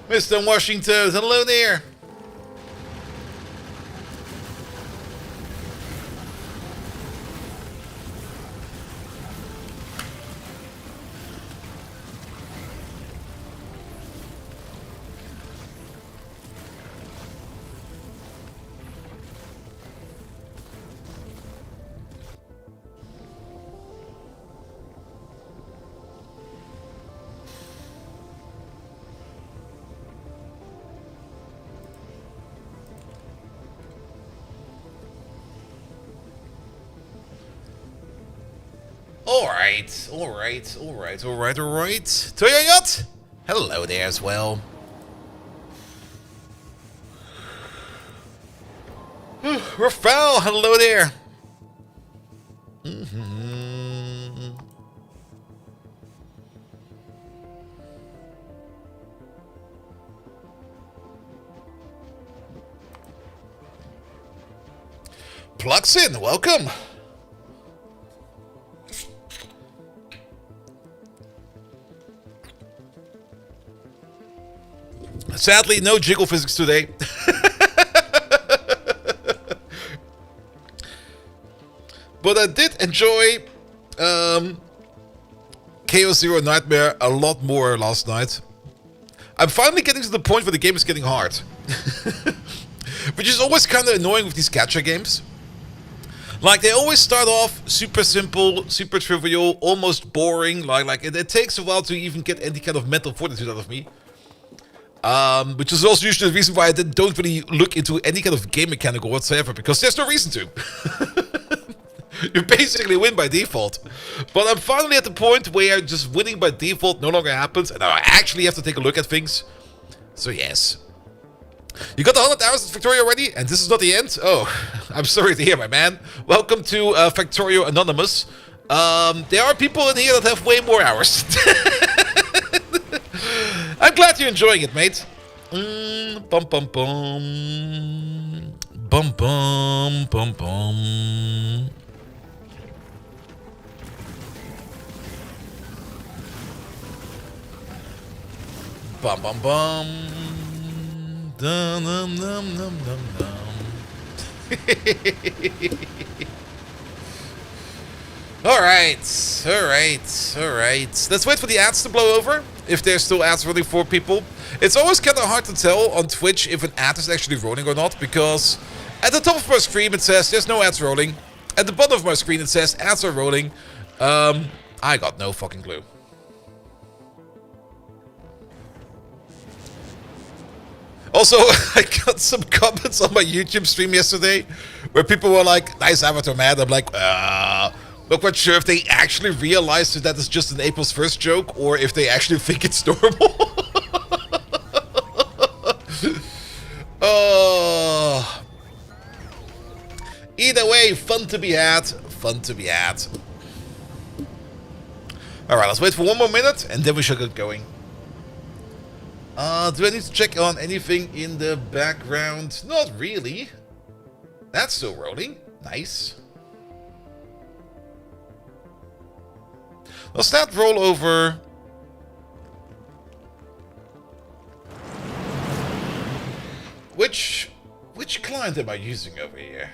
Mr. Washington, hello there. Alright. Toyoyot, hello there as well. Rafael, hello there. Pluxin, welcome. Sadly, no jiggle physics today. But I did enjoy Chaos Zero Nightmare a lot more last night. I'm finally getting to the point where the game is getting hard. Which is always kind of annoying with these gacha games. Like, they always start off super simple, super trivial, almost boring. Like it takes a while to even get any kind of mental fortitude out of me. Which is also usually the reason why I don't really look into any kind of game mechanic or whatsoever, because there's no reason to. You basically win by default. But I'm finally at the point where just winning by default no longer happens, and I actually have to take a look at things. So yes. You got the 100 hours at Factorio already, and this is not the end? Oh, I'm sorry to hear, my man. Welcome to Factorio Anonymous. There are people in here that have way more hours. I'm glad you're enjoying it, mate. Bum bum bum. Bum bum bum bum. Bum bum bum. Dum dum dum dum dum dum. Alright. Let's wait for the ads to blow over, if there's still ads running for people. It's always kind of hard to tell on Twitch if an ad is actually rolling or not, because at the top of my screen it says there's no ads rolling. At the bottom of my screen it says ads are rolling. I got no fucking clue. Also, I got some comments on my YouTube stream yesterday where people were like, nice avatar, man. I'm like, not quite sure if they actually realize that it's just an April's first joke or if they actually think it's normal. Either way, fun to be had. Alright, let's wait for one more minute and then we shall get going. Do I need to check on anything in the background? Not really. That's still rolling. Nice. Does that roll over? Which client am I using over here?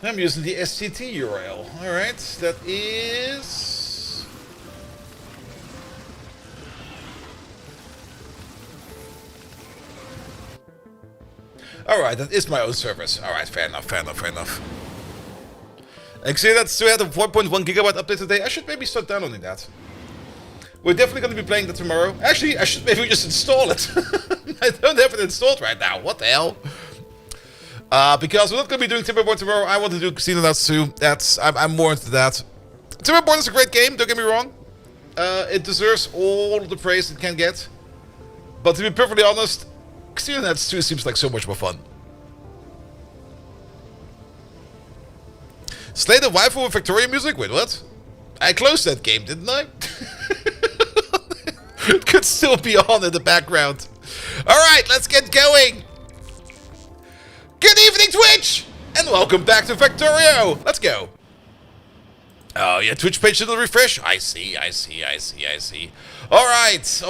I'm using the STT URL. Alright, that is... Alright, that is my own service. Alright, fair enough. Actually, that's still had a 4.1 gigabyte update today. I should maybe start downloading that. We're definitely going to be playing that tomorrow. Actually, I should maybe just install it. I don't have it installed right now. What the hell? Because we're not going to be doing Timberborn tomorrow. I want to do Casino Nuts too. I'm more into that. Timberborn is a great game, don't get me wrong. It deserves all the praise it can get. But to be perfectly honest, Casino Nuts 2 seems like so much more fun. Slay the waifu with Victoria music? Wait, what? I closed that game, didn't I? It could still be on in the background. Alright, let's get going. Good evening, Twitch! And welcome back to Factorio. Let's go. Oh, yeah, Twitch page didn't refresh. I see. Alright.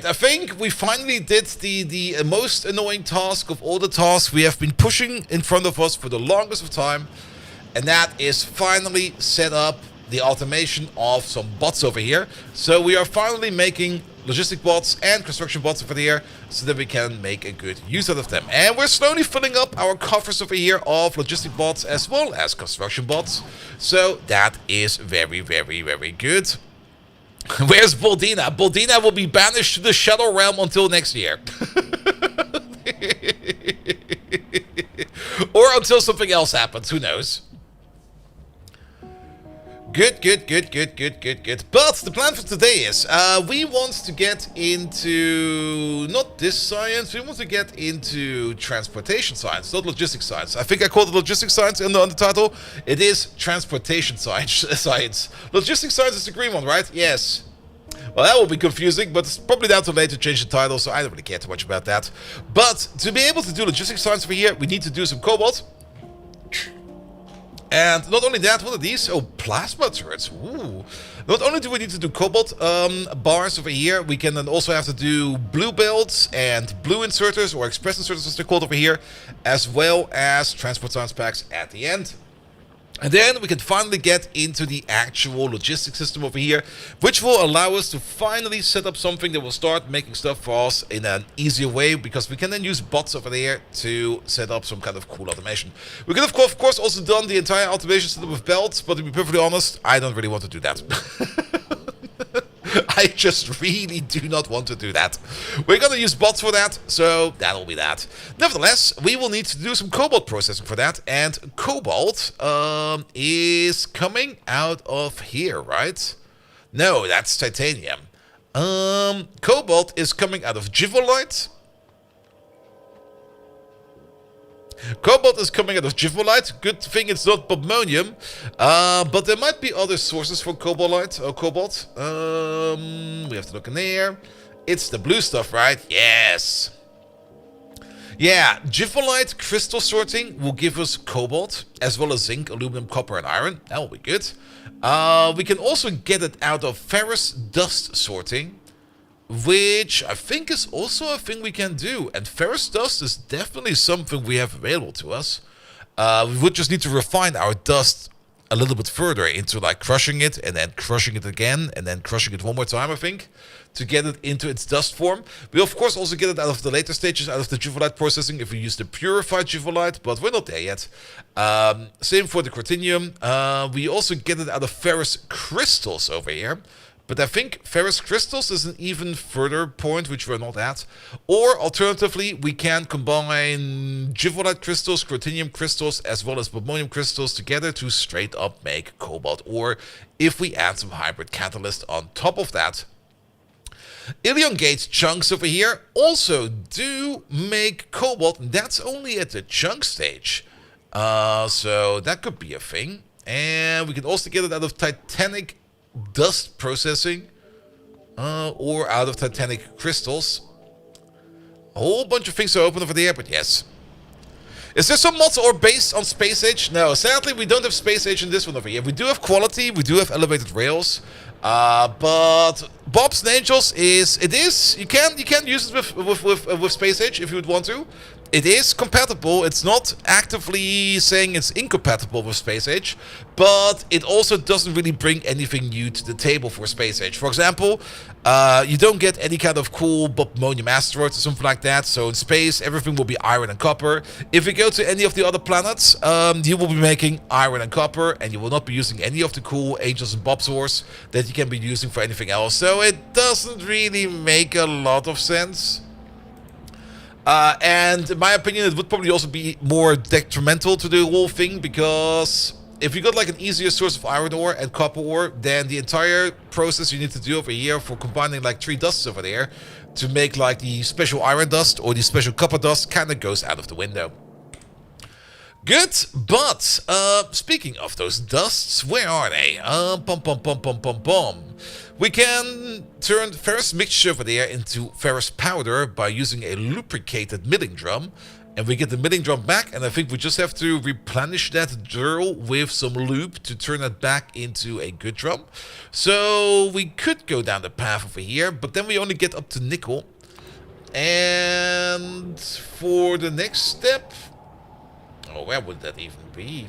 I think we finally did the most annoying task of all the tasks we have been pushing in front of us for the longest of time. And that is finally set up the automation of some bots over here. So we are finally making logistic bots and construction bots over here so that we can make a good use out of them. And we're slowly filling up our coffers over here of logistic bots as well as construction bots. So that is very, very, very good. Where's Boldina? Boldina will be banished to the Shadow Realm until next year. Or until something else happens, who knows? Good. But the plan for today is, we want to get into, not this science, we want to get into transportation science, not logistics science. I think I called it logistics science on the title. It is transportation science. Logistics science is the green one, right? Yes. Well, that will be confusing, but it's probably now too late to change the title, so I don't really care too much about that. But to be able to do logistics science over here, we need to do some cobalt. And not only that, what are these? Oh, plasma turrets. Ooh. Not only do we need to do cobalt bars over here, we can then also have to do blue belts and blue inserters, or express inserters as they're called over here, as well as transport science packs at the end. And then we can finally get into the actual logistics system over here, which will allow us to finally set up something that will start making stuff for us in an easier way, because we can then use bots over there to set up some kind of cool automation. We could of course also done the entire automation setup with belts, but to be perfectly honest, I don't really want to do that. I just really do not want to do that. We're going to use bots for that, so that'll be that. Nevertheless, we will need to do some cobalt processing for that, and cobalt is coming out of here, right? No, that's titanium. Cobalt is coming out of Givolite. Cobalt is coming out of Givolite. Good thing it's not Bobmonium. But there might be other sources for cobalt. We have to look in there. It's the blue stuff, right? Yes. Yeah, Givolite crystal sorting will give us cobalt, as well as zinc, aluminum, copper, and iron. That will be good. We can also get it out of ferrous dust sorting, which I think is also a thing we can do. And ferrous dust is definitely something we have available to us. We would just need to refine our dust a little bit further into like crushing it and then crushing it again and then crushing it one more time, I think, to get it into its dust form. We of course also get it out of the later stages, out of the Givolite processing, if we use the purified Givolite, but we're not there yet. Same for the Cortinium. We also get it out of ferrous crystals over here. But I think ferrous crystals is an even further point, which we're not at. Or alternatively, we can combine Givolite crystals, Cortinium crystals, as well as Bobmonium crystals together to straight up make cobalt. Or if we add some hybrid catalyst on top of that. Ilion Gate chunks over here also do make cobalt. And that's only at the chunk stage. So that could be a thing. And we can also get it out of titanic dust processing, or out of titanic crystals. A whole bunch of things are open over there, but yes. Is there some mods or based on Space Age? No, sadly we don't have Space Age in this one over here. We do have quality, we do have elevated rails, but Bob's and Angels you can use it with Space Age if you would want to. it is compatible. It's not actively saying it's incompatible with Space Age, but it also doesn't really bring anything new to the table for Space Age. For example, you don't get any kind of cool Bobmonium asteroids or something like that. So in space, everything will be iron and copper. If you go to any of the other planets, you will be making iron and copper, and you will not be using any of the cool Angels and Bobs ores that you can be using for anything else. So it doesn't really make a lot of sense. And in my opinion, it would probably also be more detrimental to the whole thing, because if you got like an easier source of iron ore and copper ore, then the entire process you need to do over here for combining like 3 dusts over there to make like the special iron dust or the special copper dust kind of goes out of the window. Good, but speaking of those dusts, where are they? We can turn ferrous mixture over there into ferrous powder by using a lubricated milling drum. And we get the milling drum back, and I think we just have to replenish that drill with some lube to turn it back into a good drum. So we could go down the path over here, but then we only get up to nickel. And for the next step... oh, where would that even be?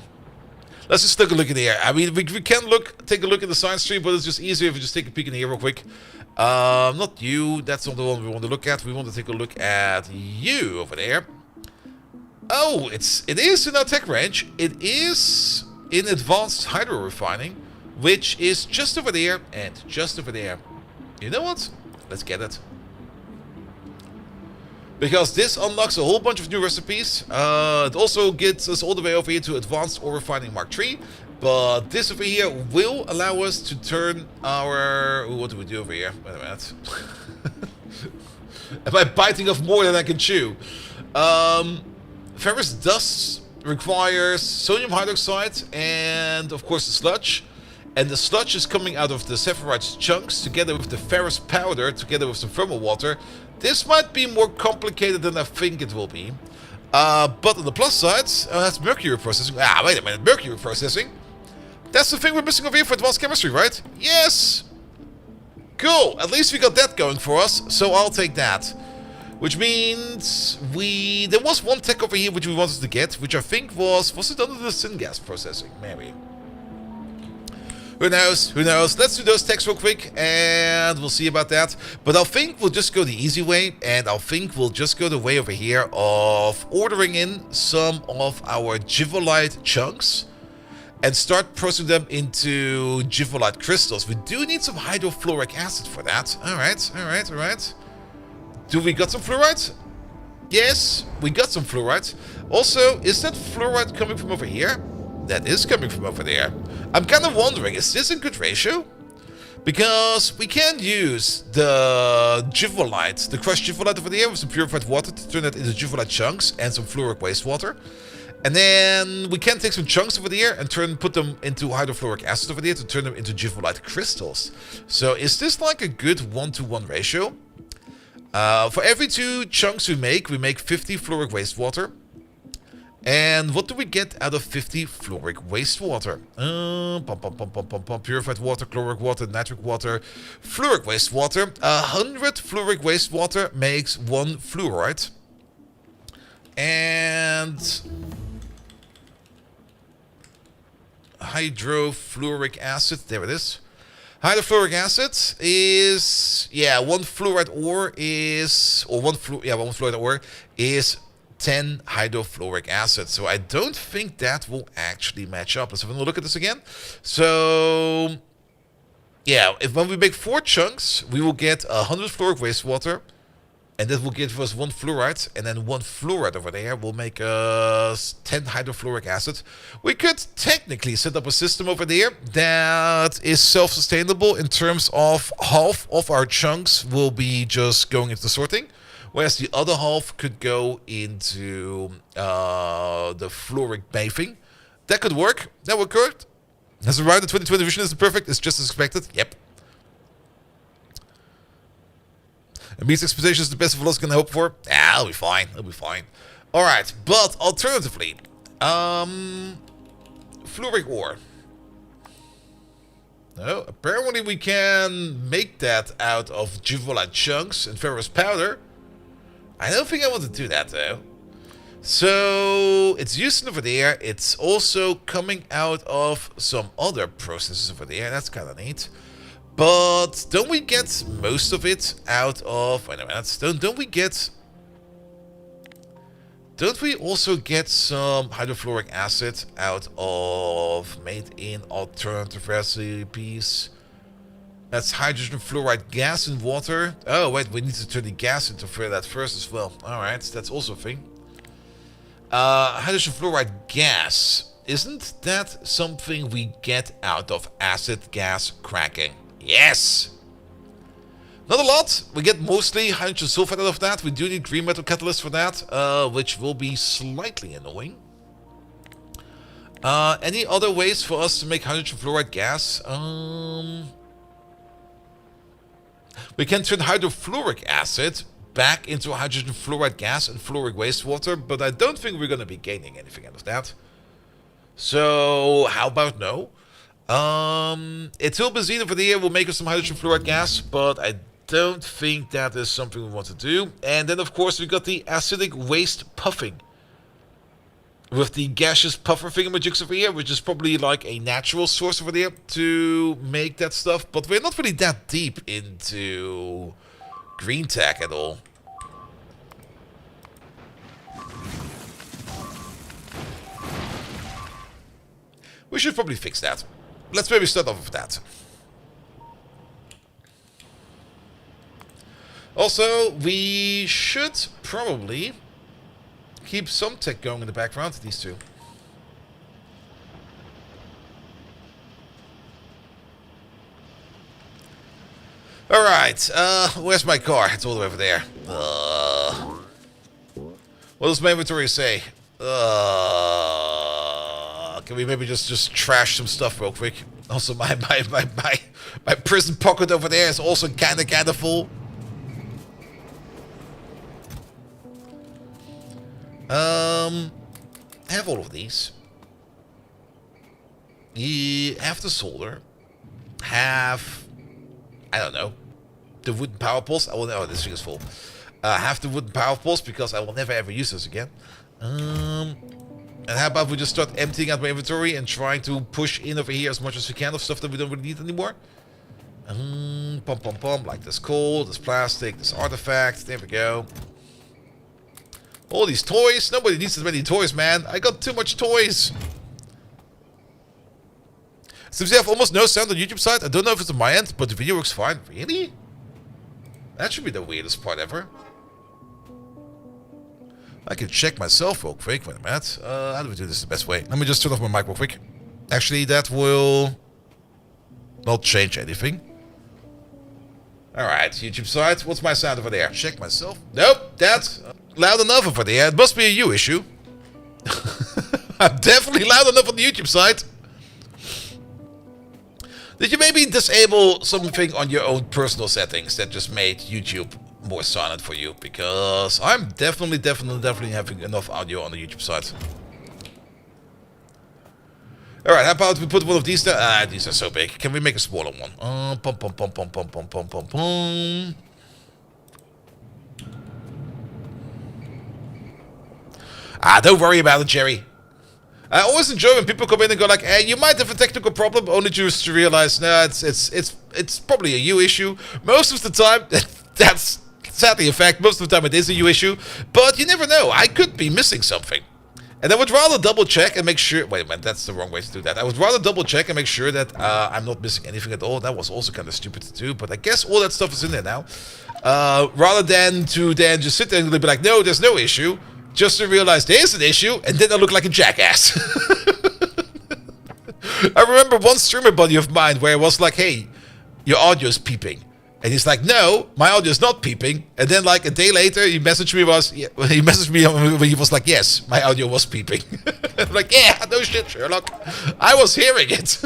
Let's just take a look in here. I mean, we can take a look at the science tree, but it's just easier if we just take a peek in here real quick. Not you. That's not the one we want to look at. We want to take a look at you over there. Oh, it is in our tech range. It is in advanced hydro refining, which is just over there and just over there. You know what? Let's get it. Because this unlocks a whole bunch of new recipes. It also gets us all the way over here to Advanced Ore Refining Mark III. But this over here will allow us to turn our... ooh, what do we do over here? Wait a minute. Am I biting off more than I can chew? Ferrous dust requires sodium hydroxide and, of course, the sludge. And the sludge is coming out of the Sephirite chunks together with the ferrous powder, together with some thermal water. This might be more complicated than I think it will be. But on the plus side, that's mercury processing. Ah, wait a minute, mercury processing? That's the thing we're missing over here for advanced chemistry, right? Yes! Cool, at least we got that going for us, so I'll take that. Which means there was one tech over here which we wanted to get, which I think was it under the syngas processing? Maybe. Who knows? Who knows? Let's do those techs real quick, and we'll see about that. But I think we'll just go the easy way, and I think we'll just go the way over here of ordering in some of our Givolite chunks and start processing them into Givolite crystals. We do need some hydrofluoric acid for that. Alright. Do we got some fluoride? Yes, we got some fluoride. Also, is that fluoride coming from over here? That is coming from over there. I'm kind of wondering, is this in good ratio? Because we can use the Givolite, the crushed Givolite over there with some purified water to turn that into Givolite chunks and some fluoric wastewater. And then we can take some chunks over there and put them into hydrofluoric acid over there to turn them into Givolite crystals. So is this like a good 1-to-1 ratio? For every 2 chunks we make 50 fluoric wastewater. And what do we get out of 50 fluoric wastewater? Purified water, chloric water, nitric water, fluoric wastewater. 100 fluoric wastewater makes 1 fluoride. And hydrofluoric acid, there it is. Hydrofluoric acid is, yeah, 1 fluoride ore is, or 1 fluoride ore is 10 hydrofluoric acid. So I don't think that will actually match up. Let's have a look at this again. So yeah, when we make 4 chunks, we will get 100 fluoric wastewater, and that will give us 1 fluoride, and then 1 fluoride over there will make us 10 hydrofluoric acid. We could technically set up a system over there that is self-sustainable in terms of half of our chunks will be just going into sorting, whereas the other half could go into the fluoric bathing. That could work. That would work. Has arrived. The 2020 vision isn't perfect. It's just as expected. Yep. It meets expectations the best of us can hope for. Yeah, it'll be fine. It'll be fine. Alright, but alternatively, fluoric ore. No, apparently we can make that out of Givolite chunks and ferrous powder. I don't think I want to do that though. So it's used over there. It's also coming out of some other processes over there. That's kind of neat. But don't we get most of it out of... Wait a minute. Don't we get... Don't we also get some hydrofluoric acid out of made in alternative recipes? That's hydrogen fluoride gas in water. Oh, wait, we need to turn the gas into that first as well. Alright, that's also a thing. Hydrogen fluoride gas. Isn't that something we get out of acid gas cracking? Yes! Not a lot. We get mostly hydrogen sulfide out of that. We do need green metal catalyst for that, which will be slightly annoying. Any other ways for us to make hydrogen fluoride gas? We can turn hydrofluoric acid back into hydrogen fluoride gas and fluoric wastewater, but I don't think we're going to be gaining anything out of that. So, how about no? Ethyl benzene over there will make us some hydrogen fluoride gas, but I don't think that is something we want to do. And then, of course, we got the acidic waste puffing with the gaseous puffer thingamajigs over here, which is probably like a natural source over there to make that stuff. But we're not really that deep into green tech at all. We should probably fix that. Let's maybe start off with that. Also, we should probably keep some tech going in the background, these two. Alright, where's my car? It's all the way over there. What does my inventory say? Can we maybe just trash some stuff real quick? Also, my prison pocket over there is also kinda full. Have all of these. You have the solder. Have, I don't know, the wooden power poles. I will. Oh, this thing is full. Have the wooden power poles because I will never ever use this again. And how about we just start emptying out my inventory and trying to push in over here as much as we can of stuff that we don't really need anymore. Like this coal, this plastic, this artifact. There we go. All these toys. Nobody needs as many toys, man. I got too much toys. Seems to have almost no sound on YouTube side. I don't know if it's on my end, but the video works fine. Really? That should be the weirdest part ever. I can check myself real quick. Wait a minute. How do we do this the best way? Let me just turn off my mic real quick. Actually, that will not change anything. Alright, YouTube side. What's my sound over there? Check myself. Nope, that's loud enough over there. It must be a you issue. I'm definitely loud enough on the YouTube side. Did you maybe disable something on your own personal settings that just made YouTube more silent for you? Because I'm definitely having enough audio on the YouTube side. Alright, how about we put one of these there? Ah, these are so big. Can we make a smaller one? Don't worry about it, Jerry. I always enjoy when people come in and go like, hey, you might have a technical problem, only just to realize, no, it's probably a you issue. Most of the time, that's sadly a fact, most of the time it is a you issue, but you never know, I could be missing something. And I would rather double check and make sure, wait a minute, that's the wrong way to do that. I would rather double check and make sure that I'm not missing anything at all. That was also kind of stupid to do, but I guess all that stuff is in there now. Rather than to then just sit there and be like, no, there's no issue. Just to realize there is an issue, and then I look like a jackass. I remember one streamer buddy of mine where I was like, hey, your audio is peeping. And he's like, no, my audio is not peeping. And then like a day later, he messaged me when he was like, yes, my audio was peeping. I'm like, yeah, no shit, Sherlock. I was hearing it.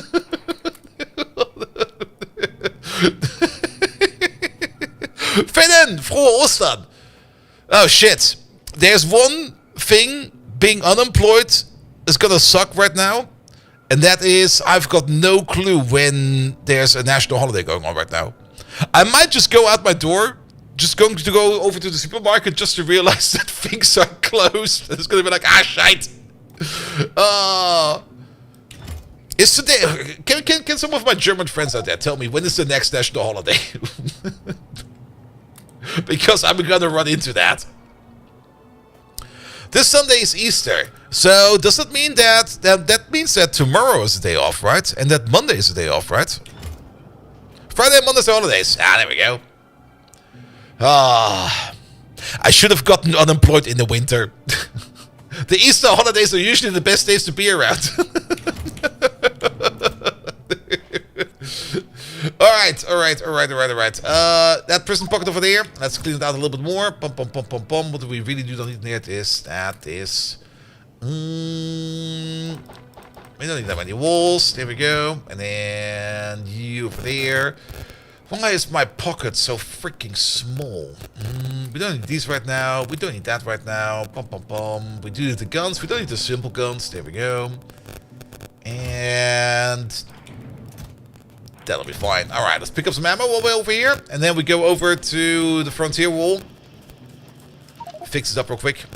Finnen, frohe Ostern. Oh shit. There's one thing being unemployed is gonna suck right now, and that is I've got no clue when there's a national holiday going on right now. I might just go out my door just going to go over to the supermarket just to realize that things are closed. It's going to be like, ah, shite. Is today... Can some of my German friends out there tell me when is the next national holiday? Because I'm going to run into that. This Sunday is Easter. So does it mean that means that tomorrow is a day off, right? And that Monday is a day off, right? Friday and Monday's the holidays. Ah, there we go. I should have gotten unemployed in the winter. The Easter holidays are usually the best days to be around. Alright. That prison pocket over there. Let's clean it out a little bit more. What do we really do not need near this? That is... we don't need that many walls. There we go. And then you over there. Why is my pocket so freaking small? We don't need these right now. We don't need that right now. We do need the guns. We don't need the simple guns. There we go. And... that'll be fine. Alright, let's pick up some ammo while we're over here. And then we go over to the frontier wall. Fix it up real quick.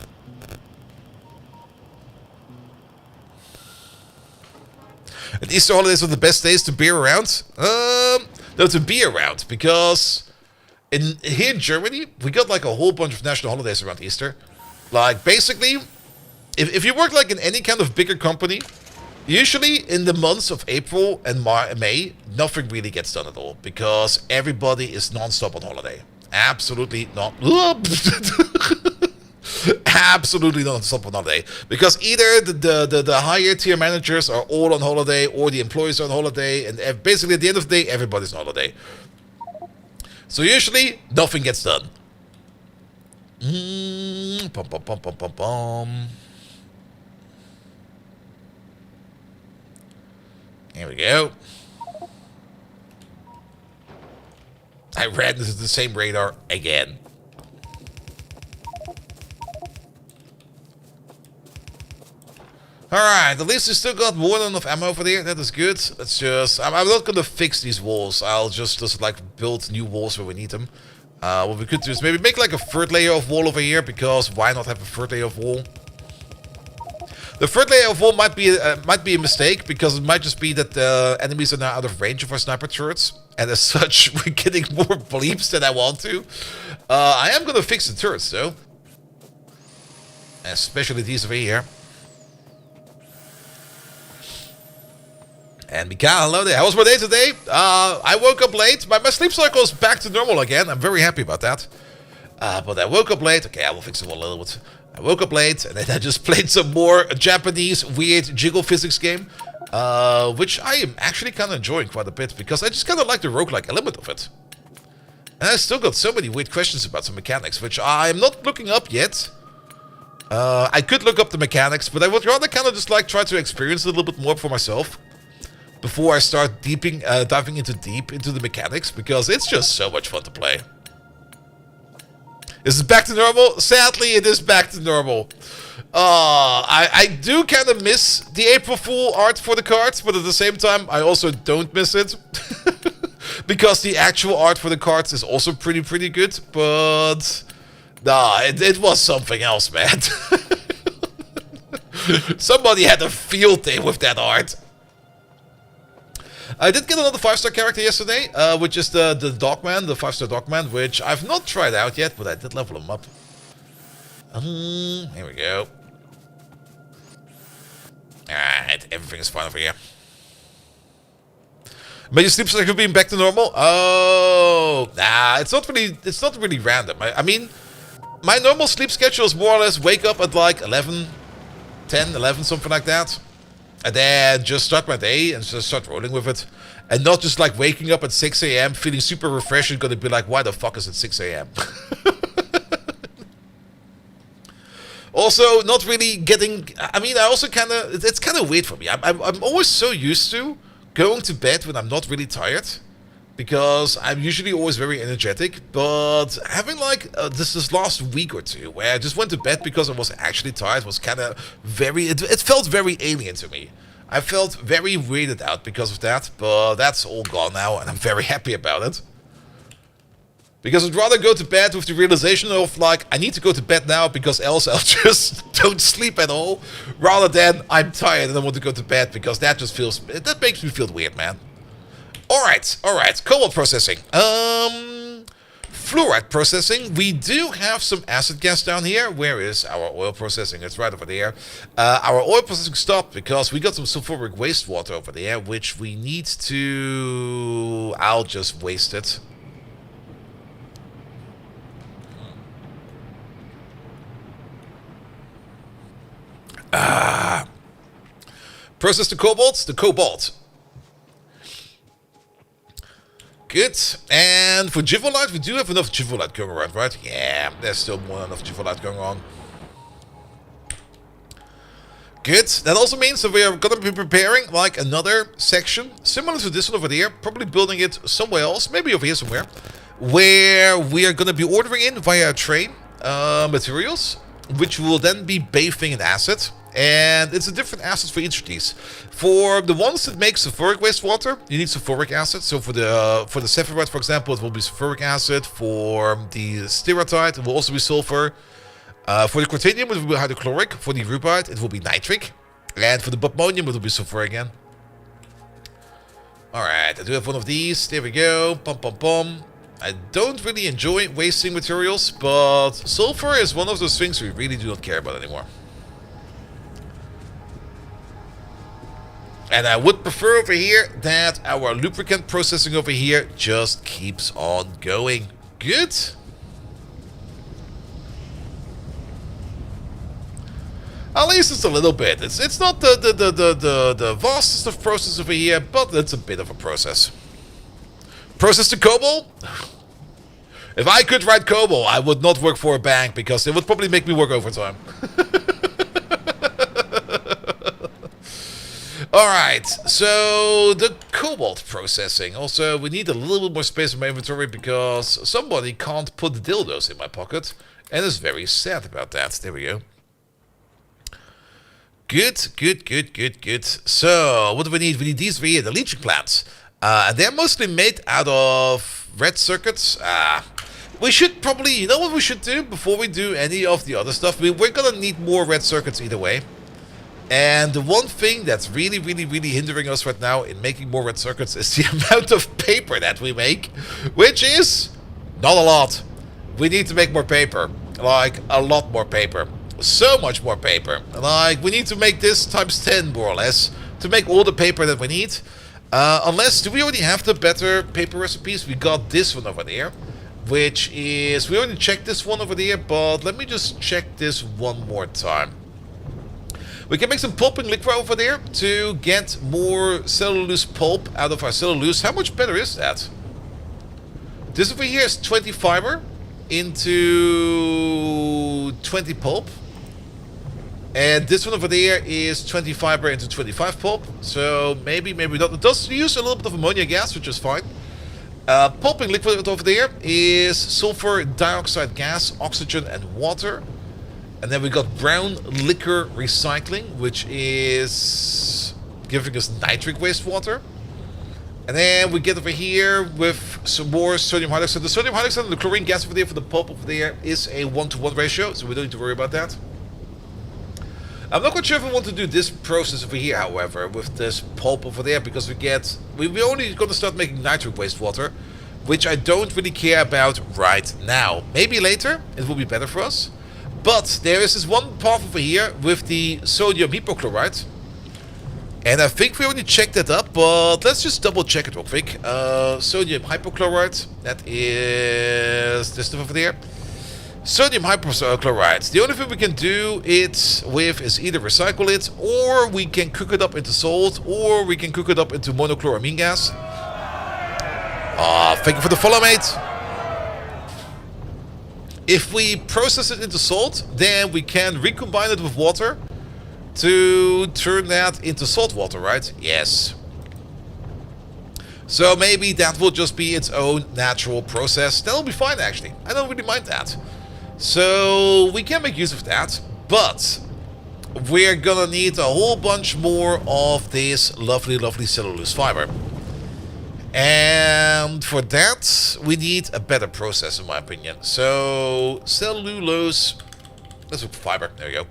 And Easter holidays are the best days to be around. No, to be around. Because here in Germany, we got like a whole bunch of national holidays around Easter. Like, basically, if you work like in any kind of bigger company... usually in the months of April and May, nothing really gets done at all because everybody is non-stop on holiday. Absolutely not. Absolutely non-stop on holiday because either the higher tier managers are all on holiday or the employees are on holiday, and basically at the end of the day, everybody's on holiday. So usually nothing gets done. Here we go. I ran into the same radar again. Alright, at least we still got more than enough ammo over there. That is good. Let's just... I'm not going to fix these walls. I'll just like build new walls where we need them. What we could do is maybe make like a third layer of wall over here, because why not have a third layer of wall? The third layer of wall might be a mistake, because it might just be that the enemies are now out of range of our sniper turrets, and as such, we're getting more bleeps than I want to. I am going to fix the turrets, though. Especially these over here. And Mika, hello there. How was my day today? I woke up late. My sleep cycle is back to normal again. I'm very happy about that. But I woke up late. Okay, I will fix it a little bit. I woke up late, and then I just played some more Japanese weird jiggle physics game, which I am actually kind of enjoying quite a bit, because I just kind of like the roguelike element of it. And I still got so many weird questions about some mechanics, which I'm not looking up yet. I could look up the mechanics, but I would rather kind of just like try to experience it a little bit more for myself before I start diving into the mechanics, because it's just so much fun to play. Is it back to normal? Sadly, it is back to normal. I do kind of miss the April Fool art for the cards, but at the same time, I also don't miss it. Because the actual art for the cards is also pretty good, but... Nah, it was something else, man. Somebody had a field day with that art. I did get another 5-star character yesterday, which is the Dogman, the 5-star Dogman, which I've not tried out yet, but I did level him up. Here we go. Alright, everything is fine over here. But your sleep cycle being back to normal? Oh, nah, it's not really random. I mean, my normal sleep schedule is more or less wake up at like 11, 10, 11, something like that. And then just start my day and just start rolling with it. And not just like waking up at 6 a.m. feeling super refreshed and going to be like, why the fuck is it 6 a.m.? Also, not really getting... I mean, I also kind of... It's kind of weird for me. I'm always so used to going to bed when I'm not really tired. Because I'm usually always very energetic. But having like this last week or two where I just went to bed because I was actually tired was kind of very... It felt very alien to me. I felt very weirded out because of that. But that's all gone now and I'm very happy about it. Because I'd rather go to bed with the realization of, like, I need to go to bed now because else I'll just don't sleep at all. Rather than I'm tired and I want to go to bed because that just feels... That makes me feel weird, man. Alright. Cobalt processing. Fluoride processing. We do have some acid gas down here. Where is our oil processing? It's right over there. Our oil processing stopped because we got some sulfuric wastewater over there, which we need to... I'll just waste it. Process the cobalt. Good. And for Jivolite, we do have enough Jivolite going around, right? Yeah, there's still more than enough Jivolite going on. Good. That also means that we are going to be preparing like another section similar to this one over there, probably building it somewhere else, maybe over here somewhere, where we are going to be ordering in via a train materials, which will then be bathing in acid. And it's a different acid for each of these. For the ones that make sulfuric wastewater, you need sulfuric acid. So for the sapphirite, for example, it will be sulfuric acid. For the steratite, it will also be sulfur. For the cruthenium, it will be hydrochloric. For the rubite, it will be nitric. And for the bopmonium, it will be sulfur again. Alright, I do have one of these. There we go. Pum. I don't really enjoy wasting materials, but sulfur is one of those things we really do not care about anymore. And I would prefer over here that our lubricant processing over here just keeps on going. Good. At least it's a little bit. It's not the vastest of process over here, but it's a bit of a process. Process the cobalt? If I could write cobalt, I would not work for a bank because it would probably make me work overtime. Alright, so the cobalt processing. Also, we need a little bit more space in my inventory because somebody can't put the dildos in my pocket. And is very sad about that. There we go. Good. So, what do we need? We need these three here, the leaching plants. And they're mostly made out of red circuits. We should probably, you know what we should do before we do any of the other stuff? We're gonna need more red circuits either way. And the one thing that's really hindering us right now in making more red circuits is the amount of paper that we make, which is not a lot. We need to make more paper, like a lot more paper, so much more paper. Like we need to make this times 10 more or less to make all the paper that we need. Unless, do we already have the better paper recipes? We got this one over there, which is, we already checked this one over there, but let me just check this one more time. We can make some pulping liquid over there to get more cellulose pulp out of our cellulose. How much better is that? This over here is 20 fiber into 20 pulp. And this one over there is 20 fiber into 25 pulp. So maybe not. It does use a little bit of ammonia gas, which is fine. Pulping liquid over there is sulfur dioxide gas, oxygen, and water. And then we got brown liquor recycling, which is giving us nitric wastewater. And then we get over here with some more sodium hydroxide. The sodium hydroxide and the chlorine gas over there for the pulp over there is a 1-to-1 ratio, so we don't need to worry about that. I'm not quite sure if I want to do this process over here, however, with this pulp over there, because we're only going to start making nitric wastewater, which I don't really care about right now. Maybe later, it will be better for us. But there is this one path over here with the sodium hypochlorite. And I think we already checked that up, but let's just double check it real quick. Sodium hypochlorite, that is this stuff over there. Sodium hypochlorite. The only thing we can do it with is either recycle it, or we can cook it up into salt, or we can cook it up into monochloramine gas. Thank you for the follow, mate. If we process it into salt, then we can recombine it with water to turn that into salt water, right? Yes. So maybe that will just be its own natural process. That'll be fine, actually. I don't really mind that. So we can make use of that, but we're gonna need a whole bunch more of this lovely cellulose fiber. And for that, we need a better process, in my opinion. So, cellulose. Let's look for fiber. There we go.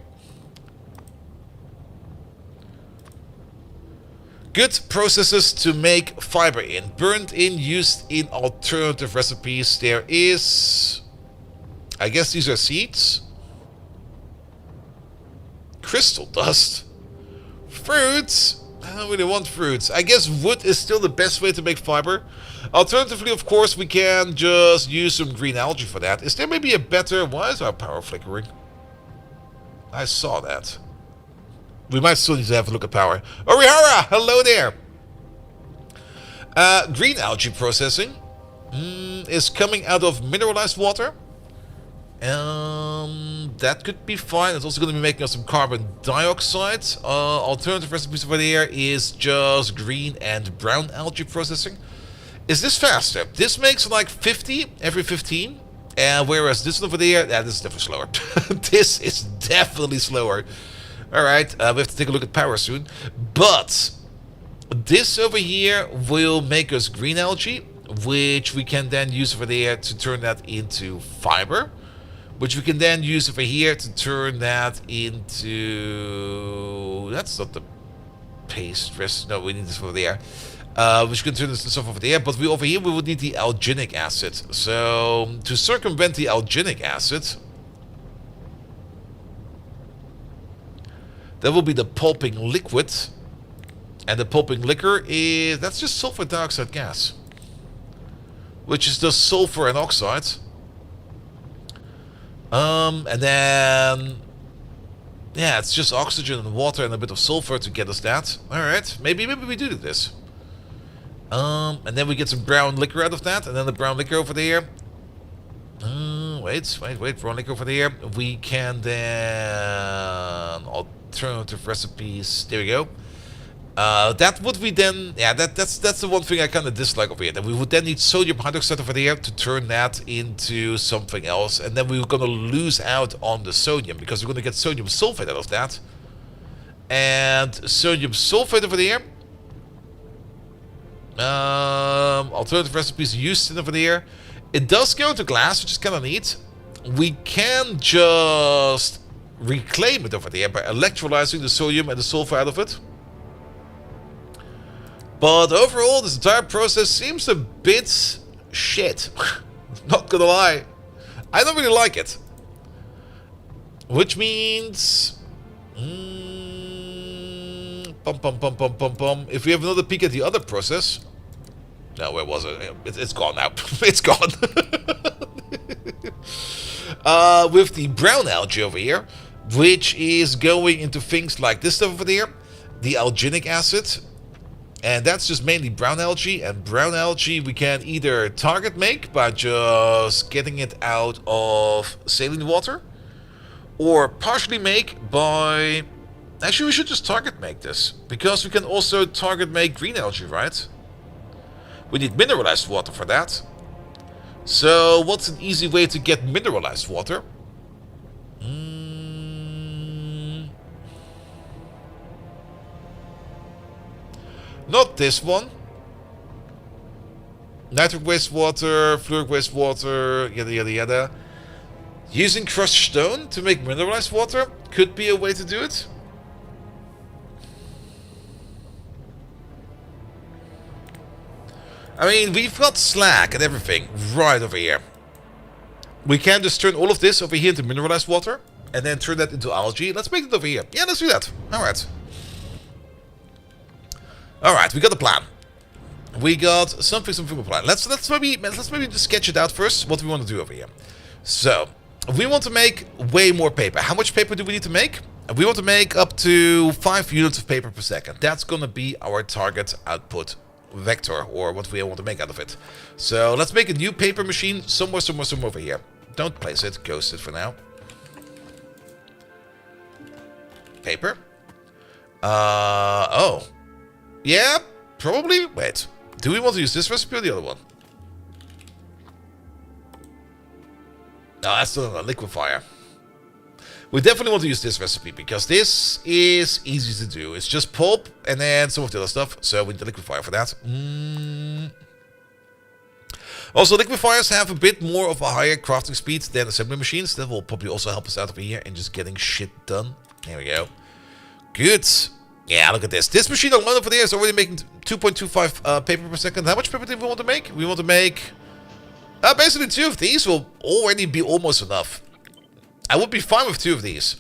Good processes to make fiber in. Burned in, used in alternative recipes. There is... I guess these are seeds. Crystal dust. Fruits. I don't really want fruits. I guess wood is still the best way to make fiber. Alternatively, of course, we can just use some green algae for that. Is there maybe a better... Why is our power flickering? I saw that. We might still need to have a look at power. Orihara! Hello there! Green algae processing is coming out of mineralized water. That could be fine. It's also going to be making us some carbon dioxide. Alternative recipes over there is just green and brown algae processing. Is this faster? This makes like 50 every 15. Whereas this one over there, this is definitely slower. This is definitely slower. Alright, we have to take a look at power soon. But this over here will make us green algae, which we can then use over there to turn that into fiber. Which we can then use over here to turn that into... That's not the paste rest. No, we need this over there. Which can turn this into stuff over there. But over here we would need the alginic acid. So to circumvent the alginic acid, that will be the pulping liquid. And the pulping liquor is... That's just sulfur dioxide gas. Which is just sulfur and oxide. And then... Yeah, it's just oxygen and water and a bit of sulfur to get us that. Alright, maybe we do this. And then we get some brown liquor out of that. And then the brown liquor over there. Wait, brown liquor over there. We can then... Alternative recipes. There we go. That would we then... Yeah, that's the one thing I kind of dislike over here. That we would then need sodium hydroxide over there to turn that into something else. And then we're going to lose out on the sodium. Because we're going to get sodium sulfate out of that. And sodium sulfate over there. Alternative recipes used over there. It does go into glass, which is kind of neat. We can just reclaim it over there by electrolyzing the sodium and the sulfur out of it. But overall, this entire process seems a bit shit. Not gonna lie. I don't really like it. Which means... If we have another peek at the other process... No, where was it? It's gone now. It's gone. With the brown algae over here, which is going into things like this stuff over there, the alginic acid, and that's just mainly brown algae. And brown algae we can either target make by just getting it out of saline water, or partially make by... Actually, we should just target make this, because we can also target make green algae, right? We need mineralized water for that. So, what's an easy way to get mineralized water? Not this one. Nitric wastewater, fluoric wastewater, yada yada yada. Using crushed stone to make mineralized water could be a way to do it. I mean, we've got slag and everything right over here. We can just turn all of this over here into mineralized water and then turn that into algae. Let's make it over here. Yeah, let's do that. Alright. Alright, we got a plan. We got something a plan. Let's maybe just sketch it out first, what we want to do over here. So, we want to make way more paper. How much paper do we need to make? We want to make up to 5 units of paper per second. That's gonna be our target output vector, or what we want to make out of it. So let's make a new paper machine somewhere over here. Don't place it, ghost it for now. Paper. Oh. Yeah, probably. Wait. Do we want to use this recipe or the other one? No, that's still a liquefier. We definitely want to use this recipe, because this is easy to do. It's just pulp and then some of the other stuff. So we need the liquefier for that. Also, liquefiers have a bit more of a higher crafting speed than assembly machines. That will probably also help us out over here in just getting shit done. There we go. Good. Yeah, look at this. This machine alone over there is already making 2.25 paper per second. How much paper do we want to make? We want to make... basically 2 of these will already be almost enough. I would be fine with 2 of these.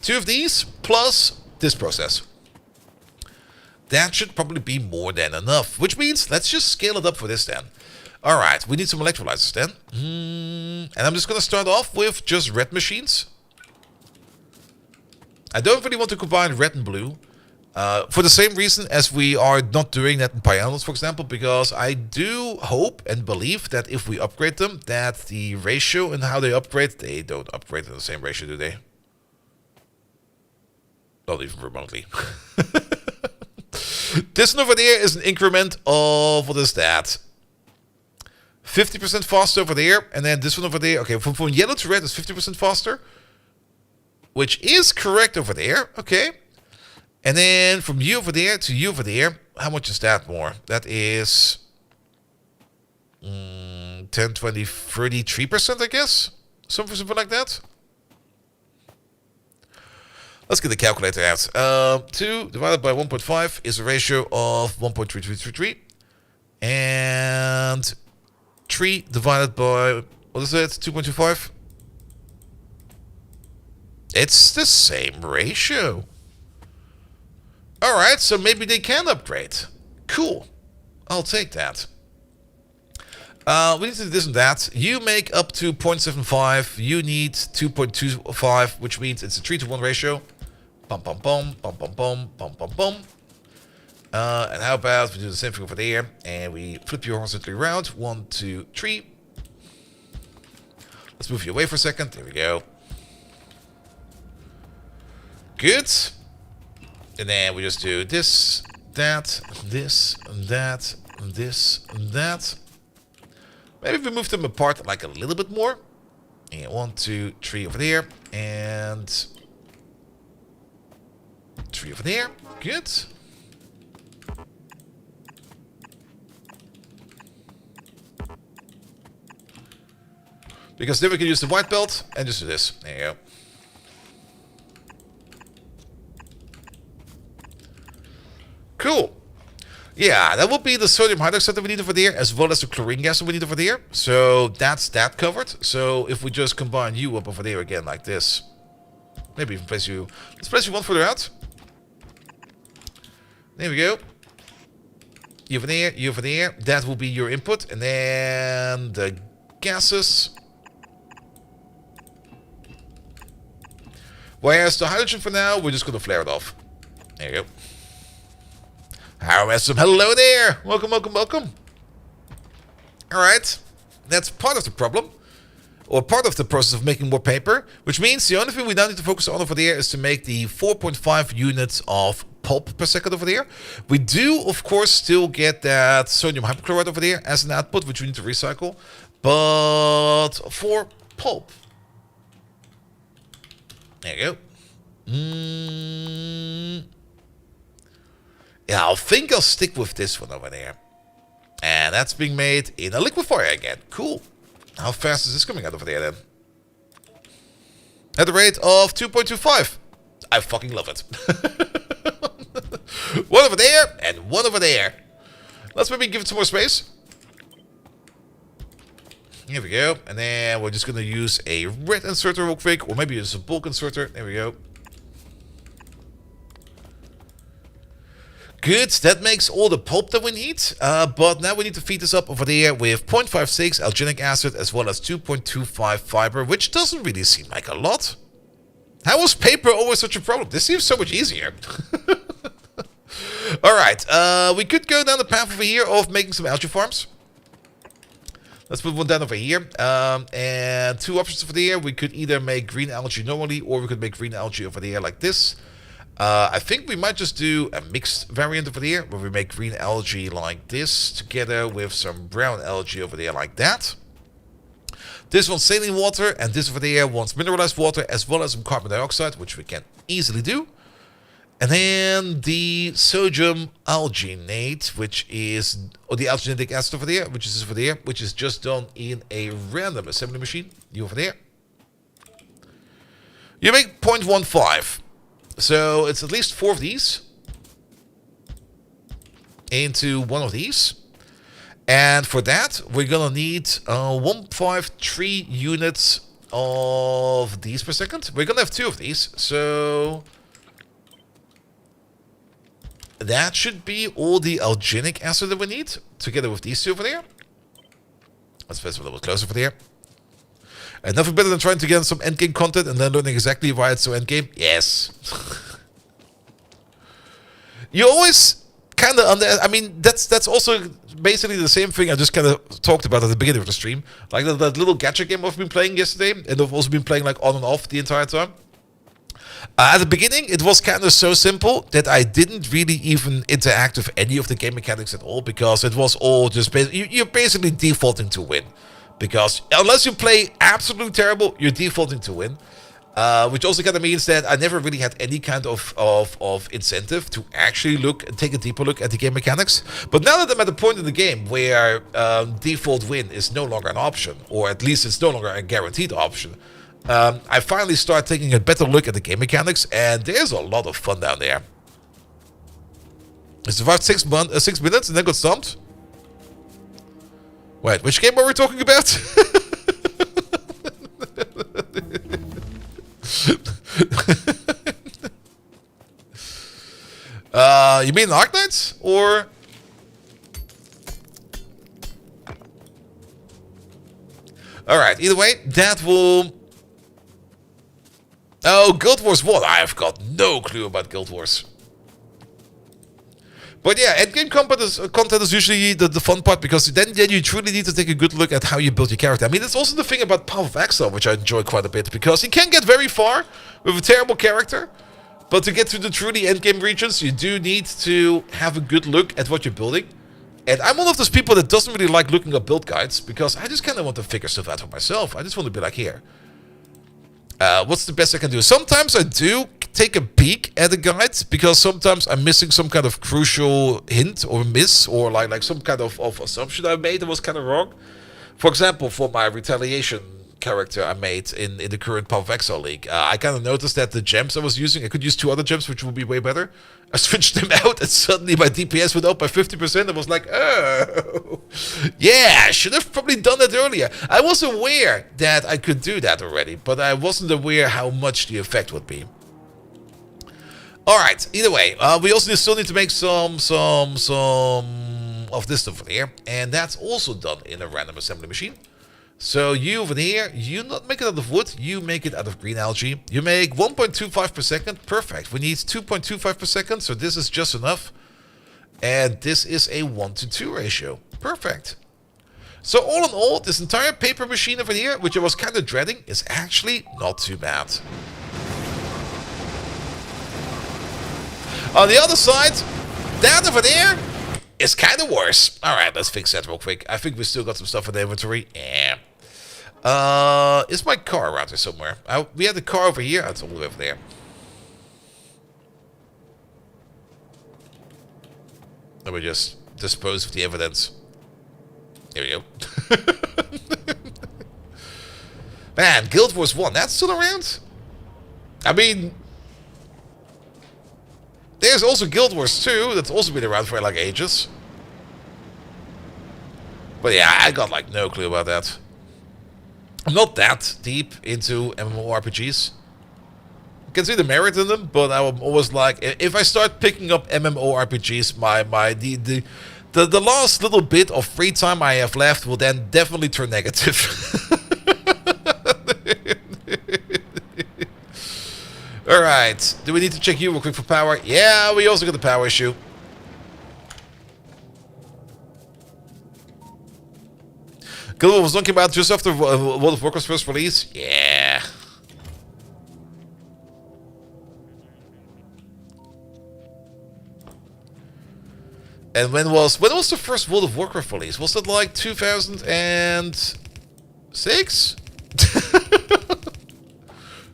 2 of these plus this process. That should probably be more than enough. Which means, let's just scale it up for this then. Alright, we need some electrolyzers then. And I'm just going to start off with just red machines. I don't really want to combine red and blue. For the same reason as we are not doing that in Pianos, for example. Because I do hope and believe that if we upgrade them, that the ratio and how they upgrade, they don't upgrade in the same ratio, do they? Not even remotely. This one over there is an increment of, what is that? 50% faster over there, and then this one over there. Okay, from yellow to red is 50% faster, which is correct over there. Okay, and then from you over there to you over there, how much is that more? That is 10, 20, 33%, I guess, something like that. Let's get the calculator out. 2 divided by 1.5 is a ratio of 1.3333, and 3 divided by, what is it, 2.25? It's the same ratio. Alright, so maybe they can upgrade. Cool. I'll take that. We need to do this and that. You make up to 0.75. You need 2.25, which means it's a 3-to-1 ratio. Bum, bum, bum, bum, bum, bum, bum, bum, bum. And how about we do the same thing over there, and we flip you horizontally around. 1, 2, 3. Let's move you away for a second. There we go. Good. And then we just do this, that, this, and that, and this, and that. Maybe we move them apart like a little bit more. And 1, 2, 3 over there, and 3 over there. Good. Because then we can use the white belt and just do this. There you go. Cool. Yeah, that will be the sodium hydroxide that we need over there, as well as the chlorine gas that we need over there. So that's that covered. So if we just combine you up over there again like this, maybe even place you. Let's place you one further out. There we go. You over there, you over there. That will be your input, and then the gases. Whereas the hydrogen for now, we're just going to flare it off. There you go. Hello there. Welcome, welcome, welcome. Alright. That's part of the problem. Or part of the process of making more paper. Which means the only thing we now need to focus on over there is to make the 4.5 units of pulp per second over there. We do, of course, still get that sodium hypochlorite over there as an output, which we need to recycle. But for pulp. There you go. Yeah, I think I'll stick with this one over there. And that's being made in a liquefier again. Cool. How fast is this coming out over there then? At the rate of 2.25. I fucking love it. One over there and one over there. Let's maybe give it some more space. Here we go. And then we're just going to use a red inserter real quick. Or maybe use a bulk inserter. There we go. Good, that makes all the pulp that we need, but now we need to feed this up over there with 0.56 alginic acid as well as 2.25 fiber, which doesn't really seem like a lot. How was paper always such a problem? This seems so much easier. Alright, we could go down the path over here of making some algae farms. Let's put one down over here, and 2 options over there. We could either make green algae normally, or we could make green algae over there like this. I think we might just do a mixed variant over there, where we make green algae like this, together with some brown algae over there like that. This wants saline water, and this over there wants mineralized water, as well as some carbon dioxide, which we can easily do. And then the sodium alginate, which is, or the alginic acid over there, which is over there, which is just done in a random assembly machine. You over there. You make 0.15. So it's at least 4 of these into one of these. And for that, we're gonna need 153 units of these per second. We're gonna have 2 of these, so that should be all the alginic acid that we need, together with these 2 over there. Let's press a little bit closer over there. And nothing better than trying to get some endgame content and then learning exactly why it's so endgame. Yes. You always kind of I mean, that's also basically the same thing I just kind of talked about at the beginning of the stream. Like that little gacha game I've been playing yesterday, and I've also been playing like on and off the entire time. At the beginning, it was kind of so simple that I didn't really even interact with any of the game mechanics at all, because it was all just you're basically defaulting to win. Because unless you play absolutely terrible, you're defaulting to win. Which also kind of means that I never really had any kind of incentive to actually look and take a deeper look at the game mechanics. But now that I'm at the point in the game where default win is no longer an option, or at least it's no longer a guaranteed option, I finally start taking a better look at the game mechanics, and there's a lot of fun down there. I survived 6 minutes and then got stumped. Wait, which game are we talking about? You mean Arknights? Or... Alright, either way, that will... Oh, Guild Wars 1. I have got no clue about Guild Wars. But yeah, endgame content is usually the fun part, because then you truly need to take a good look at how you build your character. I mean, that's also the thing about Path of Exile, which I enjoy quite a bit, because you can get very far with a terrible character, but to get to the truly endgame regions, you do need to have a good look at what you're building. And I'm one of those people that doesn't really like looking up build guides, because I just kind of want to figure stuff out for myself. I just want to be like, here, what's the best I can do? Sometimes I do take a peek at the guides, because sometimes I'm missing some kind of crucial hint or miss, or like some kind of assumption I made that was kind of wrong. For example, for my retaliation character I made in the current Path of Exile League, I kind of noticed that the gems I was using, I could use 2 other gems which would be way better. I switched them out and suddenly my DPS went up by 50%. I was like, oh, yeah, I should have probably done that earlier. I was aware that I could do that already, but I wasn't aware how much the effect would be. Alright, either way, we also still need to make some of this stuff over here, and that's also done in a random assembly machine. So you over here, you not make it out of wood, you make it out of green algae. You make 1.25 per second, perfect. We need 2.25 per second, so this is just enough. And this is a 1:2 ratio, perfect. So all in all, this entire paper machine over here, which I was kind of dreading, is actually not too bad. On the other side, that over there is kind of worse. Alright, let's fix that real quick. I think we still got some stuff in the inventory. Yeah. Is my car around here somewhere? We had the car over here. It's all the way over there. Let me just dispose of the evidence. Here we go. Man, Guild Wars 1, that's still around? I mean... There's also Guild Wars 2, that's also been around for like ages. But yeah, I got like no clue about that. I'm not that deep into MMORPGs. I can see the merit in them, but I'm always like, if I start picking up MMORPGs, the last little bit of free time I have left will then definitely turn negative. Alright, do we need to check you real quick for power? Yeah, we also got the power issue. Guild Wars was talking about just after World of Warcraft's first release? Yeah. And when was the first World of Warcraft release? Was that like 2006?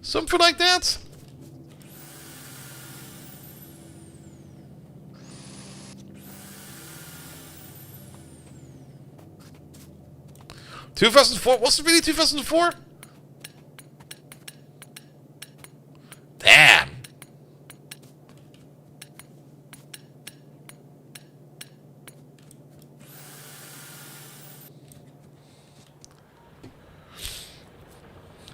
Something like that? 2004? Was it really 2004? Damn.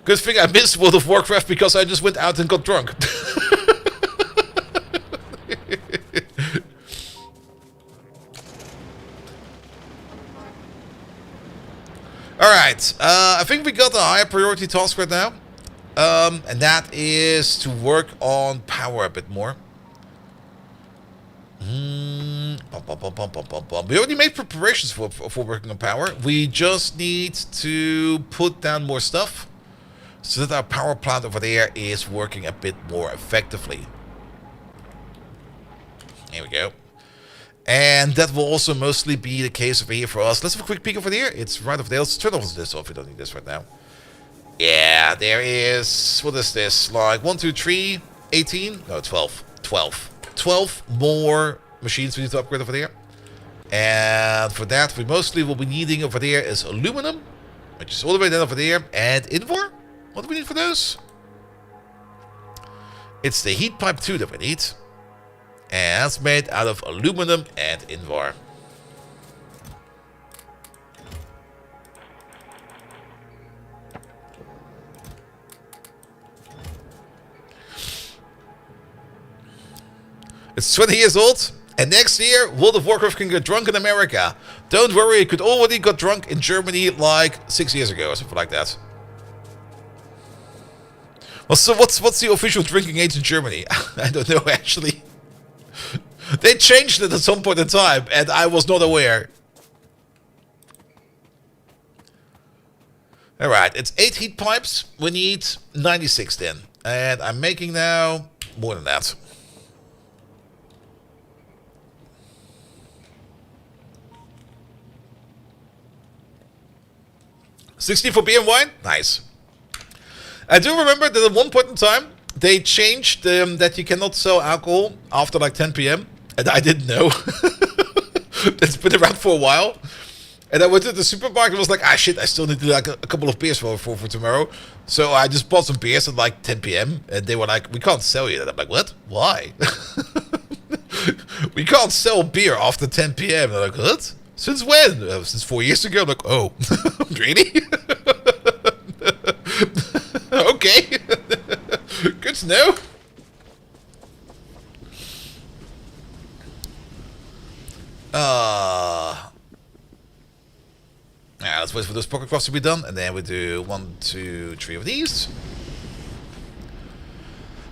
Good thing I missed World of Warcraft because I just went out and got drunk. Alright, I think we got a higher priority task right now. And that is to work on power a bit more. We already made preparations for working on power. We just need to put down more stuff so that our power plant over there is working a bit more effectively. Here we go. And that will also mostly be the case over here for us. Let's have a quick peek over there. It's right over there. Let's turn off this off. We don't need this right now. Yeah, there is... What is this? Like 1, 2, 3, 18? No, 12. 12. 12 more machines we need to upgrade over there. And for that, we mostly will be needing over there is aluminum, which is all the way down over there. And Invar? What do we need for those? It's the heat pipe 2 that we need. And that's made out of aluminum and Invar. It's 20 years old, and next year World of Warcraft can get drunk in America. Don't worry, it could already got drunk in Germany like 6 years ago or something like that. Well, so what's the official drinking age in Germany? I don't know actually. They changed it at some point in time, and I was not aware. Alright, it's 8 heat pipes. We need 96 then. And I'm making now more than that. 16 for beer and wine? Nice. I do remember that at one point in time, they changed that you cannot sell alcohol after like 10 p.m. And I didn't know. It's been around for a while. And I went to the supermarket and was like, ah shit, I still need to like a couple of beers for tomorrow. So I just bought some beers at like 10 p.m. And they were like, we can't sell you that. I'm like, what? Why? We can't sell beer after 10 p.m. And they're like, what? Since when? Since 4 years ago. I'm like, oh, really? Okay. Good to know. Yeah, let's wait for those pocket crafts to be done, and then we do 1, 2, 3 of these.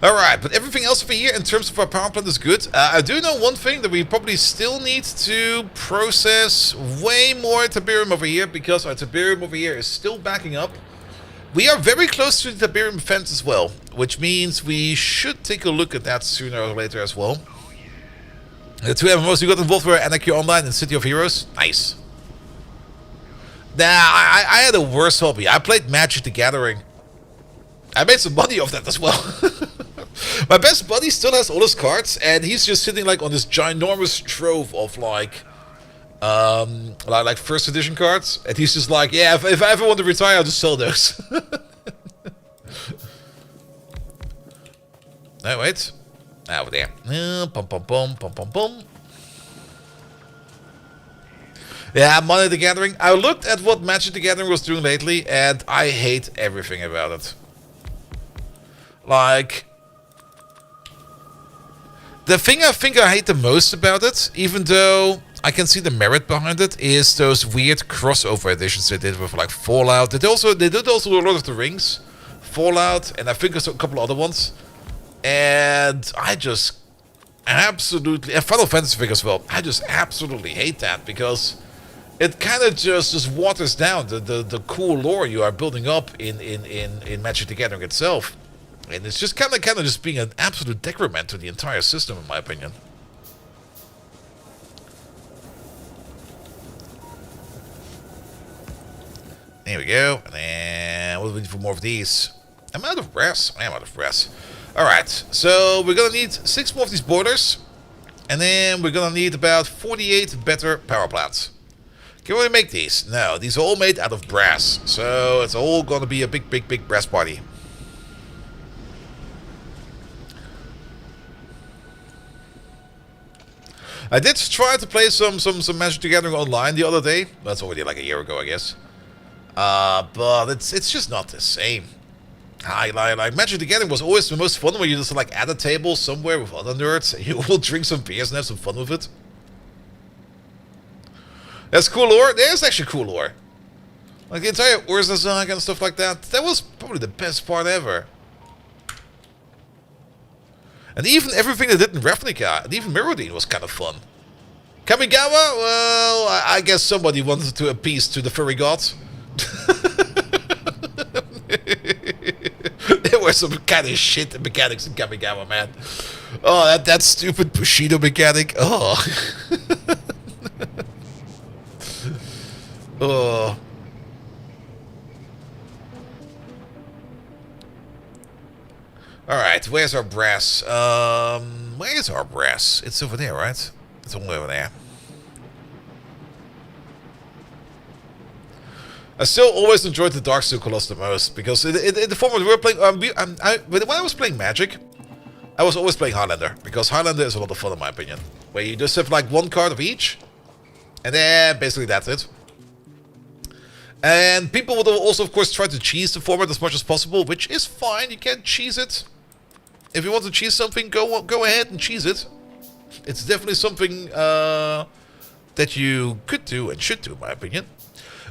Alright, but everything else over here in terms of our power plant is good. I do know one thing, that we probably still need to process way more Tiberium over here, because our Tiberium over here is still backing up. We are very close to the Tiberium fence as well, which means we should take a look at that sooner or later as well. The 2 MMOs we got involved were Anarchy Online and City of Heroes. Nice. Nah, I had a worse hobby. I played Magic the Gathering. I made some money off that as well. My best buddy still has all his cards, and he's just sitting like on this ginormous trove of like first edition cards, and he's just like, yeah, if I ever want to retire, I'll just sell those. No, wait. Over there. Pum, pum, pum, pum, pum, pum. Yeah, Magic the Gathering. I looked at what Magic the Gathering was doing lately, and I hate everything about it. Like, the thing I think I hate the most about it, even though I can see the merit behind it, is those weird crossover editions they did with like Fallout. They did also a lot of the Rings, Fallout, and I think there's a couple other ones. And I just absolutely, and Final Fantasy figures as well, I just absolutely hate that, because it kind of just waters down the cool lore you are building up in Magic the Gathering itself. And it's just kind of just being an absolute decrement to the entire system, in my opinion. There we go. And then what do we need for more of these? I'm out of brass. I am out of brass. Alright, so we're gonna need 6 more of these boilers. And then we're gonna need about 48 better power plants. Can we make these? No, these are all made out of brass. So it's all gonna be a big, big, big brass body. I did try to play some Magic the Gathering online the other day. That's already like a year ago, I guess. But it's just not the same. Like Magic the Gathering was always the most fun when you just like at a table somewhere with other nerds and you all drink some beers and have some fun with it. That's cool lore. There's actually cool lore. Like the entire Urza Saga and stuff like that. That was probably the best part ever. And even everything that did in Ravnica, and even Mirrodin was kind of fun. Kamigawa? Well, I guess somebody wanted to appease to the furry gods. There were some kind of shit mechanics in Kamigawa, man. Oh, that stupid Bushido mechanic. Oh. Oh. Alright, where's our brass? Where's our brass? It's over there, right? It's all over there. I still always enjoyed the Darksteel Colossus the most, because in the format we were playing, when I was playing Magic, I was always playing Highlander, because Highlander is a lot of fun in my opinion. Where you just have like one card of each, and then basically that's it. And people would also, of course, try to cheese the format as much as possible, which is fine. You can cheese it. If you want to cheese something, go ahead and cheese it. It's definitely something that you could do and should do, in my opinion.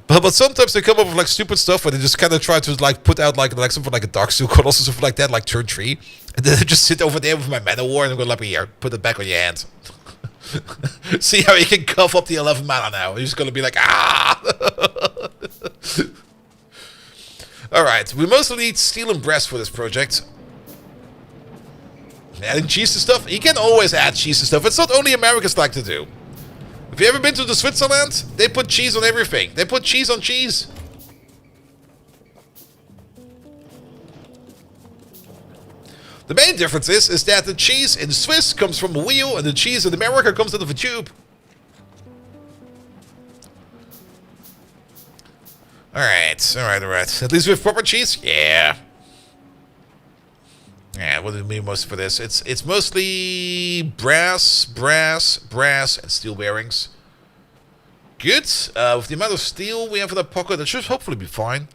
But sometimes they come up with like stupid stuff where they just kind of try to like put out like something like a Darksteel Colossus or something like that, like turn 3, and then I just sit over there with my Mana War and I'm going like, here, put it back on your hand. See how you can cough up the 11 mana now. You're just going to be like, ah. Alright, we mostly need steel and brass for this project. Adding cheese to stuff? You can always add cheese to stuff. It's not only Americans like to do. Have you ever been to the Switzerland? They put cheese on everything. They put cheese on cheese. The main difference is that the cheese in Swiss comes from a wheel and the cheese in America comes out of a tube. Alright. At least we have proper cheese? Yeah. Yeah, what do we mean most for this? It's mostly brass, and steel bearings. Good. With the amount of steel we have in the pocket, that should hopefully be fine.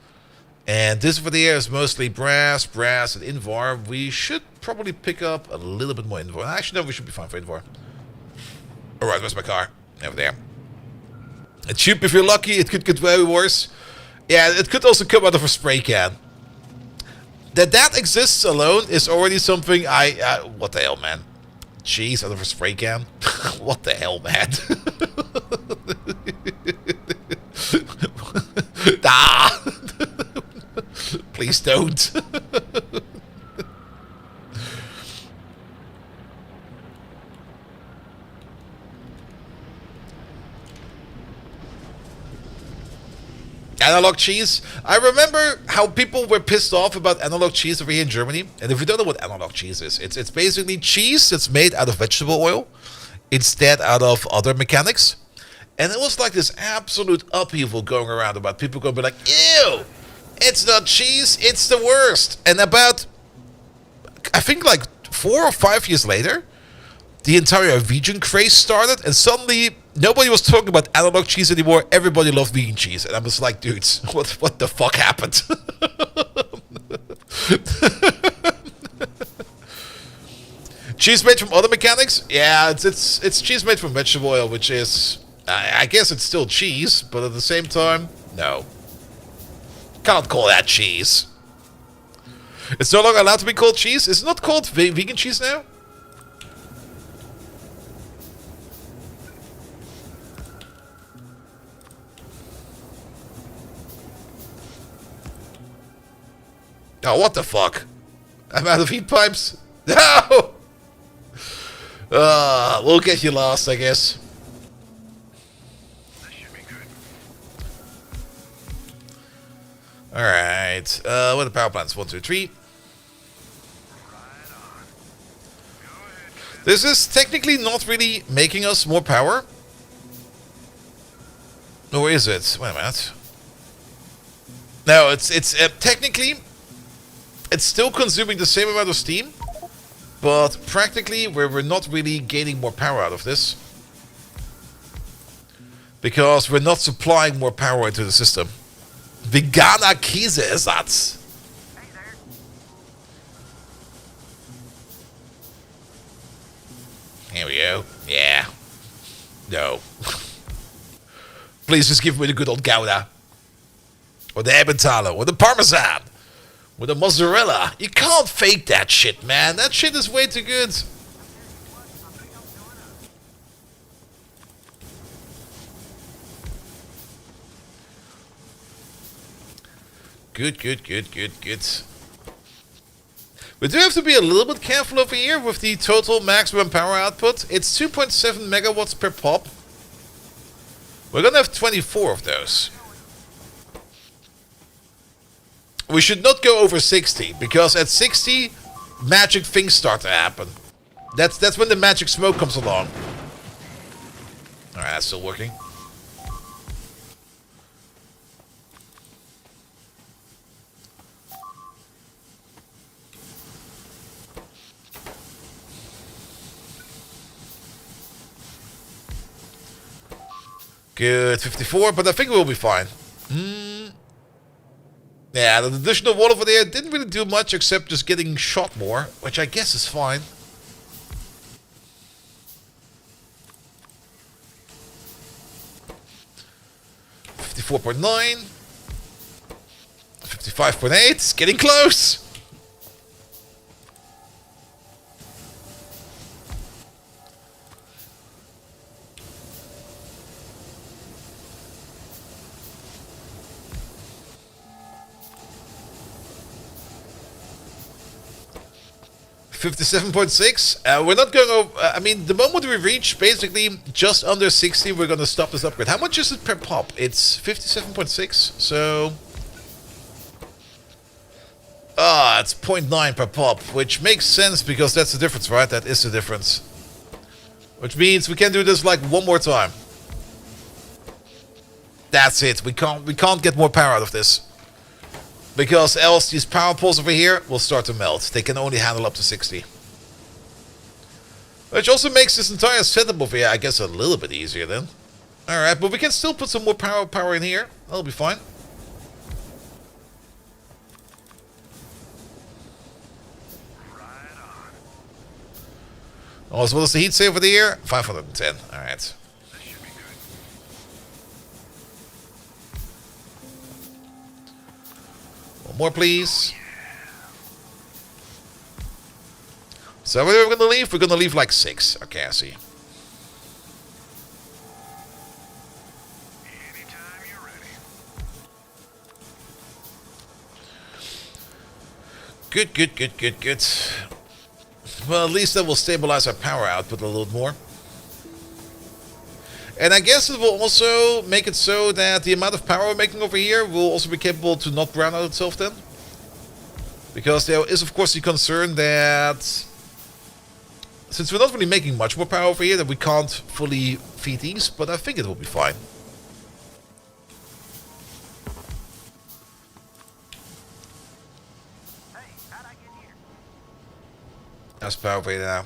And this over there is mostly brass, and Invar. We should probably pick up a little bit more Invar. Actually, no, we should be fine for Invar. Alright, where's my car? Over there. A tube, if you're lucky, it could get very worse. Yeah, it could also come out of a spray can. That exists alone is already something what the hell, man? Cheese out of a spray can? What the hell, man? Ah! Please don't. Analog cheese. I remember how people were pissed off about analog cheese over here in Germany. And if you don't know what analog cheese is, it's basically cheese that's made out of vegetable oil instead out of other mechanics. And it was like this absolute upheaval going around about people going to be like, ew, it's not cheese, it's the worst. And about, I think like 4 or 5 years later, the entire vegan craze started, and suddenly nobody was talking about analog cheese anymore. Everybody loved vegan cheese, and I was like, dudes, what the fuck happened? Cheese made from other mechanics? Yeah, it's cheese made from vegetable oil, which is, I guess it's still cheese, but at the same time, no. Can't call that cheese. It's no longer allowed to be called cheese? Is it not called vegan cheese now? Oh, what the fuck? I'm out of heat pipes? No! We'll get you lost, I guess. Alright. What are the power plants? 1, 2, 3. This is technically not really making us more power. Or is it? Wait a minute. No, it's technically, it's still consuming the same amount of steam, but practically we're not really gaining more power out of this. Because we're not supplying more power into the system. Vegana Käse is that? Here we go. Yeah. No. Please just give me the good old Gouda. Or the Emmentaler. Or the Parmesan. Or the mozzarella. You can't fake that shit, man. That shit is way too good. Good. We do have to be a little bit careful over here with the total maximum power output. It's 2.7 megawatts per pop. We're gonna have 24 of those. We should not go over 60, because at 60, magic things start to happen. That's when the magic smoke comes along. Alright, that's still working. Good, 54, but I think we'll be fine. Yeah, the additional wall over there didn't really do much except just getting shot more, which I guess is fine. $54.9. 55.8, getting close. 57.6. We're not going over. I mean, the moment we reach basically just under 60, we're going to stop this upgrade. How much is it per pop? It's 57.6. So. It's 0.9 per pop, which makes sense because that's the difference, right? That is the difference. Which means we can do this like one more time. That's it. We can't get more power out of this. Because else these power poles over here will start to melt. They can only handle up to 60. Which also makes this entire setup over here, I guess, a little bit easier then. Alright, but we can still put some more power in here. That'll be fine. Oh, so what is the heat say over here? 510. Alright. One more, please. So where are we going to leave? We're going to leave like 6. Okay, I see. Anytime you're ready. Good. Well, at least that will stabilize our power output a little more. And I guess it will also make it so that the amount of power we're making over here will also be capable to not brown out itself then. Because there is, of course, the concern that since we're not really making much more power over here, that we can't fully feed these, but I think it will be fine. Hey, how'd I get here? That's power over here now.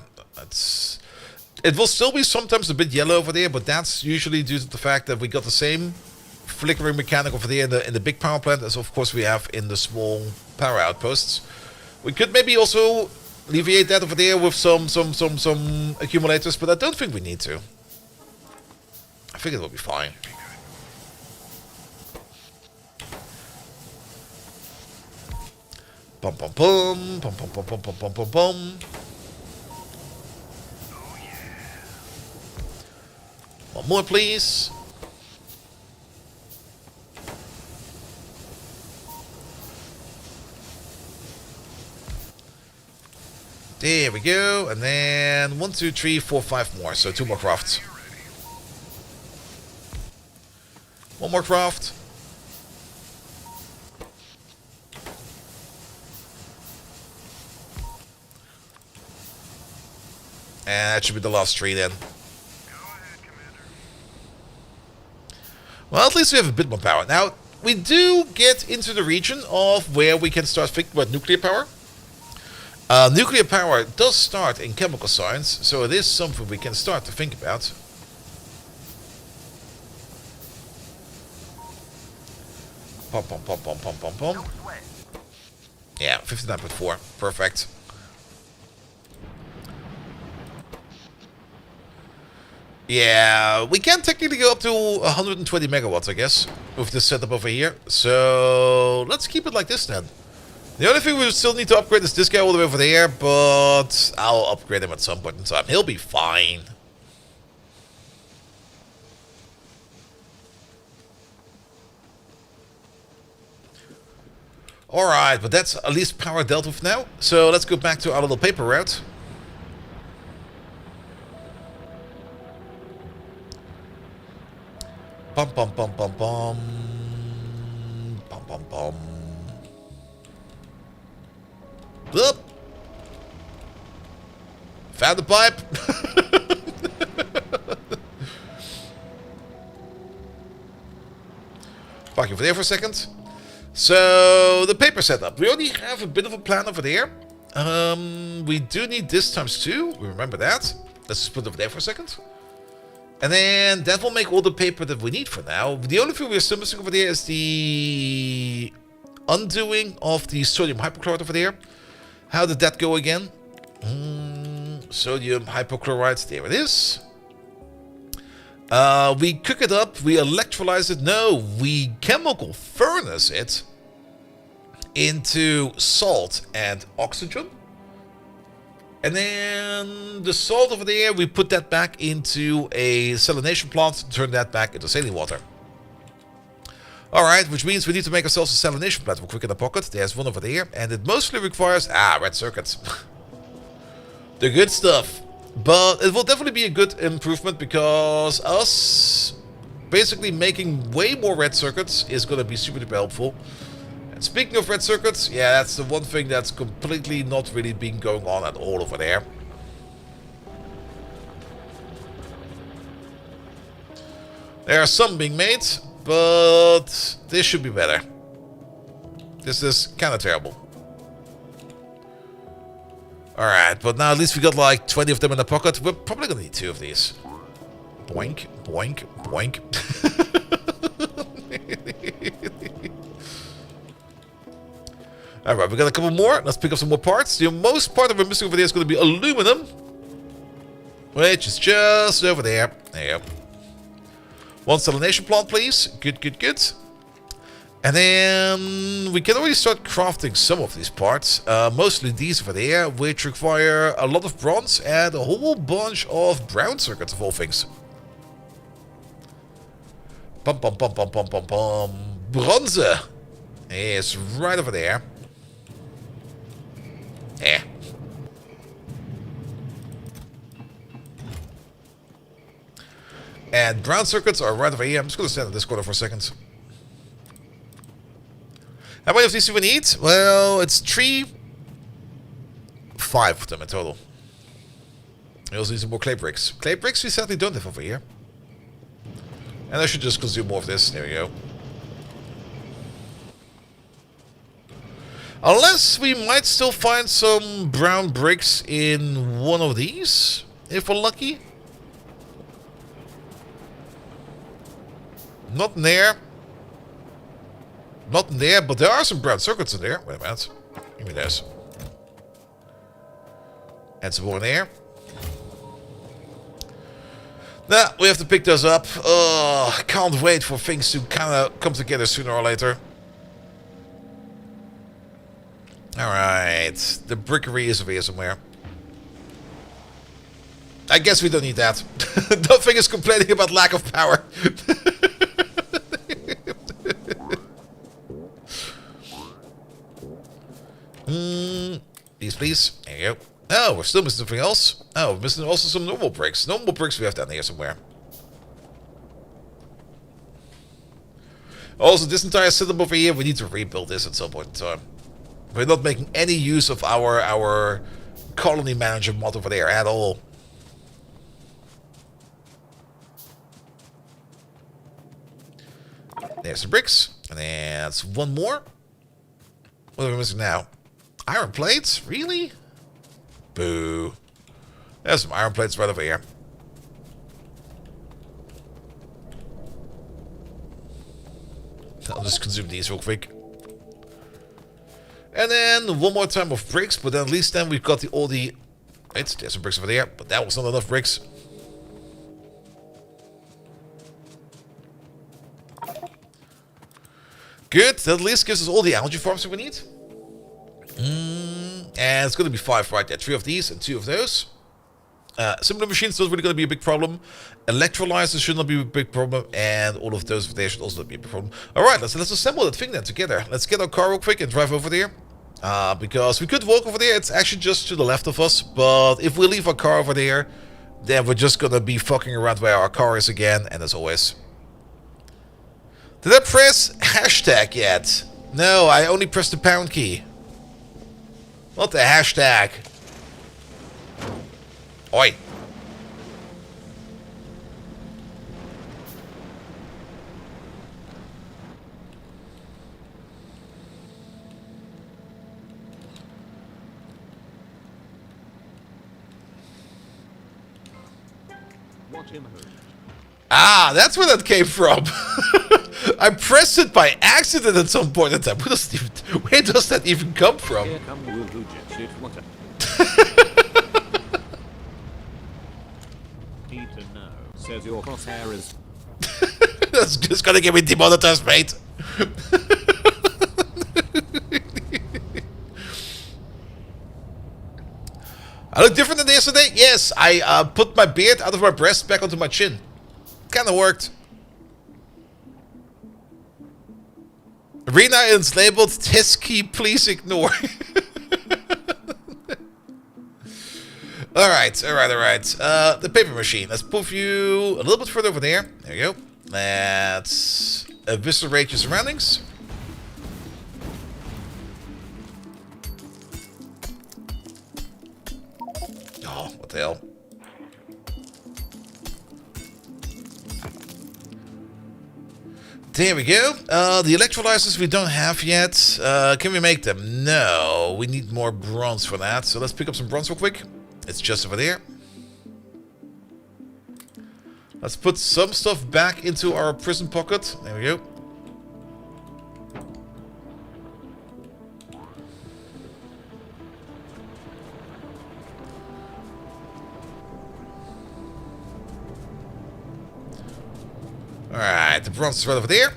It will still be sometimes a bit yellow over there, but that's usually due to the fact that we got the same flickering mechanic over there in the big power plant as of course we have in the small power outposts. We could maybe also alleviate that over there with some accumulators, but I don't think we need to. I think it will be fine. Bum bum bum bum bum bum bum bum bum bum bum. One more, please. There we go. And then 1, 2, 3, 4, 5 more. So 2 more crafts. One more craft. And that should be the last 3 then. Well, at least we have a bit more power. Now, we do get into the region of where we can start thinking about nuclear power. Nuclear power does start in chemical science, so it is something we can start to think about. Pom pom pom pom pom pom pom. No sweat. Yeah, 59.4. Perfect. Yeah, we can technically go up to 120 megawatts, I guess, with this setup over here. So let's keep it like this then. The only thing we still need to upgrade is this guy all the way over there, but I'll upgrade him at some point in time. He'll be fine. Alright, but that's at least power dealt with now. So let's go back to our little paper route. Bum bum bum bum bum. Bum bum bum. Bloop. Found the pipe. Park over there for a second. So the paper setup. We already have a bit of a plan over there. We do need this times 2. We remember that. Let's just put it over there for a second. And then that will make all the paper that we need for now. The only thing we're still missing over there is the undoing of the sodium hypochlorite over there. How did that go again? Sodium hypochlorite, there it is. We cook it up, we electrolyze it. No, we chemical furnace it into salt and oxygen. And then the salt over there, we put that back into a salination plant to turn that back into saline water. Alright, which means we need to make ourselves a salination plant real quick in the pocket. There's one over there, and it mostly requires, red circuits. The good stuff. But it will definitely be a good improvement because us basically making way more red circuits is going to be super duper helpful. And speaking of red circuits, yeah, that's the one thing that's completely not really been going on at all over there. There are some being made, but this should be better. This is kind of terrible. Alright, but now at least we got like 20 of them in the pocket. We're probably gonna need 2 of these. Boink, boink, boink. Alright, we got a couple more. Let's pick up some more parts. The most part that we're missing over there is going to be aluminum, which is just over there. There you go. One salination plant, please. Good, good, good. And then we can already start crafting some of these parts. Mostly these over there, which require a lot of bronze and a whole bunch of brown circuits of all things. Bum, bum, bum, bum, bum, bum, bum. Bronze is right over there. Yeah. And brown circuits are right over here. I'm just going to stand in this corner for a second. How many of these do we need? Well, it's 5 of them in total. We also need some more clay bricks. Clay bricks we sadly don't have over here. And I should just consume more of this. There we go. Unless we might still find some brown bricks in one of these, if we're lucky. Not in there. Not in there, but there are some brown circuits in there. Wait a minute. Give me this. And some more in there. Nah, we have to pick those up. I can't wait for things to kind of come together sooner or later. Alright. The brickery is over here somewhere. I guess we don't need that. Nothing is complaining about lack of power. These, please. There you go. Oh, we're still missing something else. Oh, we're missing also some normal bricks. Normal bricks we have down here somewhere. Also, this entire setup over here, we need to rebuild this at some point in time. We're not making any use of our colony manager mod over there at all. There's the bricks. And then that's one more. What are we missing now? Iron plates? Really? Boo. There's some iron plates right over here. I'll just consume these real quick. And then one more time of bricks, but then at least then we've got all the... Wait, there's some bricks over there, but that was not enough bricks. Good, that at least gives us all the algae farms that we need. And it's going to be 5 right there. 3 of these and 2 of those. Similar machines not really going to be a big problem. Electrolyzers should not be a big problem. And all of those over there should also not be a big problem. Alright, let's assemble that thing then together. Let's get our car real quick and drive over there. Because we could walk over there. It's actually just to the left of us. But if we leave our car over there, then we're just going to be fucking around where our car is again. And as always. Did I press hashtag yet? No, I only pressed the pound key. Not the hashtag. Oi. Watch him move. Ah, that's where that came from. I pressed it by accident at some point in time. Where does that even come from? Here come the woohoo jet suit. What a... Need to know. Says your crosshair is... That's just gonna get me demonetized, mate. I look different than yesterday? Yes, I put my beard out of my breast back onto my chin. Kinda worked. Arena is labeled test key, please ignore. Alright. The paper machine. Let's move you a little bit further over there. There you go. Let's eviscerate your surroundings. Oh, what the hell? There we go. The electrolyzers we don't have yet. Can we make them? No. We need more bronze for that. So let's pick up some bronze real quick. It's just over there. Let's put some stuff back into our prison pocket. There we go. Alright, the bronze is right over there.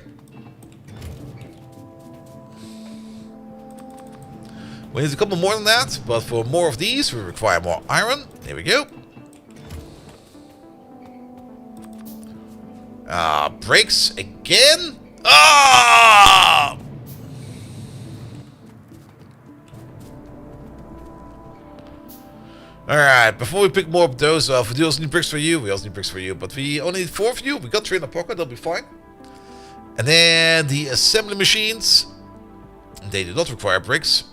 We need a couple more than that, but for more of these, we require more iron. There we go. Brakes again. Ah! Alright, before we pick more of those up, we do also need bricks for you. We also need bricks for you, but we only need 4 of you. We got 3 in the pocket, that'll be fine. And then the assembly machines. They do not require bricks.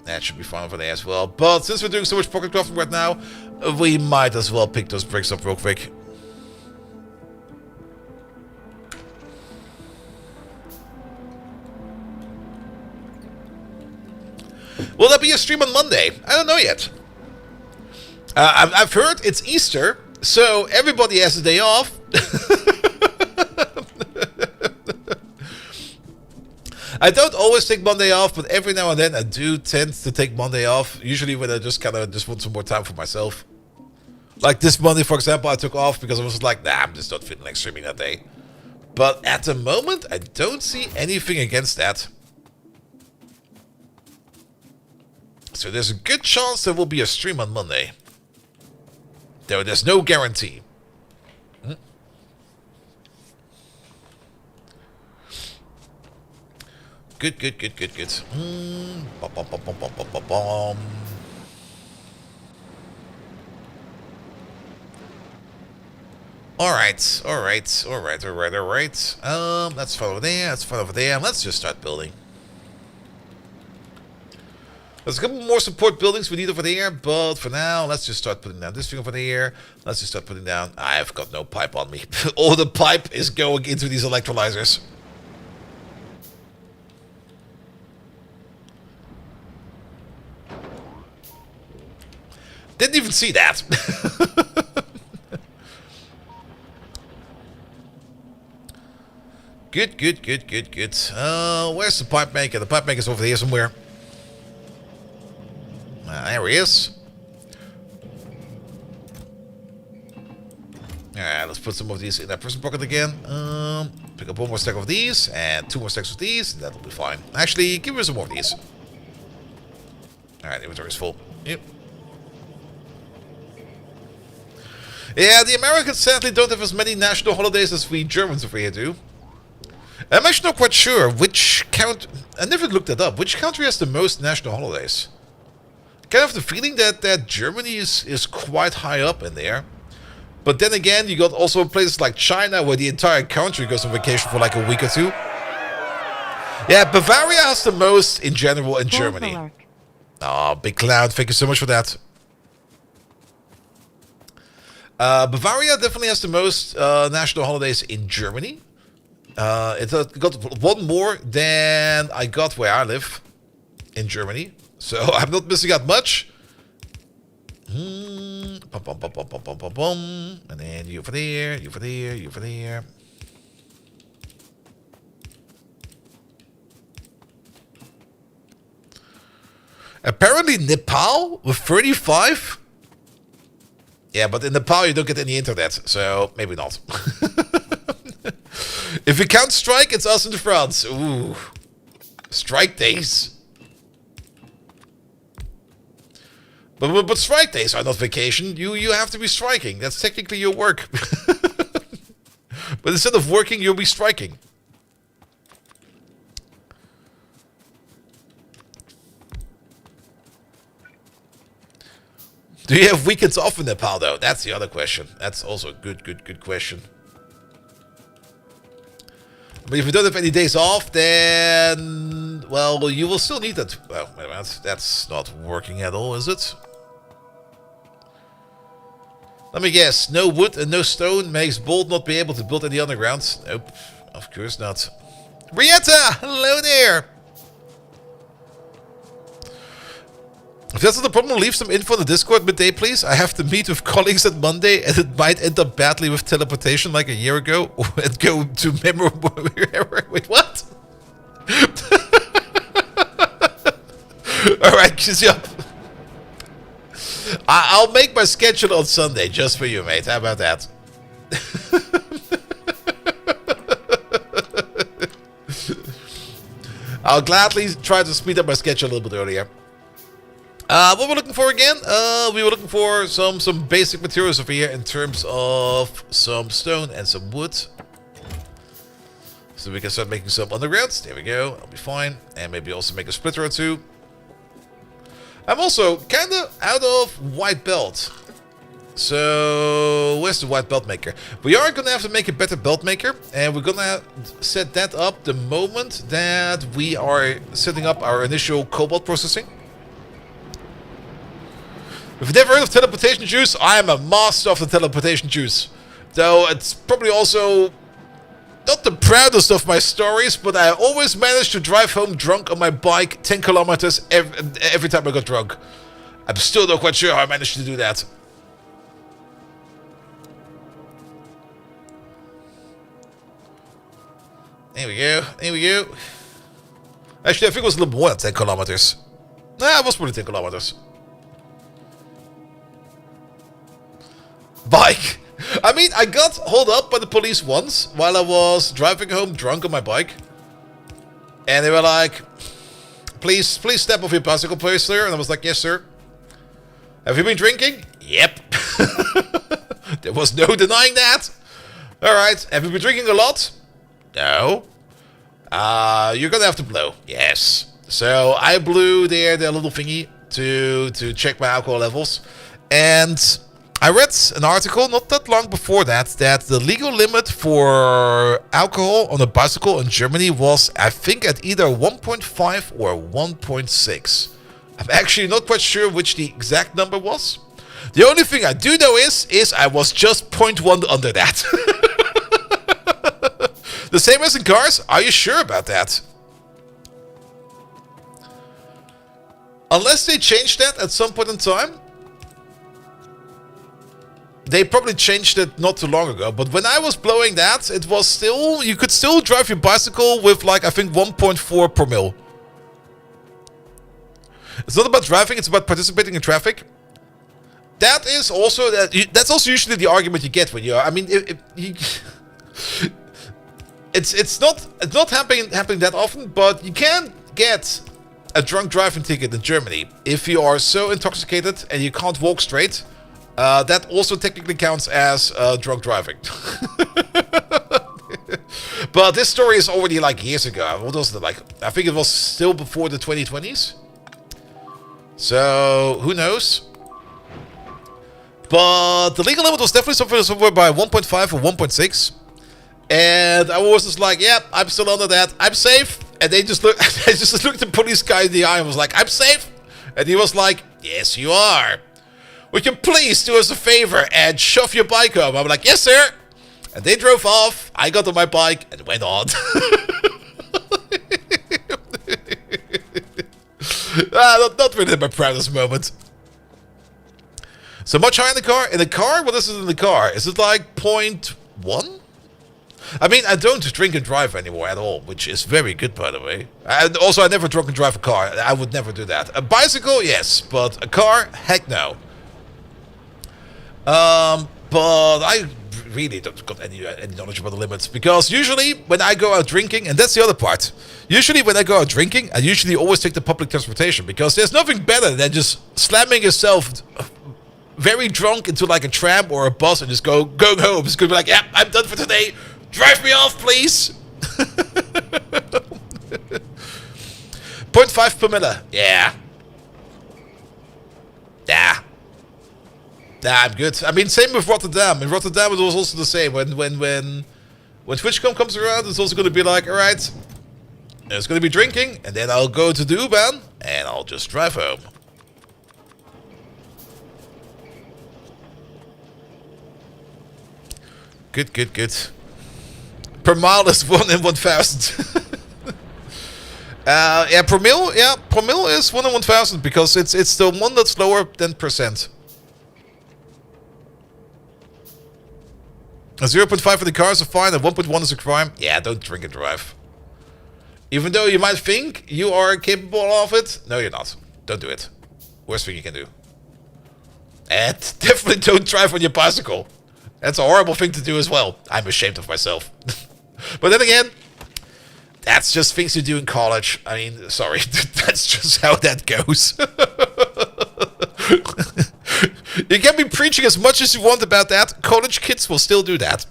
That should be fine over there as well. But since we're doing so much pocket crafting right now, we might as well pick those bricks up real quick. Will that be a stream on Monday? I don't know yet. I've heard it's Easter, so everybody has a day off. I don't always take Monday off, but every now and then I do tend to take Monday off. Usually when I just want some more time for myself. Like this Monday, for example, I took off because I was like, nah, I'm just not feeling like streaming that day. But at the moment, I don't see anything against that. So there's a good chance there will be a stream on Monday. Though there's no guarantee. Good. Bum, bum, bum, bum, bum, bum, bum, bum. Alright. That's fine over there, Let's just start building. There's a couple more support buildings we need over there, but for now, let's just start putting down this thing over there. Let's just start putting down... I've got no pipe on me. All the pipe is going into these electrolyzers. Didn't even see that. Good. Where's the pipe maker? The pipe maker's over here somewhere. There he is. Alright, let's put some of these in that person pocket again. Pick up one more stack of these and 2 more stacks of these. And that'll be fine. Actually, give me some more of these. Alright, inventory is full. Yep. Yeah, the Americans sadly don't have as many national holidays as we Germans over here do. I'm actually not quite sure which country... I never looked that up. Which country has the most national holidays? I kind of have the feeling that Germany is quite high up in there. But then again, you got also places like China where the entire country goes on vacation for like a week or two. Yeah, Bavaria has the most in general in Germany. Oh, Big Cloud, thank you so much for that. Bavaria definitely has the most national holidays in Germany. It got one more than I got where I live in Germany. So I'm not missing out much. And then you over there, you over there, you over there. Apparently Nepal with 35? Yeah, but in Nepal you don't get any internet, so maybe not. If you count strike, it's us in France. Ooh. Strike days. But strike days are not vacation. You have to be striking. That's technically your work. But instead of working, you'll be striking. Do you have weekends off in Nepal, though? That's the other question. That's also a good question. But if you don't have any days off, then... Well, you will still need that. Well, wait a minute. That's not working at all, is it? Let me guess. No wood and no stone makes Bolt not be able to build any underground. Nope. Of course not. Brietta! Hello there! If that's not the problem, leave some info in the Discord midday, please. I have to meet with colleagues on Monday, and it might end up badly with teleportation like a year ago, and go to memorable... Wait, what? Alright, she's up. I'll make my schedule on Sunday, just for you, mate. How about that? I'll gladly try to speed up my schedule a little bit earlier. What we're looking for again? We were looking for some basic materials over here in terms of some stone and some wood. So we can start making some undergrounds. There we go. That'll be fine. And maybe also make a splitter or two. I'm also kind of out of white belt. So, where's the white belt maker? We are going to have to make a better belt maker. And we're going to set that up the moment that we are setting up our initial cobalt processing. If you've never heard of teleportation juice, I am a master of the teleportation juice. Though it's probably also not the proudest of my stories, but I always managed to drive home drunk on my bike 10 kilometers every time I got drunk. I'm still not quite sure how I managed to do that. There we go, there we go. Actually, I think it was a little more than 10 kilometers. Nah, it was probably 10 kilometers. Bike. I mean, I got hauled up by the police once while I was driving home drunk on my bike. And they were like, please step off your bicycle, please, sir. And I was like, yes, sir. Have you been drinking? Yep. There was no denying that. Alright, have you been drinking a lot? No. You're gonna have to blow. Yes. So I blew their little thingy to check my alcohol levels. And I read an article not that long before that the legal limit for alcohol on a bicycle in Germany was, I think, at either 1.5 or 1.6. I'm actually not quite sure which the exact number was. The only thing I do know is I was just 0.1 under that. The same as in cars? Are you sure about that? Unless they changed that at some point in time. They probably changed it not too long ago. But when I was blowing that, it was still... You could still drive your bicycle with like, I think 1.4 per mil. It's not about driving, it's about participating in traffic. That is also... That's also usually the argument you get when you're... I mean, it's not happening that often, but you can get a drunk driving ticket in Germany if you are so intoxicated and you can't walk straight. That also technically counts as drunk driving. But this story is already like years ago. What was it like? I think it was still before the 2020s. So who knows? But the legal limit was definitely somewhere by 1.5 or 1.6. And I was just like, yeah, I'm still under that. I'm safe. And they just looked the police guy in the eye and was like, I'm safe. And he was like, yes, you are. Would you please do us a favor and shove your bike home? I'm like, yes, sir. And they drove off. I got on my bike and went on. Not really my proudest moment. So much higher in the car? In the car? What is it in the car? Is it like 0.1? I mean, I don't drink and drive anymore at all, which is very good, by the way. And also, I never drunk and drive a car. I would never do that. A bicycle, yes, but a car, heck no. But I really don't got any knowledge about the limits, because usually when I go out drinking, and that's the other part, usually when I go out drinking, I usually always take the public transportation, because there's nothing better than just slamming yourself very drunk into like a tram or a bus and just going home. It's gonna be like, yeah, I'm done for today. Drive me off, please. 0.5 per miller. Yeah. Yeah. Nah, I'm good. I mean, same with Rotterdam. In Rotterdam, it was also the same. When Twitchcom comes around, it's also going to be like, all right, there's going to be drinking, and then I'll go to the U-Bahn, and I'll just drive home. Good, good, good. Per mile is 1 in 1,000. Yeah, per mil. Yeah, per mil is 1 in 1,000 because it's the one that's lower than percent. A 0.5 for the cars are fine, and 1.1 is a crime. Yeah, don't drink and drive. Even though you might think you are capable of it, no, you're not. Don't do it. Worst thing you can do. And definitely don't drive on your bicycle. That's a horrible thing to do as well. I'm ashamed of myself. But then again, that's just things you do in college. I mean, sorry, that's just how that goes. You can be preaching as much as you want about that. College kids will still do that.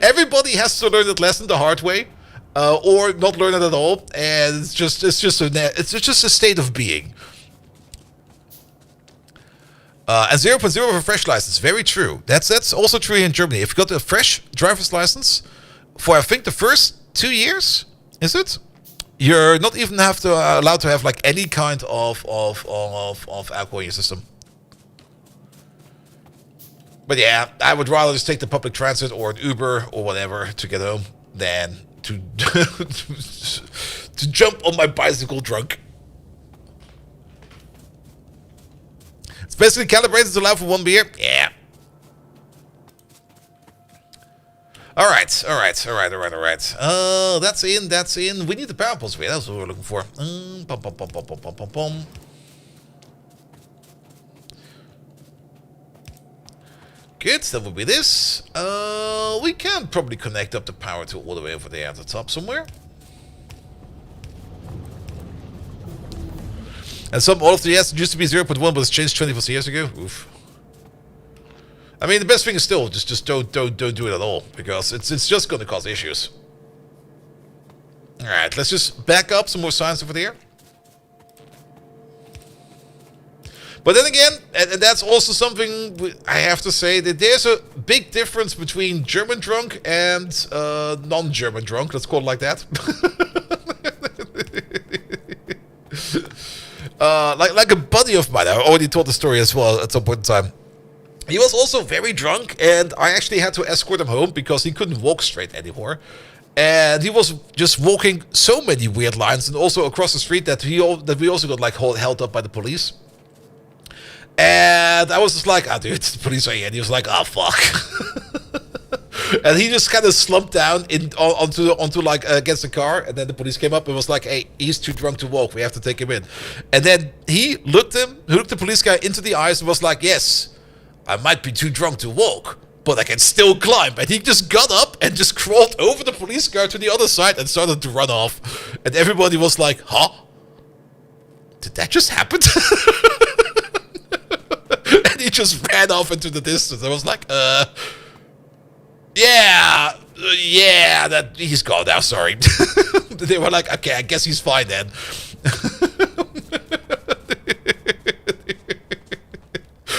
Everybody has to learn that lesson the hard way, or not learn it at all. And it's just a state of being. And 0.0 for a fresh license. Very true. That's also true here in Germany. If you got a fresh driver's license for, I think, the first 2 years, is it? You're not even allowed to have like any kind of alcohol in your system. But yeah, I would rather just take the public transit or an Uber or whatever to get home than to to jump on my bicycle drunk. It's basically calibrated to allow for 1 beer. Yeah. All right. That's in. We need the power pulse here. That's what we're looking for. Good, that would be this. We can probably connect up the power to all the way over there at the top somewhere. And all of the yes, it used to be 0.1, but it's changed 24 years ago. Oof. I mean, the best thing is still just don't do it at all, because it's just going to cause issues. All right, let's just back up some more signs over there. But then again, and that's also something I have to say, that there's a big difference between German drunk and non-German drunk. Let's call it like that. Like a buddy of mine. I already told the story as well at some point in time. He was also very drunk, and I actually had to escort him home because he couldn't walk straight anymore. And he was just walking so many weird lines, and also across the street that we also got like held up by the police. And I was just like, dude, the police are here. And he was like, fuck. And he just kind of slumped down onto like against the car, and then the police came up and was like, "Hey, he's too drunk to walk. We have to take him in." And then he looked the police guy into the eyes and was like, "Yes, I might be too drunk to walk, but I can still climb." And he just got up and just crawled over the police car to the other side and started to run off. And everybody was like, "Huh? Did that just happen?" And he just ran off into the distance. I was like, yeah, that he's gone now, sorry. They were like, okay, I guess he's fine then.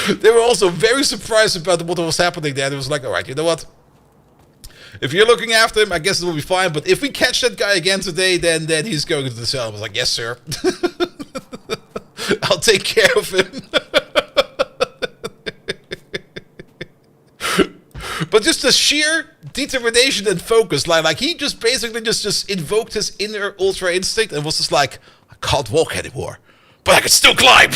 They were also very surprised about what was happening there. It was like, all right, you know what? If you're looking after him, I guess it will be fine. But if we catch that guy again today, then he's going to the cell. I was like, yes, sir. I'll take care of him. But just the sheer determination and focus, like he just basically just invoked his inner ultra instinct and was just like, I can't walk anymore, but I can still climb.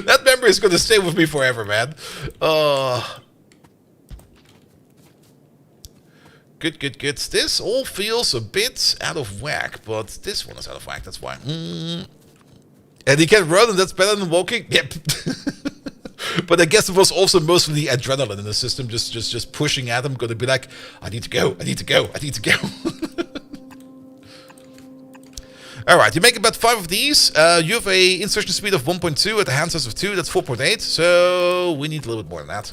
That memory is going to stay with me forever, man. Good. This all feels a bit out of whack, but this one is out of whack, that's why. And he can run, and that's better than walking? Yep. But I guess it was also mostly the adrenaline in the system, just pushing at him, gonna be like, I need to go. Alright, you make about 5 of these. You have a insertion speed of 1.2 at the hand size of 2, that's 4.8, so we need a little bit more than that.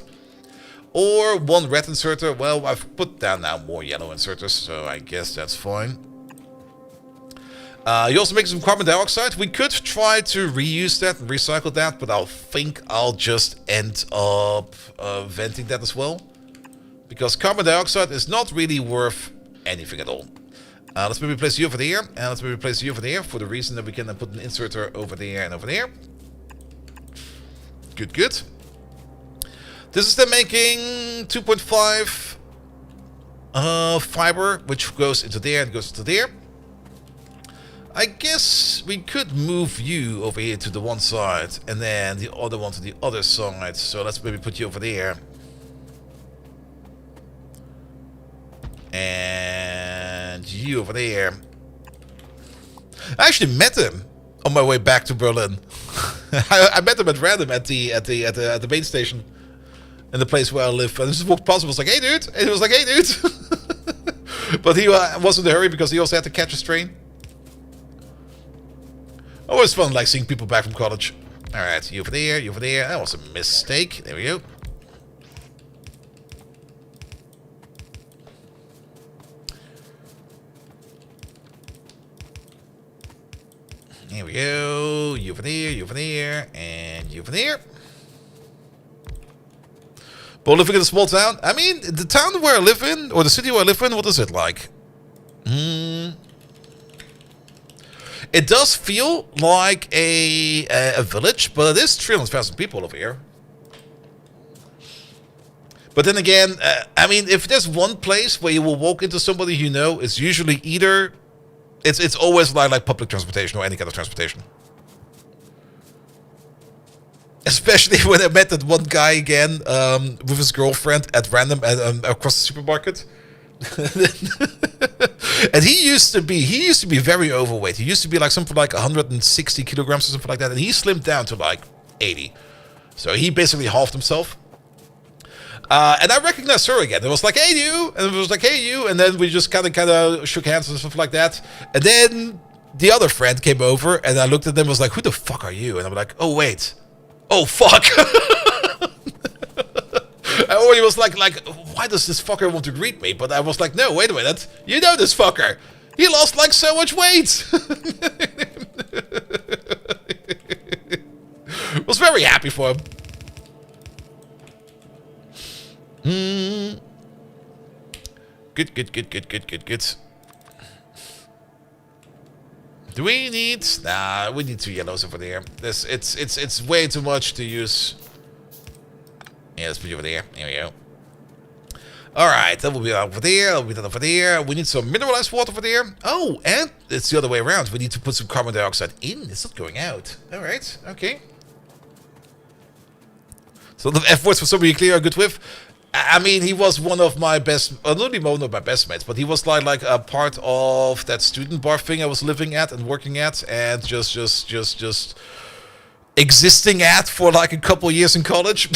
Or 1 red inserter. Well, I've put down now more yellow inserters, so I guess that's fine. You also make some carbon dioxide. We could try to reuse that and recycle that, but I think I'll just end up venting that as well. Because carbon dioxide is not really worth anything at all. Let's maybe place you over there, and let's maybe place you over there for the reason that we can then put an inserter over there and over there. Good. This is then making 2.5 fiber, which goes into there and goes into there. I guess we could move you over here to the one side and then the other one to the other side. So let's maybe put you over there. And you over there. I actually met him on my way back to Berlin. I met him at random at the main station in the place where I live. And I just walked past and was like, "Hey dude!" And he was like, "Hey dude!" But he was in a hurry because he also had to catch a train. Always fun, like, seeing people back from college. Alright, you over there, you over there. That was a mistake. There we go. There we go. You over there, and you over there. But living in a small town. I mean, the town where I live in, or the city where I live in, what is it like? It does feel like a village, but it is 300,000 people over here. But then again, I mean, if there's one place where you will walk into somebody you know, it's usually either... It's always like public transportation or any kind of transportation. Especially when I met that one guy again with his girlfriend at random across the supermarket. And he used to be very overweight. He used to be like something like 160 kilograms or something like that, and he slimmed down to like 80. So he basically halved himself. And I recognized her again. It was like, "Hey you," and it was like, "Hey you," and then we just kind of shook hands and stuff like that. And then the other friend came over, and I looked at them and was like, "Who the fuck are you?" And I'm like, "Oh wait, oh fuck." I already was like, why does this fucker want to greet me? But I was like, no, wait a minute. You know this fucker. He lost like so much weight. Was very happy for him. Good, good, good, good, good, good, good. Do we need? Nah, we need 2 yellows over there. It's way too much to use. Yeah, let's put you over there. There we go. Alright, that will be over there. That will be that over there. We need some mineralized water over there. Oh, and it's the other way around. We need to put some carbon dioxide in. It's not going out. Alright, okay. So the efforts for somebody clear are good with. I mean, he was one of my best, not only one of my best mates, but he was like a part of that student bar thing I was living at and working at, and just existing at for like a couple years in college.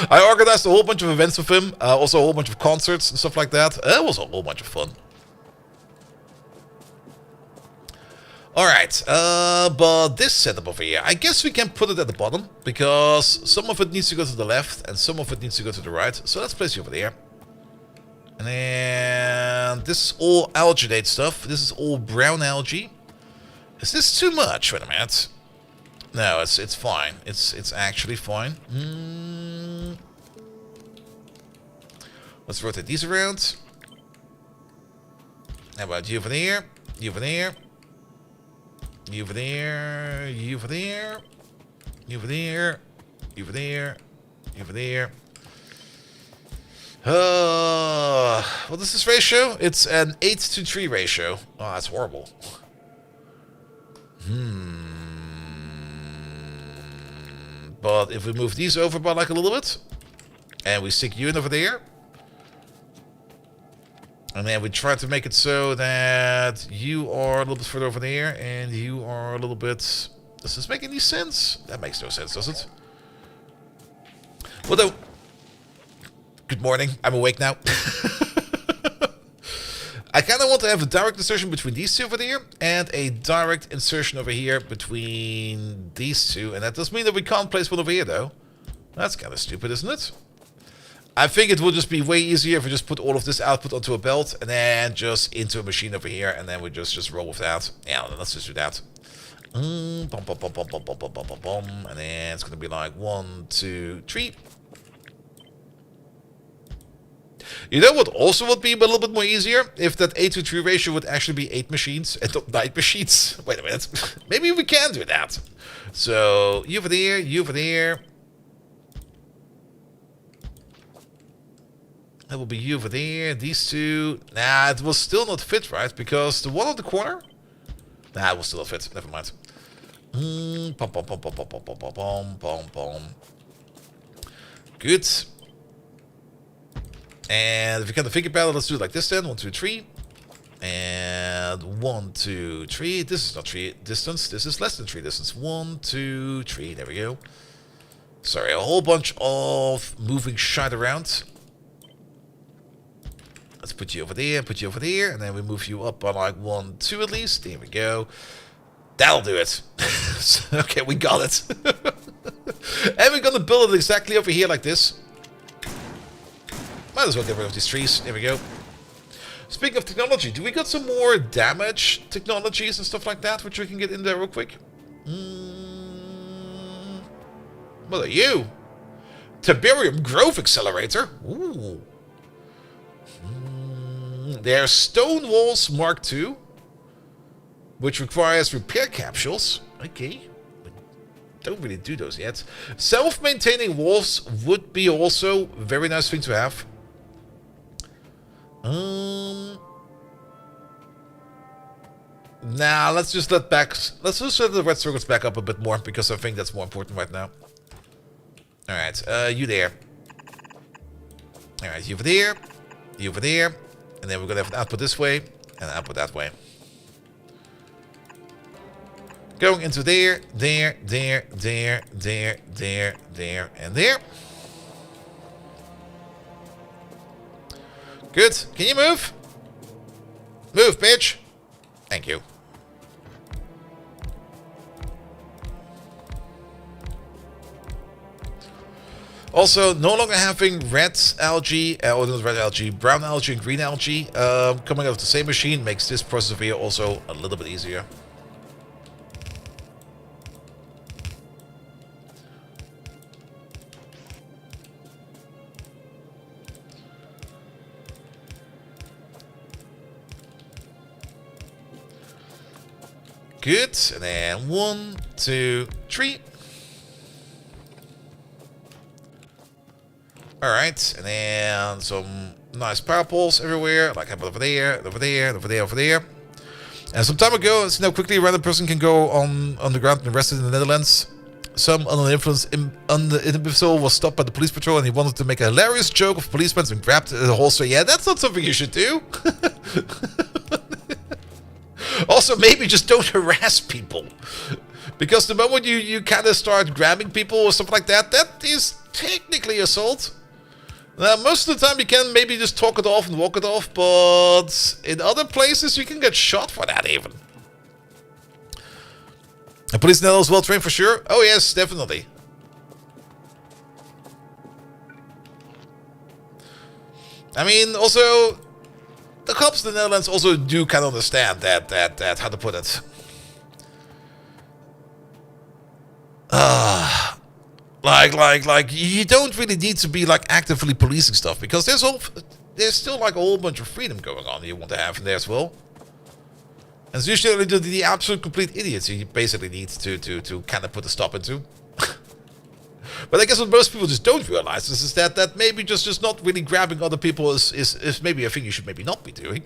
I organized a whole bunch of events with him, also a whole bunch of concerts and stuff like that. It was a whole bunch of fun. Alright, but this setup over here, I guess we can put it at the bottom, because some of it needs to go to the left, and some of it needs to go to the right, so let's place you over there. And then, this is all alginate stuff, this is all brown algae. Is this too much? Wait a minute. No, it's fine, it's actually fine. Let's rotate these around. How about you over there, you over there. You over there, you over there, you over there, you over there, you over there. What is this ratio? It's an 8-to-3 ratio. Oh, that's horrible. But if we move these over by like a little bit, and we stick you in over there, and then we try to make it so that you are a little bit further over there, and you are a little bit... Does this make any sense? That makes no sense, does it? Well, though... Good morning, I'm awake now. I kind of want to have a direct insertion between these two over there, and a direct insertion over here between these two, and that does mean that we can't place one over here, though. That's kind of stupid, isn't it? I think it will just be way easier if we just put all of this output onto a belt and then just into a machine over here, and then we just roll with that. Yeah, let's just do that. And then it's going to be like 1, 2, 3. You know what also would be a little bit more easier? If that 8-to-3 ratio would actually be 8 machines and not 9 machines. Wait a minute. Maybe we can do that. So, you over there, you over there. That will be you over there, these two. Nah, it will still not fit, right? Because the one on the corner? Nah, it will still not fit. Never mind. Good. And if you kind of think about it, let's do it like this then. 1, 2, 3. And 1, 2, 3. This is not 3 distance. This is less than 3 distance. 1, 2, 3. There we go. Sorry, a whole bunch of moving shit around. Let's put you over there, put you over there, and then we move you up by like 1, 2 at least. There we go. That'll do it. Okay, we got it. And we're gonna build it exactly over here like this. Might as well get rid of these trees. There we go. Speaking of technology, do we got some more damage technologies and stuff like that, which we can get in there real quick? What are you? Tiberium Growth Accelerator. Ooh. There's Stone Walls Mark II, which requires repair capsules. Okay. We don't really do those yet. Self-maintaining walls would be also a very nice thing to have. Nah, let's just let the red circles back up a bit more, because I think that's more important right now. Alright, you there. Alright, you over there. You over there. And then we're gonna have an output this way, and an output that way. Going into there, there, there, there, there, there, there, and there. Good. Can you move? Move, bitch. Thank you. Also, no longer having red algae, or not red algae, brown algae and green algae coming out of the same machine makes this process over here also a little bit easier. Good. And then 1, 2, 3. Alright. And then some nice power poles everywhere. Like over there, over there, over there, over there. And some time ago, see how quickly a random person can go on the ground and arrested in the Netherlands. Some under influence individual was stopped by the police patrol and he wanted to make a hilarious joke of policemen and grabbed the holster. Yeah, that's not something you should do. Also, maybe just don't harass people. Because the moment you kind of start grabbing people or something like that, that is technically assault. Now, most of the time you can maybe just talk it off and walk it off, but in other places you can get shot for that even. The police now is well trained for sure. Oh yes, definitely. I mean, also, the cops in the Netherlands also do kind of understand that how to put it. Like, you don't really need to be like actively policing stuff because there's still like a whole bunch of freedom going on you want to have in there as well. And it's usually the absolute complete idiots you basically need to kind of put a stop into. But I guess what most people just don't realize is that maybe just not really grabbing other people is maybe a thing you should maybe not be doing.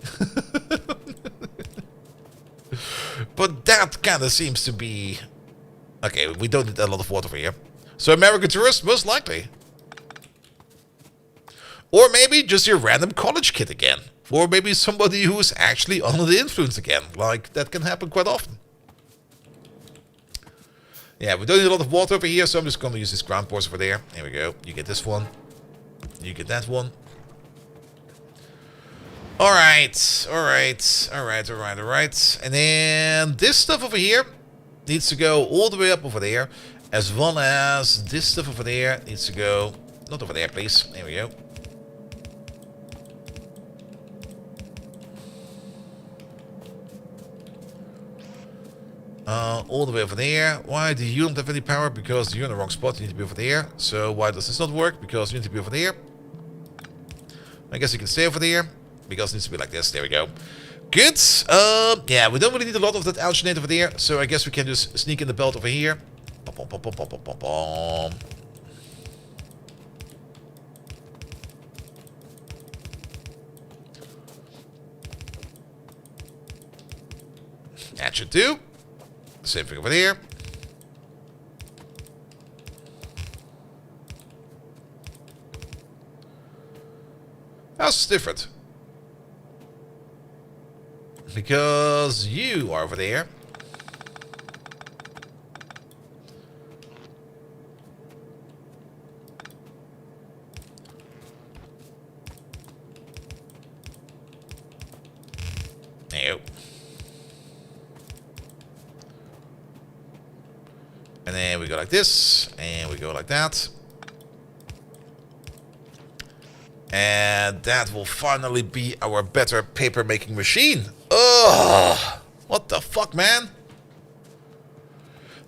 But that kind of seems to be... Okay, we don't need a lot of water for here. So American tourist, most likely. Or maybe just your random college kid again. Or maybe somebody who is actually under the influence again. Like, that can happen quite often. Yeah, we don't need a lot of water over here, so I'm just going to use this ground pores over there. Here we go. You get this one. You get that one. Alright. Alright. Alright, alright, alright. And then this stuff over here needs to go all the way up over there. As well as this stuff over there needs to go... Not over there, please. There we go. All the way over there. Why do you not have any power? Because you're in the wrong spot. You need to be over there. So why does this not work? Because you need to be over there. I guess you can stay over there. Because it needs to be like this. There we go. Good. Yeah, we don't really need a lot of that alginate over there. So I guess we can just sneak in the belt over here. Bom, bom, bom, bom, bom, bom, bom. That should do. Same thing over there. How's it different? Because you are over there. There. And then we go like this, and we go like that. And that will finally be our better paper making machine. Ugh! What the fuck, man?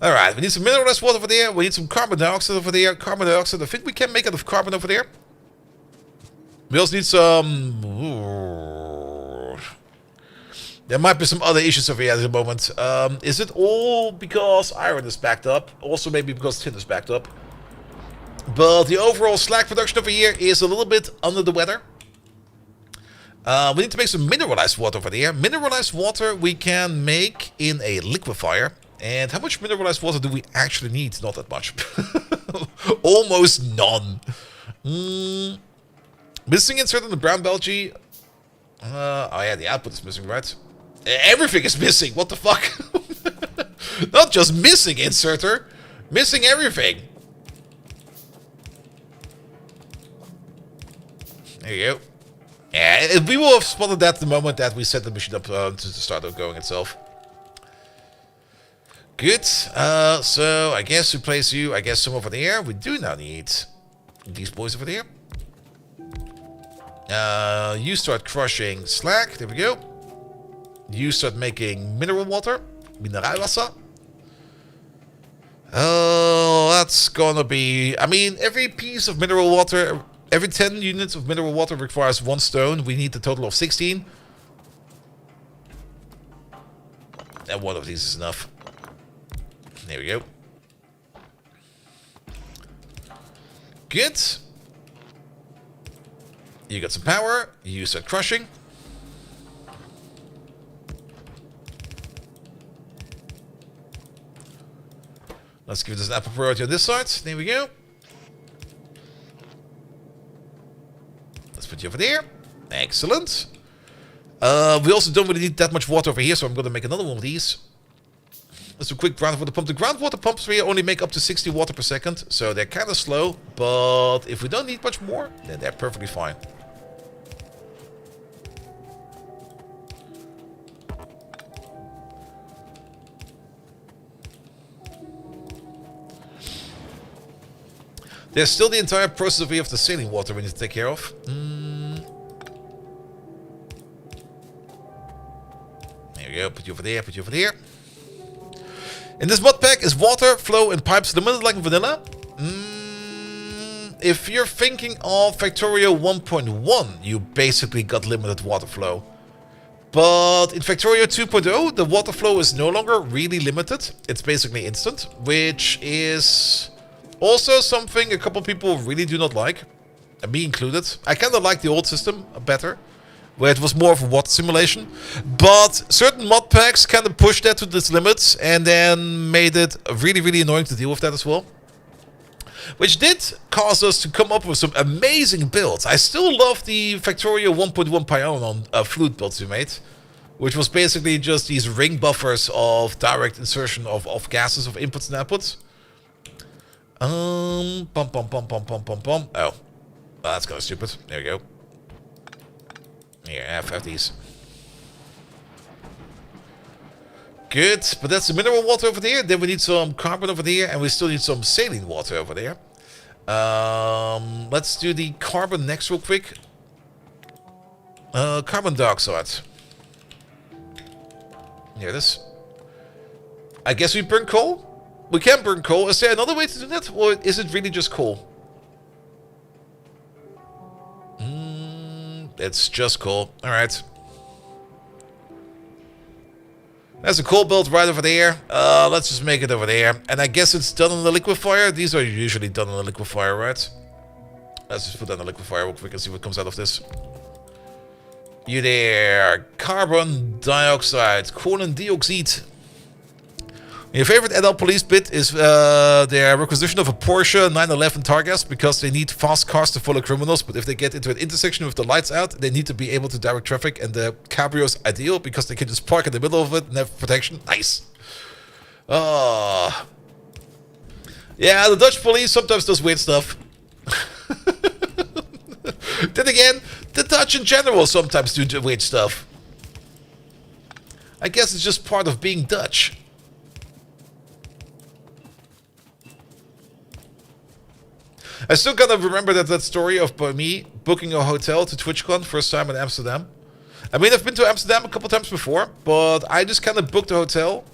Alright, we need some mineralized water over there. We need some carbon dioxide over there. Carbon dioxide, I think we can make out of carbon over there. We also need some... Ooh. There might be some other issues over here at the moment. Is it all because iron is backed up? Also maybe because tin is backed up. But the overall slag production over here is a little bit under the weather. We need to make some mineralized water over there. Mineralized water we can make in a liquefier. And how much mineralized water do we actually need? Not that much. Almost none. Missing insert on the brown belgy. Oh yeah, the output is missing, right? Everything is missing. What the fuck? Not just missing inserter. Missing everything. There you go. Yeah, we will have spotted that the moment that we set the machine up to start going itself. Good. So I guess we place you, I guess, some over there. We do now need these boys over there. You start crushing slag. There we go. You start making mineral water. Mineralwasser. Oh, that's gonna be... I mean, every piece of mineral water... Every 10 units of mineral water requires 1 stone. We need a total of 16. And one of these is enough. There we go. Good. You got some power. You start crushing. Let's give this an apple priority on this side. There we go. Let's put you over there. Excellent. We also don't really need that much water over here, so I'm going to make another one of these. Let's do a quick groundwater pump. The groundwater pumps here only make up to 60 water per second, so they're kind of slow. But if we don't need much more, then they're perfectly fine. There's still the entire process of the sailing water we need to take care of. There we go. Put you over there. Put you over there. In this mod pack is water, flow, and pipes limited like in vanilla. If you're thinking of Factorio 1.1, you basically got limited water flow. But in Factorio 2.0, the water flow is no longer really limited. It's basically instant, which is also something a couple people really do not like, me included. I kind of like the old system better, where it was more of a water simulation. But certain mod packs kind of pushed that to its limits and then made it really, really annoying to deal with that as well. Which did cause us to come up with some amazing builds. I still love the Factorio 1.1 Pioneer flute builds we made, which was basically just these ring buffers of direct insertion of gases, of inputs and outputs. Oh, that's kind of stupid. There we go. Here, have these. Good, but that's the mineral water over there. Then we need some carbon over there, and we still need some saline water over there. Let's do the carbon next real quick. Carbon dioxide. Here it is. I guess we burn coal? We can burn coal. Is there another way to do that? Or is it really just coal? It's just coal. Alright. There's a coal belt right over there. Let's just make it over there. And I guess it's done on the liquefier. These are usually done on the liquefier, right? Let's just put that on the liquefier real quick and see what comes out of this. You there. Carbon dioxide. Kohlendioxid. Your favorite adult police bit is their requisition of a Porsche 911 Targas because they need fast cars to follow criminals, but if they get into an intersection with the lights out, they need to be able to direct traffic, and the Cabrio is ideal because they can just park in the middle of it and have protection. Nice. Yeah, the Dutch police sometimes does weird stuff. Then again, the Dutch in general sometimes do weird stuff. I guess it's just part of being Dutch. I still gotta remember that story of me booking a hotel to TwitchCon first time in Amsterdam. I mean, I've been to Amsterdam a couple times before, but I just kind of booked a hotel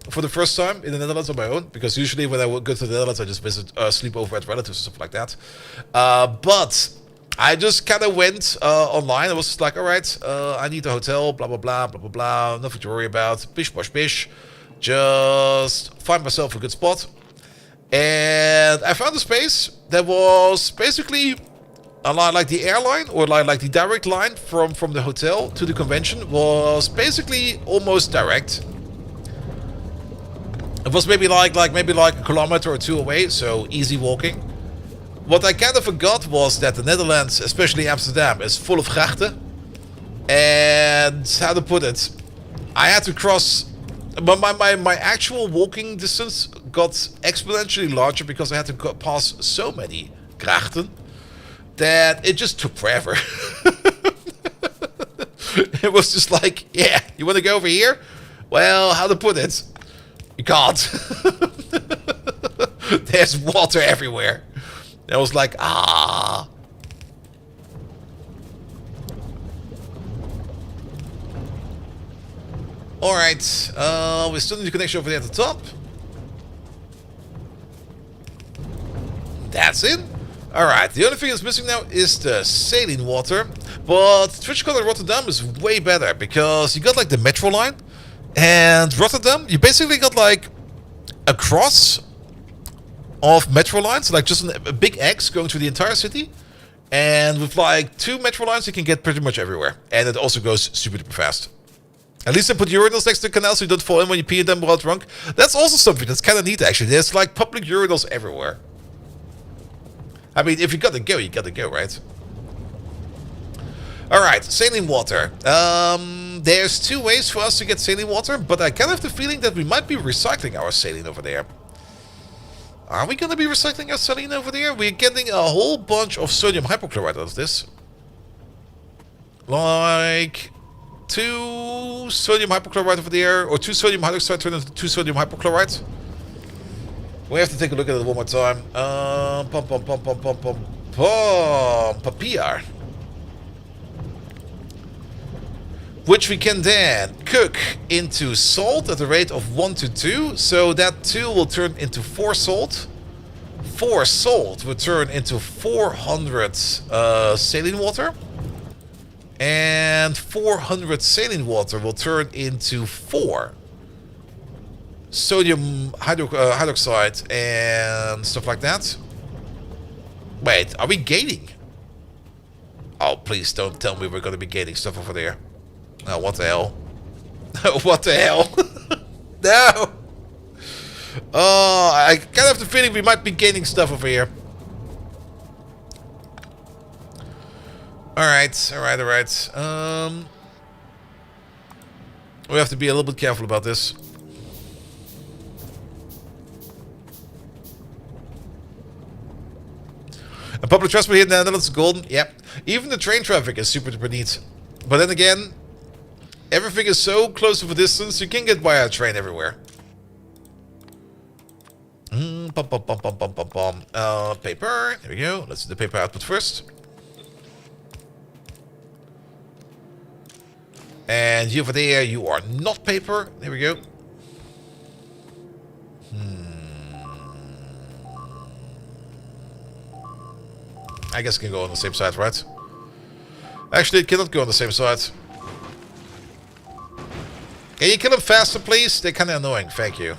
for the first time in the Netherlands on my own, because usually when I go to the Netherlands, I just visit, sleep over at relatives and stuff like that. But I just kind of went online. I was just like, all right, I need a hotel, blah, blah, blah, blah, blah, blah. Nothing to worry about. Bish, bosh, bish. Just find myself a good spot. And I found a space that was basically a line like the airline, or like the direct line from the hotel to the convention was basically almost direct. It was maybe like a kilometer or two away, so easy walking. What I kind of forgot was that the Netherlands, especially Amsterdam, is full of grachten. And how to put it, I had to cross. My actual walking distance got exponentially larger because I had to go pass so many grachten that it just took forever. It was just like, yeah, you want to go over here? Well, how to put it? You can't. There's water everywhere. And I was like, ah. Alright, we still need a connection over there at the top. That's it. Alright, the only thing that's missing now is the saline water. But TwitchCon in Rotterdam is way better because you got like the metro line. And Rotterdam, you basically got like a cross of metro lines, like just a big X going through the entire city. And with like 2 metro lines, you can get pretty much everywhere. And it also goes super duper fast. At least they put urinals next to the canal so you don't fall in when you pee in them while drunk. That's also something that's kind of neat, actually. There's like public urinals everywhere. I mean, if you gotta go, right? Alright, saline water. There's 2 ways for us to get saline water, but I kind of have the feeling that we might be recycling our saline over there. Are we gonna be recycling our saline over there? We're getting a whole bunch of sodium hypochlorite out of this. Like 2 sodium hypochlorite over there, or 2 sodium hydroxide turned into 2 sodium hypochlorite. We have to take a look at it one more time. Papier. Which we can then cook into salt at the rate of 1 to 2. So that 2 will turn into 4 salt. 4 salt will turn into 400 saline water. And 400 saline water will turn into 4 sodium hydroxide and stuff like that. Wait, are we gaining? Oh, please don't tell me we're going to be gaining stuff over there. Oh, what the hell? What the hell? No! Oh, I kind of have the feeling we might be gaining stuff over here. Alright. We have to be a little bit careful about this. And public transport here in the Netherlands is golden. Yep. Even the train traffic is super duper neat. But then again, everything is so close of a distance, you can get by a train everywhere. Paper. There we go. Let's do the paper output first. And you over there, you are not paper. There we go. I guess it can go on the same side, right? Actually, it cannot go on the same side. Can you kill them faster, please? They're kind of annoying. Thank you.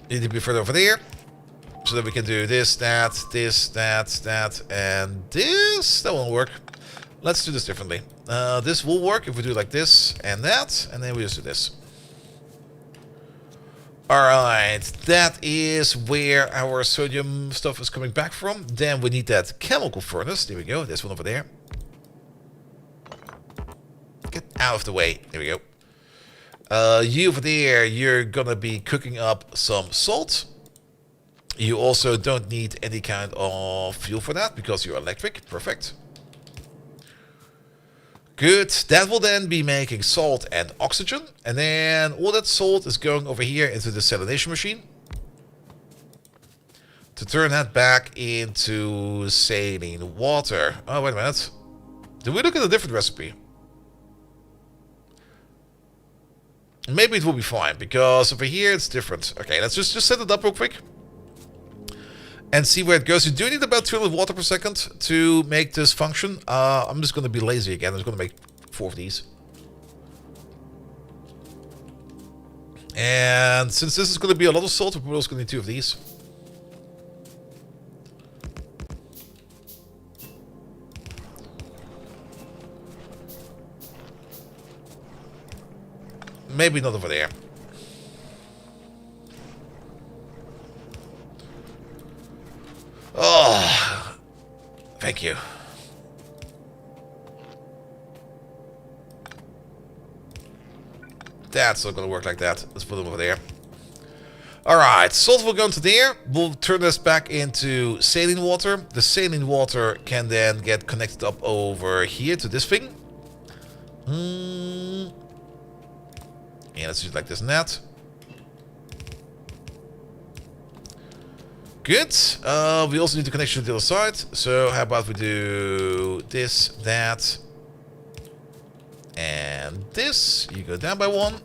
Need to be further over there. So that we can do this, that, and this. That won't work. Let's do this differently. This will work if we do like this and that. And then we just do this. Alright, that is where our sodium stuff is coming back from. Then we need that chemical furnace. There we go. This one over there. Get out of the way. There we go. You over there, you're gonna be cooking up some salt. You also don't need any kind of fuel for that because you're electric. Perfect. Good. That will then be making salt and oxygen. And then all that salt is going over here into the salination machine. To turn that back into saline water. Oh, wait a minute. Did we look at a different recipe? Maybe it will be fine, because over here it's different. Okay, let's just set it up real quick. And see where it goes. You do need about 200 water per second to make this function. I'm just going to be lazy again. I'm just going to make 4 of these. And since this is going to be a lot of salt, we're also going to need 2 of these. Maybe not over there. Oh, thank you. That's not going to work like that. Let's put them over there. Alright, salt will go into there. We'll turn this back into saline water. The saline water can then get connected up over here to this thing. Yeah, let's do it like this and that. Good. We also need the connection to the other side. So how about we do this, that, and this. You go down by 1.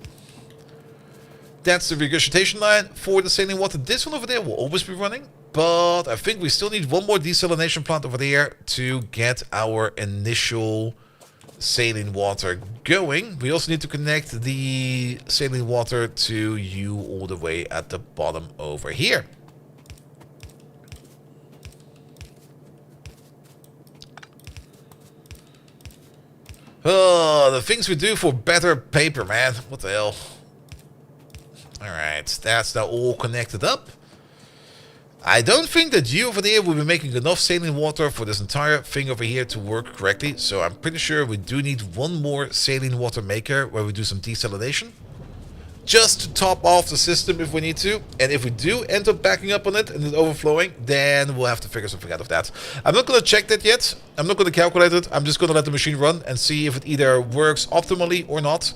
That's the regurgitation line for the saline water. This one over there will always be running. But I think we still need one more desalination plant over there to get our initial saline water going. We also need to connect the saline water to you all the way at the bottom over here. Oh, the things we do for better paper, man. What the hell? Alright, that's now all connected up. I don't think that you over there will be making enough saline water for this entire thing over here to work correctly. So I'm pretty sure we do need one more saline water maker where we do some desalination. Just to top off the system if we need to. And if we do end up backing up on it and it overflowing, then we'll have to figure something out of that. I'm not going to check that yet. I'm not going to calculate it. I'm just going to let the machine run and see if it either works optimally or not.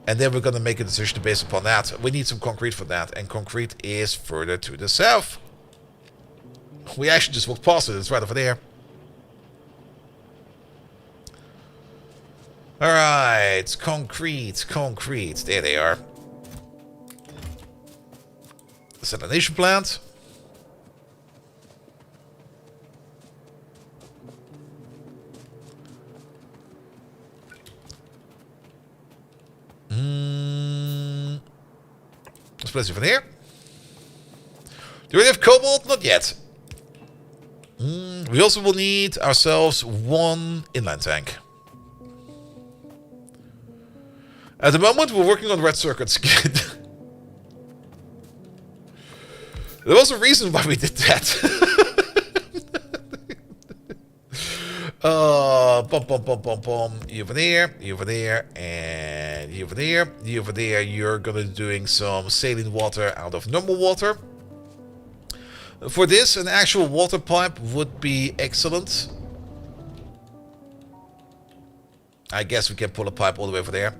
And then we're going to make a decision based upon that. We need some concrete for that. And concrete is further to the south. We actually just walked past it. It's right over there. Alright. Concrete. Concrete. There they are. Desalination plant. Let's place it over there. Do we have cobalt? Not yet. We also will need ourselves one inline tank. At the moment, we're working on red circuits. There was a reason why we did that. You over there, you over there, and you over there. You over there, you're gonna be doing some saline water out of normal water. For this, an actual water pipe would be excellent. I guess we can pull a pipe all the way over there.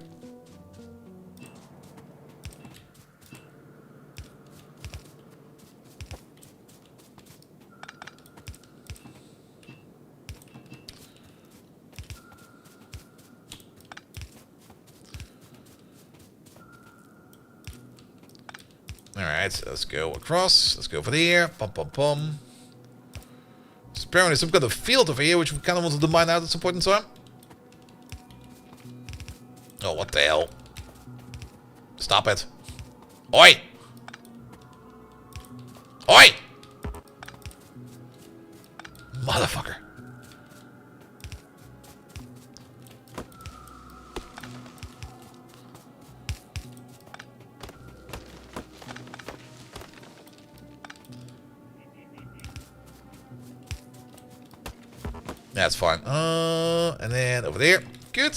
Alright, so let's go across. Let's go over there. Pum, pum, pum. There's apparently some kind of field over here, which we kind of wanted to mine out at some point in time. Oh, what the hell? Stop it. Oi! Oi! Motherfucker. That's fine. And then over there. Good.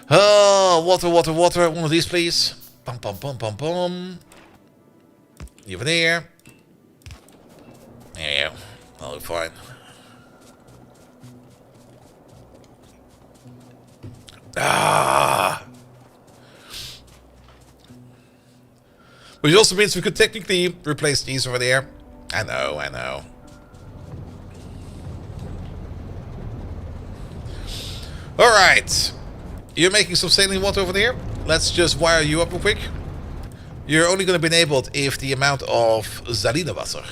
Water, water, water. One of these, please. Pum, pum, pum, pum, pum. Over there. There you go. That'll be fine. Ah! Which also means we could technically replace these over there. I know, I know. Alright. You're making some saline water over there. Let's just wire you up real quick. You're only going to be enabled if the amount of Salinewasser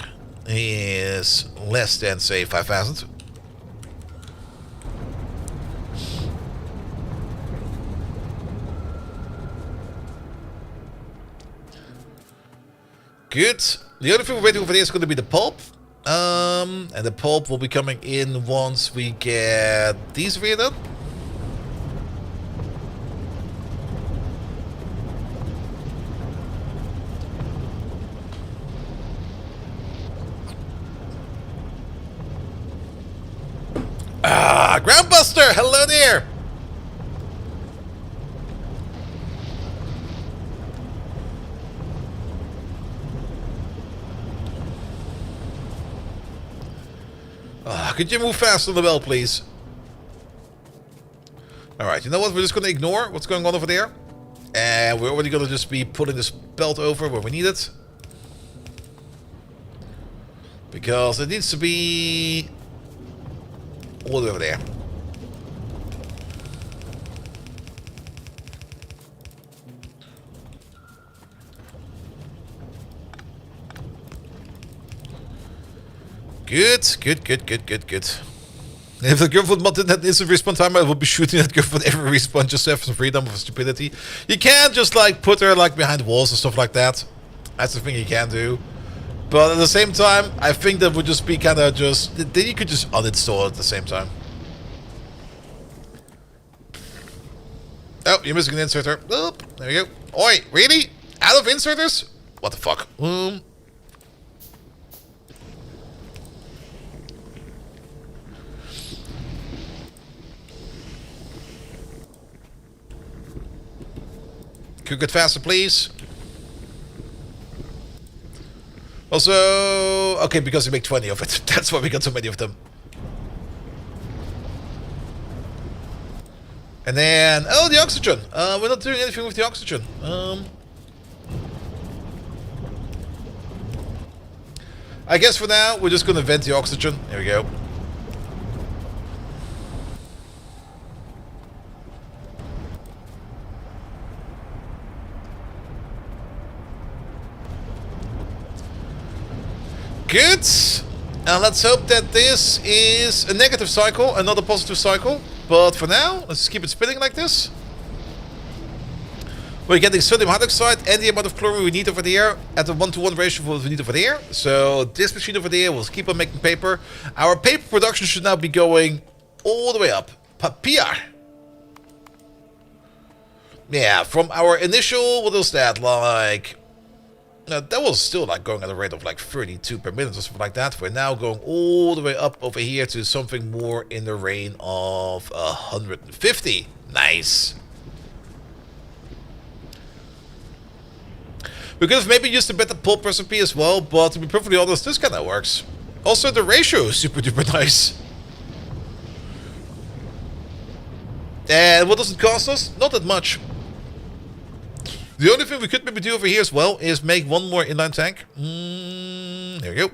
is less than, say, 5,000. Good. The only thing we're waiting over there is going to be the pulp. And the pulp will be coming in once we get these over here done. Ah, Groundbuster! Hello there! Could you move fast on the bell, please? Alright, you know what? We're just going to ignore what's going on over there. And we're already going to just be pulling this belt over where we need it. Because it needs to be all the way over there. Good, good, good, good, good, good. If the Griffwood mod didn't have instant respawn timer, I would be shooting at Griffwood every respawn just to have some freedom of stupidity. You can't just like put her like behind walls and stuff like that. That's the thing you can do. But at the same time, I think that would just be kind of just... Then you could just uninstall it at the same time. Oh, you're missing an inserter. Oop, there we go. Oi, really? Out of inserters? What the fuck? Could you get faster, please? Also, okay, because we make 20 of it. That's why we got so many of them. And then, oh, the oxygen. We're not doing anything with the oxygen. I guess for now, we're just going to vent the oxygen. There we go. Good. And let's hope that this is a negative cycle and not a positive cycle. But for now, let's just keep it spinning like this. We're getting sodium hydroxide and the amount of chlorine we need over there at the 1-to-1 ratio of what we need over there. So this machine over there will keep on making paper. Our paper production should now be going all the way up. Papier. Yeah, from our initial, what was that, like... that was still like going at a rate of like 32 per minute or something like that. We're now going all the way up over here to something more in the range of 150. Nice. We could have maybe used a better pulp recipe as well, but to be perfectly honest, this kind of works. Also, the ratio is super duper nice. And what does it cost us? Not that much. The only thing we could maybe do over here as well is make one more inline tank. There we go.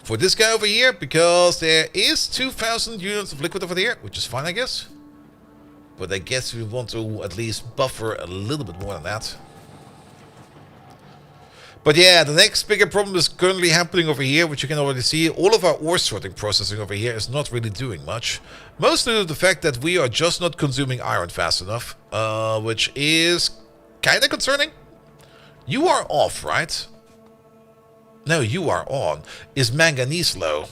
For this guy over here, because there is 2,000 units of liquid over there, which is fine, I guess. But I guess we want to at least buffer a little bit more than that. But yeah, the next bigger problem is currently happening over here, which you can already see. All of our ore sorting processing over here is not really doing much. Mostly due to the fact that we are just not consuming iron fast enough, which is kind of concerning. You are off, right? No, you are on. Is manganese low?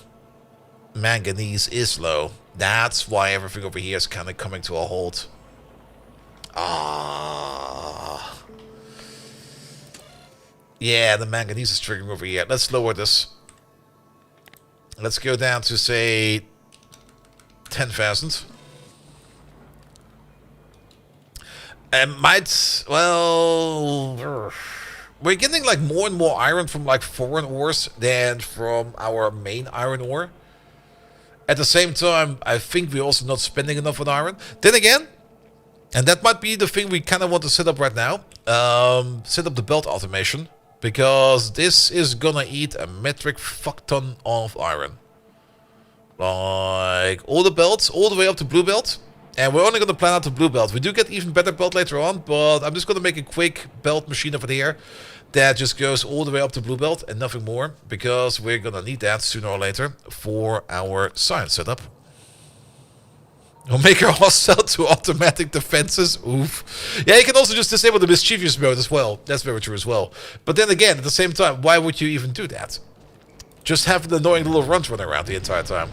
Manganese is low. That's why everything over here is kind of coming to a halt. Yeah, the manganese is triggering over here. Let's lower this. Let's go down to, say, 10,000. And might, well... We're getting, like, more and more iron from, like, foreign ores than from our main iron ore. At the same time, I think we're also not spending enough on iron. Then again, and that might be the thing we kind of want to set up right now. Set up the belt automation. Because this is gonna eat a metric fuck ton of iron. Like, all the belts, all the way up to blue belt. And we're only gonna plan out the blue belt. We do get even better belt later on, but I'm just gonna make a quick belt machine over there that just goes all the way up to blue belt and nothing more. Because we're gonna need that sooner or later for our science setup. We'll make our hostile to automatic defenses. Oof. Yeah, you can also just disable the mischievous mode as well. That's very true as well. But then again, at the same time, why would you even do that? Just have the annoying little runs running around the entire time.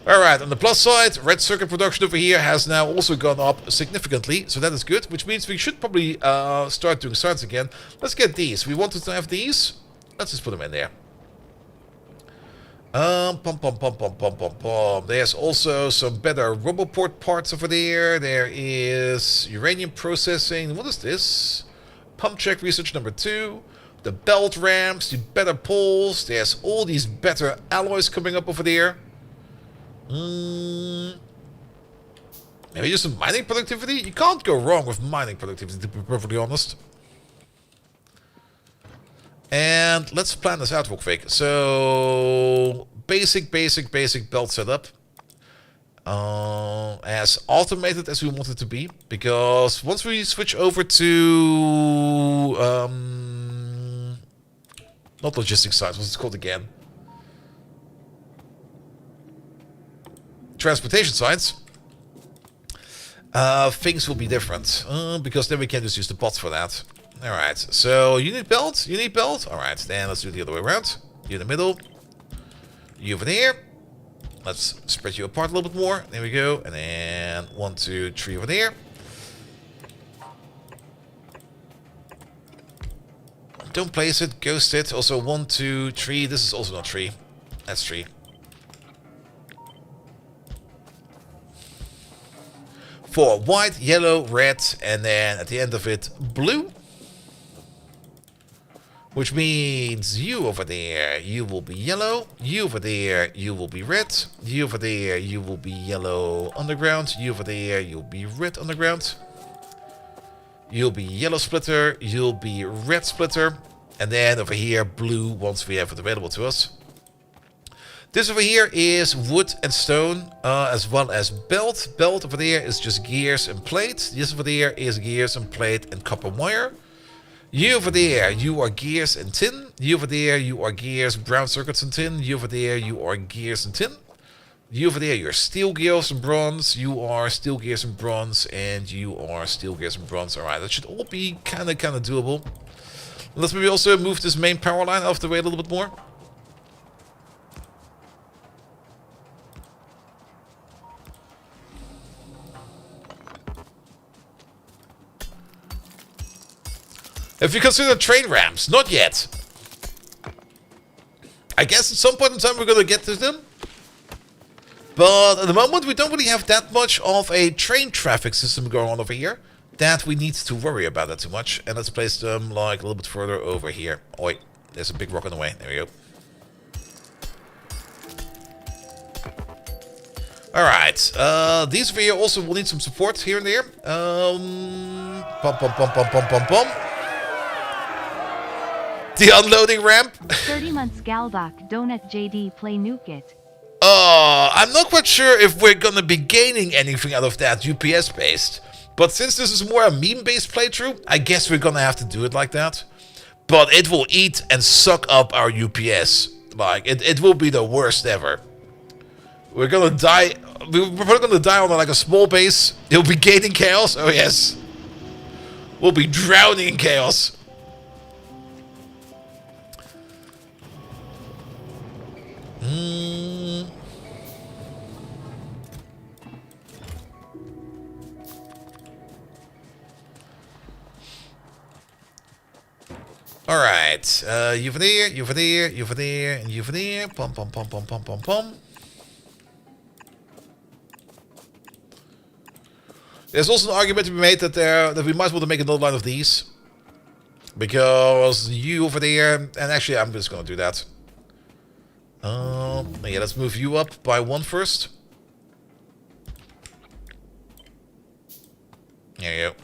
Alright, on the plus side, red circuit production over here has now also gone up significantly. So that is good, which means we should probably start doing science again. Let's get these. We wanted to have these. Let's just put them in there. There's also some better Roboport parts over there. There is uranium processing. What is this? Pump check research number 2. The belt ramps, the better poles. There's all these better alloys coming up over there. Maybe just some mining productivity? You can't go wrong with mining productivity, to be perfectly honest. And let's plan this out real quick. So, basic belt setup. As automated as we want it to be. Because once we switch over to... Not logistic sites, what's it called again? Transportation sites. Things will be different. Because then we can just use the bots for that. Alright, so you need belt? You need belt? Alright, then let's do it the other way around. You in the middle. You over there. Let's spread you apart a little bit more. There we go. And then 1, 2, 3 over there. Don't place it, ghost it. Also 1, 2, 3. This is also not 3. That's 3. 4 white, yellow, red, and then at the end of it, blue. Which means you over there, you will be yellow. You over there, you will be red. You over there, you will be yellow underground. You over there, you'll be red underground. You'll be yellow splitter. You'll be red splitter. And then over here, blue once we have it available to us. This over here is wood and stone, as well as belt. Belt over there is just gears and plate. This over there is gears and plate and copper wire. You over there, you are gears and tin. You over there, you are gears, brown circuits and tin. You over there, you are gears and tin. You over there, you're steel gears and bronze. You are steel gears and bronze. And you are steel gears and bronze. Alright, that should all be kind of doable. Let's maybe also move this main power line off the way a little bit more. If you consider train ramps, not yet. I guess at some point in time we're going to get to them. But at the moment we don't really have that much of a train traffic system going on over here that we need to worry about that too much. And let's place them like a little bit further over here. Oh wait, there's a big rock in the way. There we go. Alright, these over here also will need some support here and there. Pum pum pum pum pum pum pum. The unloading ramp. 30 months Galdock Donut JD play nuke it. I'm not quite sure if we're gonna be gaining anything out of that UPS based. But since this is more a meme based playthrough, I guess we're gonna have to do it like that. But it will eat and suck up our UPS. Like, it will be the worst ever. We're gonna die. We're probably gonna die on like a small base. It'll be gaining chaos. Oh yes. We'll be drowning in chaos. Alright, you over there, you over there, you over there, and you over there. Pum pum pum pum pum pum pum. There's also an argument to be made that we might want to make another line of these. Because you over there, and actually I'm just gonna do that. Yeah, let's move you up by 1 first. There you go.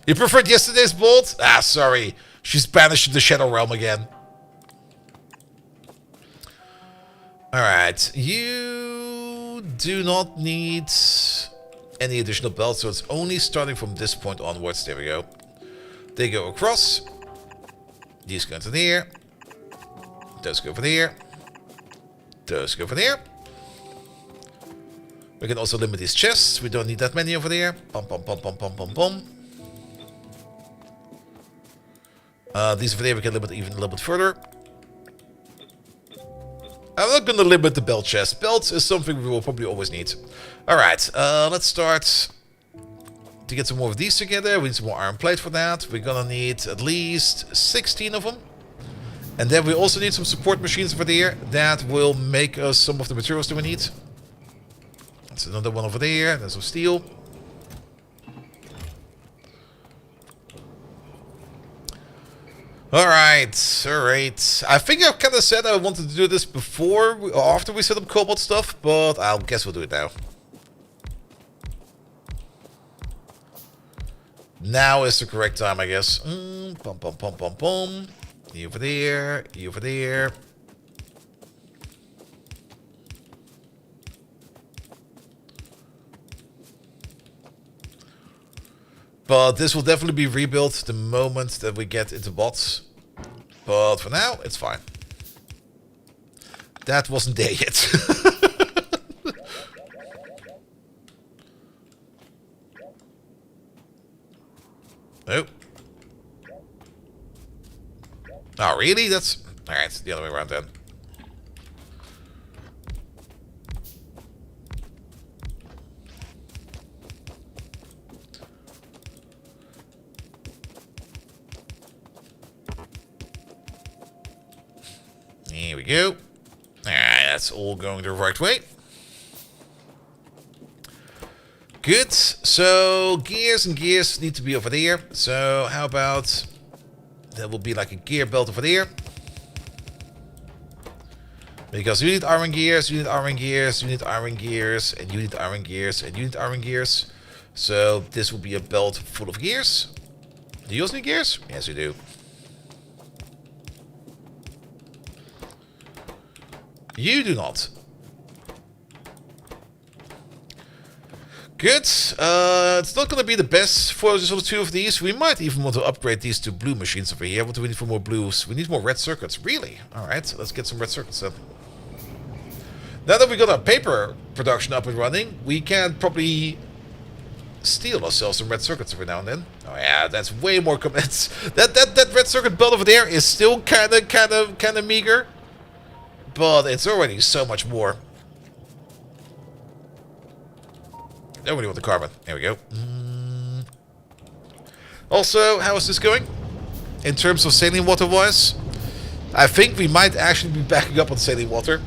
You preferred yesterday's bolt? Ah, sorry. She's banished to the Shadow Realm again. Alright, you do not need any additional belts, so it's only starting from this point onwards. There we go. They go across. These go into there. Those go over there. Those go over there. We can also limit these chests. We don't need that many over there. Pum pum pum pum pum pum pum. These over there we can limit even a little bit further. I'm not going to limit the belt chest. Belts is something we will probably always need. Alright, let's start to get some more of these together. We need some more iron plate for that. We're going to need at least 16 of them. And then we also need some support machines over there that will make us some of the materials that we need. That's another one over there. There's some steel. Alright, alright. I think I kind of said I wanted to do this before or after we set up cobalt stuff, but I guess we'll do it now. Now is the correct time, I guess. Pum pum pum pum pum. You over there, you over there. But this will definitely be rebuilt the moment that we get into bots. But for now, it's fine. That wasn't there yet. Nope. Oh, really? That's... Alright, the other way around then. Here we go. Alright, that's all going the right way. Good. So, gears and gears need to be over there. So, how about... There will be like a gear belt over there. Because you need iron gears, you need iron gears, you need iron gears, and you need iron gears, and you need iron gears. So, this will be a belt full of gears. Do you also need gears? Yes, you do. You do not. Good. It's not going to be the best for just two of these. We might even want to upgrade these to blue machines over here. What do we need for more blues? We need more red circuits. Really? Alright, let's get some red circuits then. Now that we got our paper production up and running, we can probably steal ourselves some red circuits every now and then. Oh yeah, that's way more comments. That red circuit belt over there is still kind of meager. But it's already so much more. Nobody want the carbon. There we go. Also, how is this going? In terms of saline water wise? I think we might actually be backing up on saline water.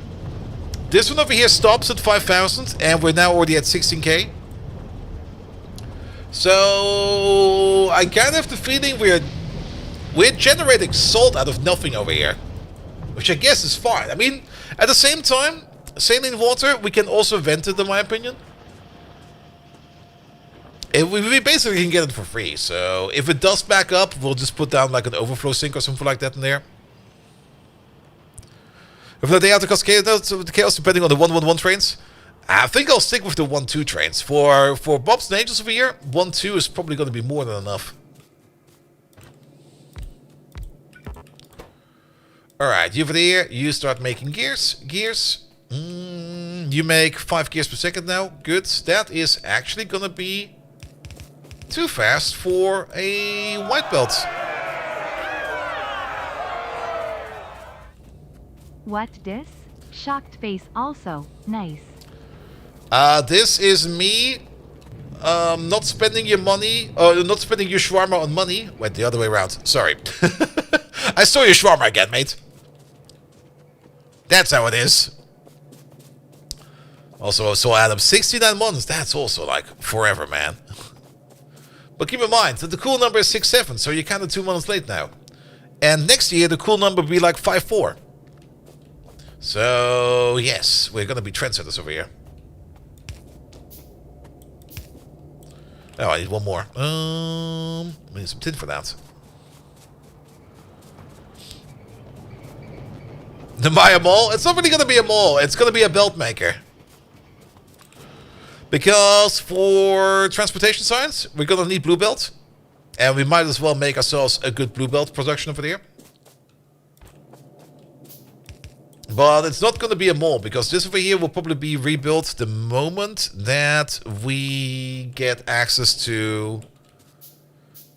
This one over here stops at 5,000 and we're now already at 16k. So I kind of have the feeling we're generating salt out of nothing over here. Which I guess is fine. I mean, at the same time, saline water, we can also vent it in my opinion. We basically can get it for free. So if it does back up, we'll just put down like an overflow sink or something like that in there. If not, they have to cause chaos depending on the 111 trains. I think I'll stick with the 1-2 trains. For Bob's and Angels over here, 1-2 is probably going to be more than enough. Alright, you over there, you start making gears. You make 5 gears per second now. Good. That is actually going to be too fast for a white belt. What this? Shocked face also. Nice. This is me not spending your money, not spending your shawarma on money. Wait, the other way around. Sorry. I stole your shawarma again, mate. That's how it is. Also, so Adam, 69 months. That's also like forever, man. But keep in mind that the cool number is 6-7, so you're kind of 2 months late now. And next year, the cool number will be like 5-4. So, yes, we're going to be trendsetters over here. Oh, I need one more. I need some tin for that. The Maya Mall? It's not really going to be a mall. It's going to be a belt maker. Because for transportation science, we're going to need blue belt. And we might as well make ourselves a good blue belt production over there. But it's not going to be a mall, because this over here will probably be rebuilt the moment that we get access to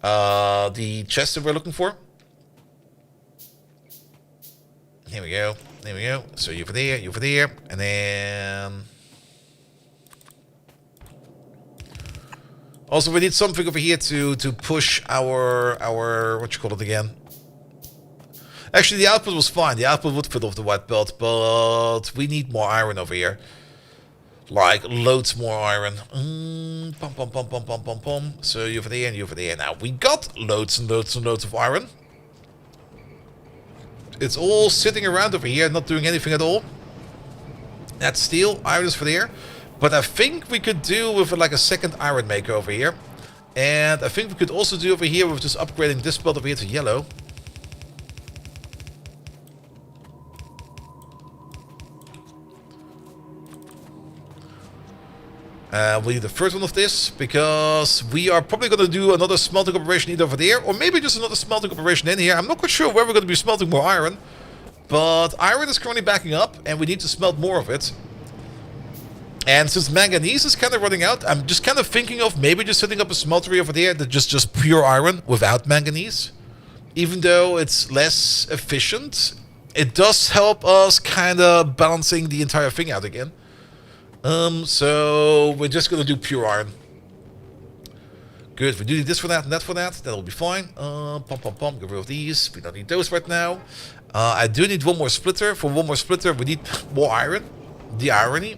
the chest that we're looking for. Here we go. There we go. So you over there, and then... Also, we need something over here to push our what you call it again? Actually, the output was fine. The output would fit off the white belt, but we need more iron over here. Like, loads more iron. So you over there and you over there. Now, we got loads and loads and loads of iron. It's all sitting around over here, not doing anything at all. That's steel. Iron is for there. But I think we could do with like a second iron maker over here. And I think we could also do over here with just upgrading this belt over here to yellow. We need the first one of this, because we are probably going to do another smelting operation either over there, or maybe just another smelting operation in here. I'm not quite sure where we're going to be smelting more iron, but iron is currently backing up, and we need to smelt more of it. And since manganese is kind of running out, I'm just kind of thinking of maybe just setting up a smeltery over there that just pure iron without manganese. Even though it's less efficient, it does help us kind of balancing the entire thing out again. So we're just gonna do pure iron. Good, we do need this for that and that for that. That'll be fine. Get rid of these. We don't need those right now. I do need one more splitter. For one more splitter, we need more iron. The irony.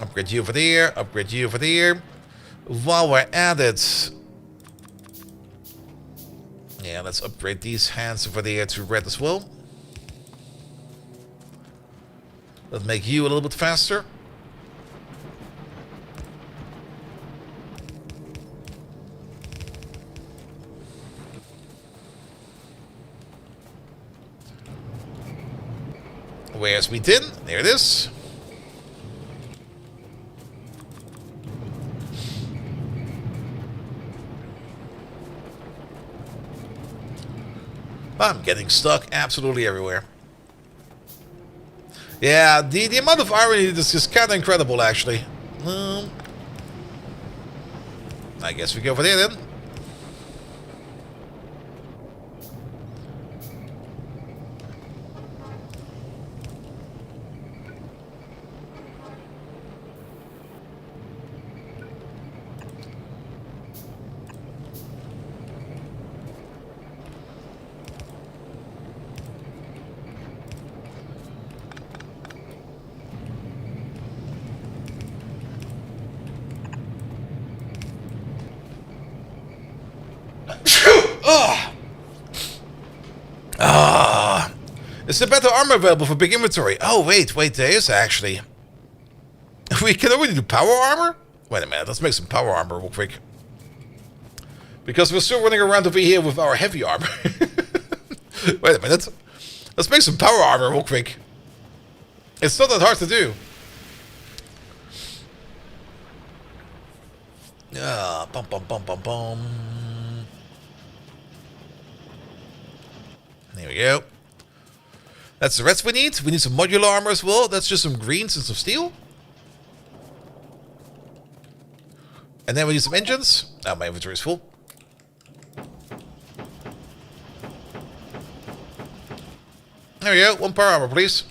Upgrade you over there. Upgrade you over there. While we're at it, yeah, let's upgrade these hands over there to red as well. Let's make you a little bit faster. Where's me tin? There it is. I'm getting stuck absolutely everywhere. Yeah, the amount of irony is just kind of incredible, actually. I guess we go over there then. Is there better armor available for big inventory? Oh, wait, there is actually. We can already do power armor? Wait a minute, let's make some power armor real quick. Because we're still running around over here with our heavy armor. Wait a minute. Let's make some power armor real quick. It's not that hard to do. There we go. That's the rest we need. We need some modular armor as well. That's just some greens and some steel. And then we need some engines. Oh, my inventory is full. There we go. One power armor, please.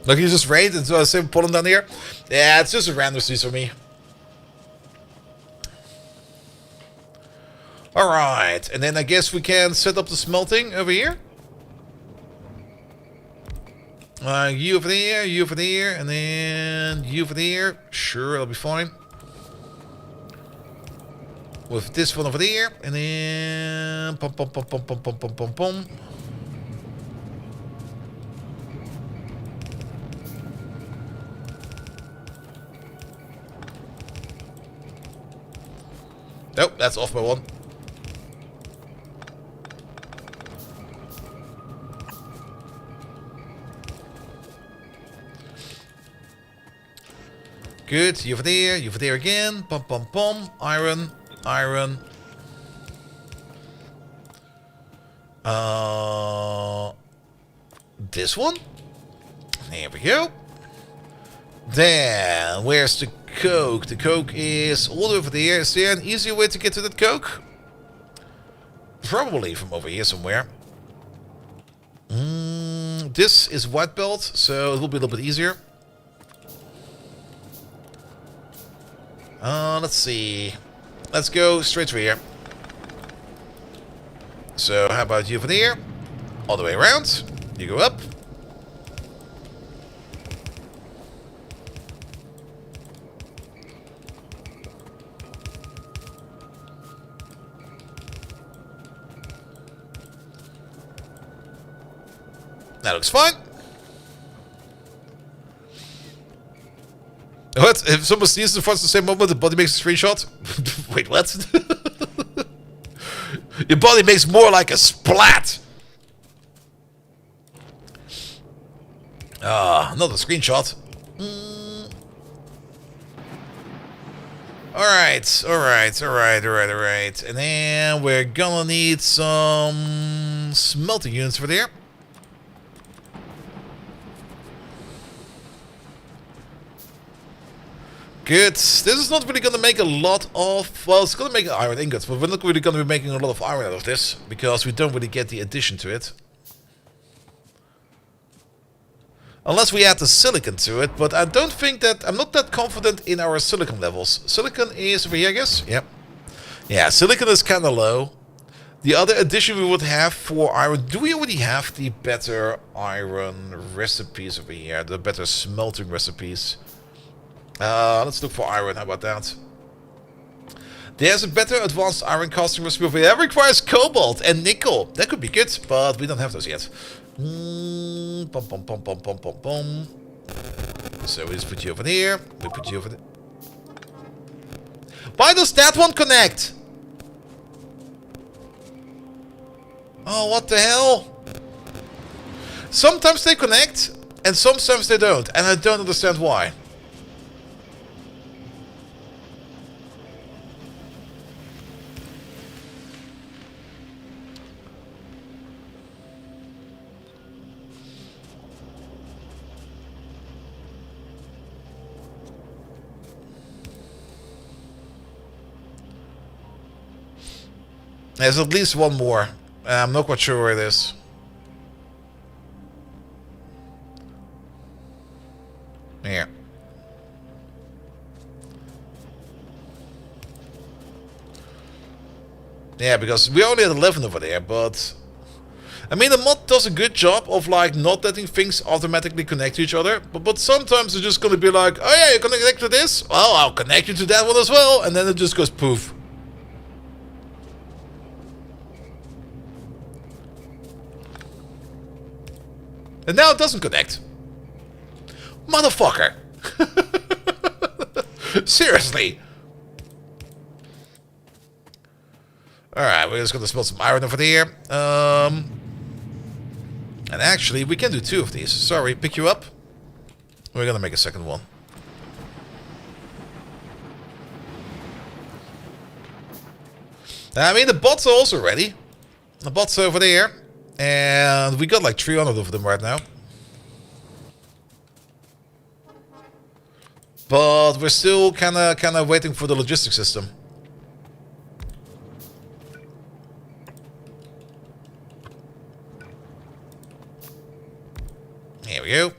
Look, you just raid and same pulling down here. Yeah, it's just a random piece for me. Alright, and then I guess we can set up the smelting over here. You over there, and then you over there. Sure, that'll be fine. With this one over there, and then... Nope, that's off by one. Good, you over there again. Iron. This one. There we go. Then, where's the coke? The coke is all over there. Is there an easier way to get to that coke? Probably from over here somewhere. This is white belt, so it will be a little bit easier. Let's see. Let's go straight through here. So, how about you over there? All the way around. You go up. That looks fine. What? If someone sneezes in front of the same moment, the body makes a screenshot? Wait, what? Your body makes more like a splat! Another screenshot. Alright. And then we're gonna need some smelting units for there. Good. This is not really gonna make a lot of... Well, it's gonna make iron ingots, but we're not really gonna be making a lot of iron out of this, because we don't really get the addition to it. Unless we add the silicon to it, but I don't think that... I'm not that confident in our silicon levels. Silicon is over here, I guess? Yep. Yeah, silicon is kind of low. The other addition we would have for iron... Do we already have the better iron recipes over here? The better smelting recipes? Let's look for iron, how about that? There's a better advanced iron casting recipe over here. That requires cobalt and nickel. That could be good, but we don't have those yet. So we just put you over here. We put you over there. Why does that one connect? Oh, what the hell? Sometimes they connect, and sometimes they don't, and I don't understand why. There's at least one more. I'm not quite sure where it is. Here. Yeah, because we only had 11 over there, but... I mean, the mod does a good job of, like, not letting things automatically connect to each other. But sometimes it's just going to be like, oh yeah, you're going to connect to this? Well, I'll connect you to that one as well. And then it just goes poof. And now it doesn't connect. Motherfucker. Seriously. Alright, we're just gonna smelt some iron over there. And actually, we can do 2 of these. Sorry, pick you up. We're gonna make a second one. I mean, the bots are also ready. The bots are over there. And we got like 300 of them right now. But we're still kind of waiting for the logistic system. Here we go.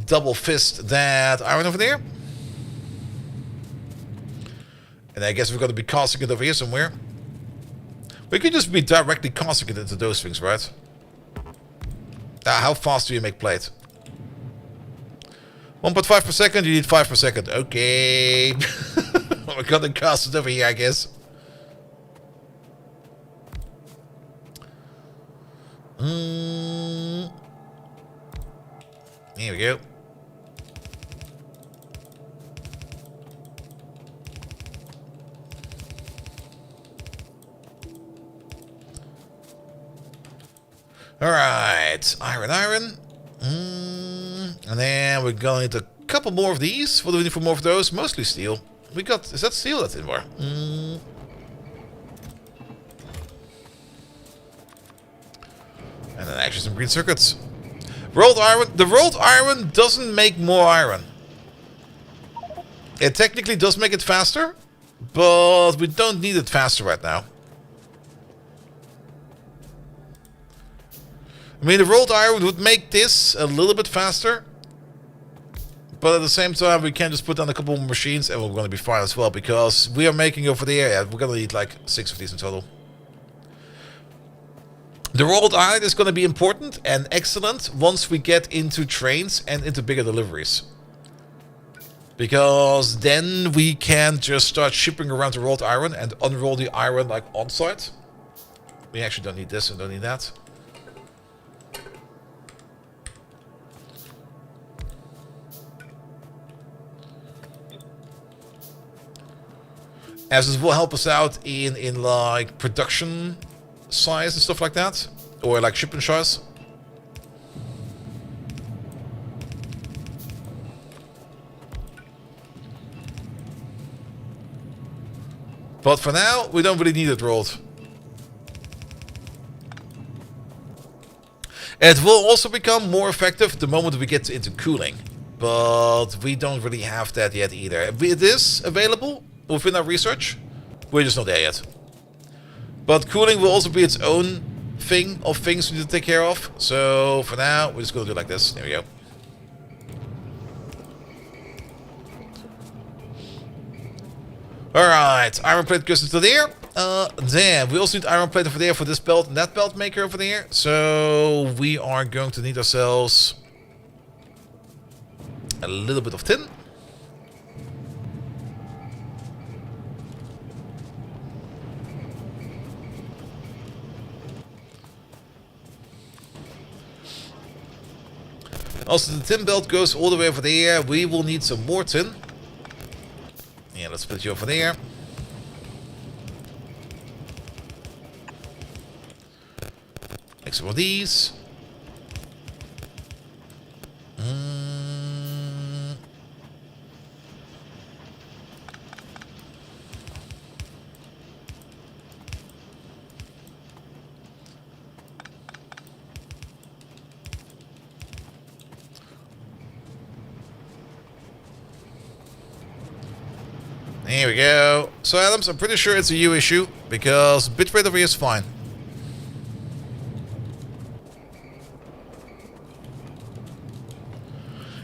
Double fist that iron over there. And I guess we're going to be casting it over here somewhere. We could just be directly casting it into those things, right? How fast do you make plate? 1.5 per second, you need 5 per second. Okay. We're gonna cast it over here, I guess. Here we go. Alright, iron. And then we're gonna need a couple more of these. What do we need for more of those? Mostly steel. We got, is that steel that's in there? And then actually some green circuits. Rolled iron. The rolled iron doesn't make more iron. It technically does make it faster, but we don't need it faster right now. I mean, the rolled iron would make this a little bit faster. But at the same time, we can just put down a couple more machines and we're going to be fine as well. Because we are making over the area. We're going to need like 6 of these in total. The rolled iron is going to be important and excellent once we get into trains and into bigger deliveries. Because then we can just start shipping around the rolled iron and unroll the iron like on site. We actually don't need this and don't need that. as it will help us out in like production size and stuff like that, or like shipment size. But for now, we don't really need it rolled. It will also become more effective the moment we get into cooling. But we don't really have that yet either. It is available within our research. We're just not there yet. But cooling will also be its own thing of things we need to take care of. So for now, we're just going to do it like this. There we go. Alright, iron plate goes into there. Then we also need iron plate over there for this belt and that belt maker over there. So we are going to need ourselves a little bit of tin. Also, the tin belt goes all the way over there. We will need some more tin. Yeah, let's put you over there. Make some of these. There we go. So Adams, I'm pretty sure it's a you issue because bitrate over here is fine.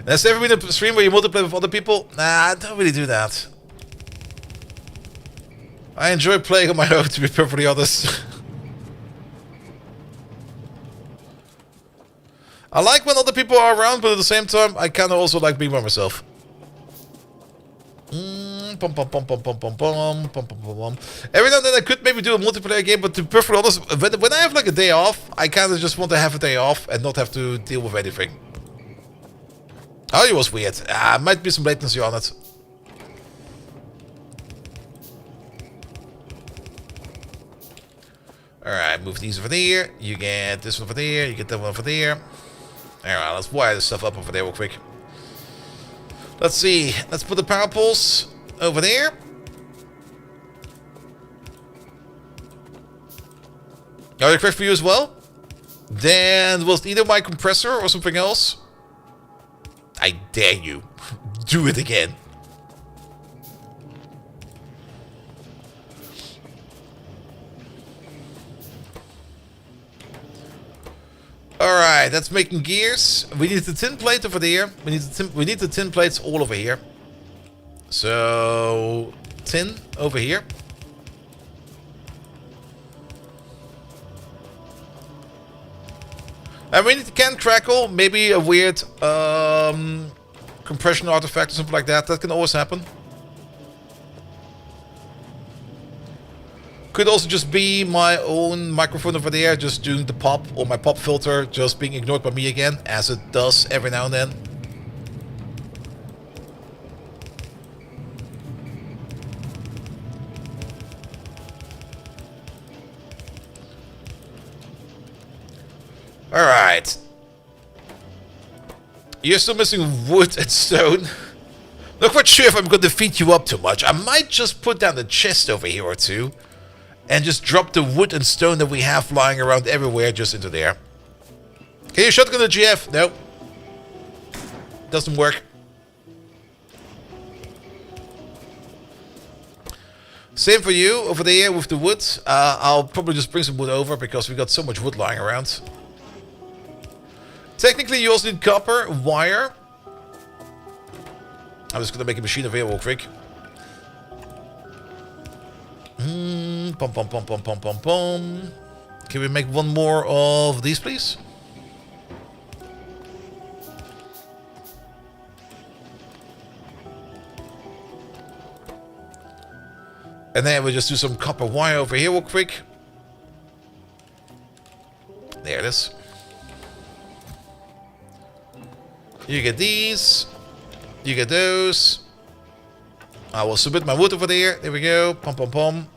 Has there ever been a stream where you multiplayer with other people? Nah, I don't really do that. I enjoy playing on my own, to be perfectly honest. I like when other people are around, but at the same time, I kind of also like being by myself. Every now and then I could maybe do a multiplayer game, but to be perfectly honest, when I have like a day off, I kind of just want to have a day off and not have to deal with anything. Audio was weird. Might be some latency on it. Alright, move these over there. You get this one over there. You get that one over there. Alright, let's wire this stuff up over there real quick. Let's see. Let's put the power poles over there. Are they correct for you as well? Then was it either my compressor or something else? I dare you. Do it again. Alright, that's making gears. We need the tin plate over there. We need the tin plates all over here. So tin over here. And we need the can crackle, maybe a weird compression artifact or something like that. That can always happen. Could also just be my own microphone over there, just doing the pop, or my pop filter just being ignored by me again, as it does every now and then. Alright. You're still missing wood and stone. Not quite sure if I'm going to feed you up too much. I might just put down a chest over here or two. And just drop the wood and stone that we have lying around everywhere just into there. Can you shotgun the GF? No. Doesn't work. Same for you over there with the wood. I'll probably just bring some wood over because we got so much wood lying around. Technically, you also need copper, wire. I'm just going to make a machine over here real quick. Pom pom pom pom pom pom pom. Can we make one more of these, please? And then we'll just do some copper wire over here real quick. There it is. You get these. You get those. I will submit my wood over there. There we go. Pom pom pom.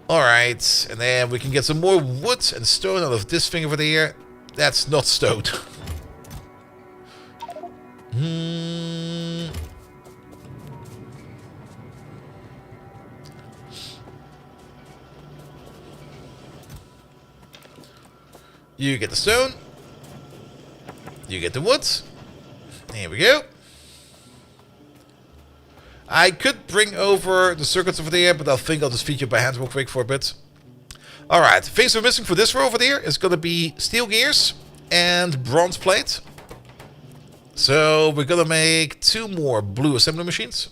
Alright, and then we can get some more wood and stone out of this thing over there. That's not stone. You get the stone. You get the wood. Here we go. I could bring over the circuits over there, but I think I'll just feed you by hand real quick for a bit. Alright, things we're missing for this row over there is going to be steel gears and bronze plate. So we're going to make 2 more blue assembly machines.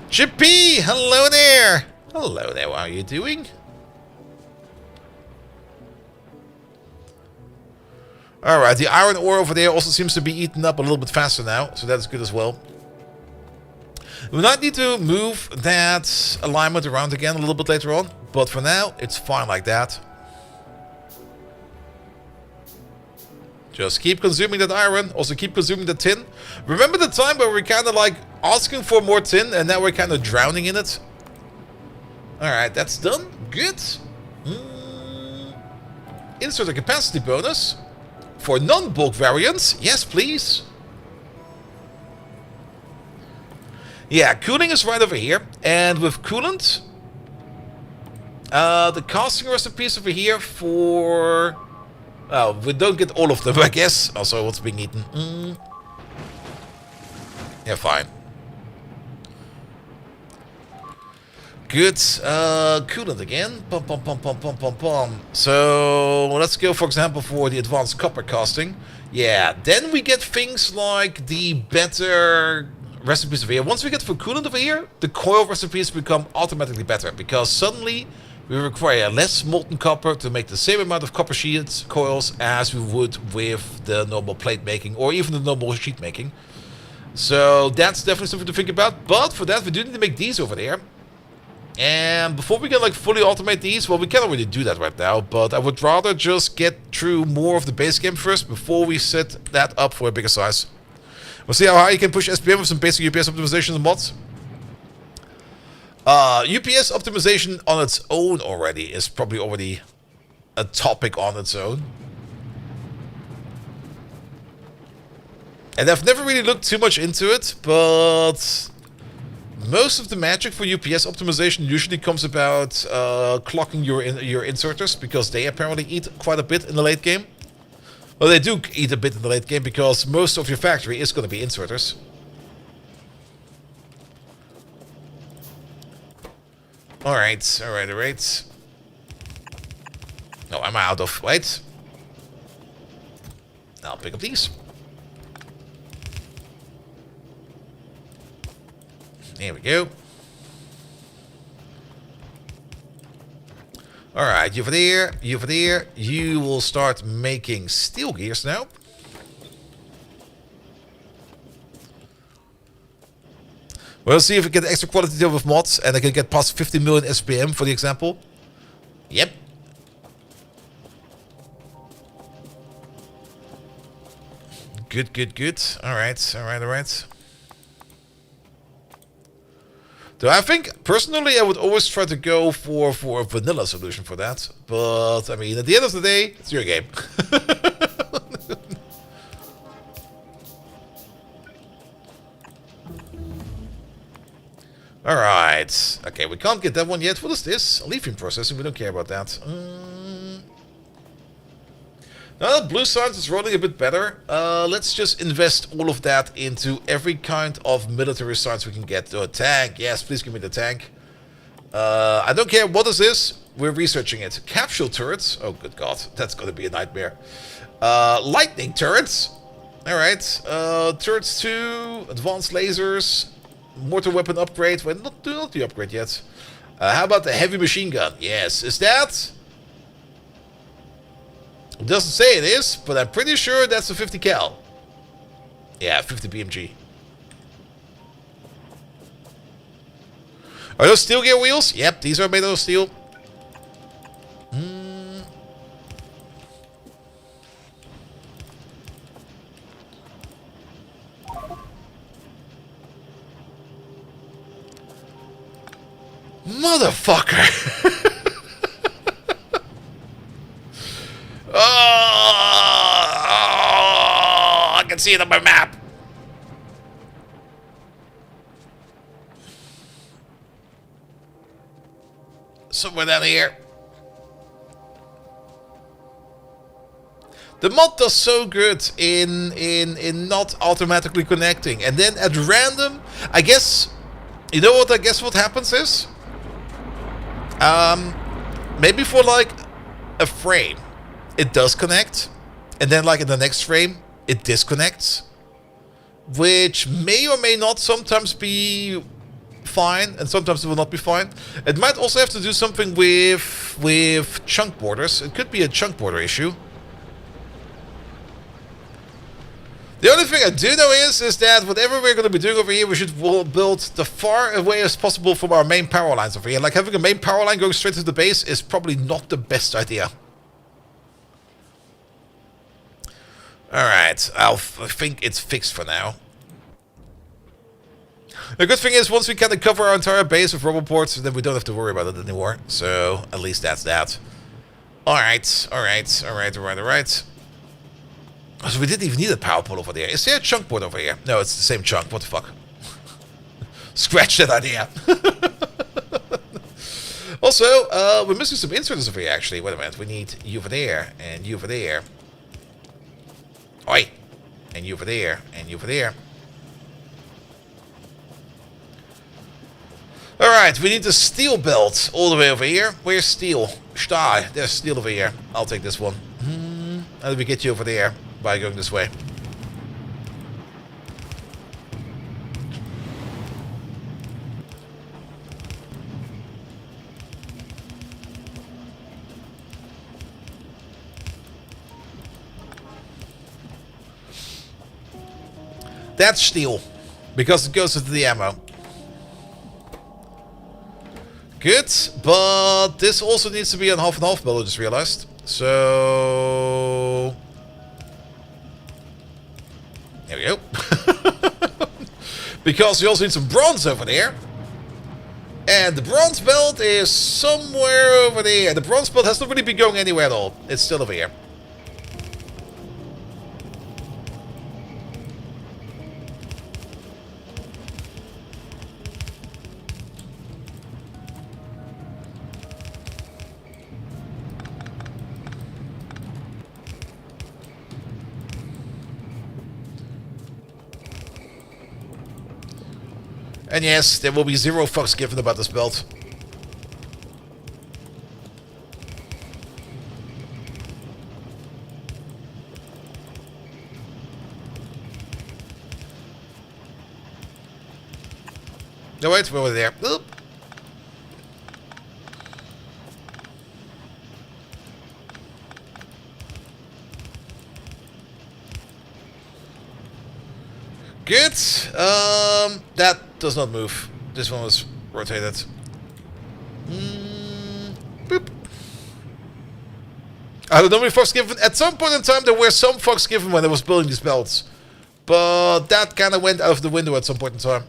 Chippy, hello there. Hello there, how are you doing? Alright, the iron ore over there also seems to be eaten up a little bit faster now, so that's good as well. We might need to move that alignment around again a little bit later on, but for now, it's fine like that. Just keep consuming that iron, also keep consuming the tin. Remember the time where we're kind of like asking for more tin and now we're kind of drowning in it? Alright, that's done. Good. Insert a capacity bonus for non-bulk variants. Yes, please. Yeah, cooling is right over here. And with coolant, the casting recipes over here for... Oh, we don't get all of them, I guess. Also, what's being eaten? Yeah, fine. Good. Coolant again. Pom, pom, pom, pom, pom, pom, pom. So, let's go, for example, for the advanced copper casting. Yeah, then we get things like the better recipes over here. Once we get for coolant over here, the coil recipes become automatically better. Because suddenly... we require less molten copper to make the same amount of copper sheets, coils, as we would with the normal plate making, or even the normal sheet making. So that's definitely something to think about. But for that, we do need to make these over there. And before we can like fully automate these, well, we can't really do that right now. But I would rather just get through more of the base game first before we set that up for a bigger size. We'll see how high you can push SPM with some basic UPS optimization and mods. UPS optimization on its own already is probably already a topic on its own. And I've never really looked too much into it, but most of the magic for UPS optimization usually comes about clocking your inserters, because they apparently eat quite a bit in the late game. Well, they do eat a bit in the late game because most of your factory is going to be inserters. Alright, alright. No, I'm out of... wait. I'll pick up these. There we go. Alright, you over there, you over there. You will start making steel gears now. We'll see if we get extra quality deal with mods and I can get past 50 million SPM for the example. Yep. Good. Alright. So I think, personally, I would always try to go for a vanilla solution for that. But, I mean, at the end of the day, it's your game. Alright. Okay, we can't get that one yet. What is this? Lithium processing. We don't care about that. Now that blue science is rolling a bit better, let's just invest all of that into every kind of military science we can get. A tank. Yes, please give me the tank. I don't care what this is. We're researching it. Capsule turrets. Oh, good God. That's going to be a nightmare. Lightning turrets. Alright. Turrets 2. Advanced lasers. Mortar weapon upgrade. Well, not the upgrade yet. How about the heavy machine gun? Yes. Is that... it doesn't say it is, but I'm pretty sure that's a 50 cal. Yeah, 50 BMG. Are those steel gear wheels? Yep, these are made out of steel. Motherfucker! Oh, I can see it on my map. Somewhere down here. The mod does so good in not automatically connecting, and then at random, I guess, you know what? I guess what happens is, maybe for like a frame, it does connect, and then like in the next frame, it disconnects, which may or may not sometimes be fine, and sometimes it will not be fine. It might also have to do something with chunk borders. It could be a chunk border issue. The only thing I do know is that whatever we're going to be doing over here, we should build the far away as possible from our main power lines over here. Like having a main power line going straight to the base is probably not the best idea. Alright, I think it's fixed for now. The good thing is, once we kind of cover our entire base with rubble ports, then we don't have to worry about it anymore. So, at least that's that. Alright, alright, alright, alright, alright. So we didn't even need a power pole over there. Is there a chunk board over here? No, it's the same chunk. What the fuck? Scratch that idea. Also, we're missing some inserters over here, actually. Wait a minute. We need you over there, and you over there. Oi! And you over there, and you over there. Alright, we need the steel belt all the way over here. Where's steel? Stahl. There's steel over here. I'll take this one. How do we get you over there? By going this way. That's steel, because it goes into the ammo. Good, but this also needs to be on half and half build, I just realized. So... there we go. Because we also need some bronze over there. And the bronze belt is somewhere over there. The bronze belt has not really been going anywhere at all. It's still over here. And yes, there will be zero fucks given about this belt. No, wait, we're over there. Oop. Good. That does not move. This one was rotated. Boop. I don't know many fucks given. At some point in time, there were some fucks given when I was building these belts. But that kind of went out of the window at some point in time.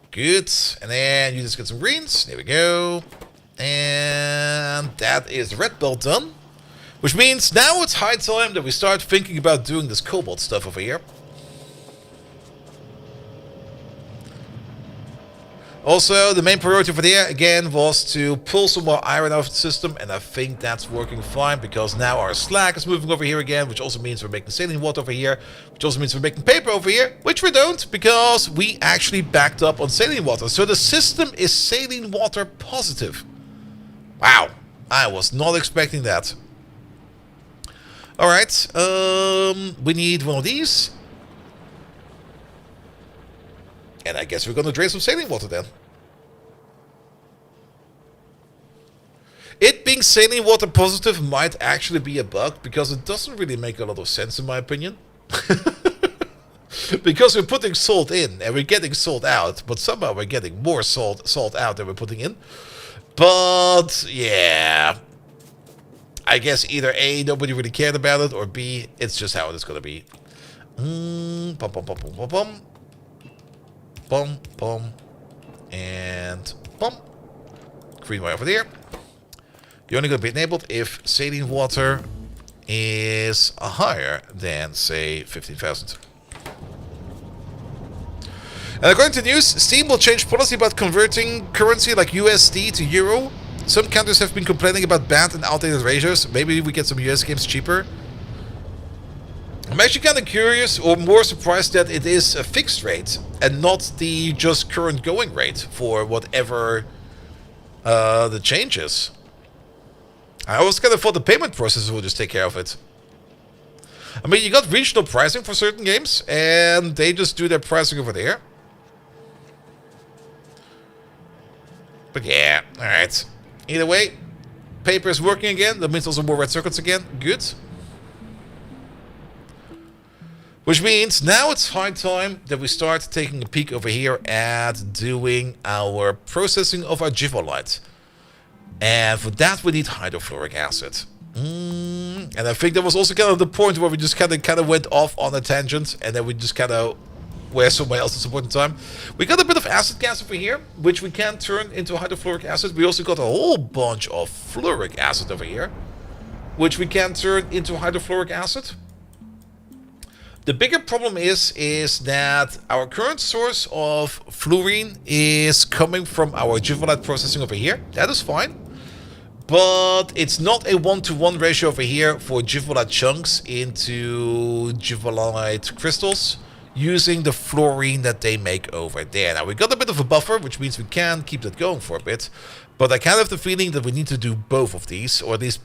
Good. And then you just get some greens. There we go. And that is the red belt done. Which means now it's high time that we start thinking about doing this cobalt stuff over here. Also, the main priority for there, again, was to pull some more iron out of the system. And I think that's working fine, because now our slag is moving over here again. Which also means we're making saline water over here. Which also means we're making paper over here. Which we don't, because we actually backed up on saline water. So the system is saline water positive. Wow, I was not expecting that. Alright, we need one of these. And I guess we're gonna drain some saline water then. It being saline water positive might actually be a bug, because it doesn't really make a lot of sense in my opinion. Because we're putting salt in and we're getting salt out, but somehow we're getting more salt out than we're putting in. But yeah, I guess either A, nobody really cared about it, or B, it's just how it is going to be. Bum, bum, bum, bum, bum, bum. Bum, bum, and bum. Green wire over there. You're only going to be enabled if saline water is higher than, say, 15,000. And according to news, Steam will change policy about converting currency like USD to Euro. Some countries have been complaining about bad and outdated ratios. Maybe we get some US games cheaper. I'm actually kind of curious, or more surprised, that it is a fixed rate and not the just current going rate for whatever the change is. I always kind of thought the payment process would just take care of it. I mean, you got regional pricing for certain games, and they just do their pricing over there. But yeah, alright. Either way, paper is working again. That means also more red circuits again. Good. Which means now it's high time that we start taking a peek over here at doing our processing of our Jivolite. And for that we need hydrofluoric acid. And I think that was also kind of the point where we just kind of went off on a tangent, and then we just kind of were somewhere else at some point in time. We got a bit of acid gas over here, which we can turn into hydrofluoric acid. We also got a whole bunch of fluoric acid over here, which we can turn into hydrofluoric acid. The bigger problem is that our current source of fluorine is coming from our Jivolite processing over here. That is fine. But it's not a 1-to-1 ratio over here for Jivolite chunks into Jivolite crystals using the fluorine that they make over there. Now, we got a bit of a buffer, which means we can keep that going for a bit. But I kind of have the feeling that we need to do both of these, or at least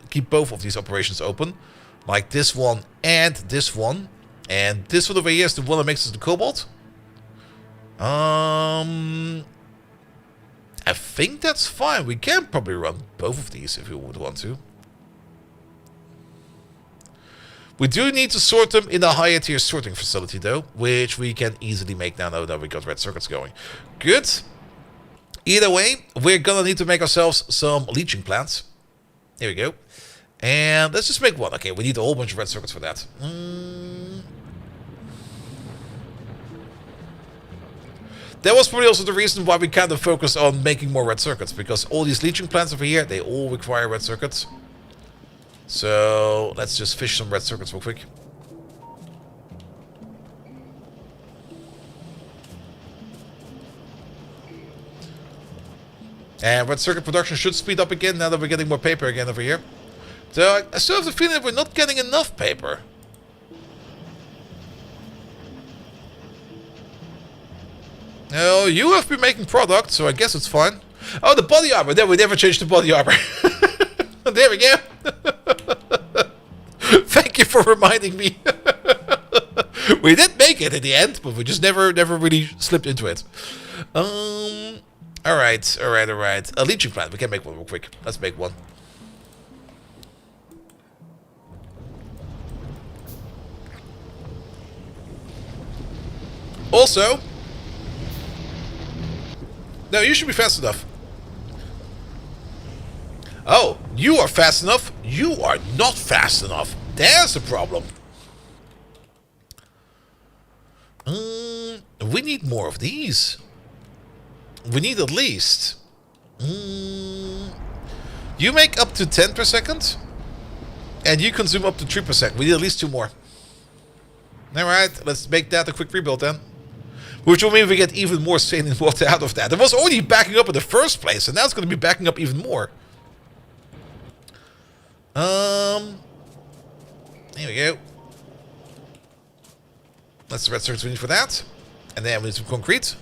keep both of these operations open. Like this one and this one. And this one over here is the one that makes us the cobalt. I think that's fine. We can probably run both of these if we would want to. We do need to sort them in a higher tier sorting facility though, which we can easily make now that we got red circuits going. Good. Either way, we're gonna need to make ourselves some leaching plants. Here we go. And let's just make one. Okay, we need a whole bunch of red circuits for that. That was probably also the reason why we kind of focused on making more red circuits, because all these leaching plants over here, they all require red circuits. So let's just fish some red circuits real quick. And red circuit production should speed up again now that we're getting more paper again over here. So I still have the feeling that we're not getting enough paper. No, you have been making product, so I guess it's fine. Oh, the body armor. There, we never changed the body armor. There we go. Thank you for reminding me. We did make it in the end, but we just never really slipped into it. Alright. A leaching plant. We can make one real quick. Let's make one. Also, no, you should be fast enough. Oh, you are fast enough. You are not fast enough. There's a problem. We need more of these. We need at least. You make up to 10 per second. And you consume up to 3 per second. We need at least 2 more. Alright, let's make that a quick rebuild then. Which will mean we get even more saline water out of that. It was already backing up in the first place, and now it's going to be backing up even more. Here we go. That's the red circuits we need for that. And then we need some concrete.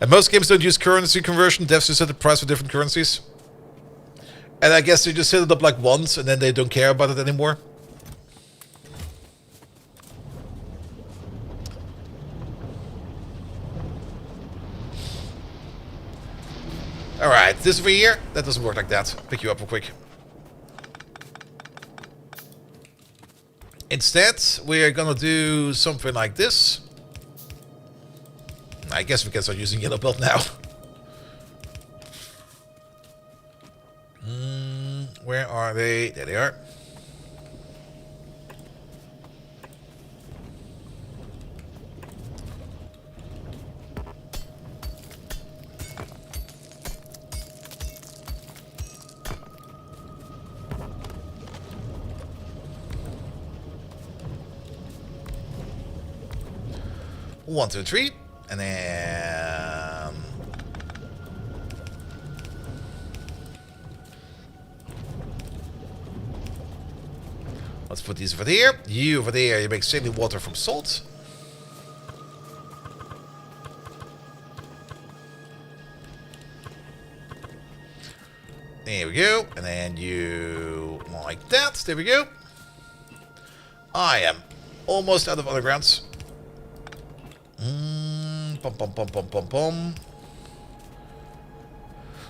And most games don't use currency conversion. Devs just set the price for different currencies. And I guess they just set it up like once, and then they don't care about it anymore. Alright, this over here, that doesn't work like that. Pick you up real quick. Instead, we're gonna do something like this. I guess we can start using yellow belt now. Where are they? There they are. One, two, three, and then let's put these over there. You over there, you make saline water from salt. There we go, and then you like that. There we go. I am almost out of undergrounds. Pom pom pom pom pom pom.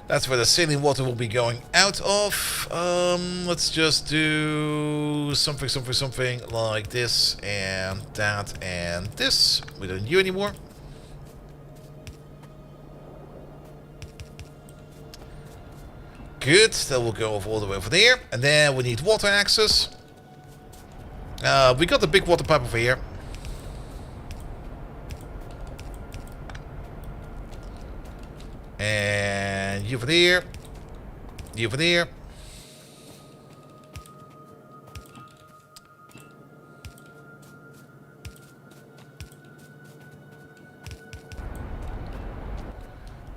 That's where the saline water will be going out of. Let's just do something like this and that and this. We don't need you anymore. Good. That will go all the way over there. And then we need water access. We got the big water pipe over here. And you over there. You over there.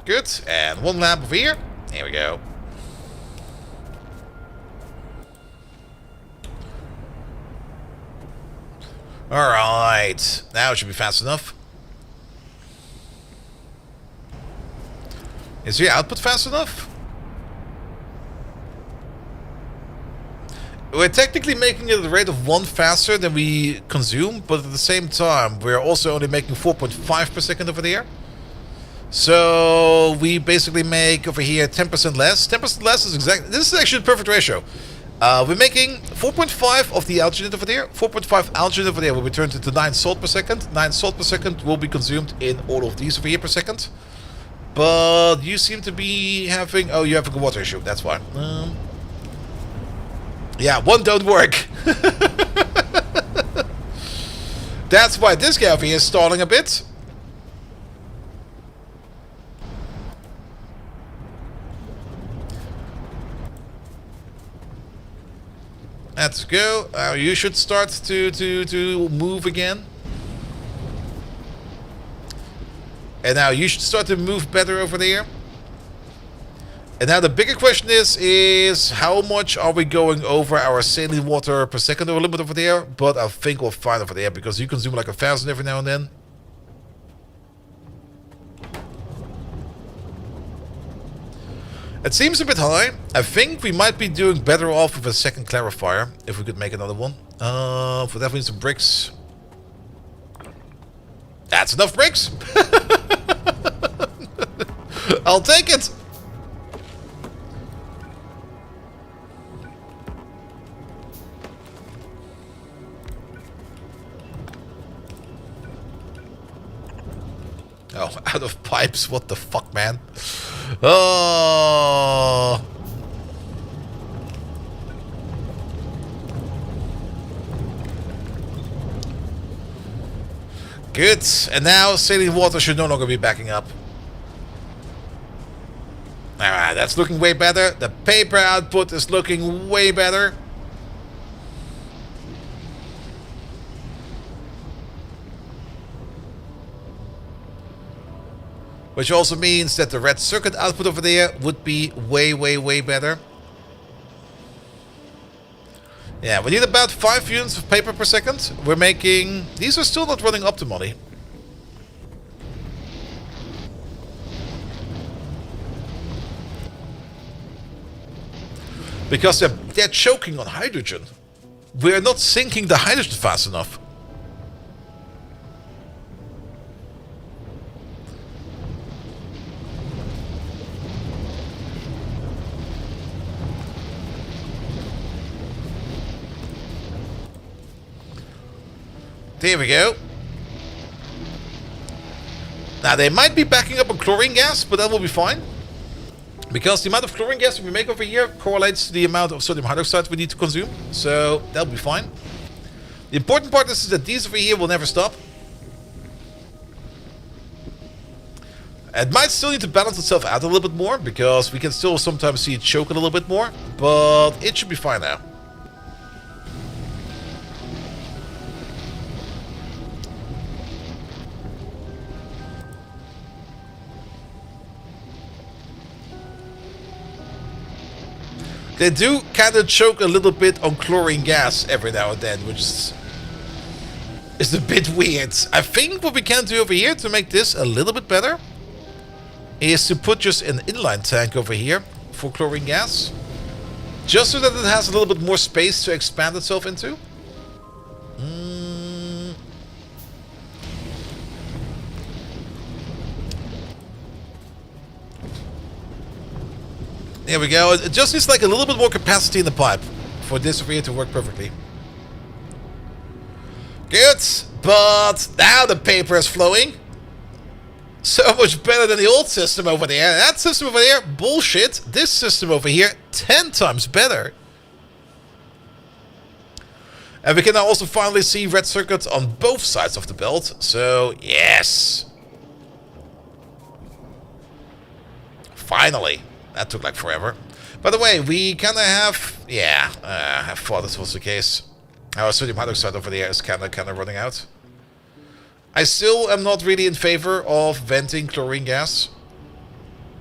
Good. And one lamp over here. There we go. Alright. Now it should be fast enough. Is your output fast enough? We're technically making it at the rate of 1 faster than we consume, but at the same time, we're also only making 4.5 per second over there. So we basically make over here 10% less. 10% less is exactly. This is actually the perfect ratio. We're making 4.5 of the alginate over there. 4.5 alginate over there will be turned into 9 salt per second. 9 salt per second will be consumed in all of these over here per second. But you seem to be having... Oh, you're having a water issue. That's why. Yeah, one don't work. That's why this guy over here is stalling a bit. Let's go. You should start to move again. And now you should start to move better over there. And now the bigger question is how much are we going over our saline water per second or limit over there? But I think we'll find over there because you consume like 1,000 every now and then. It seems a bit high. I think we might be doing better off with a second clarifier if we could make another one. For that we need some bricks. That's enough bricks. I'll take it. Oh, out of pipes. What the fuck, man? Oh. Good. And now saline water should no longer be backing up. Alright, that's looking way better. The paper output is looking way better. Which also means that the red circuit output over there would be way better. Yeah, we need about 5 units of paper per second. We're making... These are still not running optimally. Because they're choking on hydrogen. We're not sinking the hydrogen fast enough. There we go. Now, they might be backing up on chlorine gas, but that will be fine. Because the amount of chlorine gas we make over here correlates to the amount of sodium hydroxide we need to consume. So, that'll be fine. The important part is that these over here will never stop. It might still need to balance itself out a little bit more, because we can still sometimes see it choke a little bit more. But it should be fine now. They do kind of choke a little bit on chlorine gas every now and then, which is a bit weird. I think what we can do over here to make this a little bit better is to put just an inline tank over here for chlorine gas. Just so that it has a little bit more space to expand itself into. There we go. It just needs like a little bit more capacity in the pipe for this over here to work perfectly. Good. But now the paper is flowing. So much better than the old system over there. That system over there, bullshit. This system over here, 10 times better. And we can now also finally see red circuits on both sides of the belt. So, yes. Finally. That took like forever. By the way, we kind of have... Yeah, I thought this was the case. Our sodium hydroxide over there is kind of running out. I still am not really in favor of venting chlorine gas.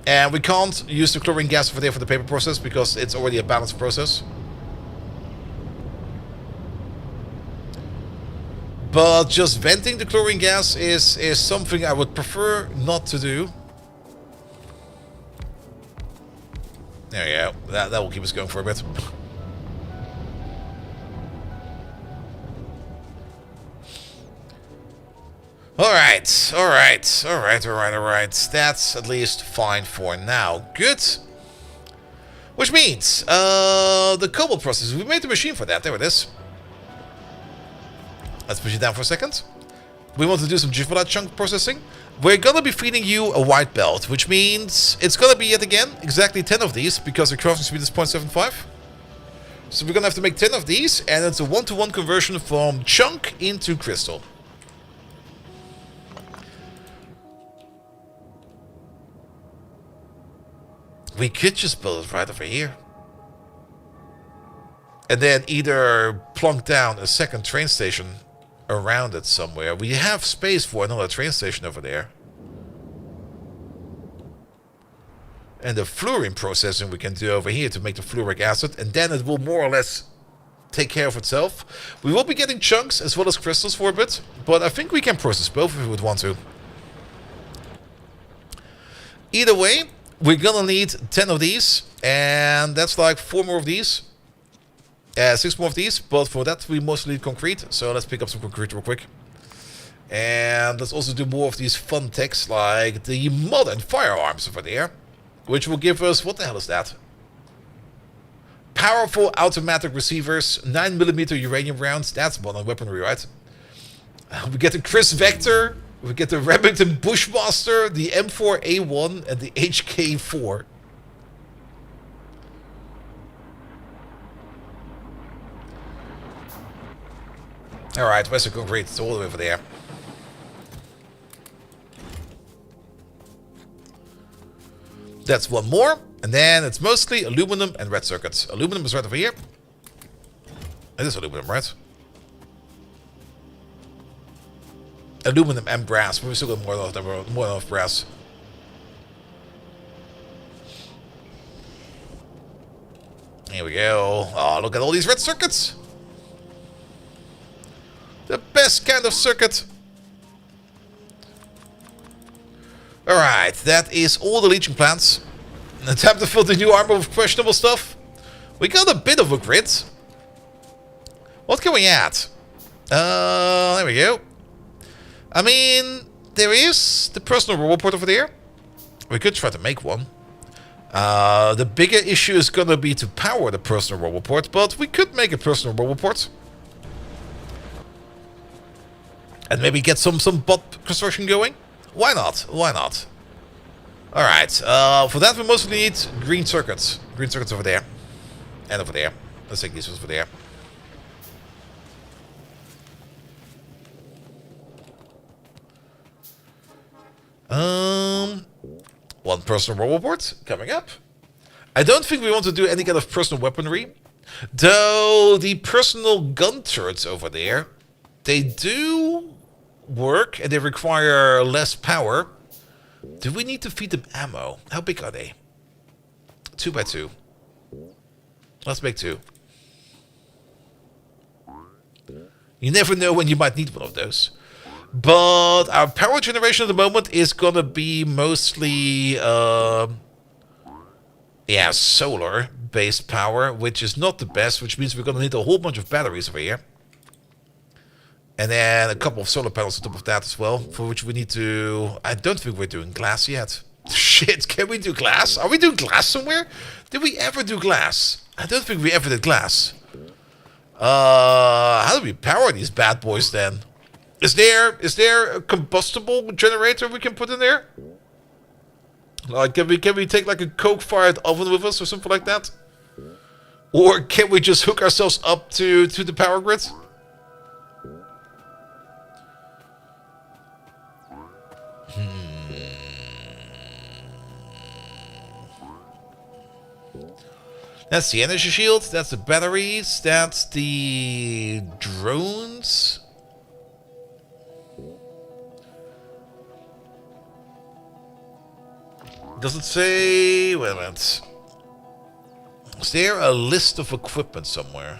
And we can't use the chlorine gas over there for the paper process because it's already a balanced process. But just venting the chlorine gas is something I would prefer not to do. There you go. That will keep us going for a bit. Alright. That's at least fine for now. Good. Which means, the cobalt process. We made the machine for that. There it is. Let's push it down for a second. We want to do some Jifflite chunk processing. We're going to be feeding you a white belt, which means it's going to be, yet again, exactly 10 of these, because the crafting speed is 0.75. So we're going to have to make 10 of these, and it's a one-to-one conversion from chunk into crystal. We could just build it right over here. And then either plunk down a second train station around it somewhere. We have space for another train station over there. And the fluorine processing we can do over here to make the fluoric acid, and then it will more or less take care of itself. We will be getting chunks as well as crystals for a bit, but I think we can process both if we would want to. Either way, we're gonna need 10 of these, and that's like 4 more of these. 6 more of these, but for that we mostly need concrete, so let's pick up some concrete real quick. And let's also do more of these fun techs, like the modern firearms over there, which will give us, what the hell is that? Powerful automatic receivers, 9mm uranium rounds, that's modern weaponry, right? We get the Chris Vector, we get the Remington Bushmaster, the M4A1, and the HK4. Alright, where's the concrete? It's all the way over there. That's one more. And then it's mostly aluminum and red circuits. Aluminum is right over here. It is aluminum, right? Aluminum and brass. But we still got more than enough brass. Here we go. Oh, look at all these red circuits. The best kind of circuit. Alright, that is all the leaching plants. And time to fill the new armor with questionable stuff. We got a bit of a grid. What can we add? There we go. I mean, there is the personal robot port over there. We could try to make one. The bigger issue is gonna be to power the personal robot port, but we could make a personal robot port. And maybe get some bot construction going? Why not? Why not? Alright, for that we mostly need green circuits. Green circuits over there. And over there. Let's take these ones over there. One personal robot coming up. I don't think we want to do any kind of personal weaponry. Though the personal gun turrets over there, they do work and they require less power. Do we need to feed them ammo? How big are they? 2 by 2. Let's make 2. You never know when you might need one of those. But our power generation at the moment is gonna be mostly solar based power, which is not the best, which means we're gonna need a whole bunch of batteries over here. And then a couple of solar panels on top of that as well, for which we need to... I don't think we're doing glass yet. Shit, can we do glass? Are we doing glass somewhere? Did we ever do glass? I don't think we ever did glass. How do we power these bad boys then? Is there a combustible generator we can put in there? Like, can we take like a coke-fired oven with us or something like that? Or can we just hook ourselves up to the power grid? That's the energy shield, that's the batteries, that's the drones. Does it say... wait a minute. Is there a list of equipment somewhere?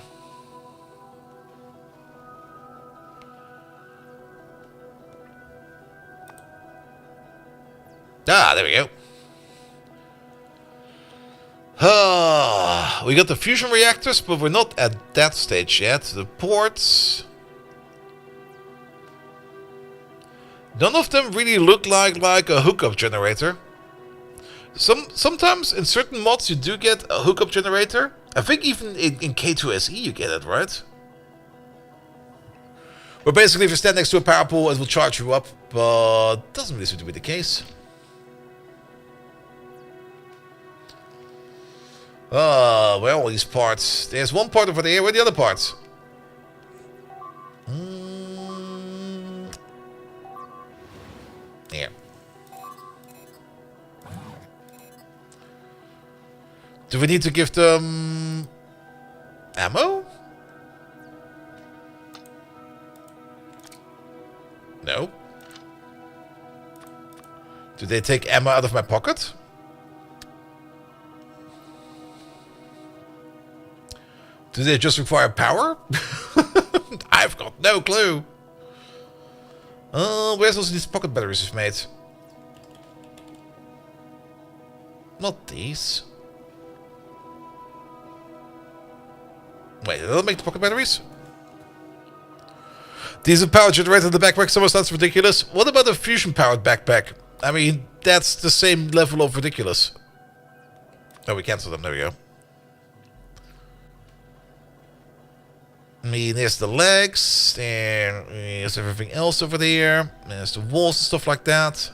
Ah, there we go. We got the fusion reactors, but we're not at that stage yet. The ports... none of them really look like a hookup generator. Sometimes in certain mods you do get a hookup generator. I think even in K2SE you get it, right? Where basically if you stand next to a power pole it will charge you up, but doesn't really seem to be the case. Where are all these parts? There's one part over there. Where are the other parts? Here. Do we need to give them ammo? No. Do they take ammo out of my pocket? Do they just require power? I've got no clue. Where's also these pocket batteries we've made? Not these. Wait, did I make the pocket batteries? Diesel power generator in the backpack, someone that's ridiculous. What about a fusion powered backpack? I mean, that's the same level of ridiculous. Oh, we cancelled them, there we go. I mean, there's the legs, there's everything else over there, there's the walls and stuff like that.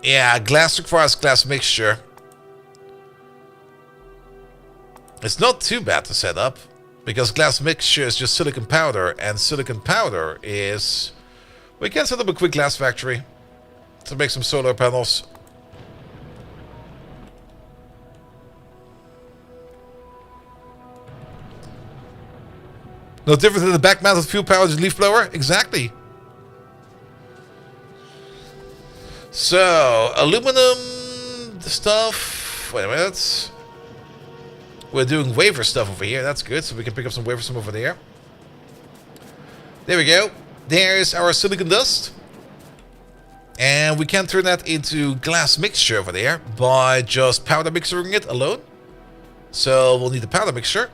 Yeah, glass requires glass mixture. It's not too bad to set up, because glass mixture is just silicon powder, and silicon powder is... we can set up a quick glass factory to make some solar panels. No different than the back-mounted fuel-powered leaf blower? Exactly. So, aluminum stuff. Wait a minute. We're doing wafer stuff over here. That's good. So we can pick up some wafers from over there. There we go. There's our silicon dust. And we can turn that into glass mixture over there by just powder mixing it alone. So we'll need the powder mixture.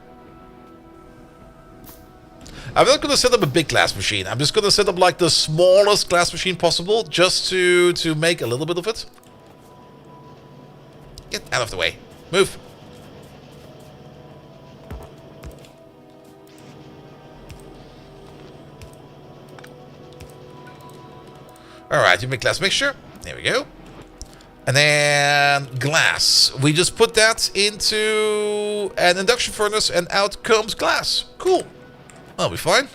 I'm not going to set up a big glass machine. I'm just going to set up like the smallest glass machine possible, just to make a little bit of it. Get out of the way. Move. Alright, you make glass mixture. There we go. And then glass. We just put that into an induction furnace and out comes glass. Cool. That'll be fine.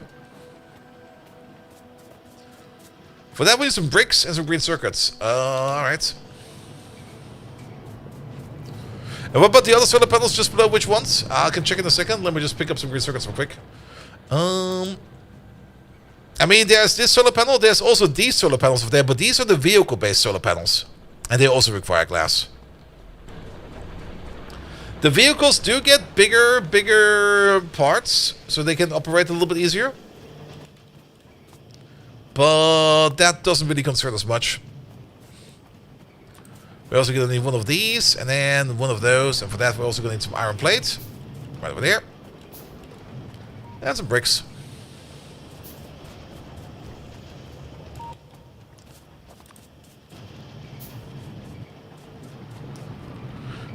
For that we need some bricks and some green circuits. Alright. And what about the other solar panels just below? Which ones? I can check in a second. Let me just pick up some green circuits real quick. I mean, there's this solar panel. There's also these solar panels over there. But these are the vehicle-based solar panels. And they also require glass. The vehicles do get bigger parts. So they can operate a little bit easier. But that doesn't really concern us much. We're also going to need one of these. And then one of those. And for that we're also going to need some iron plates. Right over there. And some bricks.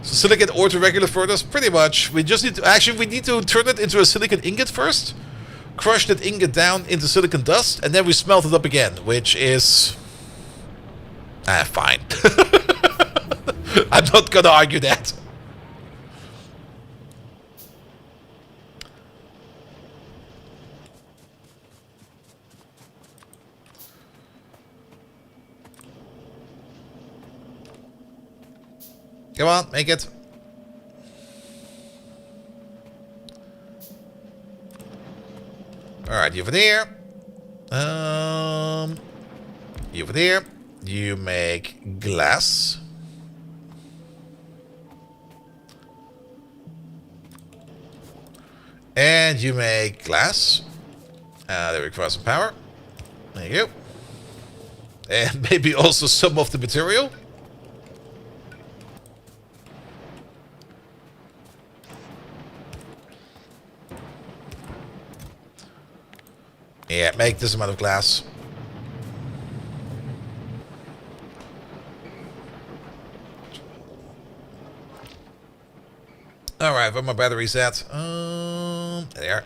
So silicon ore to regular furnace, pretty much. We just need to, actually we need to turn it into a silicon ingot first. Crush that ingot down into silicon dust, and then we smelt it up again, which is fine. I'm not gonna argue that. Come on, make it. Alright, you over there. You over there. You make glass. And you make glass. There we go, some power. There you go. And maybe also some of the material. Yeah, make this amount of glass. Alright, where are my batteries at? There they are.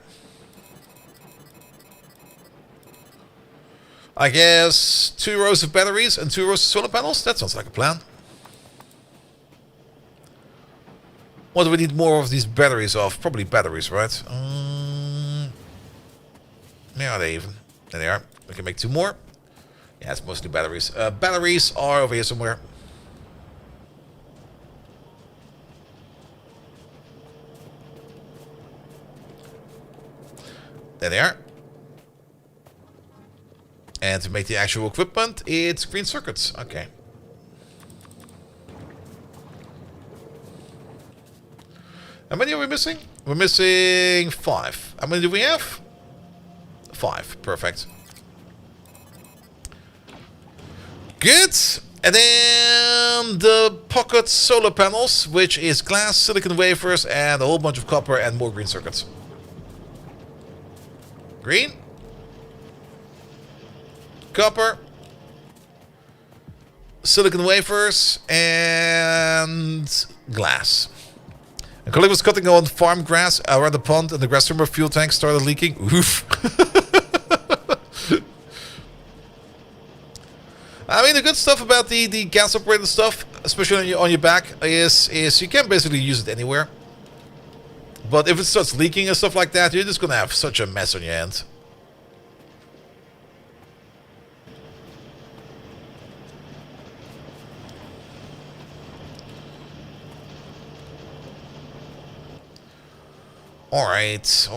I guess 2 rows of batteries and 2 rows of solar panels. That sounds like a plan. What do we need more of these batteries of? Probably batteries, right? Where are they even? There they are. We can make 2 more. Yeah, it's mostly batteries. Batteries are over here somewhere. There they are. And to make the actual equipment, it's green circuits. Okay. How many are we missing? We're missing 5. How many do we have? 5. Perfect. Good. And then the pocket solar panels, which is glass, silicon wafers, and a whole bunch of copper and more green circuits. Green. Copper. Silicon wafers. And glass. A colleague was cutting on farm grass around the pond and the grass trimmer fuel tank started leaking. Oof. I mean, the good stuff about the gas operated stuff, especially on your back, is you can basically use it anywhere. But if it starts leaking and stuff like that, you're just going to have such a mess on your hands. Alright.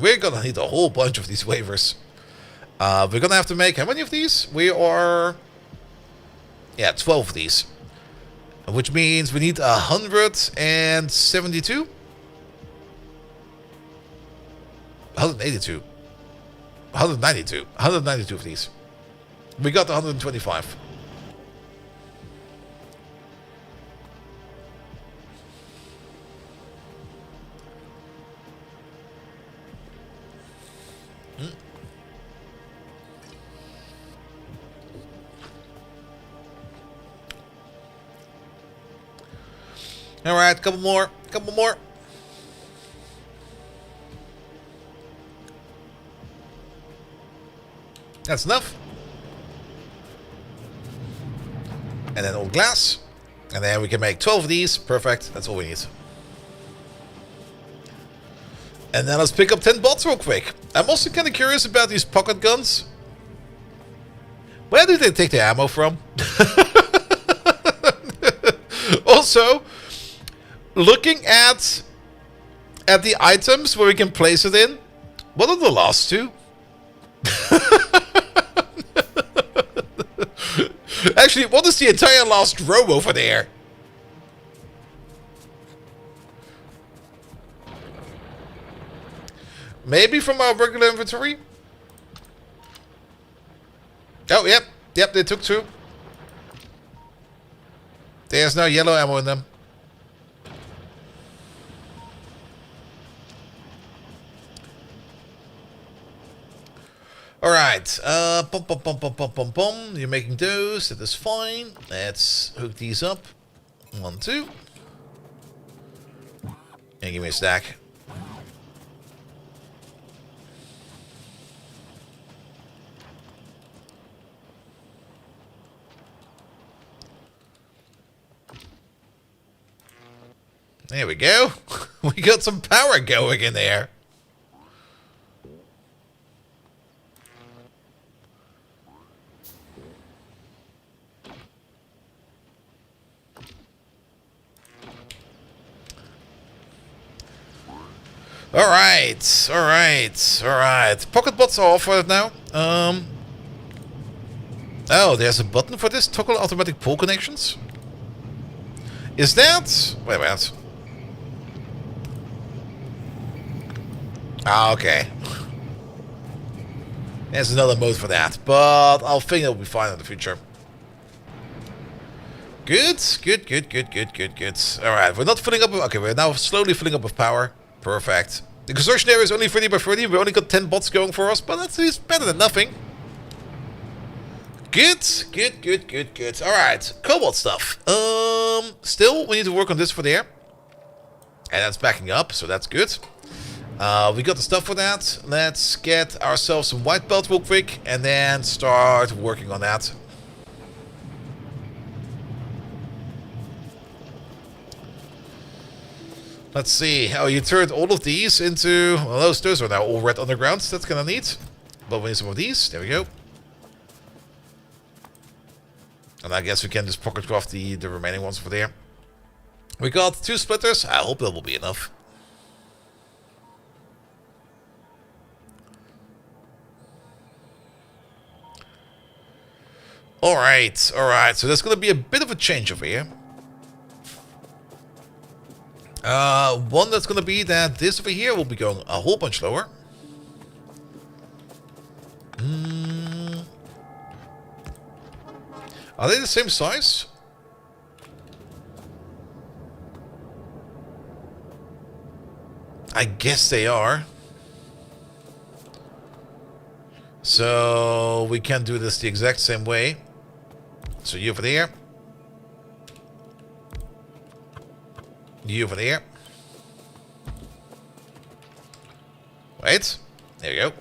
We're going to need a whole bunch of these waivers. We're going to have to make how many of these? We are... Yeah, 12 of these. Which means we need 172? 182. 192. 192 of these. We got 125. Alright, couple more. That's enough. And then all glass. And then we can make 12 of these. Perfect. That's all we need. And then let's pick up 10 bots real quick. I'm also kind of curious about these pocket guns. Where do they take the ammo from? Also, looking at the items where we can place it in, what are the last two? Actually, what is the entire last row over there? Maybe from our regular inventory? Oh, yep. Yep, they took two. There's no yellow ammo in them. Alright. You're making those. That is fine. Let's hook these up. 1, 2. And give me a stack. There we go. We got some power going in there. Alright, alright, alright. Pocket bots are off for it now. Oh, there's a button for this. Toggle automatic pull connections. Is that... Wait a minute. Ah, okay. There's another mode for that, but I'll think it'll be fine in the future. Good, good, good, good, good, good, good. Alright, we're not filling up with... Okay, we're now slowly filling up with power. Perfect. The construction area is only 30 by 30. We only got 10 bots going for us, but that's at least better than nothing. Good, good, good, good, good. Alright, cobalt stuff. Still, we need to work on this for there. And that's backing up, so that's good. We got the stuff for that. Let's get ourselves some white belt real quick and then start working on that. Let's see. Oh, you turned all of these into... Well, those are now all red undergrounds. That's kind of neat. But we need some of these. There we go. And I guess we can just pocket craft the remaining ones over there. We got 2 splitters. I hope that will be enough. Alright, alright. So there's going to be a bit of a change over here. One that's going to be that this over here will be going a whole bunch lower. Are they the same size? I guess they are. So we can do this the exact same way. So you over there. You over there. Wait. There you go.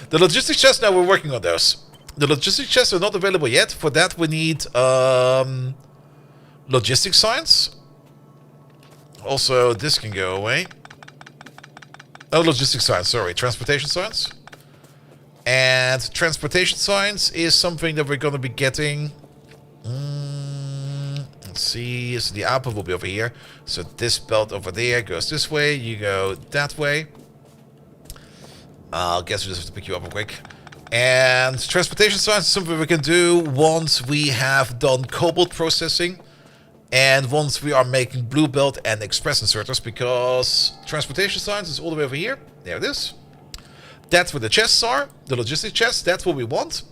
The logistics chests, now we're working on those. The logistics chests are not available yet. For that we need logistics signs. Also, this can go away. Oh, logistics signs, sorry. Transportation signs. And transportation signs is something that we're going to be getting... Let's see, so the output will be over here. So this belt over there goes this way, you go that way. I guess we just have to pick you up real quick. And transportation signs is something we can do once we have done cobalt processing. And once we are making blue belt and express inserters, because transportation signs is all the way over here. There it is. That's where the chests are, the logistic chests, that's what we want.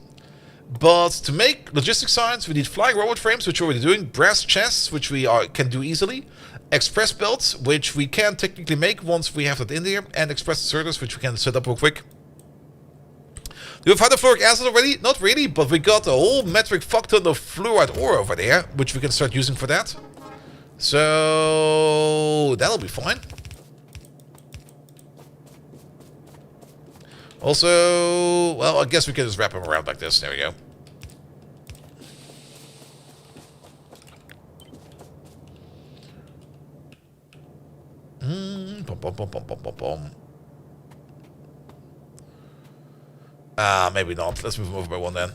But to make logistic signs, we need flying robot frames, which we're already doing, brass chests, which we can do easily, express belts, which we can technically make once we have that in there, and express inserters, which we can set up real quick. Do we have hydrofluoric acid already? Not really, but we got a whole metric fuck ton of fluoride ore over there, which we can start using for that. So that'll be fine. Also, well, I guess we can just wrap them around like this. There we go. Pom, pom, pom, pom, pom, pom, pom. Maybe not. Let's move them over by one then.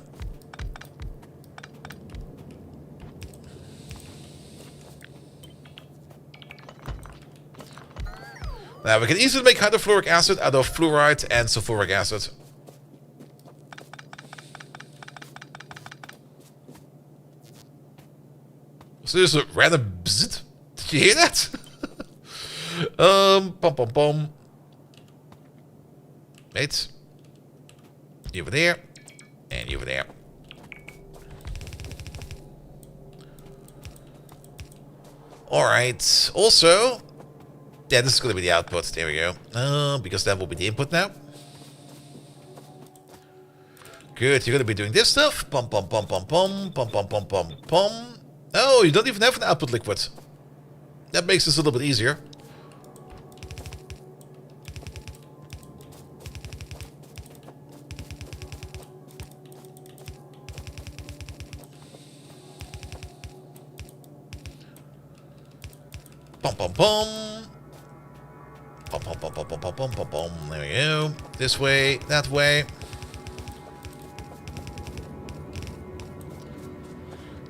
Now, we can easily make hydrofluoric acid out of fluoride and sulfuric acid. So there's a random bzzzt. Did you hear that? Pom pom pom. Wait. You over there. And you over there. Alright. Also, yeah, this is going to be the output. There we go. Because that will be the input now. Good. You're going to be doing this stuff. Pom pom pom pom pom. Pom pom pom pom pom. Oh, you don't even have an output liquid. That makes this a little bit easier. Pom pom pom. Pom pom pom pom pom pom pom pom pom. There we go. This way, that way.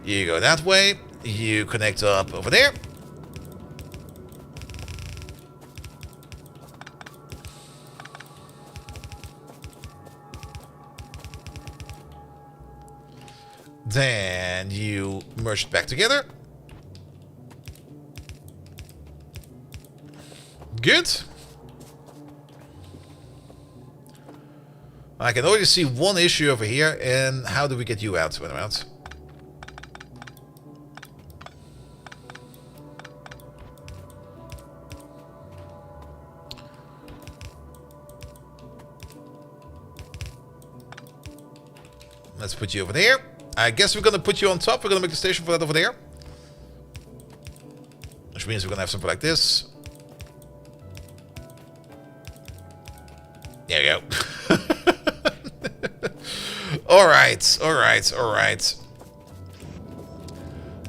You go that way. You connect up over there. Then you merge it back together. Good. I can already see one issue over here, and how do we get you out? Wait a minute. Let's put you over there. I guess we're going to put you on top. We're going to make the station for that over there. Which means we're going to have something like this. There you go. Alright, alright, alright.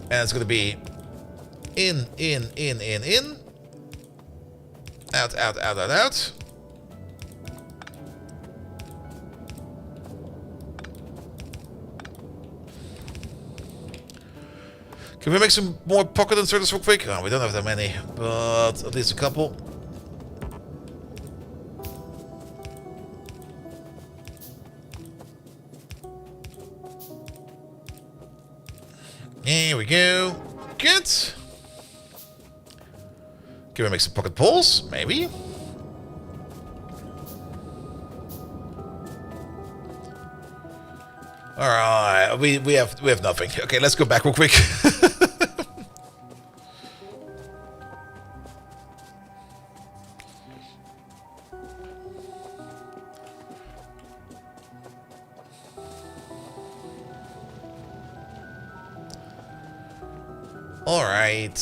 And it's going to be in. Out, out, out, out, out. Can we make some more pocket inserters real quick? Oh, we don't have that many, but at least a couple. Here we go. Good. Can we make some pocket poles? Maybe. Alright, we have nothing. Okay, let's go back real quick. Alright.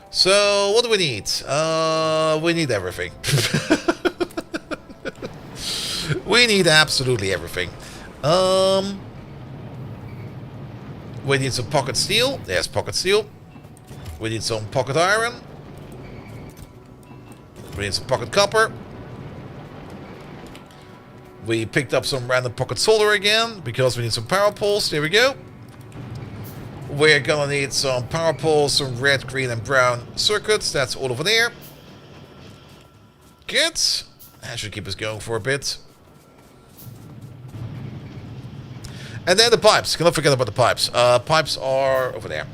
So, what do we need? We need everything. We need absolutely everything. We need some pocket steel. There's pocket steel. We need some pocket iron. We need some pocket copper. We picked up some random pocket solder again, because we need some power poles. There we go. We're gonna need some power poles, some red, green, and brown circuits. That's all over there. Good. That should keep us going for a bit. And then the pipes. Cannot forget about the pipes. Pipes are over there.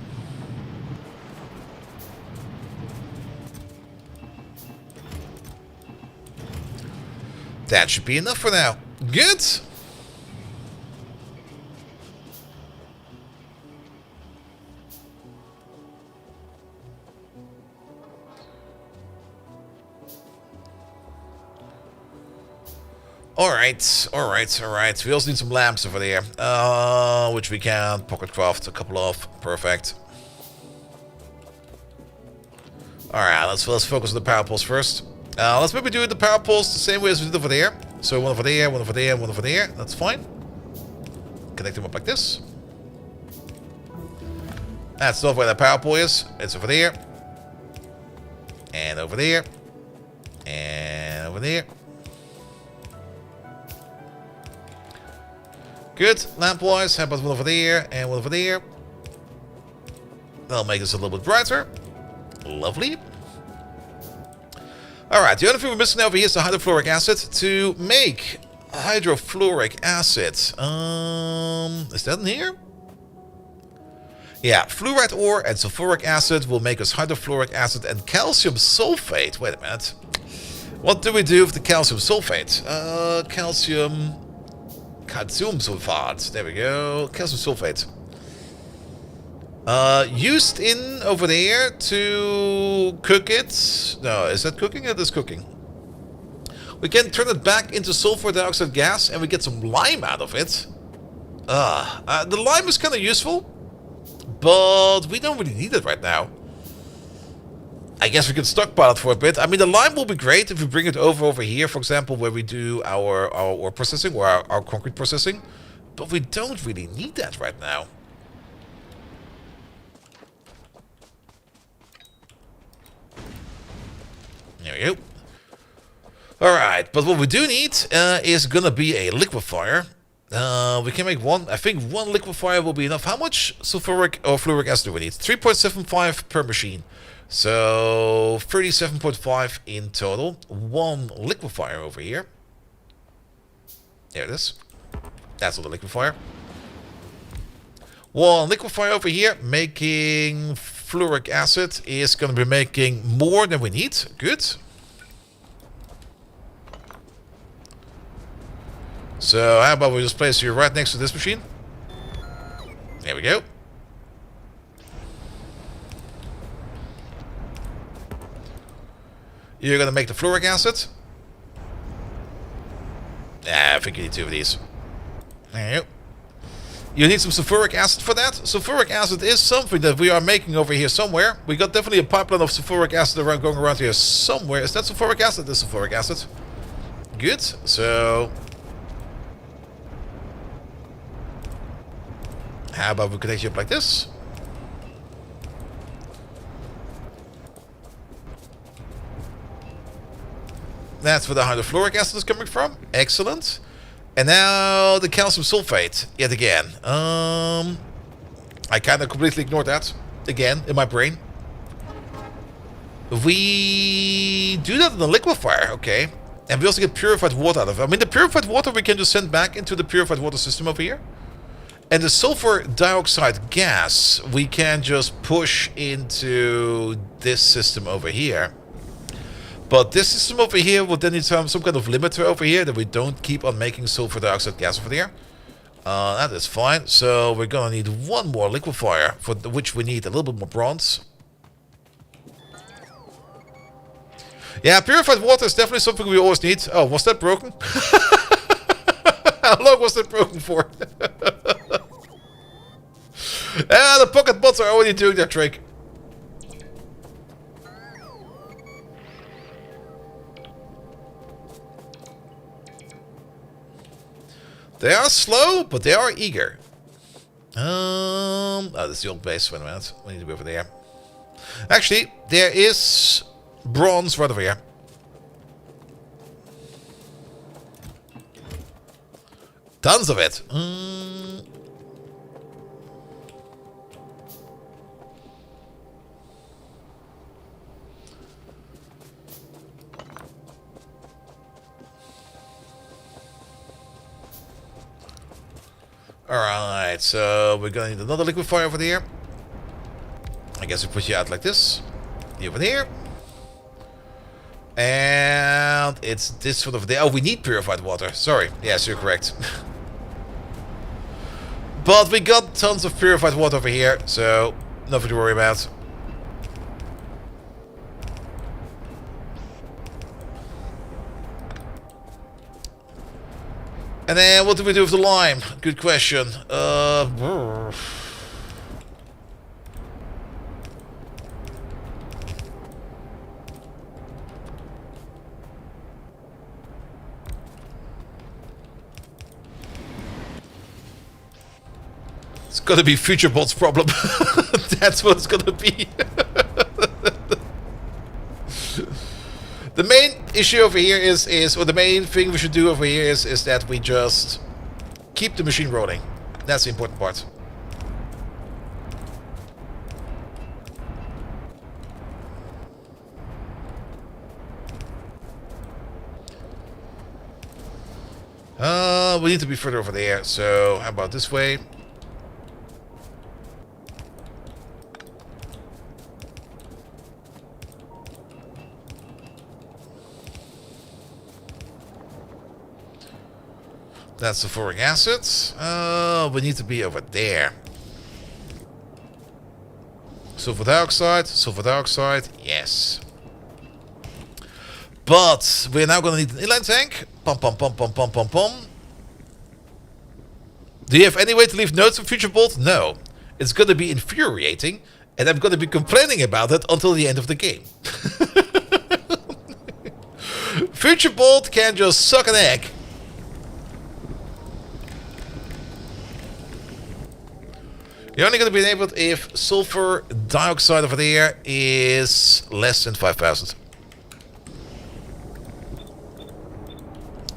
That should be enough for now. Good. Alright. We also need some lamps over there. Which we can pocket craft a couple of. Perfect. Alright, let's focus on the power poles first. Let's maybe do the power poles the same way as we did over there. So one over there, one over there, one over there. That's fine. Connect them up like this. That's not where the power pole is. It's over there. And over there. And over there. Good. Lamp-wise, how about one over there and one over there? That'll make this a little bit brighter. Lovely. Alright, the only thing we're missing over here is the hydrofluoric acid. To make hydrofluoric acid, is that in here? Yeah, fluoride ore and sulfuric acid will make us hydrofluoric acid and calcium sulfate. Wait a minute. What do we do with the calcium sulfate? Calcium sulfate. There we go. Calcium sulfate. Used in over there to cook it. No, is that cooking? It is cooking. We can turn it back into sulfur dioxide gas and we get some lime out of it. The lime is kind of useful, but we don't really need it right now. I guess we can stockpile it for a bit. I mean, the lime will be great if we bring it over here, for example, where we do our ore processing or our concrete processing. But we don't really need that right now. There we go. Alright, but what we do need is gonna be a liquefier. We can make one. I think one liquefier will be enough. How much sulfuric or fluoric acid do we need? 3.75 per machine. So 37.5 in total. One liquefier over here. There it is. That's all the liquefier. One liquefier over here making fluoric acid is going to be making more than we need. Good. So how about we just place you right next to this machine? There we go. You're gonna make the fluoric acid. I think you need two of these. There you go. You need some sulfuric acid for that. Sulfuric acid is something that we are making over here somewhere. We got definitely a pipeline of sulfuric acid going around here somewhere. Is that sulfuric acid? This is sulfuric acid. Good. So how about we connect you up like this? That's where the hydrofluoric acid is coming from. Excellent. And now the calcium sulfate yet again. I kind of completely ignored that again in my brain. We do that in the liquefier, okay. And we also get purified water out of it. I mean, the purified water we can just send back into the purified water system over here. And the sulfur dioxide gas we can just push into this system over here. But this system over here will then need some kind of limiter over here that we don't keep on making sulfur dioxide gas over there. That is fine. So we're gonna need one more liquefier, for which we need a little bit more bronze. Yeah, purified water is definitely something we always need. Oh, was that broken? How long was that broken for? The pocket bots are already doing their trick. They are slow, but they are eager. Oh, that's the old base. Wait a minute. We need to be over there. Actually, there is bronze right over here. Tons of it. Alright, so we're gonna need another liquefier over there. I guess we put you out like this. You over here. And it's this sort of there. Oh, we need purified water. Sorry. Yes, you're correct. But we got tons of purified water over here, so nothing to worry about. And then what do we do with the lime? Good question. gonna be Future Bolt's problem. That's what it's gonna be. The main issue over here or the main thing we should do over here is that we just keep the machine rolling. That's the important part. We need to be further over there, so how about this way? That's the sulfuric acid. We need to be over there. Sulfur dioxide, yes. But we're now gonna need an inline tank. Pum pum pum pum pum pum pum. Do you have any way to leave notes for Future Bolt? No. It's gonna be infuriating, and I'm gonna be complaining about it until the end of the game. Future Bolt can just suck an egg. You're only going to be enabled if sulfur dioxide over there is less than 5,000.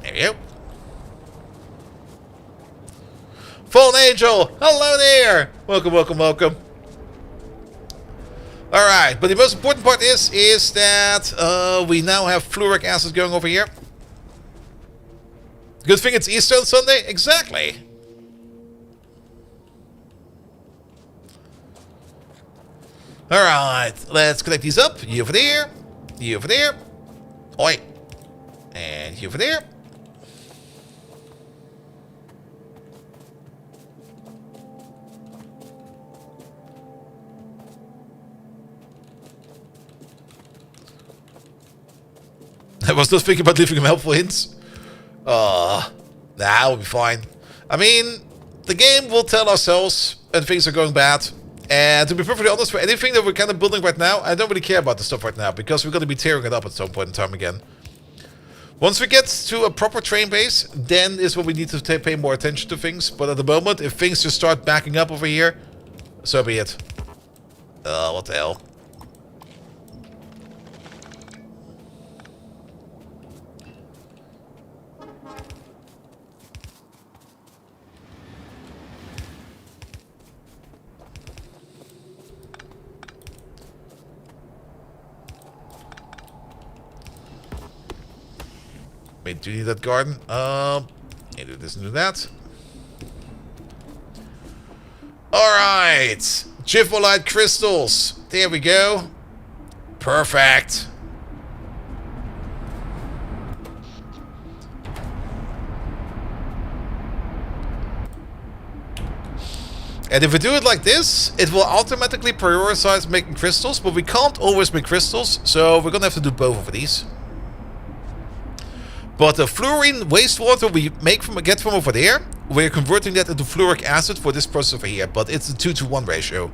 There we go. Fallen Angel! Hello there! Welcome, welcome, welcome. Alright, but the most important part is that we now have fluoric acid going over here. Good thing it's Easter on Sunday? Exactly. Alright, let's connect these up. You over there. You over there. Oi. And you over there. I was not thinking about leaving him helpful hints. Nah, we'll be fine. I mean, the game will tell ourselves when things are going bad. And to be perfectly honest, for anything that we're kind of building right now, I don't really care about the stuff right now, because we're going to be tearing it up at some point in time again. Once we get to a proper train base, then is when we need to pay more attention to things. But at the moment, if things just start backing up over here, so be it. What the hell? Wait, do you need that garden? You do this and do that. Alright! Gypholite crystals. There we go. Perfect. And if we do it like this, it will automatically prioritize making crystals, but we can't always make crystals, so we're gonna have to do both of these. But the fluorine wastewater we get from over there, we're converting that into fluoric acid for this process over here. But it's a 2-to-1 ratio,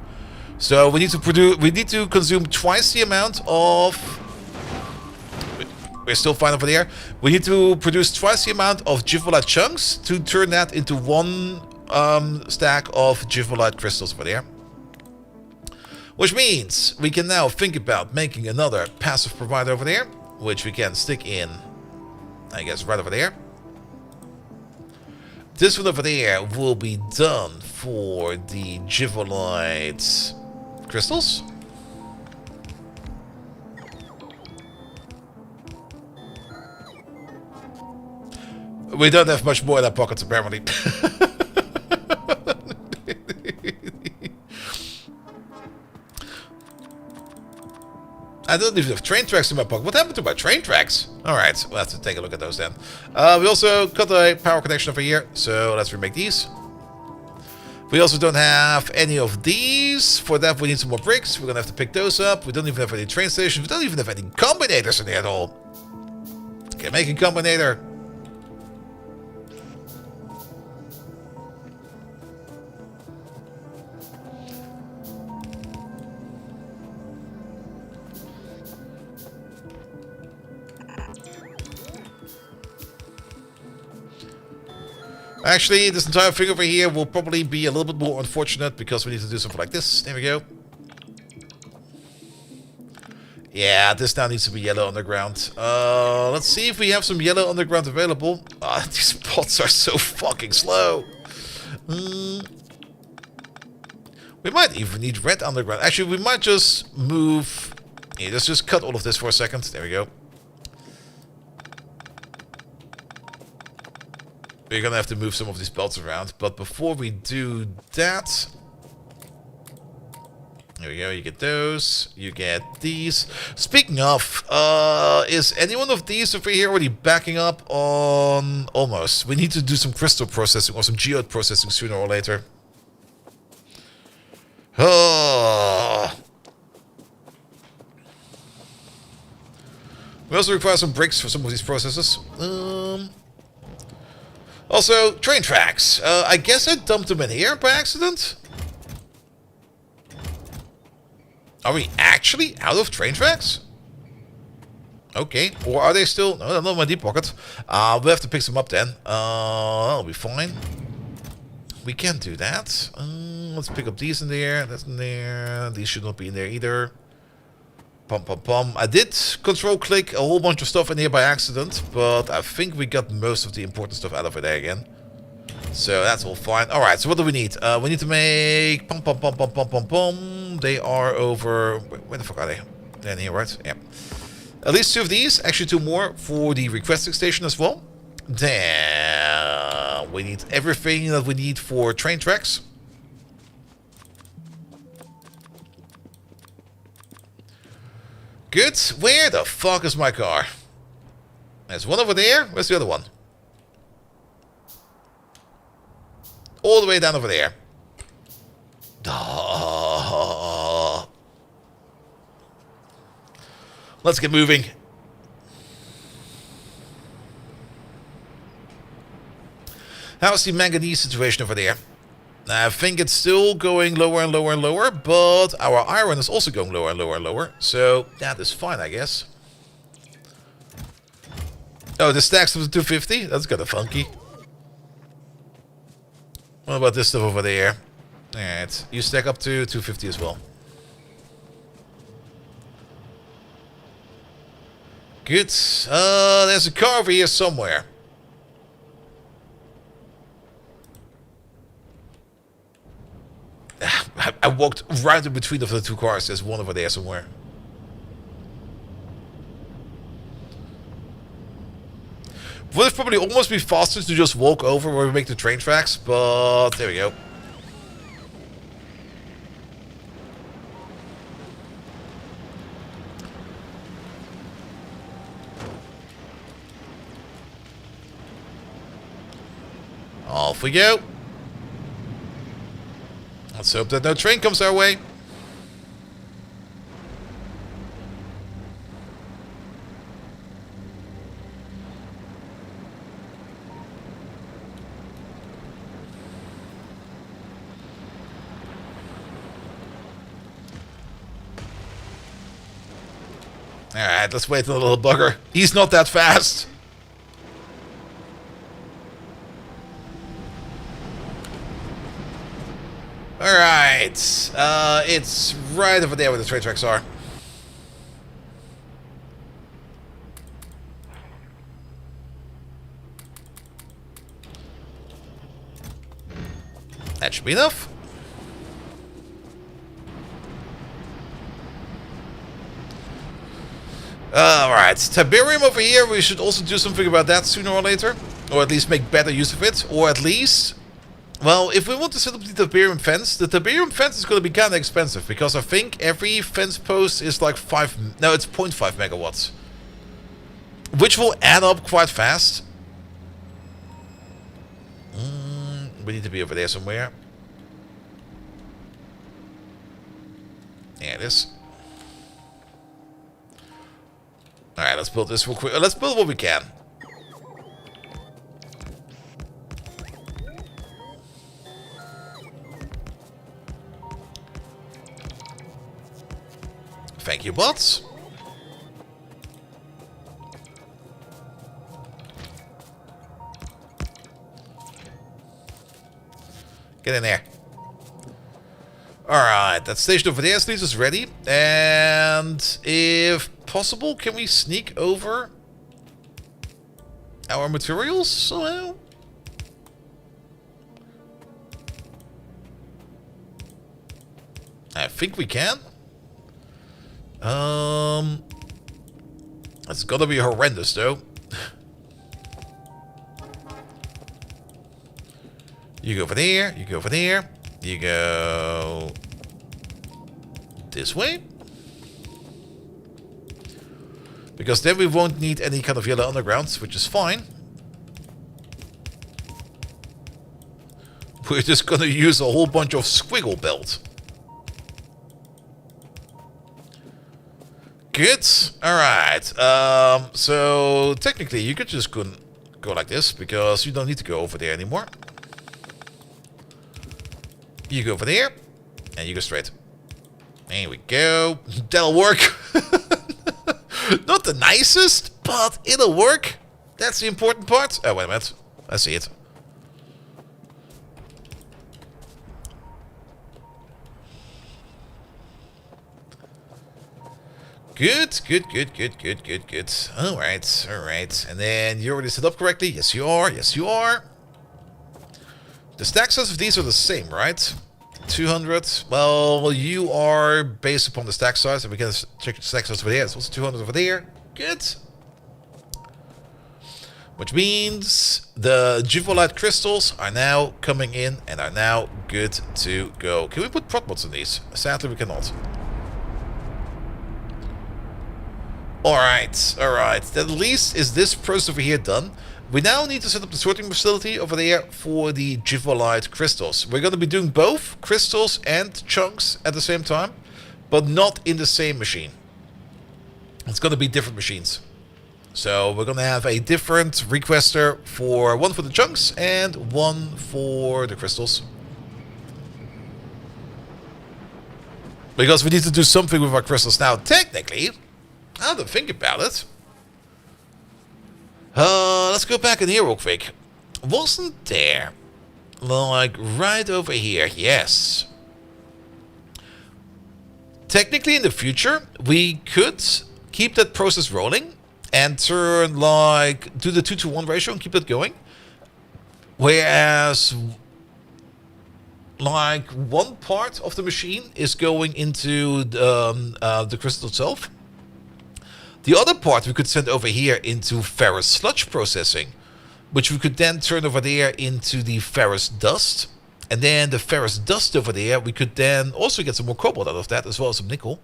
so we need to consume twice the amount of. We're still fine over there. We need to produce twice the amount of gypholite chunks to turn that into one stack of gypholite crystals over there. Which means we can now think about making another passive provider over there, which we can stick in. I guess right over there. This one over there will be done for the gypholite crystals. We don't have much more in our pockets, apparently. I don't even have train tracks in my pocket. What happened to my train tracks? Alright, we'll have to take a look at those then. We also got a power connection over here, so let's remake these. We also don't have any of these. For that, we need some more bricks. We're gonna have to pick those up. We don't even have any train stations. We don't even have any combinators in here at all. Okay, make a combinator. Actually, this entire thing over here will probably be a little bit more unfortunate because we need to do something like this. There we go. Yeah, this now needs to be yellow underground. Let's see if we have some yellow underground available. Ah, these pots are so fucking slow. We might even need red underground. Actually, we might just move... Yeah, let's just cut all of this for a second. There we go. We're gonna have to move some of these belts around, but before we do that... There we go, you get those, you get these. Speaking of, is any one of these over here already backing up on... Almost. We need to do some crystal processing or some geode processing sooner or later. We also require some bricks for some of these processes. Also, train tracks. I guess I dumped them in here by accident. Are we actually out of train tracks? Okay. Or are they still... No, they're not in my deep pocket. We'll have to pick some up then. That'll be fine. We can do that. Let's pick up these in there. That's in there. These should not be in there either. Pum pum pum. I did control click a whole bunch of stuff in here by accident, but I think we got most of the important stuff out of it there again. So that's all fine. Alright, so what do we need? We need to make... Pum pum pum pum pum pum pum. They are over... Where the fuck are they? They're in here, right? Yeah. At least 2 of these. Actually 2 more for the requesting station as well. Then we need everything that we need for train tracks. Good. Where the fuck is my car? There's one over there. Where's the other one? All the way down over there. Let's get moving. How's the manganese situation over there? I think it's still going lower and lower and lower, but our iron is also going lower and lower and lower. So that is fine, I guess. Oh, the stacks of the 250? That's kind of funky. What about this stuff over there? Alright, you stack up to 250 as well. Good. There's a car over here somewhere. I walked right in between of the 2 cars. There's one over there somewhere. Would it probably almost be faster to just walk over where we make the train tracks, but there we go. Off we go. Let's hope that no train comes our way. Alright, let's wait a little bugger. He's not that fast. Alright. It's right over there where the train tracks are. That should be enough. Alright, Tiberium over here, we should also do something about that sooner or later. Or at least make better use of it. Or at least... Well, if we want to set up the Tiberium fence is going to be kind of expensive. Because I think every fence post is like 5... No, it's 0.5 megawatts. Which will add up quite fast. We need to be over there somewhere. Yeah, it is. Alright, let's build this real quick. Let's build what we can. Thank you, bots. Get in there. Alright, that station over there leaves us ready. And if possible, can we sneak over our materials somehow? I think we can. It's gonna be horrendous though. You go over there, you go over there, you go this way. Because then we won't need any kind of yellow undergrounds, which is fine. We're just gonna use a whole bunch of squiggle belt. Good. Alright. So technically you could just go like this because you don't need to go over there anymore. You go over there and you go straight. There we go. That'll work. Not the nicest, but it'll work. That's the important part. Oh, wait a minute. I see it. Good, good, good, good, good, good, good. Alright, alright. And then you're already set up correctly. Yes, you are. Yes, you are. The stack size of these are the same, right? 200. Well, you are based upon the stack size. And we can check the stack size over there. It's also 200 over there. Good. Which means the Jivolite crystals are now coming in and are now good to go. Can we put prot mods on these? Sadly, we cannot. Alright, alright. At least is this process over here done. We now need to set up the sorting facility over there for the Jivolite crystals. We're going to be doing both crystals and chunks at the same time, but not in the same machine. It's going to be different machines. So we're going to have a different requester for one for the chunks and one for the crystals. Because we need to do something with our crystals now. Technically, I don't think about it. Let's go back in here real quick. Wasn't there, like, right over here? Yes. Technically, in the future, we could keep that process rolling and turn, like, do the 2-to-1 ratio and keep that going. Whereas, like, one part of the machine is going into the crystal itself. The other part we could send over here into ferrous sludge processing, which we could then turn over there into the ferrous dust. And then the ferrous dust over there, we could then also get some more cobalt out of that, as well as some nickel.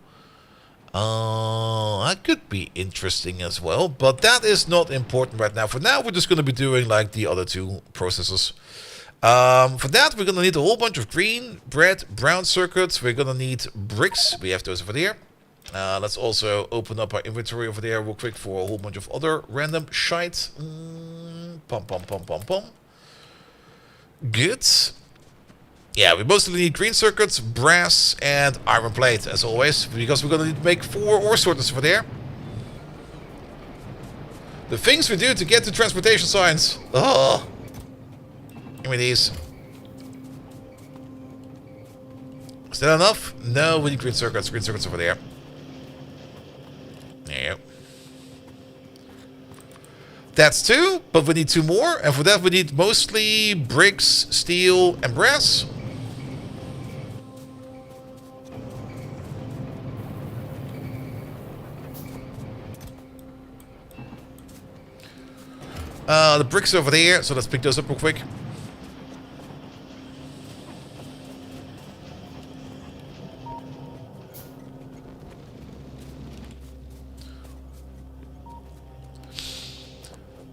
That could be interesting as well, but that is not important right now. For now, we're just going to be doing like the other two processes. For that, we're going to need a whole bunch of green, red, brown circuits. We're going to need bricks. We have those over there. Let's also open up our inventory over there real quick for a whole bunch of other random shite. Pum, pum, pum, pum, pum. Good. Yeah, we mostly need green circuits, brass, and iron plate, as always, because we're going to need to make 4 ore sorters over there. The things we do to get to transportation science. Oh. Give me these. Is that enough? No, we need green circuits. Green circuits over there. There you go. That's 2, but we need 2 more, and for that we need mostly bricks, steel, and brass. The bricks are over there, so let's pick those up real quick.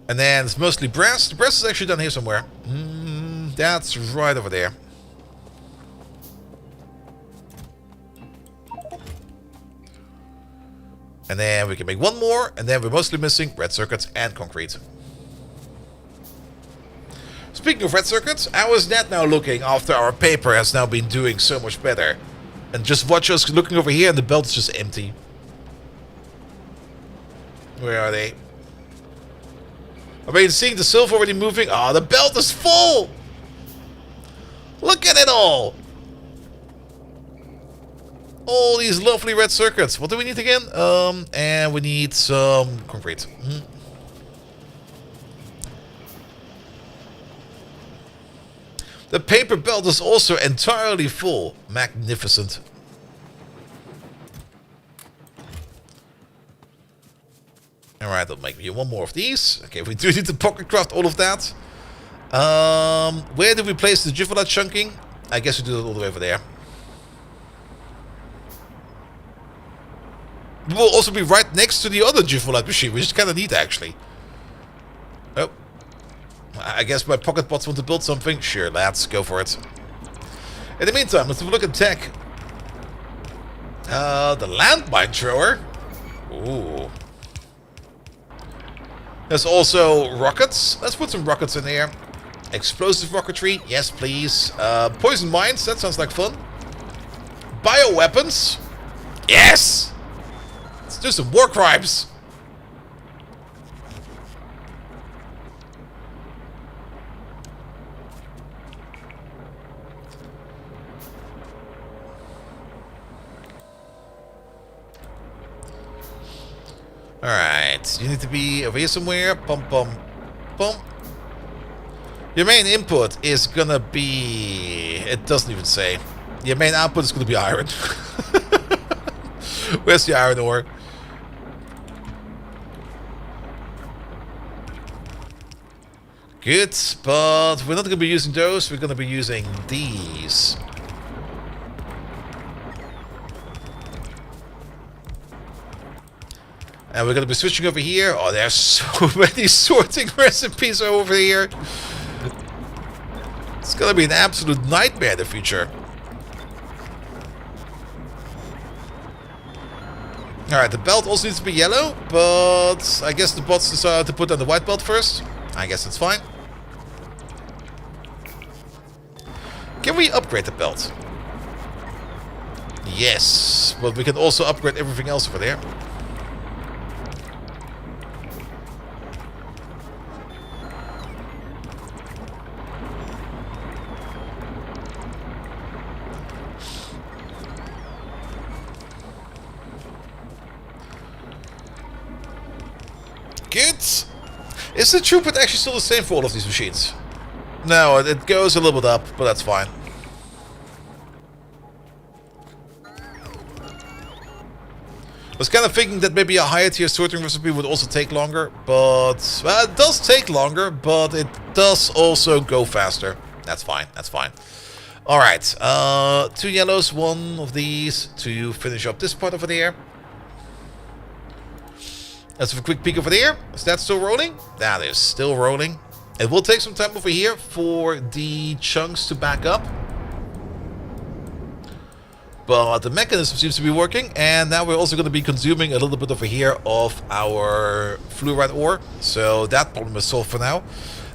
And then it's mostly brass. The brass is actually down here somewhere. That's right over there. And then we can make 1 more, and then we're mostly missing red circuits and concrete. Speaking of red circuits, how is that now looking after our paper has now been doing so much better? And just watch us looking over here and the belt is just empty. Where are they? I mean, seeing the silver already moving. Oh, the belt is full! Look at it all! All these lovely red circuits. What do we need again? And we need some concrete. The paper belt is also entirely full. Magnificent. Alright, I'll make me one more of these. Okay, we do need to pocket craft all of that. Where do we place the Jiffala chunking? I guess we do it all the way over there. We will also be right next to the other Jiffala machine, which is kind of neat, actually. Oh. I guess my pocket bots want to build something. Sure, lads, go for it. In the meantime, let's have a look at tech. The landmine thrower. Ooh. There's also rockets. Let's put some rockets in here. Explosive rocketry. Yes, please. Poison mines. That sounds like fun. Bioweapons. Yes! Let's do some war crimes. Alright, you need to be over here somewhere. Bum, bum, bum. Your main input is gonna be... It doesn't even say. Your main output is gonna be iron. Where's the iron ore? Good, but we're not gonna be using those. We're gonna be using these. And we're going to be switching over here. Oh, there's so many sorting recipes over here. It's going to be an absolute nightmare in the future. Alright, the belt also needs to be yellow, but I guess the bots decided to put on the white belt first. I guess it's fine. Can we upgrade the belt? Yes, but we can also upgrade everything else over there. Good. Is the throughput actually still the same for all of these machines? No, it goes a little bit up, but that's fine. I was kind of thinking that maybe a higher tier sorting recipe would also take longer, but... Well, it does take longer, but it does also go faster. That's fine, that's fine. Alright, 2 yellows, 1 of these to finish up this part over there. Let's have a quick peek over there. Is that still rolling? That is still rolling. It will take some time over here for the chunks to back up. But the mechanism seems to be working. And now we're also going to be consuming a little bit over here of our fluoride ore. So that problem is solved for now.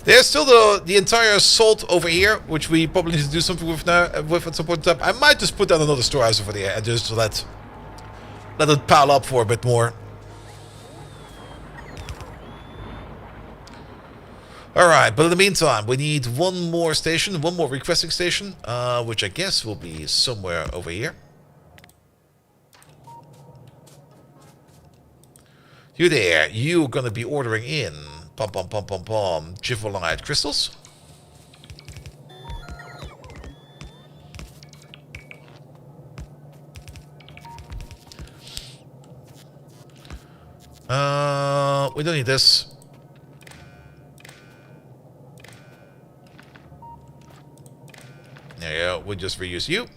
There's still the entire salt over here, which we probably need to do something with now at some point in time. I might just put down another storehouse over there and just let it pile up for a bit more. Alright, but in the meantime, we need one more station, one more requesting station, which I guess will be somewhere over here. You there, you're gonna be ordering in Jiffalite crystals. We don't need this. There you go, we'll just reuse you.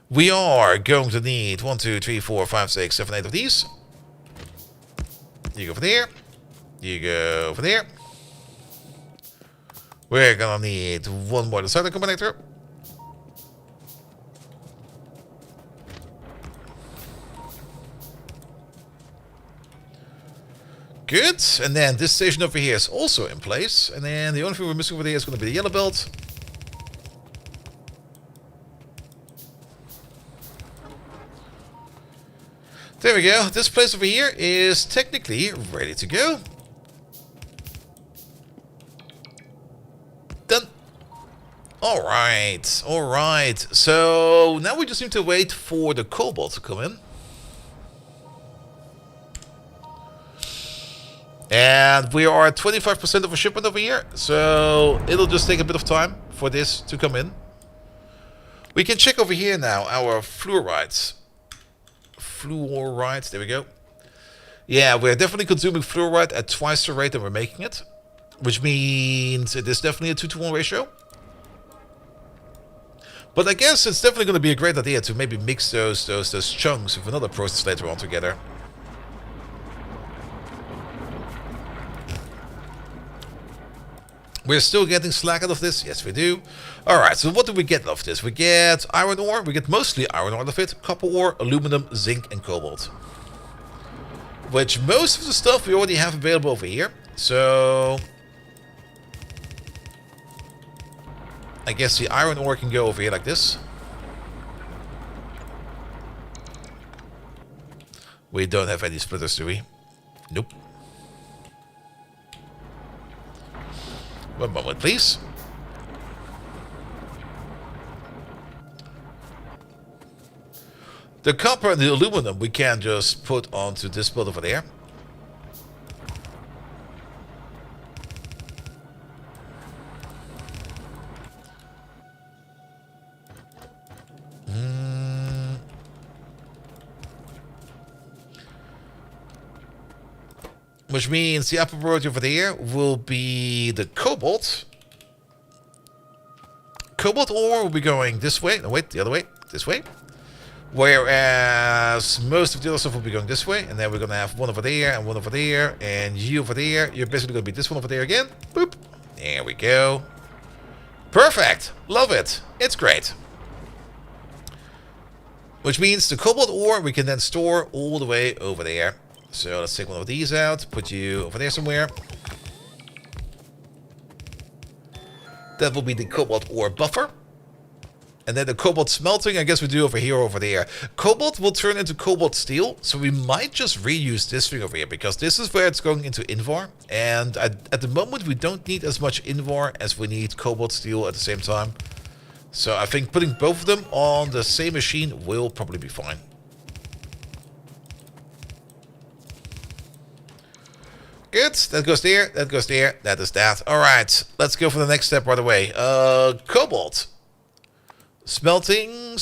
We are going to need 1, 2, 3, 4, 5, 6, 7, 8 of these. You go over there. You go over there. We're gonna need one more deciding combinator. Good, and then this station over here is also in place. And then the only thing we're missing over there is going to be the yellow belt. There we go. This place over here is technically ready to go. Done. Alright, alright. So now we just need to wait for the cobalt to come in. And we are at 25% of a shipment over here. So it'll just take a bit of time for this to come in. We can check over here now our fluorides. Fluorides, there we go. Yeah, we're definitely consuming fluoride at twice the rate that we're making it. Which means it is definitely a 2-to-1 ratio. But I guess it's definitely going to be a great idea to maybe mix those chunks with another process later on together. We're still getting slack out of this. Yes, we do. Alright, so what do we get out of this? We get iron ore. We get mostly iron ore out of it. Copper ore, aluminum, zinc, and cobalt. Which most of the stuff we already have available over here. So I guess the iron ore can go over here like this. We don't have any splitters, do we? Nope. One moment, please. The copper and the aluminum we can just put onto this build over there. Which means the upper priority over there will be the cobalt. Cobalt ore will be going this way. No, wait, the other way. This way. Whereas most of the other stuff will be going this way. And then we're going to have one over there and one over there. And you over there. You're basically going to be this one over there again. Boop. There we go. Perfect. Love it. It's great. Which means the cobalt ore we can then store all the way over there. So let's take one of these out, put you over there somewhere. That will be the cobalt ore buffer. And then the cobalt smelting, I guess we do over here or over there. Cobalt will turn into cobalt steel, so we might just reuse this thing over here, because this is where it's going into Invar. And at the moment we don't need as much Invar as we need cobalt steel at the same time. So I think putting both of them on the same machine will probably be fine. Good, that goes there, that goes there, that is that. Alright, let's go for the next step right away. Cobalt. Smelting.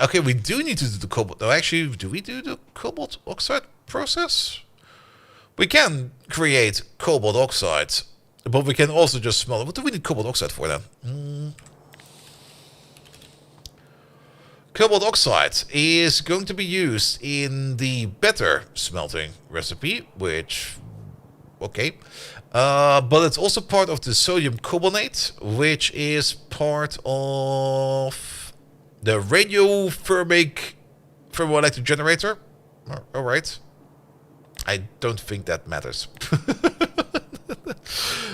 Okay, we do need to do the cobalt. No, actually, do we do the cobalt oxide process? We can create cobalt oxide, but we can also just smelt it. What do we need cobalt oxide for then? Cobalt oxide is going to be used in the better smelting recipe, which... okay. But it's also part of the sodium carbonate, which is part of the radiothermic thermoelectric generator. Alright. I don't think that matters.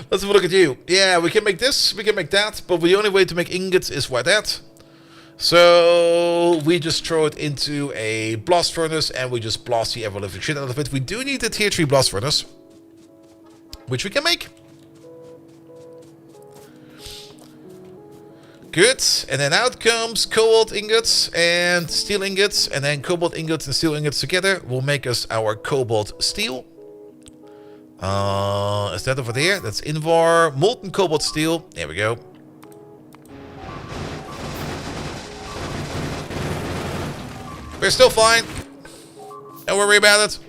Let's have a look at you. Yeah, we can make this, we can make that, but the only way to make ingots is like that. So we just throw it into a blast furnace and we just blast the ever-living shit out of it. We do need a tier 3 blast furnace, which we can make. Good. And then out comes cobalt ingots and steel ingots. And then cobalt ingots and steel ingots together will make us our cobalt steel. Is that over there? That's Invar. Molten cobalt steel. There we go. We're still fine. Don't worry about it.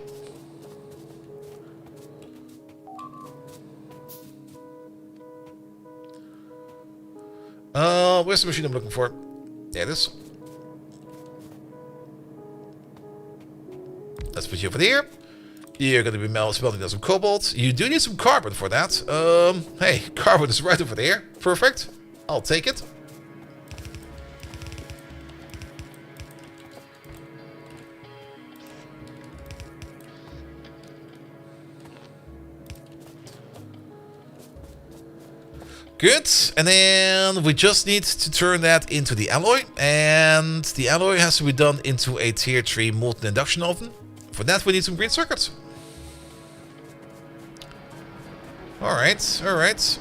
Where's the machine I'm looking for? There it is. Let's put you over there. You're going to be smelting down some cobalt. You do need some carbon for that. Hey, carbon is right over there. Perfect. I'll take it. Good, and then we just need to turn that into the alloy, and the alloy has to be done into a tier 3 molten induction oven. For that we need some green circuits. Alright, alright.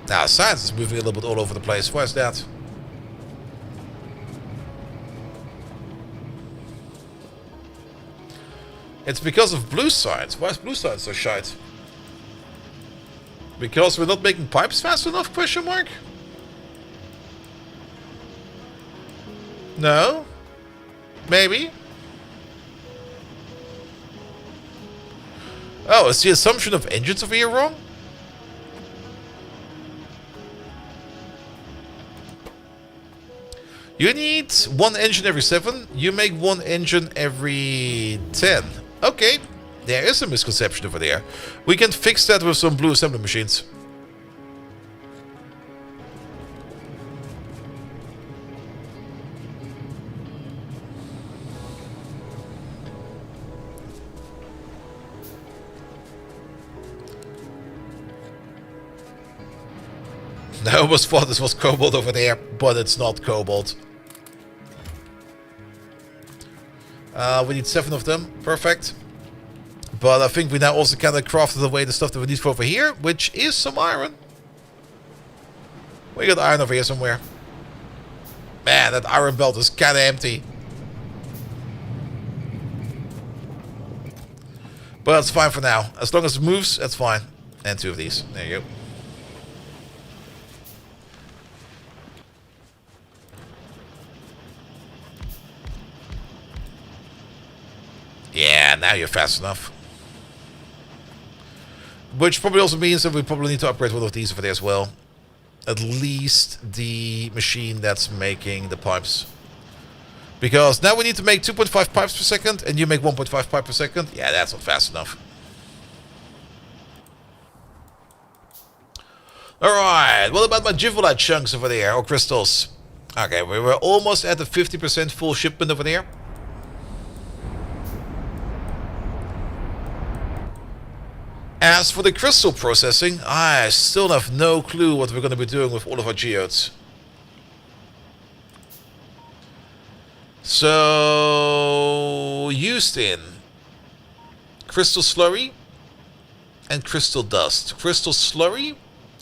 Now, science is moving a little bit all over the place. Why is that? It's because of blue science. Why is blue science so shite? Because we're not making pipes fast enough, question mark? No? Maybe? Oh, is the assumption of engines over here wrong? You need one engine every 7. You make one engine every 10. Okay, there is a misconception over there. We can fix that with some blue assembly machines. I almost thought this was cobalt over there, but it's not cobalt. We need 7 of them. Perfect. But I think we now also kind of crafted away the stuff that we need for over here, which is some iron. We got iron over here somewhere. Man, that iron belt is kind of empty. But it's fine for now. As long as it moves, that's fine. And 2 of these. There you go. Yeah, now you're fast enough. Which probably also means that we probably need to upgrade one of these over there as well. At least the machine that's making the pipes. Because now we need to make 2.5 pipes per second, and you make 1.5 pipe per second. Yeah, that's not fast enough. Alright, what about my Jivolite chunks over there, or crystals? Okay, we were almost at the 50% full shipment over there. As for the crystal processing, I still have no clue what we're going to be doing with all of our geodes. So, used in crystal slurry and crystal dust. Crystal slurry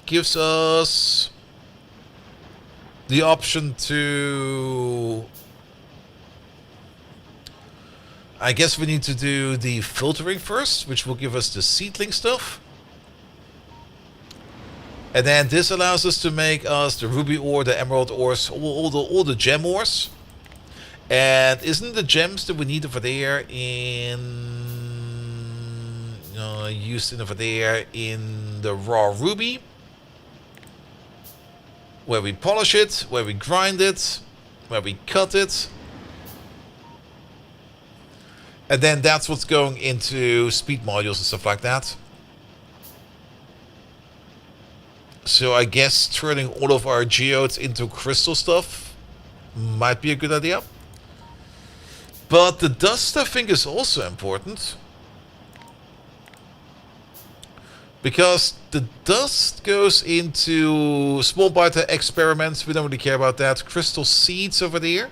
gives us the option to... I guess we need to do the filtering first, which will give us the seedling stuff. And then this allows us to make us the ruby ore, the emerald ores, all the gem ores. And isn't the gems that we need over there in... used in over there in the raw ruby? Where we polish it, where we grind it, where we cut it. And then that's what's going into speed modules and stuff like that. So I guess turning all of our geodes into crystal stuff might be a good idea. But the dust, I think, is also important. Because the dust goes into small biter experiments. We don't really care about that. Crystal seeds over there.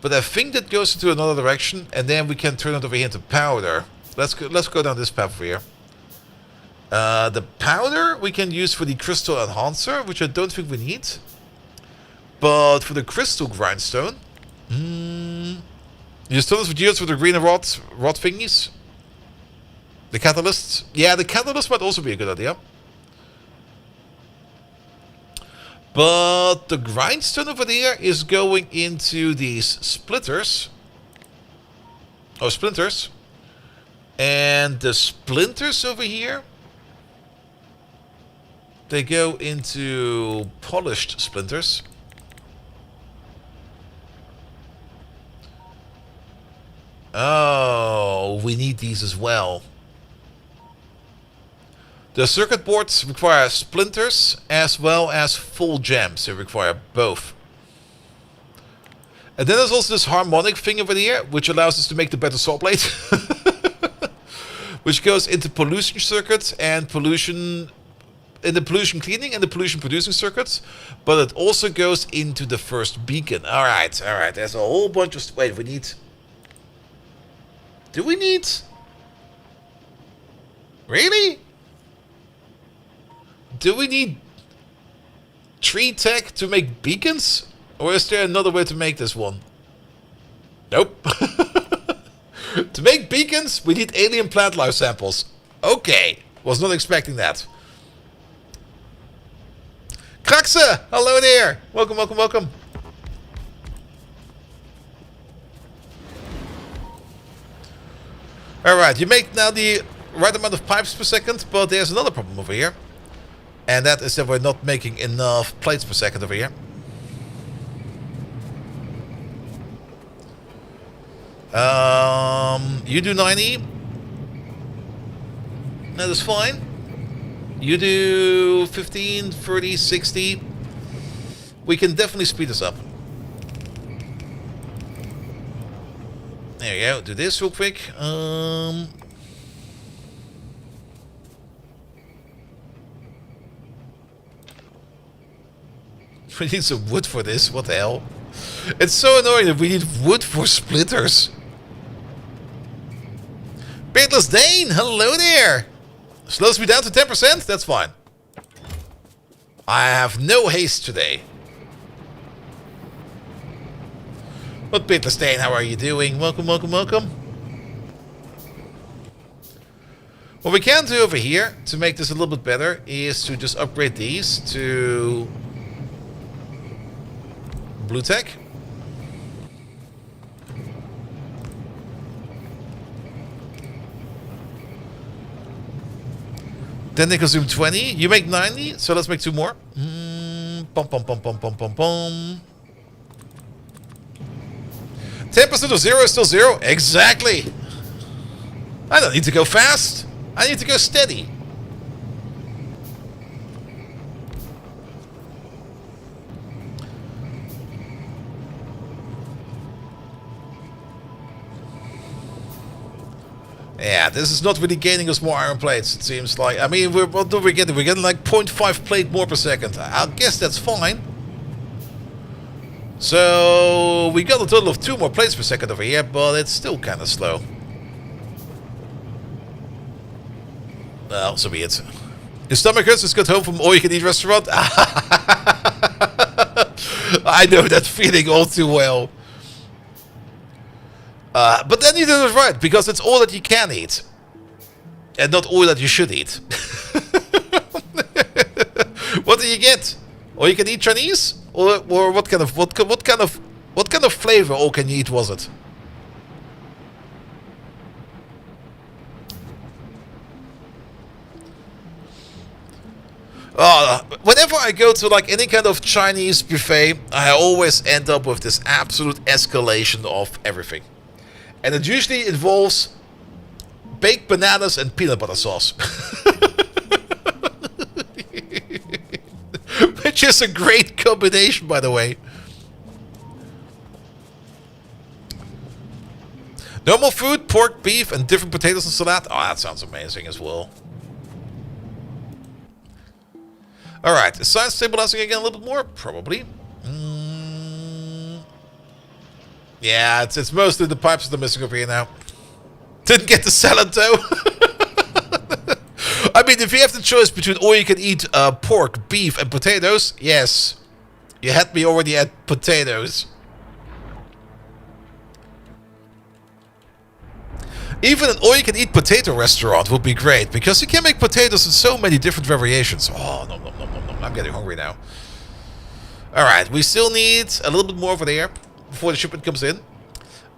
But I think that goes into another direction, and then we can turn it over here into powder. Let's go down this path over here. The powder we can use for the crystal enhancer, which I don't think we need. But for the crystal grindstone, you still have geodes with the green rod thingies. The catalysts, yeah, the catalyst might also be a good idea. But the grindstone over there is going into these splitters. Oh, splinters. And the splinters over here, they go into polished splinters. Oh, we need these as well. The circuit boards require splinters as well as full gems. They require both. And then there's also this harmonic thing over here, which allows us to make the better saw blade. Which goes into pollution circuits and pollution... in the pollution cleaning and the pollution producing circuits. But it also goes into the first beacon. Alright. There's a whole bunch of... Wait, we need... Do we need... Really? Do we need tree tech to make beacons? Or is there another way to make this one? Nope. To make beacons, we need alien plant life samples. Okay. Was not expecting that. Kraxe! Hello there! Welcome, welcome, welcome. Alright, you make now the right amount of pipes per second, but there's another problem over here. And that is that we're not making enough plates per second over here. You do 90. That is fine. You do 15, 30, 60. We can definitely speed this up. There you go. Do this real quick. We need some wood for this. What the hell? It's so annoying that we need wood for splitters. Beardless Dane, hello there. Slows me down to 10%? That's fine. I have no haste today. But Beardless Dane, how are you doing? Welcome, welcome, welcome. What we can do over here to make this a little bit better is to just upgrade these to blue tech. Then they consume 20. You make 90, so let's make 2 more. Bum, bum, bum, bum, bum, bum, bum. 10% of 0 is still 0. Exactly. I don't need to go fast. I need to go steady. Yeah, this is not really gaining us more iron plates, it seems like. I mean, what do we get? We're getting like 0.5 plate more per second. I guess that's fine. So, we got a total of 2 more plates per second over here, but it's still kind of slow. Well, so be it. Your stomach hurts, just got home from all-you-can-eat restaurant. I know that feeling all too well. But then you do it right, because it's all that you can eat. And not all that you should eat. What do you get? Or you can eat Chinese? Or what kind of flavor all can you eat was it? Whenever I go to like any kind of Chinese buffet, I always end up with this absolute escalation of everything. And it usually involves baked bananas and peanut butter sauce. Which is a great combination, by the way. Normal food, pork, beef, and different potatoes and salad. Oh, that sounds amazing as well. Alright, is science stabilizing again a little bit more? Probably. Yeah, it's mostly the pipes that are missing over here now. Didn't get the salad though. I mean, if you have the choice between all you can eat pork, beef, and potatoes, yes. You had me already at potatoes. Even an all-you-can-eat potato restaurant would be great, because you can make potatoes in so many different variations. Oh, no, no, no, no, no. I'm getting hungry now. Alright, we still need a little bit more over there before the shipment comes in.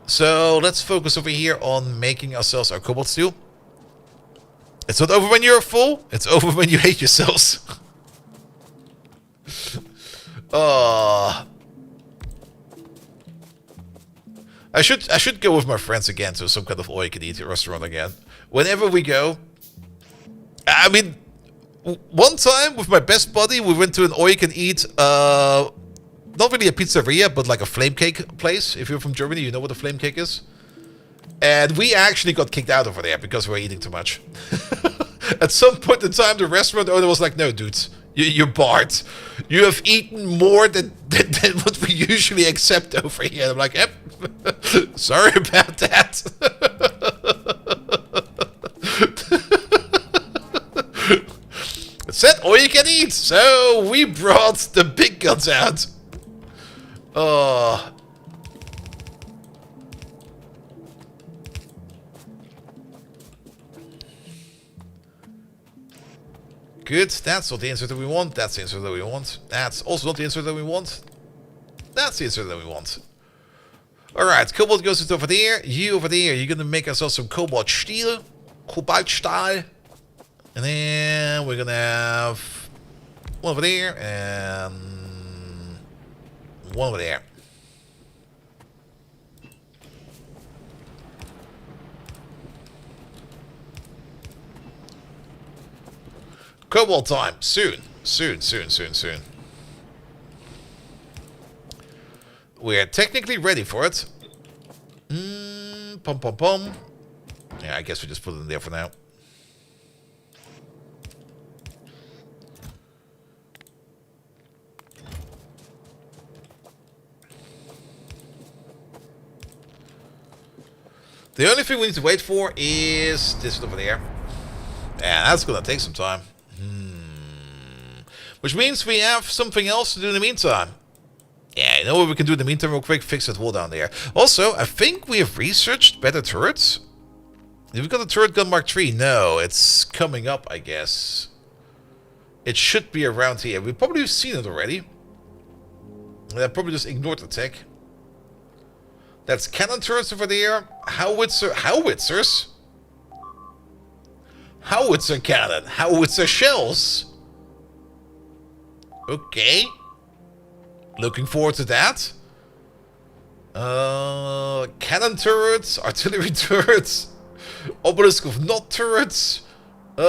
So let's focus over here on making ourselves our cobalt steel. It's not over when you're full, it's over when you hate yourselves. I should go with my friends again to some kind of all-you-can-eat restaurant again. Whenever we go. I mean, one time with my best buddy, we went to an all-you-can-eat, not really a pizzeria, but like a flame cake place. If you're from Germany, you know what a flame cake is. And we actually got kicked out over there because we were eating too much. At some point in time, the restaurant owner was like, no, dudes, you're barred. You have eaten more than what we usually accept over here. And I'm like, yep, sorry about that. said all you can eat. So we brought the big guns out. Oh. Good. That's not the insert that we want. That's the insert that we want. That's also not the insert that we want. That's the insert that we want. Alright, cobalt goes over there. You over there. You're gonna make ourselves some cobalt steel. Cobalt style. And then we're gonna have one over there and one over there. Cobalt time. Soon. Soon. We're technically ready for it. Pom pom pom. Yeah, I guess we just put it in there for now. The only thing we need to wait for is this over there. Yeah, that's gonna take some time. Which means we have something else to do in the meantime. Yeah, you know what we can do in the meantime real quick? Fix that wall down there. Also, I think we have researched better turrets. Have we got a turret gun Mark III? No, it's coming up, I guess. It should be around here. We've probably seen it already. I probably just ignored the tech. That's cannon turrets over there. Howitzers. Howitzer cannon. Howitzer shells. Okay. Looking forward to that. Cannon turrets. Artillery turrets. Obelisk of Knot turrets. Where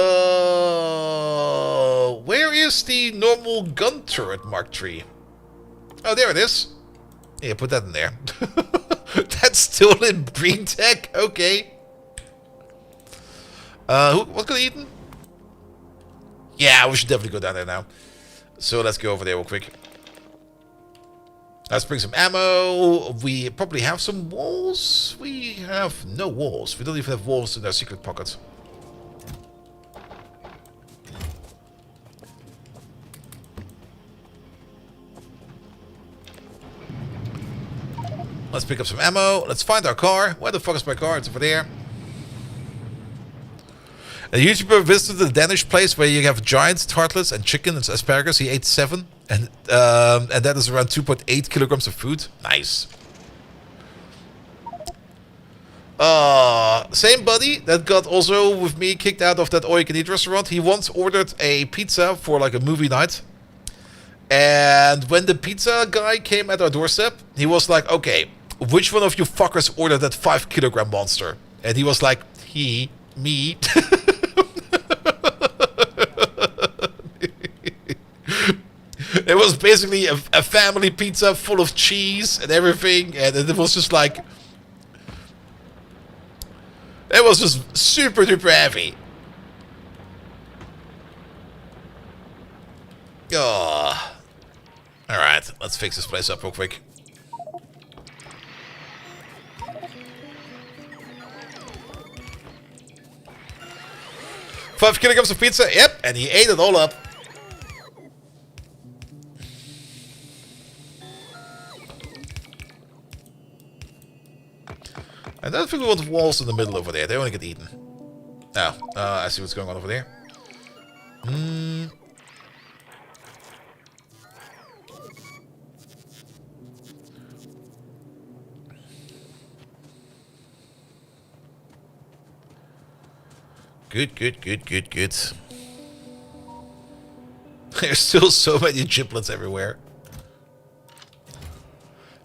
is the normal gun turret Mark III? Oh, there it is. Yeah, put that in there. That's still in green tech. Okay. What's gonna eat? Yeah, we should definitely go down there now. So let's go over there real quick. Let's bring some ammo. We probably have some walls. We have no walls. We don't even have walls in our secret pocket. Let's pick up some ammo. Let's find our car. Where the fuck is my car? It's over there. A YouTuber visited the Danish place where you have giants, tartlets, and chicken and asparagus. He ate 7, and that is around 2.8 kilograms of food. Nice. Same buddy that got also with me kicked out of that all-you-can-eat restaurant. He once ordered a pizza for like a movie night. And when the pizza guy came at our doorstep, he was like, okay, which one of you fuckers ordered that 5-kilogram monster? And he was like, me. It was basically a family pizza full of cheese and everything, and it was just like... It was just super duper heavy. Oh. Alright, let's fix this place up real quick. Five kilograms of pizza, yep, and he ate it all up. I don't think we want walls in the middle over there. They want to get eaten. Oh, I see what's going on over there. Good. There's still so many giblets everywhere.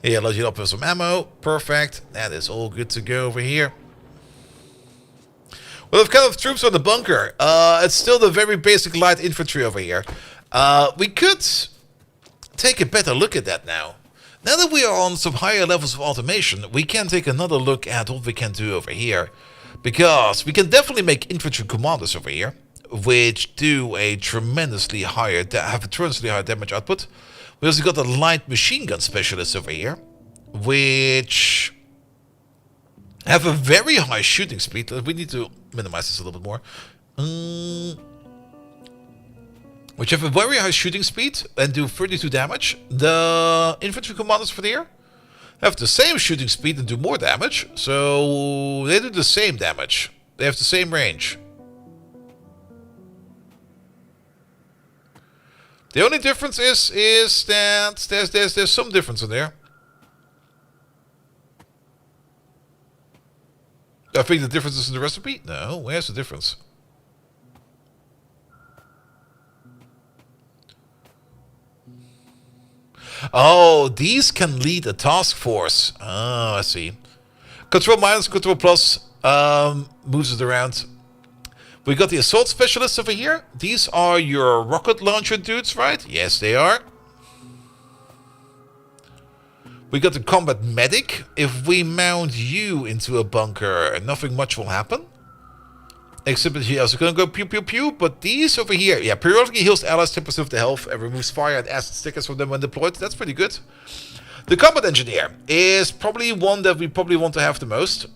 Yeah, load you up with some ammo. Perfect. That is all good to go over here. Well, what kind of troops on the bunker? It's still the very basic light infantry over here. We could take a better look at that now. Now that we are on some higher levels of automation, we can take another look at what we can do over here. Because we can definitely make infantry commanders over here, which do a tremendously higher damage output. We also got a light machine gun specialist over here, which have a very high shooting speed. We need to minimize this a little bit more. which have a very high shooting speed and do 32 damage. The infantry commanders for the air have the same shooting speed and do more damage, so they do the same damage. They have the same range. The only difference is that there's some difference in there. I think the difference is in the recipe? No, where's the difference? Oh, these can lead a task force. Oh, I see. Control minus, control plus moves it around. We got the assault specialists over here. These are your rocket launcher dudes, right? Yes, they are. We got the combat medic. If we mount you into a bunker, nothing much will happen. Except that he also gonna go pew pew pew. But these over here, yeah, periodically heals allies 10% of the health and removes fire and acid stickers from them when deployed. That's pretty good. The combat engineer is probably one that we probably want to have the most.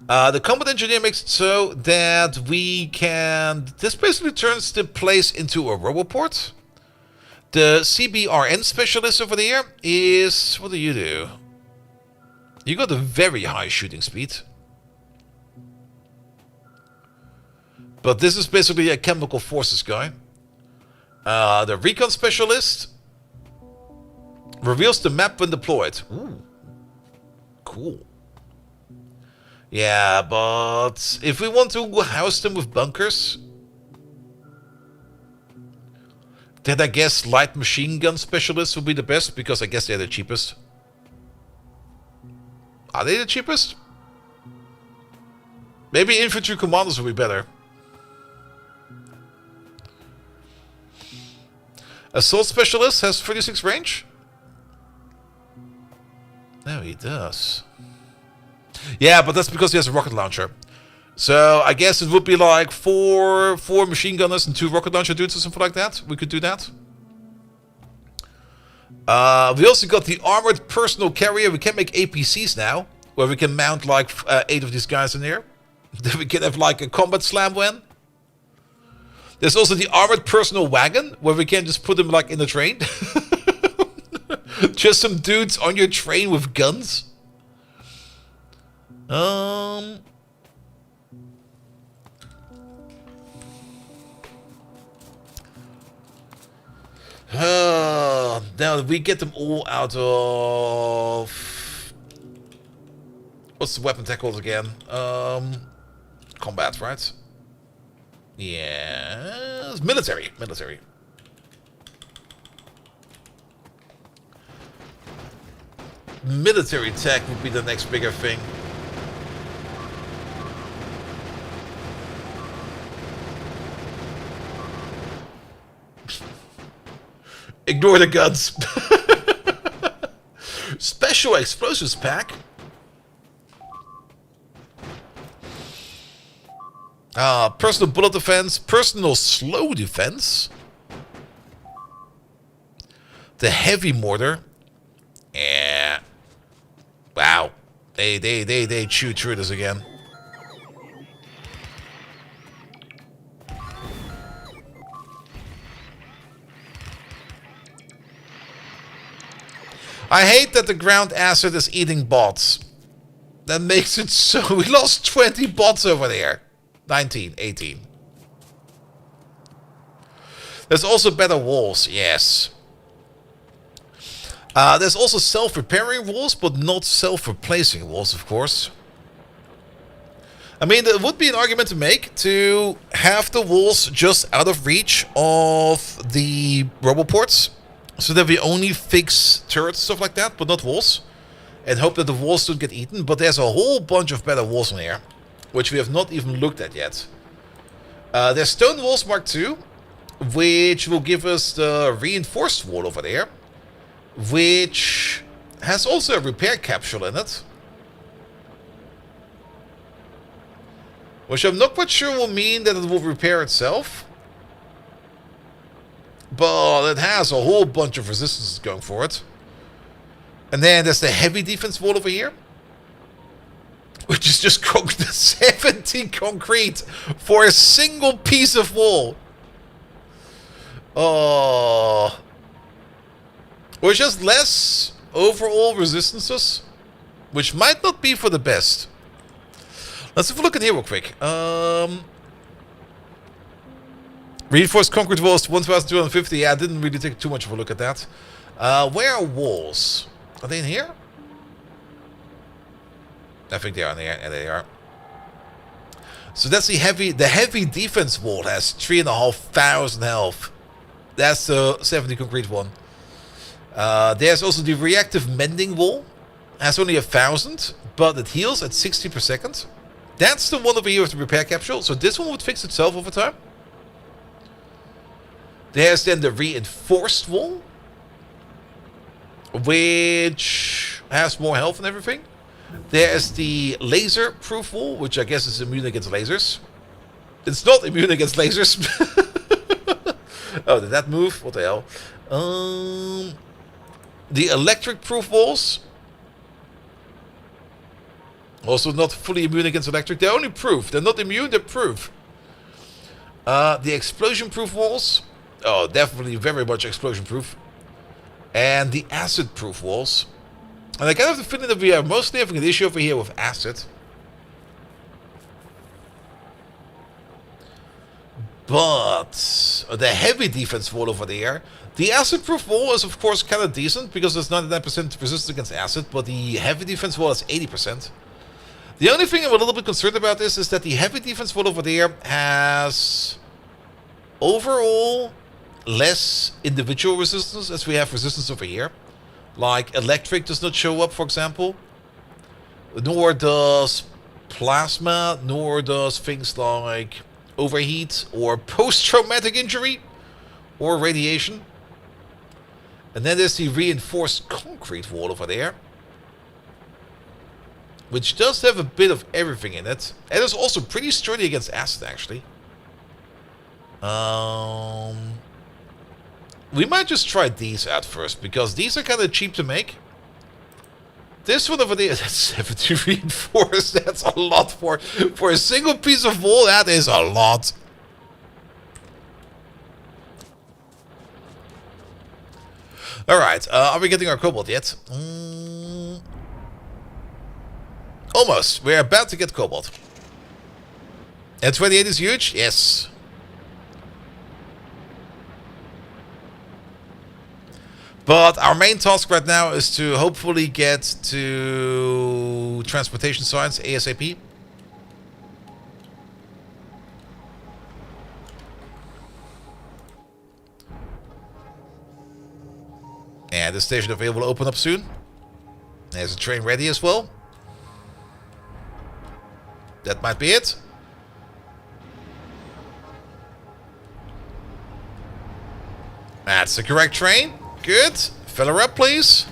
The combat engineer makes it so that we can... This basically turns the place into a roboport. The CBRN specialist over there is... What do? You got a very high shooting speed. But this is basically a chemical forces guy. The recon specialist reveals the map when deployed. Ooh. Cool. Yeah, but if we want to house them with bunkers, then I guess light machine gun specialists would be the best, because I guess they're the cheapest. Are they the cheapest? Maybe infantry commanders would be better. Assault specialist has 36 range? No, he does. Yeah, but that's because he has a rocket launcher. So I guess it would be like four machine gunners and 2 rocket launcher dudes or something like that. We could do that. We also got the armored personal carrier. We can make APCs now, where we can mount like 8 of these guys in there. Then we can have like a combat slam when. There's also the armored personal wagon, where we can just put them like in the train. Just some dudes on your train with guns. Now we get them all out of... What's the weapon tech called again? Combat, right? Yes, military. Military tech would be the next bigger thing. Ignore the guns. Special explosives pack. Personal bullet defense, personal slow defense. The heavy mortar. Yeah. Wow. They chew through this again. I hate that the ground acid is eating bots. That makes it so... We lost 20 bots over there. 19, 18. There's also better walls, yes. There's also self-repairing walls, but not self-replacing walls, of course. I mean, there would be an argument to make to have the walls just out of reach of the roboports, so that we only fix turrets and stuff like that, but not walls. And hope that the walls don't get eaten. But there's a whole bunch of better walls in here, which we have not even looked at yet. There's stone walls Mark II, which will give us the reinforced wall over there, which has also a repair capsule in it. Which I'm not quite sure will mean that it will repair itself. But it has a whole bunch of resistances going for it. And then there's the heavy defense wall over here, which is just 70 concrete for a single piece of wall. Oh. Or just less overall resistances, which might not be for the best. Let's have a look in here real quick. Reinforced concrete walls, 1,250. Yeah, I didn't really take too much of a look at that. Where are walls? Are they in here? I think they are in here. Yeah, they are. So that's the heavy defense wall has 3,500 health. That's the 70 concrete one. There's also the reactive mending wall. Has only 1,000, but it heals at 60 per second. That's the one over here with the repair capsule. So this one would fix itself over time. There's then the reinforced wall, which has more health and everything. There's the laser-proof wall, which I guess is immune against lasers. It's not immune against lasers. Oh, did that move? What the hell? The electric-proof walls. Also not fully immune against electric. They're only proof. They're not immune, they're proof. The explosion-proof walls. Oh, definitely very much explosion-proof. And the acid-proof walls. And I kind of have the feeling that we are mostly having an issue over here with acid. But the heavy defense wall over there. The acid-proof wall is of course kind of decent because it's 99% resistance against acid. But the heavy defense wall is 80%. The only thing I'm a little bit concerned about is that the heavy defense wall over there has overall less individual resistance as we have resistance over here. Like electric does not show up, for example. Nor does plasma, nor does things like overheat or post-traumatic injury or radiation. And then there's the reinforced concrete wall over there, which does have a bit of everything in it. And is also pretty sturdy against acid, actually. We might just try these out first, because these are kind of cheap to make. This one over there, that's 70 reinforced. That's a lot for a single piece of wall. That is a lot. Alright, are we getting our cobalt yet? Almost. We're about to get cobalt. And 28 is huge? Yes. But our main task right now is to hopefully get to transportation science ASAP. And the station available will open up soon. There's a train ready as well. That might be it. That's the correct train. Good. Fill her up, please.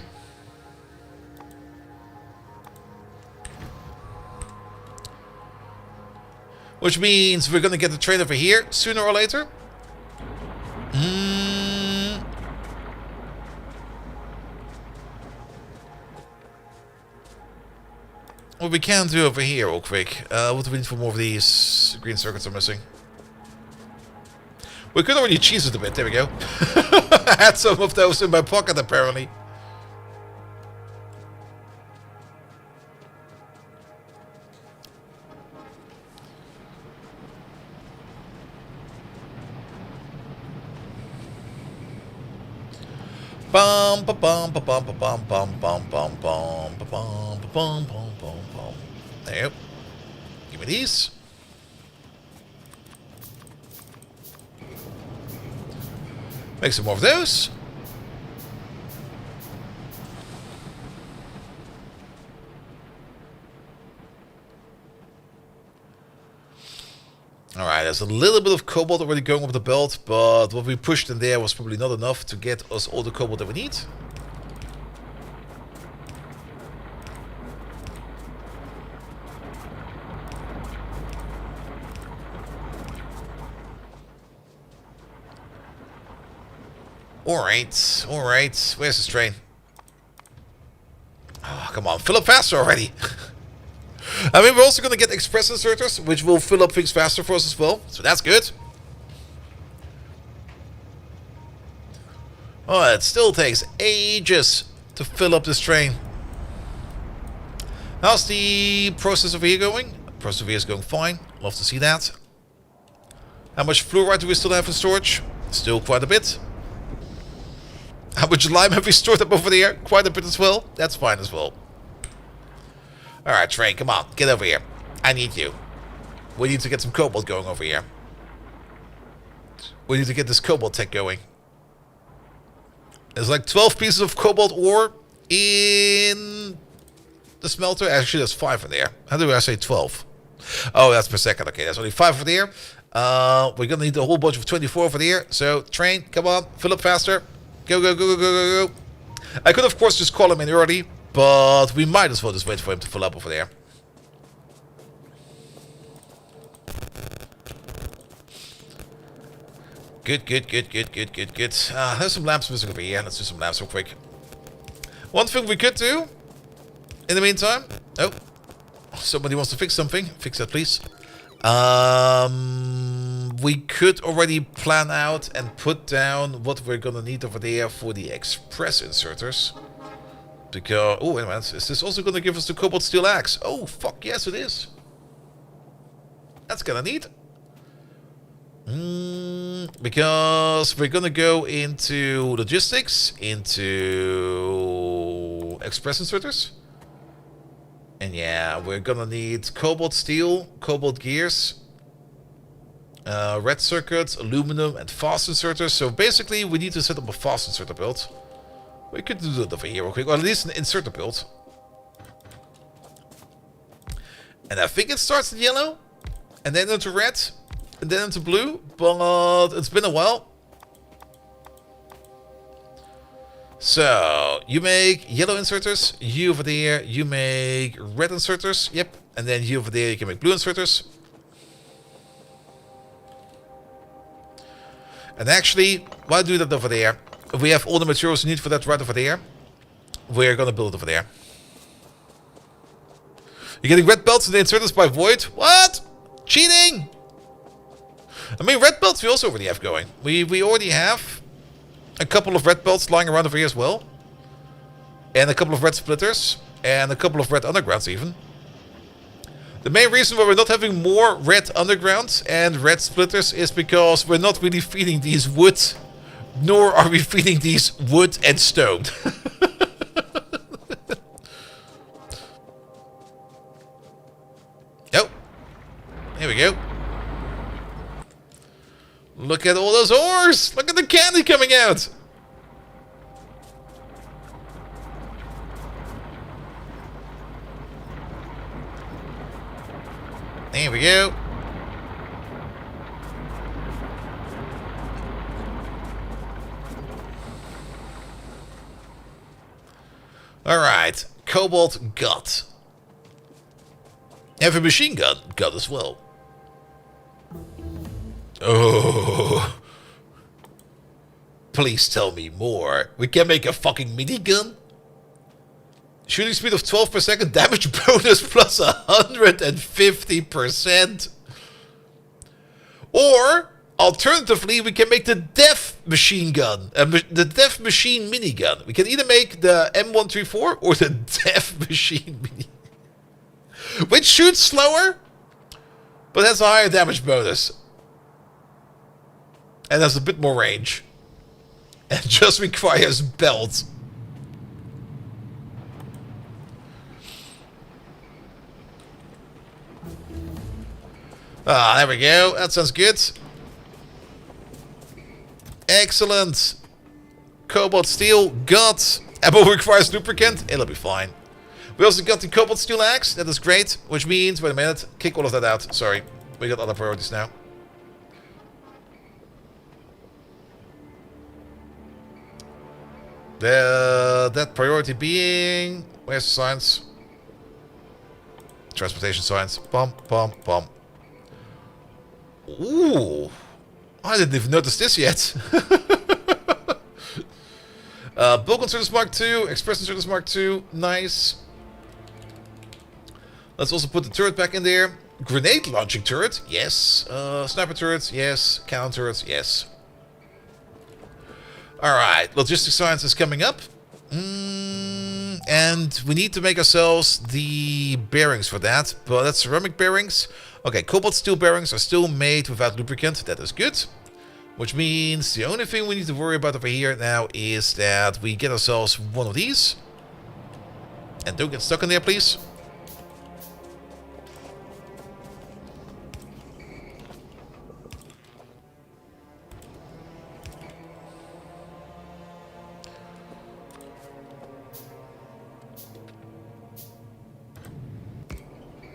Which means we're going to get the train over here sooner or later. What we can do over here real quick. What do we need for more of these green circuits are missing? We could already cheese it a bit. There we go. I had some of those in my pocket, apparently. Bum ba bum ba bum ba bum bum bum bum bum ba bum ba bum bum bum bum. There. Give me these. Make some more of those. Alright, there's a little bit of cobalt already going up the belt, but what we pushed in there was probably not enough to get us all the cobalt that we need. Alright, alright. Where's this train? Oh, come on, fill up faster already. I mean, we're also going to get express inserters, which will fill up things faster for us as well. So that's good. Oh, it still takes ages to fill up this train. How's the process over here going? Process over here is going fine. Love to see that. How much fluoride do we still have in storage? Still quite a bit. How much lime have we stored up over there? Quite a bit as well. That's fine as well. Alright, train, come on. Get over here. I need you. We need to get some cobalt going over here. We need to get this cobalt tech going. There's like 12 pieces of cobalt ore in the smelter. Actually, there's 5 in there. How do I say 12? Oh, that's per second. Okay, there's only 5 over there. We're gonna need a whole bunch of 24 over there. So, train, come on, fill up faster. Go, go, go, go, go, go, go. I could, of course, just call him in early, but we might as well just wait for him to fill up over there. Good, good, good, good, good, good, good. There's some lamps missing over here. Let's do some lamps real quick. One thing we could do, in the meantime... Oh, somebody wants to fix something. Fix that, please. We could already plan out and put down what we're gonna need over there for the express inserters. Because... Oh, wait a minute. Is this also gonna give us the cobalt steel axe? Oh, fuck, yes it is. That's kinda neat. Because we're gonna go into logistics, into express inserters. And yeah, we're gonna need cobalt steel, cobalt gears, red circuits, aluminum, and fast inserters. So basically, we need to set up a fast inserter build. We could do that over here real quick, or at least an inserter build. And I think it starts in yellow, and then into red, and then into blue, but it's been a while. So, you make yellow inserters, you over there, you make red inserters, yep, and then you over there, you can make blue inserters. And actually, why do that over there? We have all the materials we need for that right over there. We're gonna build it over there. You're getting red belts and the inserters by Void? What? Cheating! I mean, red belts we also already have going. We already have a couple of red belts lying around over here as well. And a couple of red splitters. And a couple of red undergrounds even. The main reason why we're not having more red undergrounds and red splitters is because we're not really feeding these wood. Nor are we feeding these wood and stone. Oh. Here we go. Look at all those ores! Look at the candy coming out! There we go. Alright, cobalt got. Have a machine gun got as well. Oh. Please tell me more. We can make a fucking minigun? Shooting speed of 12 per second, damage bonus plus 150%. Or, alternatively, we can make the death machine gun. The death machine minigun. We can either make the M134 or the death machine mini. Which shoots slower, but has a higher damage bonus. And has a bit more range. And just requires belts. Ah, there we go. That sounds good. Excellent. Cobalt steel got. Ammo requires lubricant. It'll be fine. We also got the cobalt steel axe. That is great. Which means, wait a minute. Kick all of that out. Sorry. We got other priorities now. That priority being... Where's the science? Transportation science. Bum, bum, bum. Ooh. I didn't even notice this yet. Bulk inserters Mark II. Express inserters Mark II. Nice. Let's also put the turret back in there. Grenade launching turret. Yes. Sniper turrets. Yes. Cannon turrets. Yes. Alright, logistic science is coming up. And we need to make ourselves the bearings for that. But that's ceramic bearings. Okay, cobalt steel bearings are still made without lubricant. That is good. Which means the only thing we need to worry about over here now is that we get ourselves one of these. And don't get stuck in there, please.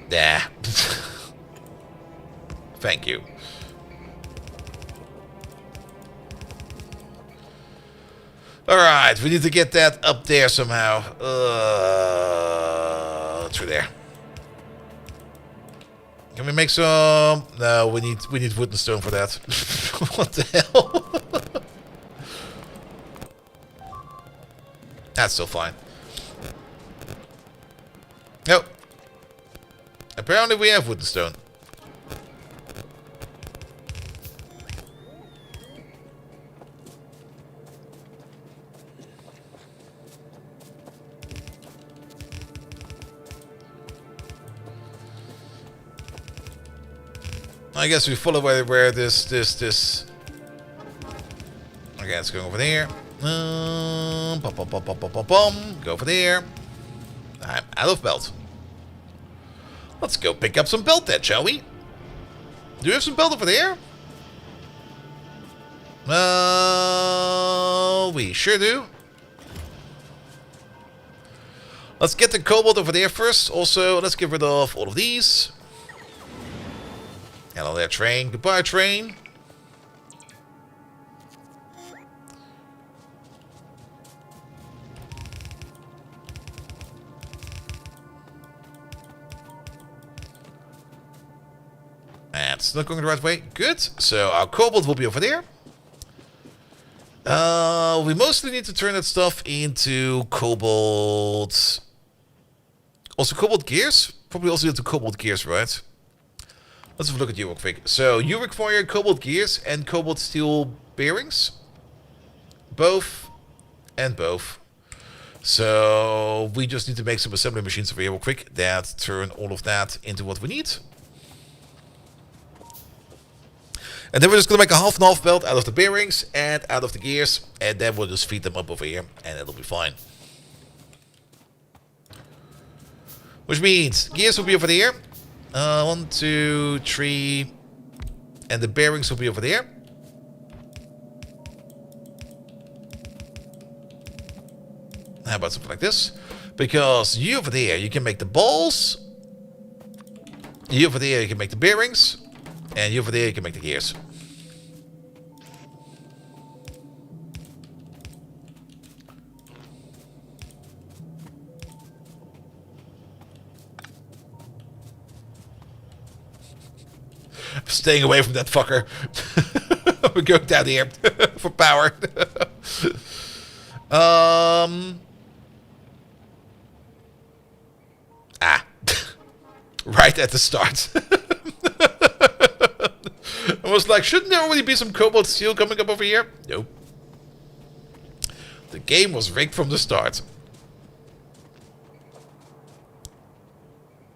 Nah. Thank you. Alright, we need to get that up there somehow. Through there. Can we make some? No, we need wood and stone for that. What the hell? That's still fine. Nope. Apparently we have wood and stone. I guess we follow where this. Okay, it's going over there. Go over there. I'm out of belt. Let's go pick up some belt then, shall we? Do we have some belt over there? We sure do. Let's get the cobalt over there first. Also, let's get rid of all of these. Hello there, train. Goodbye, train. And it's not going the right way. Good. So our cobalt will be over there. We mostly need to turn that stuff into cobalt. Also cobalt gears? Probably also into cobalt gears, right? Let's have a look at you real quick. So you require cobalt gears and cobalt steel bearings. Both and both. So we just need to make some assembly machines over here real quick that turn all of that into what we need. And then we're just going to make a half and half belt out of the bearings and out of the gears. And then we'll just feed them up over here and it'll be fine. Which means gears will be over there. 1, 2, 3. And the bearings will be over there. How about something like this? Because you over there, you can make the balls. You over there, you can make the bearings. And you over there, you can make the gears. Staying away from that fucker. We're going down here for power. Right at the start. I was like, shouldn't there already be some cobalt steel coming up over here? Nope. The game was rigged from the start.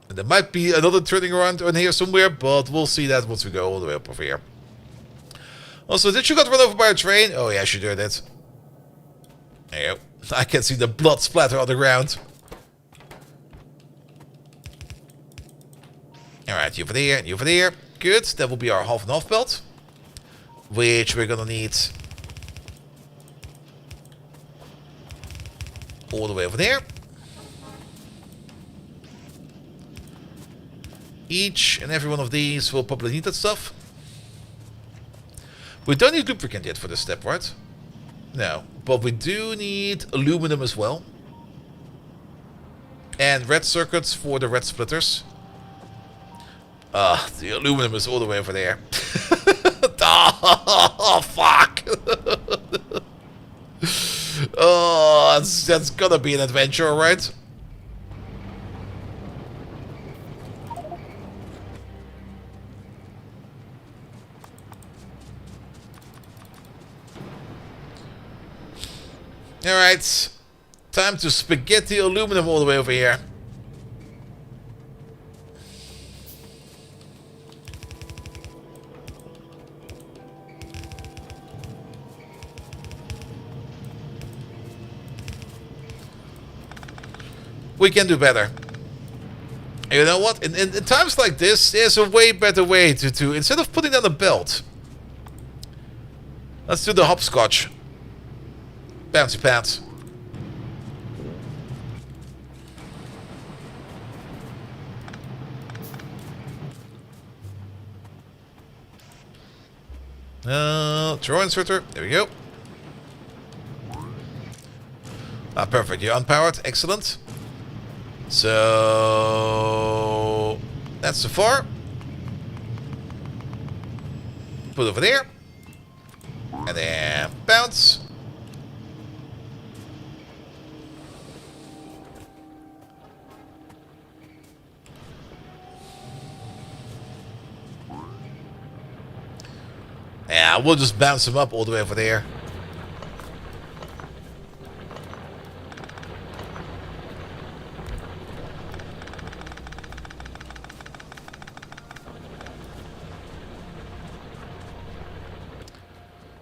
And there might be another turning around on here somewhere, but we'll see that once we go all the way up over here. Also, did you got run over by a train? Oh yeah, she did it. There you go. I can see the blood splatter on the ground. Alright, you over there, and you over there. Good, that will be our half and half belt. Which we're gonna need all the way over there. Each and every one of these will probably need that stuff. We don't need lubricant yet for this step, right? No, but we do need aluminum as well. And red circuits for the red splitters. The aluminum is all the way over there. Oh, fuck. Oh, that's gonna be an adventure, right? Alright. Time to spaghetti aluminum all the way over here. We can do better. You know what? In times like this, there's a way better way to instead of putting down a belt. Let's do the hopscotch. Bouncy pants. Draw inserter. There we go. Ah, perfect. You're unpowered. Excellent. So that's so far. Put over there. And then bounce. Yeah, we'll just bounce him up all the way over there.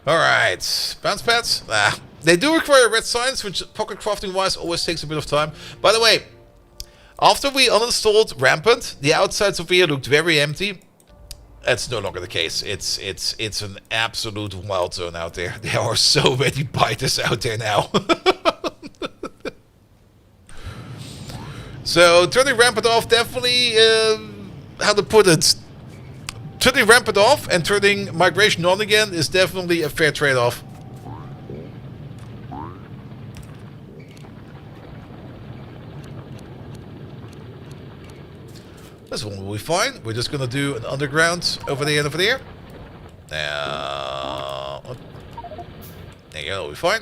Alright, bounce pads. They do require red signs, which pocket crafting wise always takes a bit of time. By the way, after we uninstalled Rampant, the outsides of here looked very empty. That's no longer the case. It's an absolute wild zone out there. There are so many biters out there now. So turning Rampant off definitely, how to put it, turning Rampant off and turning migration on again is definitely a fair trade-off. This one will be fine. We're just gonna do an underground over there and over there. Now, there you go, that'll be fine.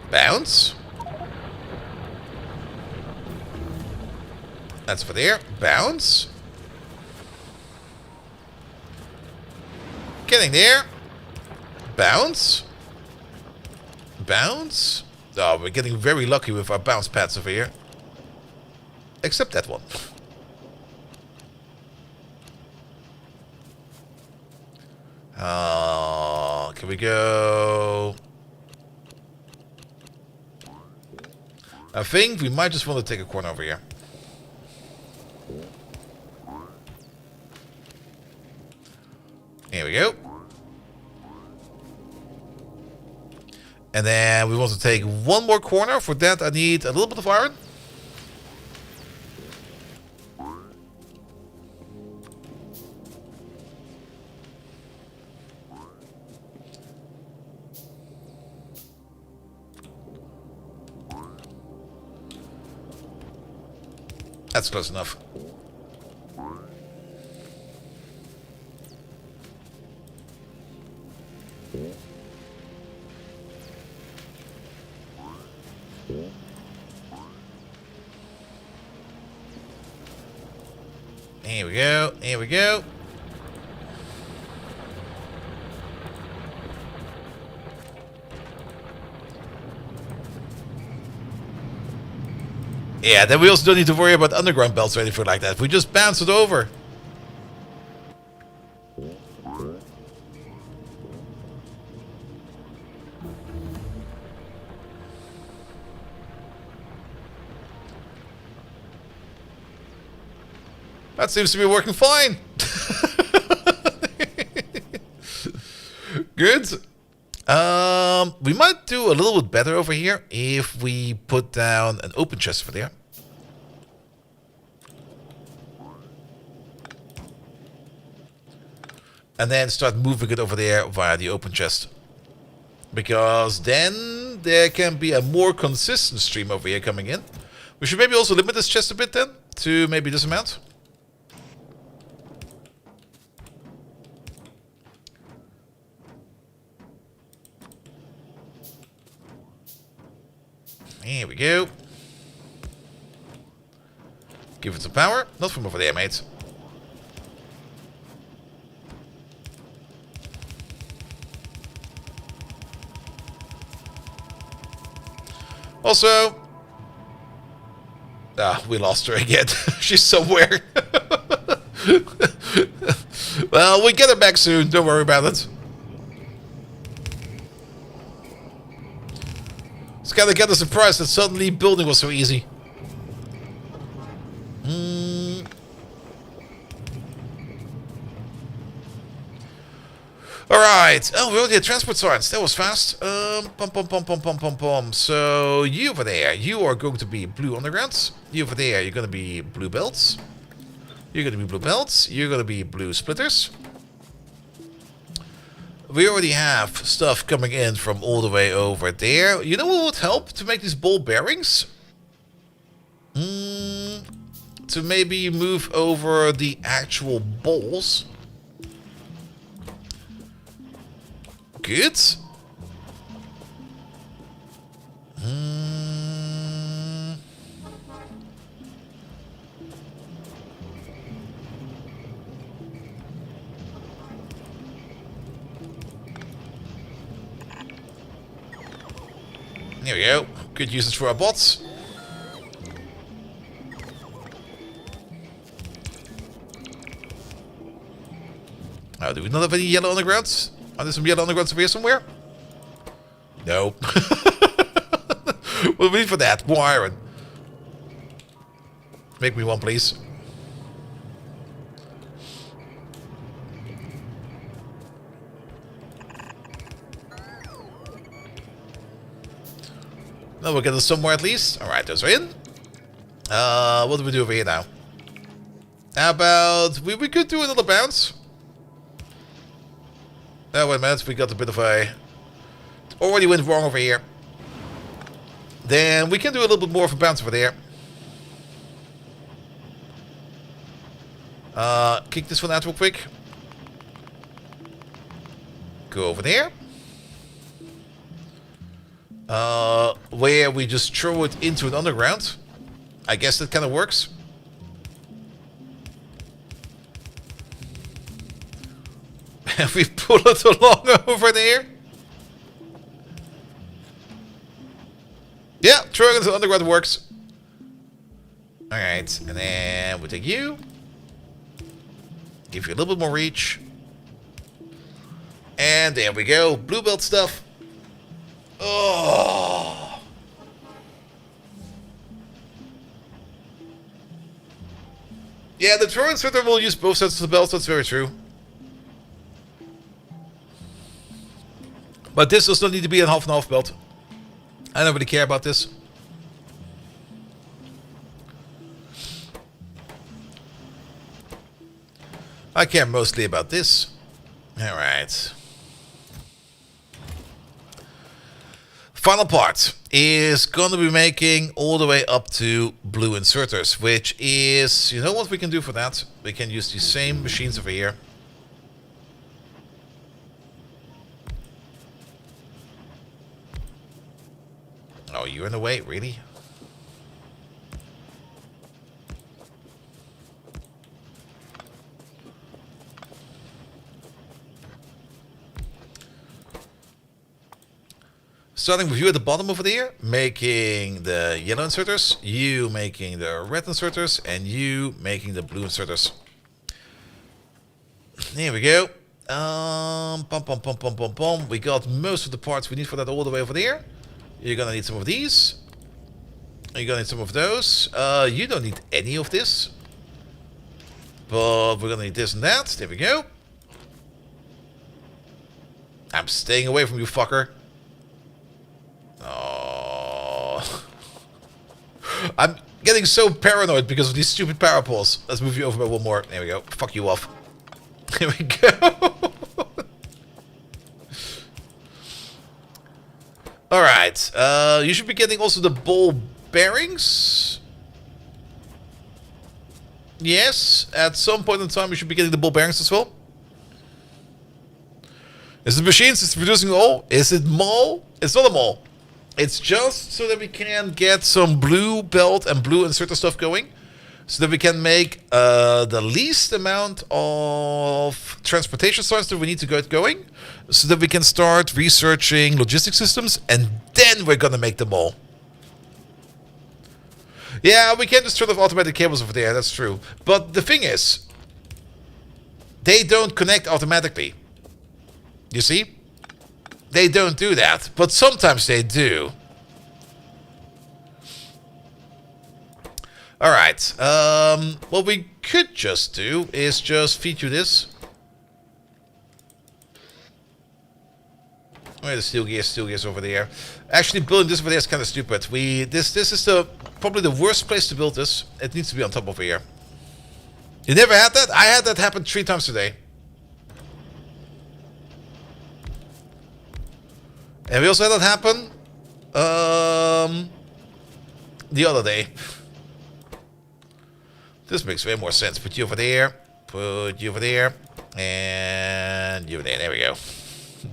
Bounce. That's for there. Bounce. Getting there. Bounce. Bounce. Oh, we're getting very lucky with our bounce pads over here. Except that one. Can we go? I think we might just want to take a corner over here. Here we go. And then we want to take one more corner. For that, I need a little bit of iron. That's close enough. Here we go. Here we go. Yeah, then we also don't need to worry about underground belts or anything like that. We just bounce it over. That seems to be working fine. Good. We might do a little bit better over here if we put down an open chest for there. And then start moving it over there via the open chest. Because then there can be a more consistent stream over here coming in. We should maybe also limit this chest a bit then, to maybe this amount. Here we go. Give it some power. Not from over there, mates. Also... Ah, we lost her again. She's somewhere. Well, we get her back soon. Don't worry about it. It's kind of surprised that suddenly building was so easy. Alright. Oh, we already had transport signs. That was fast. So, you over there, you are going to be blue undergrounds. You over there, you're going to be blue belts. You're going to be blue belts. You're going to be blue splitters. We already have stuff coming in from all the way over there. You know what would help to make these ball bearings? To maybe move over the actual balls. Good. There we go. Good usage for our bots. Oh, do we not have any yellow undergrounds? Are there some yellow undergrounds over here somewhere? No. What do we need for that? More iron. Make me one, please. No, we'll get us somewhere at least. Alright, those are in. What do we do over here now? How about... We could do another bounce. Oh, wait a minute. We got a bit of a... Already went wrong over here. Then we can do a little bit more of a bounce over there. Kick this one out real quick. Go over there. Where we just throw it into an underground. I guess that kind of works. And we pull it along over there. Yeah, throwing it into the underground works. Alright, and then we'll take you. Give you a little bit more reach. And there we go. Blue belt stuff. Oh. Yeah, the throw inserter will use both sets of the belts, that's very true. But this does not need to be a half and half belt. I don't really care about this. I care mostly about this. Alright. Final part is going to be making all the way up to blue inserters, which is, you know what we can do for that? We can use the same machines over here. Oh, you're in the way, really? Starting with you at the bottom over there, making the yellow inserters, you making the red inserters, and you making the blue inserters. There we go. We got most of the parts we need for that all the way over there. You're gonna need some of these. You're gonna need some of those. You don't need any of this. But we're gonna need this and that. There we go. I'm staying away from you, fucker. Oh. I'm getting so paranoid because of these stupid power poles. Let's move you over by one more. There we go. Fuck you off. There we go. Alright. You should be getting also the ball bearings. Yes. At some point in time you should be getting the ball bearings as well. Is it machines? Is it producing all? Is it mall? It's not a mall. It's just so that we can get some blue belt and blue inserter stuff going. So that we can make the least amount of transportation signs that we need to get going. So that we can start researching logistic systems. And then we're going to make them all. Yeah, we can just turn off automatic cables over there, that's true. But the thing is, they don't connect automatically. You see? They don't do that, but sometimes they do. Alright, what we could just do is just feed you this. Where the steel gears over there. Actually, building this over there is kind of stupid. This is probably the worst place to build this. It needs to be on top over here. You never had that? I had that happen 3 times today. And we also had that happen the other day. This makes way more sense. Put you over there, put you over there, and you over there. There we go.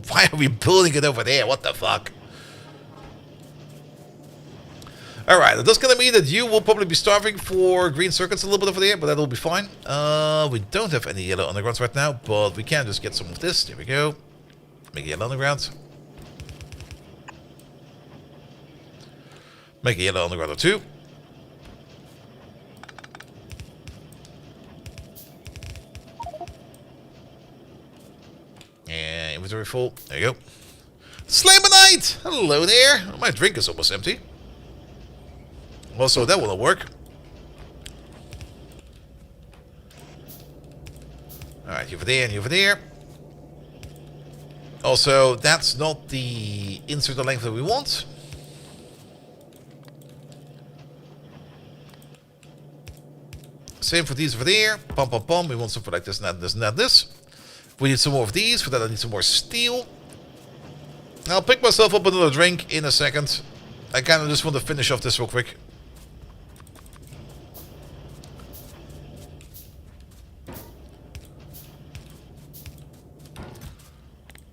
Why are we building it over there? What the fuck? Alright, that's gonna mean that you will probably be starving for green circuits a little bit over there, but that'll be fine. We don't have any yellow undergrounds right now, but we can just get some of this. There we go. Make a yellow underground. Make a yellow underground or 2. And inventory full. There you go. Slamonite! Hello there. My drink is almost empty. Also, that will work. Alright, you over there and you over there. Also, that's not the insert length that we want. Same for these over there. Pum pum pum. We want something like this and that, this and that, this. We need some more of these. For that, I need some more steel. I'll pick myself up another drink in a second. I kind of just want to finish off this real quick.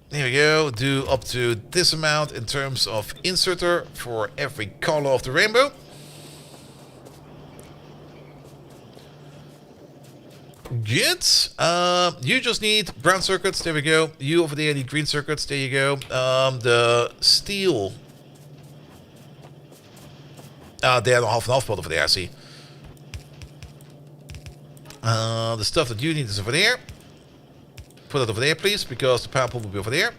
There we go. Do up to this amount in terms of inserter for every color of the rainbow. Good. You just need brown circuits. There we go. You over there need green circuits. There you go. The steel. They are half and half pot over there, I see. The stuff that you need is over there. Put it over there, please, because the power pole will be over there.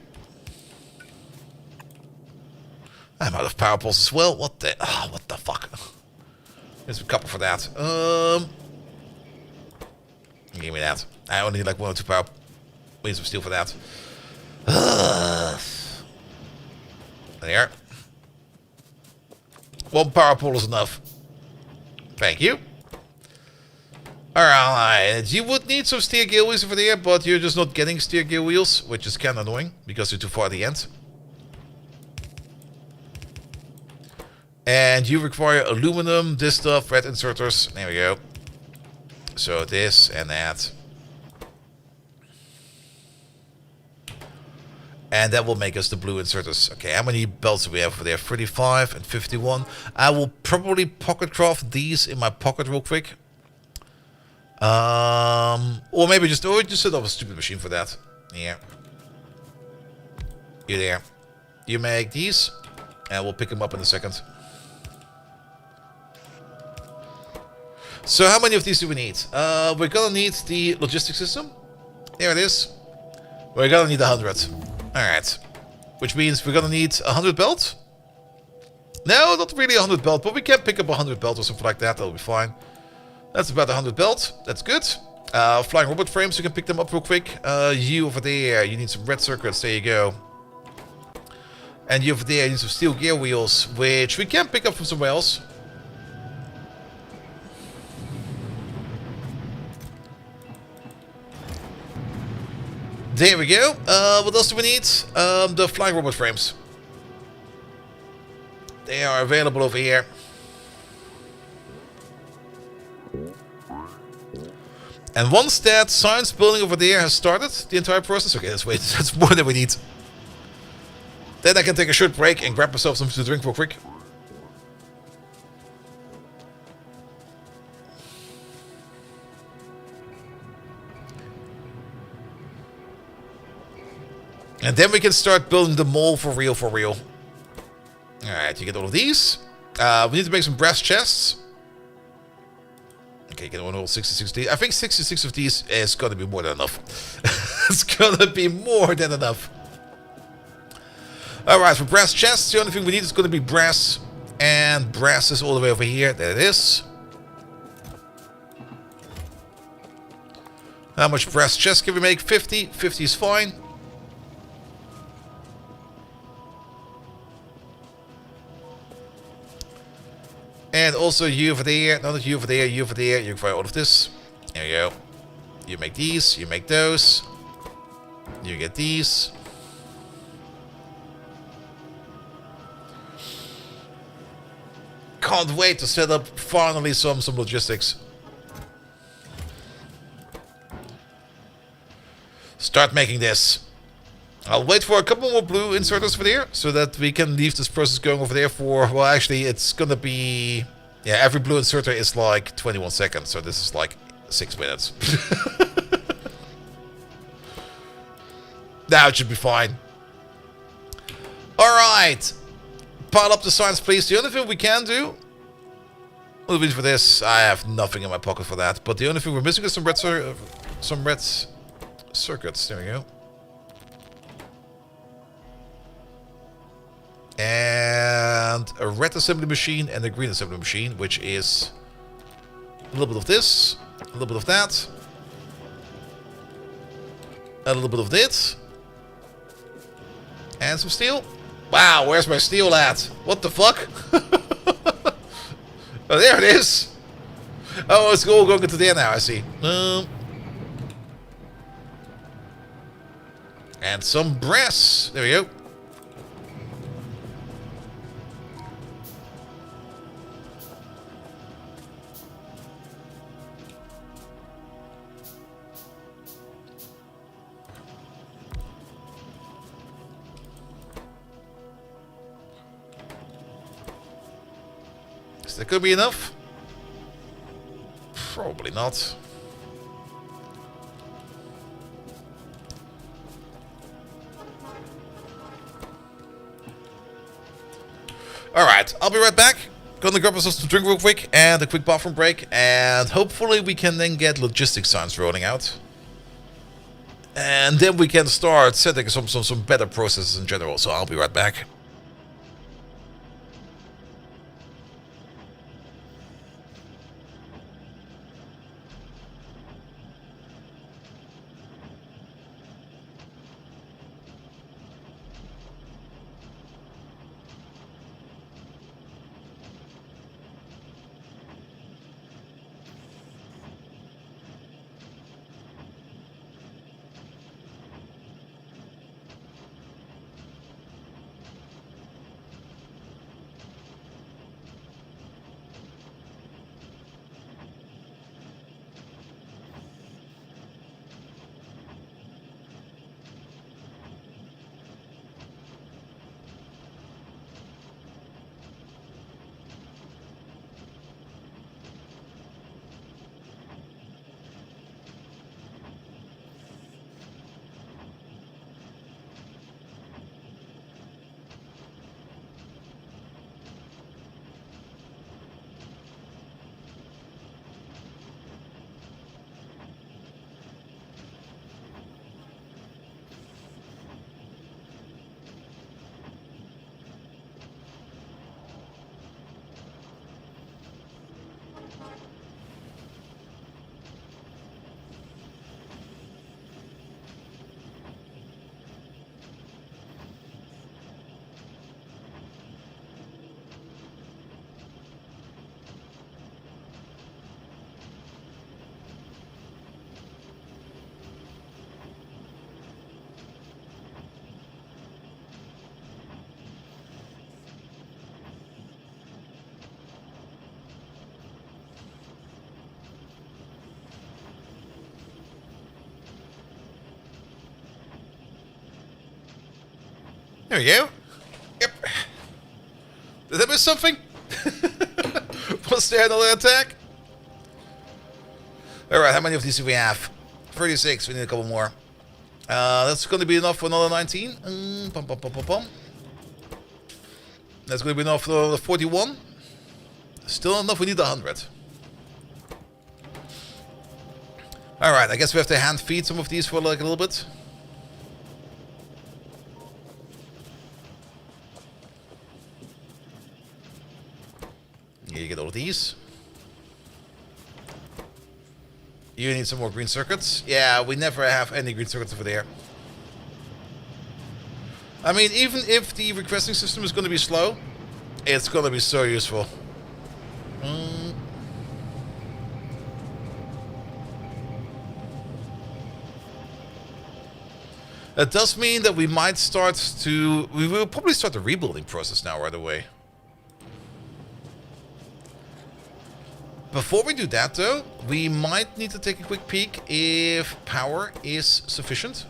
I'm out of power poles as well. What the? Oh, what the fuck? There's a couple for that. Give me that. I only need like 1 or 2 power. We need some steel for that. There. 1 power pole is enough. Thank you. Alright, you would need some steer gear wheels over there, but you're just not getting steer gear wheels, which is kind of annoying, because you're too far at the end. And you require aluminum, this stuff, red inserters. There we go. So this and that. And that will make us the blue inserters. Okay, how many belts do we have over there? 35 and 51. I will probably pocket craft these in my pocket real quick. Or maybe just set up a stupid machine for that. Yeah. You there. You make these, and we'll pick them up in a second. So how many of these do we need? We're gonna need the logistic system. There it is. We're gonna need 100. Alright. Which means we're gonna need 100 belt. No, not really 100 belt, but we can pick up 100 belt or something like that. That'll be fine. That's about 100 belt. That's good. Flying robot frames, you can pick them up real quick. You over there, you need some red circuits. There you go. And you over there, you need some steel gear wheels, which we can pick up from somewhere else. There we go. What else do we need? The flying robot frames. They are available over here. And once that science building over there has started, the entire process... Okay, let's wait. That's more than we need. Then I can take a short break and grab myself something to drink real quick. And then we can start building the mole for real, for real. Alright, you get all of these. We need to make some brass chests. Okay, can one all 66 of these? I think 66 of these is gonna be more than enough. It's gonna be more than enough. Alright, for brass chests, the only thing we need is gonna be brass. And brass is all the way over here. There it is. How much brass chests can we make? 50. 50 is fine. And also you over there. No, not you over there. You over there. You can find all of this. There you go. You make these. You make those. You get these. Can't wait to set up finally some logistics. Start making this. I'll wait for a couple more blue inserters over there so that we can leave this process going over there for, well, actually it's gonna be, yeah, every blue inserter is like 21 seconds, so this is like 6 minutes. Now it should be fine. Alright. Pile up the signs, please. The only thing we can do, a little bit for this, I have nothing in my pocket for that, but the only thing we're missing is some red circuits. There we go. And a red assembly machine and a green assembly machine, which is a little bit of this, a little bit of that, a little bit of this, and some steel. Wow, where's my steel at? What the fuck? Oh, there it is. Oh, it's all going into there now, I see. And some brass. There we go. Is that gonna be enough? Probably not. Alright, I'll be right back. Gonna grab us some drink real quick and a quick bathroom break, and hopefully we can then get logistic signs rolling out. And then we can start setting some better processes in general, so I'll be right back. There we go. Yep. Did I miss something? Was there another attack? Alright, how many of these do we have? 36, we need a couple more. That's going to be enough for another 19. That's going to be enough for 41. Still enough, we need 100. Alright, I guess we have to hand feed some of these for like a little bit. You get all of these. You need some more green circuits. Yeah, we never have any green circuits over there. I mean, even if the requesting system is going to be slow, it's going to be so useful. That does mean that we might start to... We will probably start the rebuilding process now right away. Before we do that, though, we might need to take a quick peek if power is sufficient.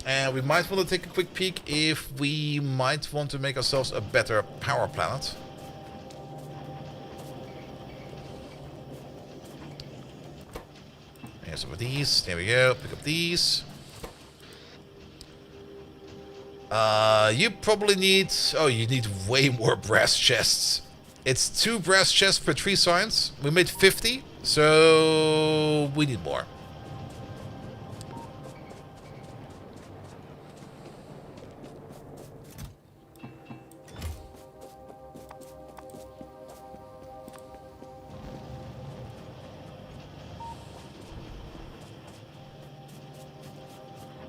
And we might want to take a quick peek if we might want to make ourselves a better power planet. Here's some of these. There we go. Pick up these. You probably need... Oh, you need way more brass chests. It's 2 brass chests per 3 signs. We made 50, so we need more.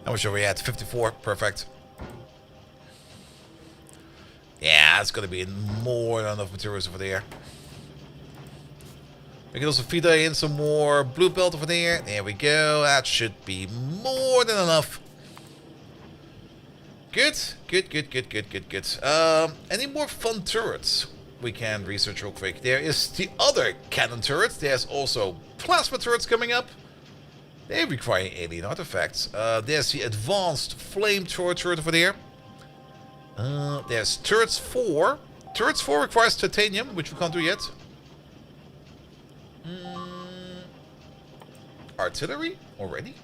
How much are we at? 54. Perfect. Yeah, it's going to be more than enough materials over there. We can also feed in some more blue belt over there. There we go. That should be more than enough. Good. Good, good, good, good, good, good. Any more fun turrets we can research real quick? There is the other cannon turret. There's also plasma turrets coming up. They require alien artifacts. There's the advanced flamethrower turret over there. There's turrets 4. Turrets 4 requires titanium, which we can't do yet. Artillery? Already?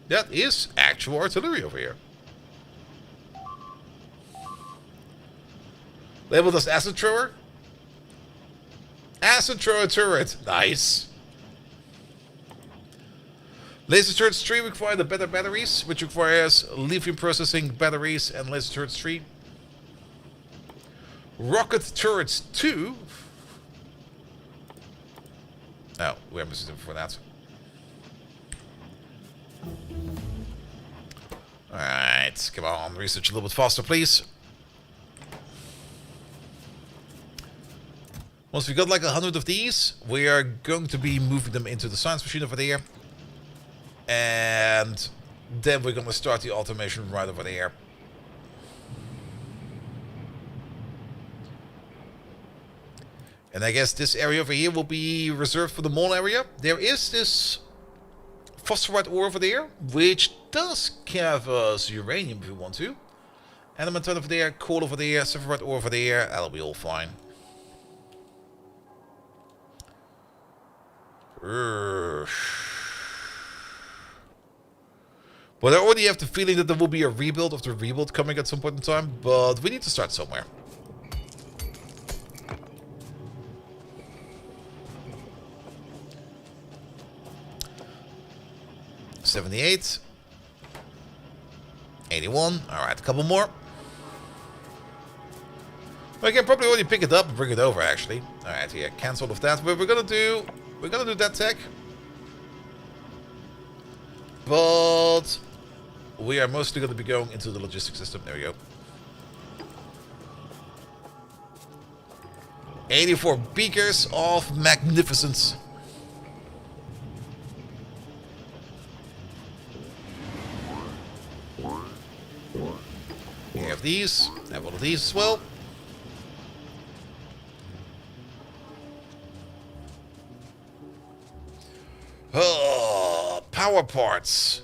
That is actual artillery over here. Labeled as acid thrower? Acid thrower turret. Nice. Laser turrets 3 require the better batteries, which requires lithium processing batteries and laser turrets 3. Rocket turrets 2. Oh, we have a system for that. Alright, come on, research a little bit faster, please. Once we got like 100 of these, we are going to be moving them into the science machine over there. And then we're going to start the automation right over there. And I guess this area over here will be reserved for the mall area. There is this phosphorite ore over there, which does give us uranium if we want to. Adamantite over there, coal over there, phosphorite ore over there. That'll be all fine. But I already have the feeling that there will be a rebuild of the rebuild coming at some point in time, but we need to start somewhere. $78. 81. Alright, a couple more. We can probably already pick it up and bring it over, actually. Alright, here, cancel all of that. But we're gonna do that tech. But we are mostly going to be going into the logistics system. There we go. 84 beakers of magnificence. We have these. I have all of these as well. Oh, power parts.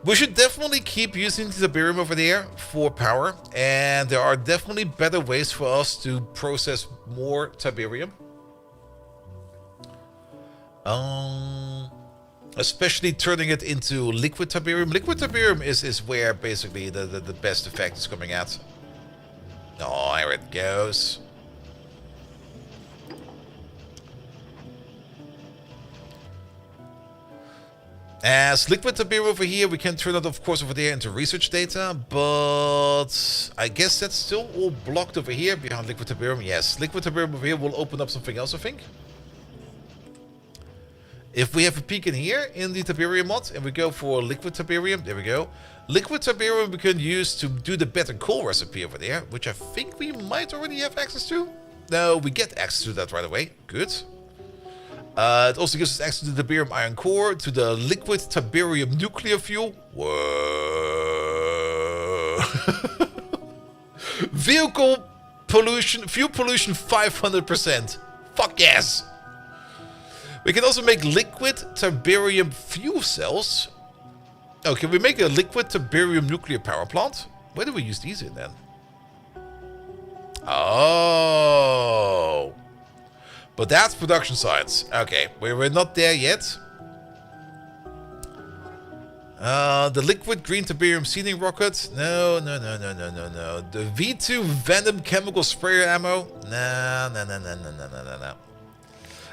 We should definitely keep using the Tiberium over there for power, and there are definitely better ways for us to process more Tiberium. Especially turning it into liquid Tiberium. Liquid Tiberium is where basically the best effect is coming at. Oh, here it goes. As liquid Tiberium over here, we can turn it, of course, over there into research data, but I guess that's still all blocked over here behind liquid Tiberium. Yes, liquid Tiberium over here will open up something else, I think. If we have a peek in here in the Tiberium mod and we go for liquid Tiberium, there we go. Liquid Tiberium we can use to do the better coal recipe over there, which I think we might already have access to. No, we get access to that right away. Good. It also gives us access to the Tiberium iron core, to the liquid Tiberium nuclear fuel. Whoa. Vehicle pollution, fuel pollution 500%. Fuck yes. We can also make liquid Tiberium fuel cells. Oh, can we make a liquid Tiberium nuclear power plant? Where do we use these in then? Oh. But that's production science. Okay, we're not there yet. The liquid green Tiberium seeding rocket. No. The V2 Venom chemical sprayer ammo. No.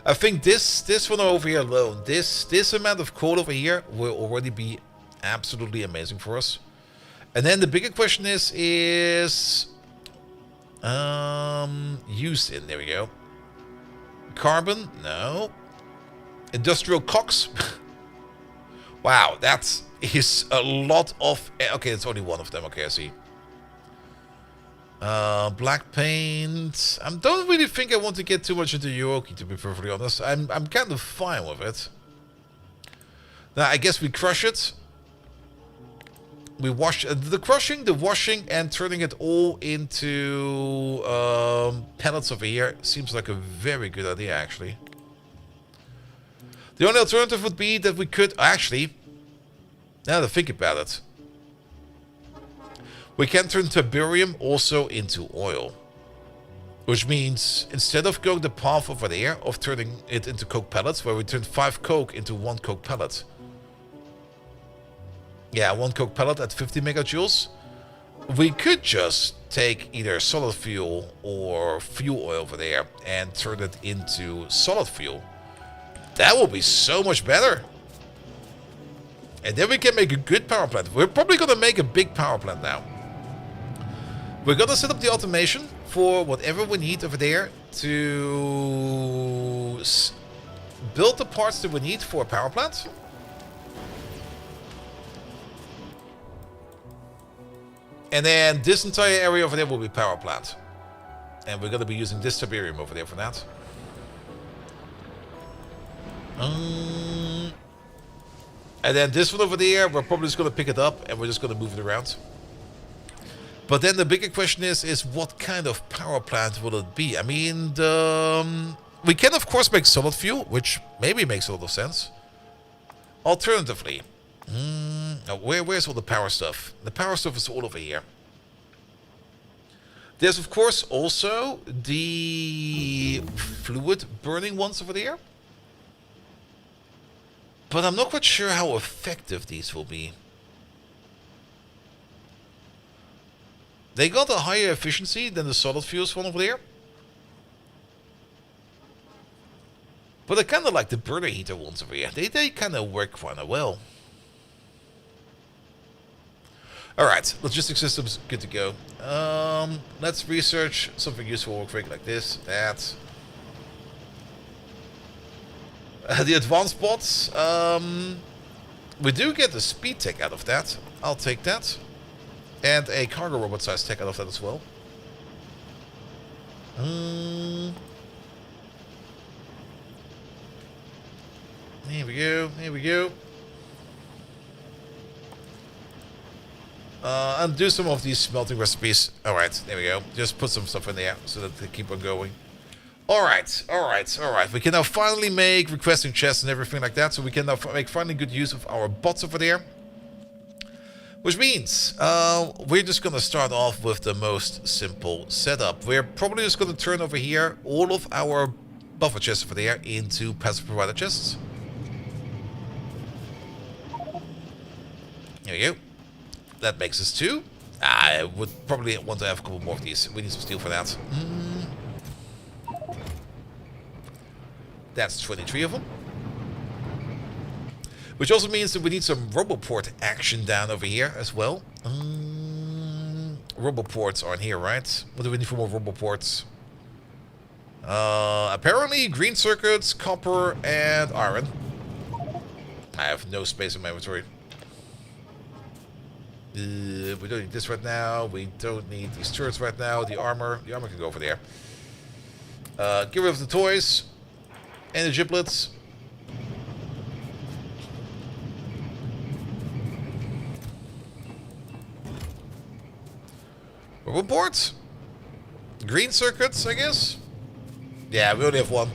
I think this one over here alone, this amount of coal over here will already be absolutely amazing for us. And then the bigger question is used in. There we go. Carbon? No. Industrial cox? Wow, that is a lot of... Okay, it's only one of them. Okay, I see. Black paint. I don't really think I want to get too much into Yoki, to be perfectly honest. I'm kind of fine with it. Now, I guess we crush it. We wash the crushing, the washing, and turning it all into pellets over here seems like a very good idea, actually. The only alternative would be that we could actually, now to think about it, we can turn Tiberium also into oil, which means instead of going the path over there of turning it into coke pellets, where we turn 5 coke into 1 coke pellet. Yeah, 1 coke pellet at 50 megajoules. We could just take either solid fuel or fuel oil over there and turn it into solid fuel. That will be so much better. And then we can make a good power plant. We're probably going to make a big power plant now. We're going to set up the automation for whatever we need over there to build the parts that we need for a power plant. And then this entire area over there will be power plant. And we're going to be using this Tiberium over there for that. And then this one over there, we're probably just going to pick it up and we're just going to move it around. But then the bigger question is what kind of power plant will it be? I mean, we can of course make solid fuel, which maybe makes a lot of sense. Alternatively, where's all the power stuff? The power stuff is all over here. There's of course also the fluid burning ones over there. But I'm not quite sure how effective these will be. They got a higher efficiency than the solid fuels one over there. But I kind of like the burner heater ones over here. They kind of work quite well. Alright, logistic systems, good to go. Let's research something useful real quick like this, that. The advanced bots, we do get the speed tech out of that. I'll take that. And a cargo robot size tech out of that as well. Here we go, here we go. And do some of these smelting recipes. Alright, there we go. Just put some stuff in there so that they keep on going. Alright. We can now finally make requesting chests and everything like that. So we can now make finally good use of our bots over there. Which means we're just going to start off with the most simple setup. We're probably just going to turn over here all of our buffer chests over there into passive provider chests. There we go. That makes us 2. I would probably want to have a couple more of these. We need some steel for that. That's 23 of them. Which also means that we need some Roboport action down over here as well. Roboports aren't here, right? What do we need for more Roboports? Apparently green circuits, copper, and iron. I have no space in my inventory. We don't need this right now. We don't need these turrets right now. The armor can go over there. Get rid of the toys and the giblets. Roboports? Green circuits, I guess? Yeah, we only have one.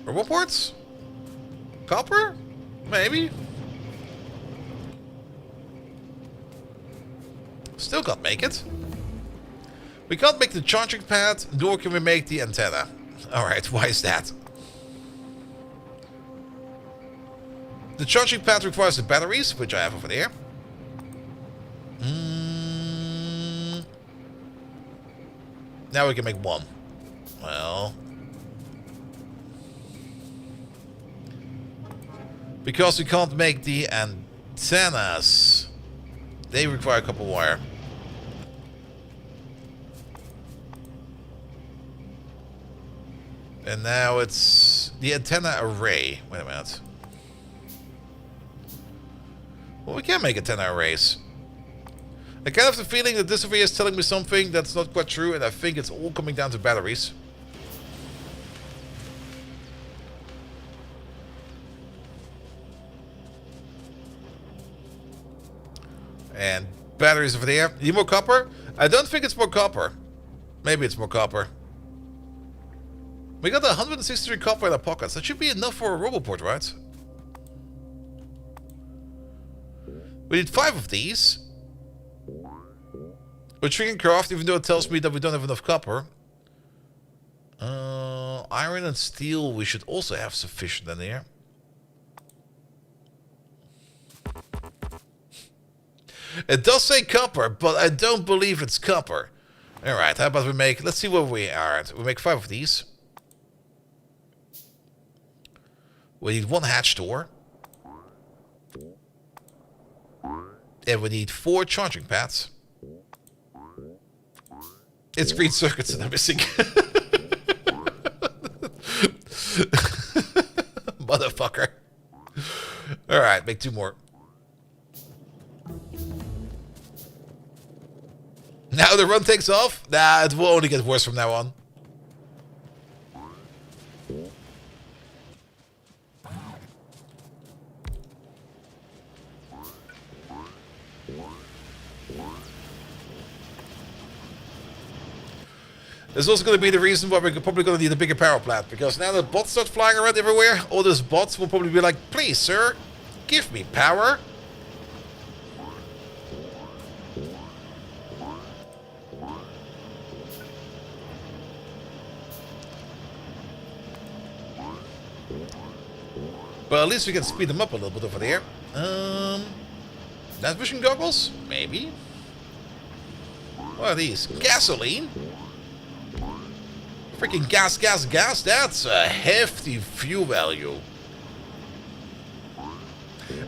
Roboports? Copper? Maybe? Still can't make it. We can't make the charging pad, nor can we make the antenna. Alright, why is that? The charging pad requires the batteries, which I have over there. Now we can make one. Well... because we can't make the antennas. They require copper wire. And now it's the antenna array. Wait a minute. Well, we can make antenna arrays. I kind of have the feeling that this over here is telling me something that's not quite true, and I think it's all coming down to batteries. And batteries over there. Need more copper? I don't think it's more copper. Maybe it's more copper. We got 163 copper in our pockets. That should be enough for a Roboport, right? We need 5 of these. Which we can craft, even though it tells me that we don't have enough copper. Iron and steel, we should also have sufficient in here. It does say copper, but I don't believe it's copper. Alright, how about we make... let's see where we are at. We make 5 of these. We need 1 hatch door. And we need 4 charging pads. It's green circuits that I'm missing. Motherfucker. Alright, make 2 more. Now the run takes off? Nah, it will only get worse from now on. This is also going to be the reason why we're probably going to need a bigger power plant. Because now that bots start flying around everywhere, all those bots will probably be like, please, sir, give me power. Well, at least we can speed them up a little bit over there. Night vision goggles? Maybe. What are these? Gasoline? Freaking gas. That's a hefty fuel value.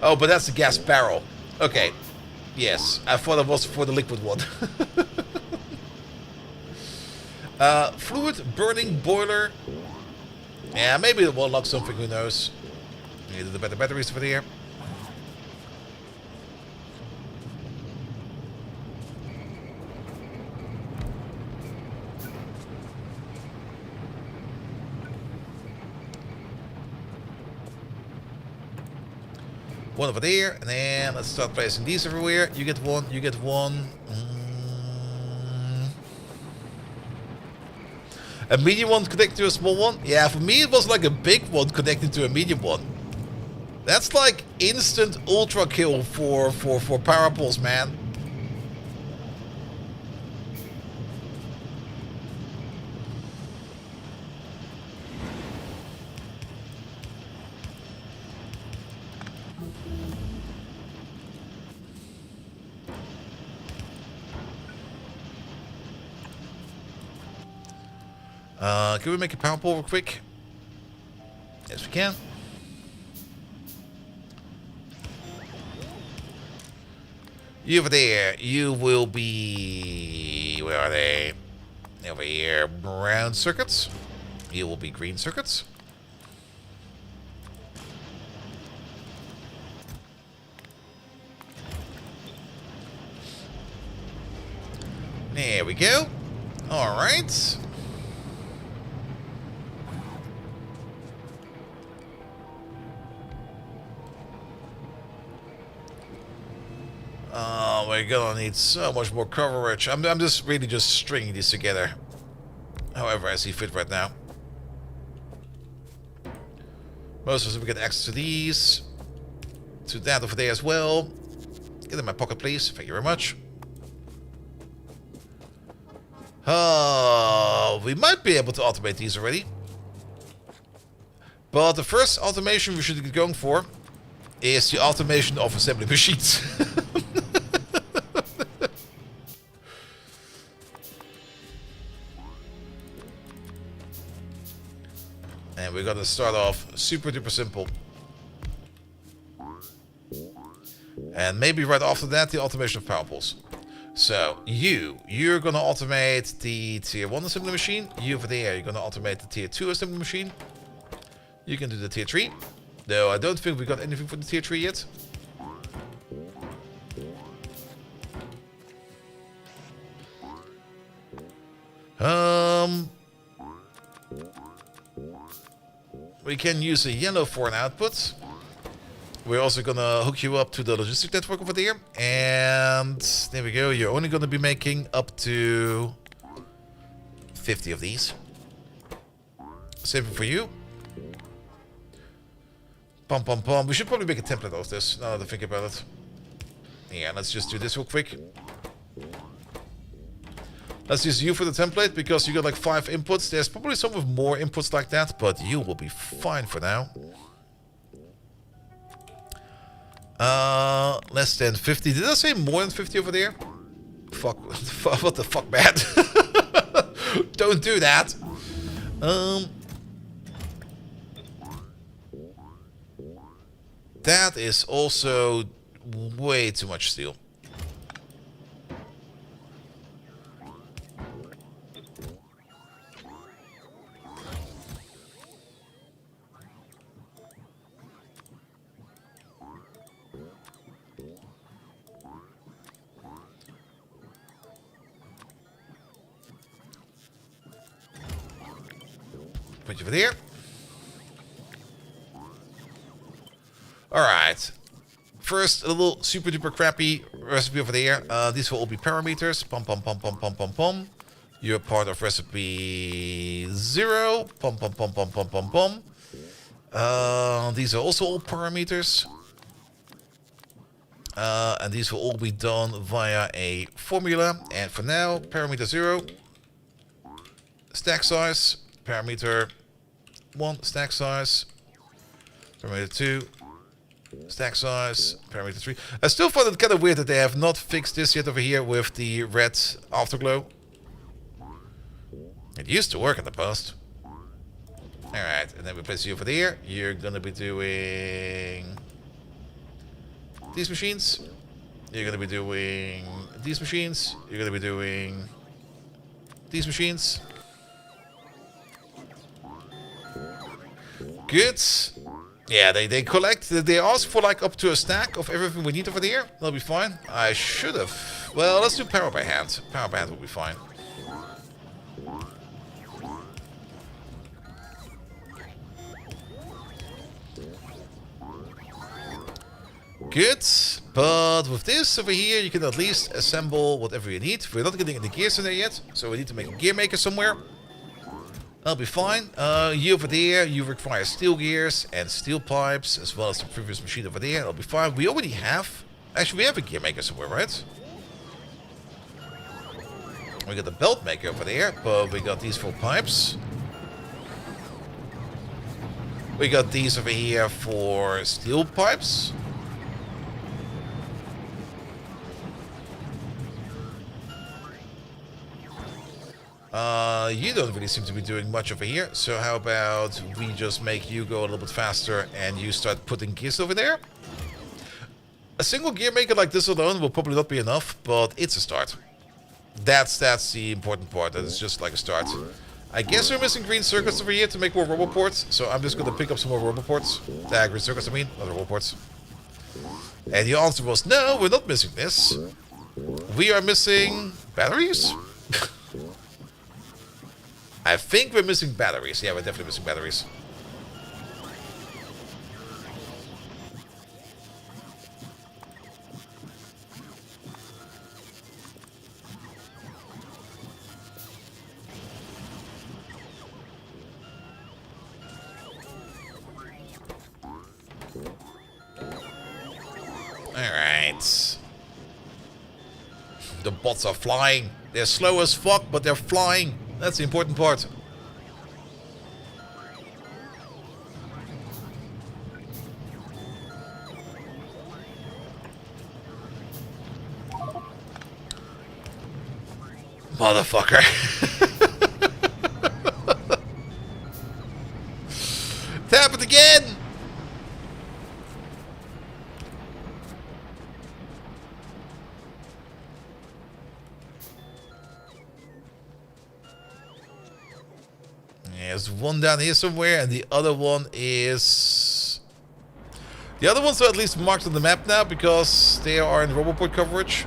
Oh, but that's a gas barrel. Okay. Yes, I thought it was for the liquid one. Fluid burning boiler. Yeah, maybe it will unlock something, who knows. Need the better batteries over there. One over there, and then let's start placing these everywhere. You get one, you get one. A medium one connected to a small one? Yeah, for me it was like a big one connected to a medium one. That's like instant ultra kill for power pulls, man. Can we make a power pull real quick? Yes, we can. You over there, you will be... Where are they? Over here, brown circuits. You will be green circuits. There we go. Alright. Oh, we're gonna need so much more coverage. I'm just really just stringing these together. However I see fit right now. Most of us will get access to these. To that over there as well. Get in my pocket, please. Thank you very much. We might be able to automate these already. But the first automation we should get going for is the automation of assembly machines. And we're gonna start off super duper simple. And maybe right after that, the automation of power pools. So, you're gonna automate the tier 1 assembly machine. You over there, you're gonna automate the tier 2 assembly machine. You can do the tier 3. Though I don't think we got anything for the tier 3 yet. We can use a yellow for an output. We're also gonna hook you up to the logistic network over there. And there we go. You're only gonna be making up to 50 of these. Same for you. Pom pom pom. We should probably make a template of this, now that I think about it. Yeah, let's just do this real quick. Let's use you for the template, because you got like 5 inputs. There's probably some with more inputs like that, but you will be fine for now. Less than 50. Did I say more than 50 over there? Fuck. What the fuck, man? Don't do that. That is also way too much steel. Put you over there. Alright. First, a little super duper crappy recipe over there. These will all be parameters. Pom pom pom pom pom pom pom. You're part of recipe 0. Pom pom pom pom pom pom pom. These are also all parameters. And these will all be done via a formula. And for now, parameter 0, stack size. Parameter 1, stack size. Parameter 2, stack size. Parameter 3. I still find it kind of weird that they have not fixed this yet over here with the red afterglow. It used to work in the past. Alright, and then we place you over there. You're gonna be doing these machines. You're gonna be doing these machines. You're gonna be doing these machines. Good. Yeah, they collect. They ask for like up to a stack of everything we need over there. That'll be fine. I should have. Well, let's do power by hand. Power by hand will be fine. Good. But with this over here, you can at least assemble whatever you need. We're not getting any gears in there yet, so we need to make a gear maker somewhere. That'll be fine. You over there, you require steel gears and steel pipes, as well as the previous machine over there. That'll be fine. We already have... Actually, we have a gear maker somewhere, right? We got the belt maker over there, but we got these 4 pipes. We got these over here for steel pipes. You don't really seem to be doing much over here. So how about we just make you go a little bit faster and you start putting gears over there? A single gear maker like this alone will probably not be enough, but it's a start. That's the important part. That is just like a start. I guess we're missing green circuits over here to make more roboports, so I'm just going to pick up some more roboports. Green circuits, I mean, not roboports. And the answer was, no, we're not missing this. We are missing batteries? I think we're missing batteries. Yeah, we're definitely missing batteries. Alright. The bots are flying. They're slow as fuck, but they're flying. That's the important part. Motherfucker. It happened again. There's one down here somewhere, and the other one is... The other ones are at least marked on the map now, because they are in Roboport coverage.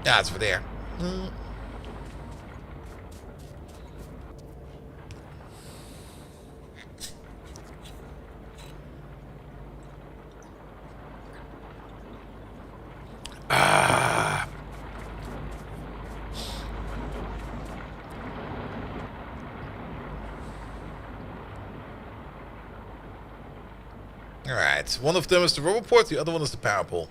Yeah, it's over there. Alright, one of them is the Roboport, the other one is the power pole.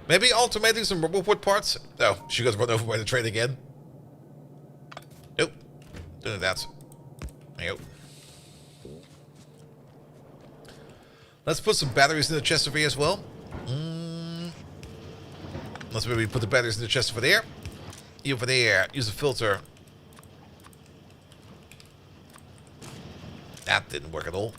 Maybe automating some Roboport parts? Oh, she got run over by the train again. Nope. Doing that. There you go. Let's put some batteries in the chest over here as well. Let's maybe put the batteries in the chest over there. You over there. Use a filter. That didn't work at all.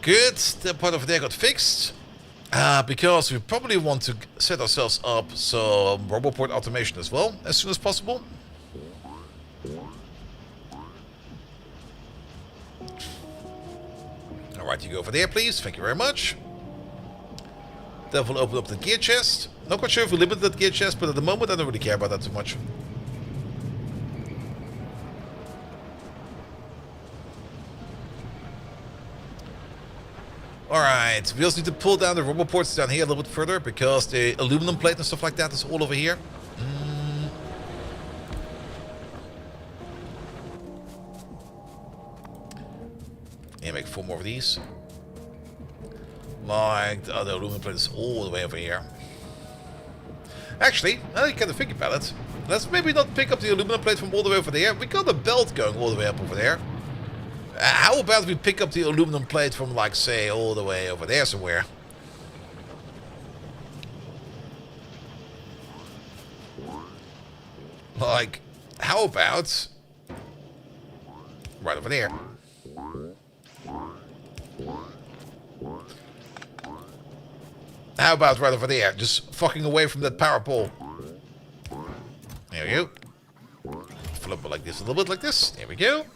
Good. That part over there got fixed. Because we probably want to set ourselves up some Roboport automation as well, as soon as possible. Alright, you go over there, please. Thank you very much. Then we'll open up the gear chest. Not quite sure if we limit that gear chest, but at the moment I don't really care about that too much. Alright, we also need to pull down the Roboports down here a little bit further, because the aluminum plate and stuff like that is all over here. Yeah, make 4 more of these. Like the other aluminum plate is all the way over here. Actually, now you kind of think about it, let's maybe not pick up the aluminum plate from all the way over there. We got a belt going all the way up over there. How about we pick up the aluminum plate from, like, say, all the way over there somewhere? Like, how about right over there? How about right over there? Just fucking away from that power pole. There we go. Flip it like this, a little bit like this. There we go.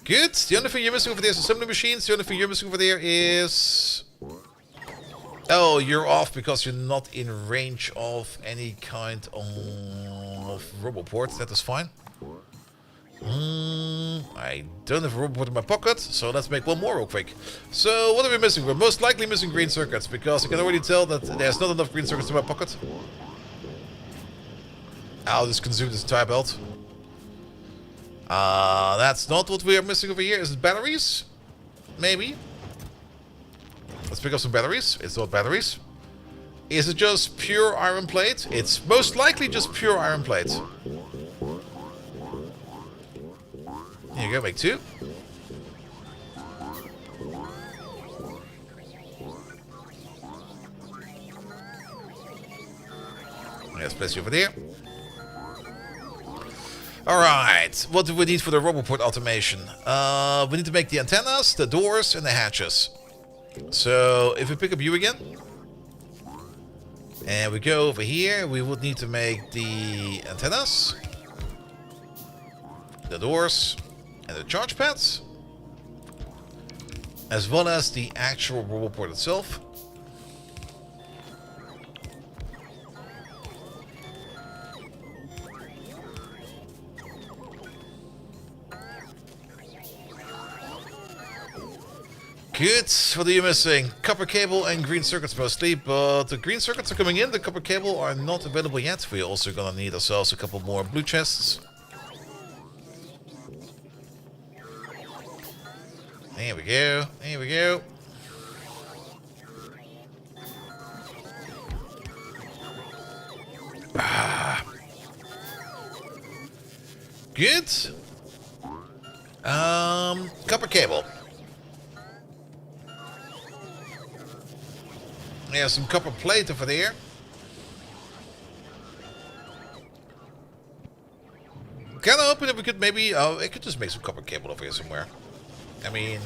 Good. The only thing you're missing over there is assembly machines. The only thing you're missing over there is... Oh, you're off because you're not in range of any kind of Roboport. That is fine. I don't have a Roboport in my pocket, so let's make one more real quick. So, what are we missing? We're most likely missing green circuits, because I can already tell that there's not enough green circuits in my pocket. I'll just consume this entire belt. That's not what we are missing over here. Is it batteries? Maybe. Let's pick up some batteries. It's not batteries. Is it just pure iron plate? It's most likely just pure iron plate. Here you go, make 2. Let's place you over there. Alright, what do we need for the Roboport automation? We need to make the antennas, the doors, and the hatches. So, if we pick up you again, and we go over here, we would need to make the antennas, the doors, and the charge pads, as well as the actual Roboport itself. Good. What are you missing? Copper cable and green circuits mostly, but the green circuits are coming in. The copper cable are not available yet. We're also gonna need ourselves a couple more blue chests. There we go. There we go. Good. Copper cable. Yeah, some copper plate over there. Kinda hoping that we could maybe... Oh, I could just make some copper cable over here somewhere. I mean...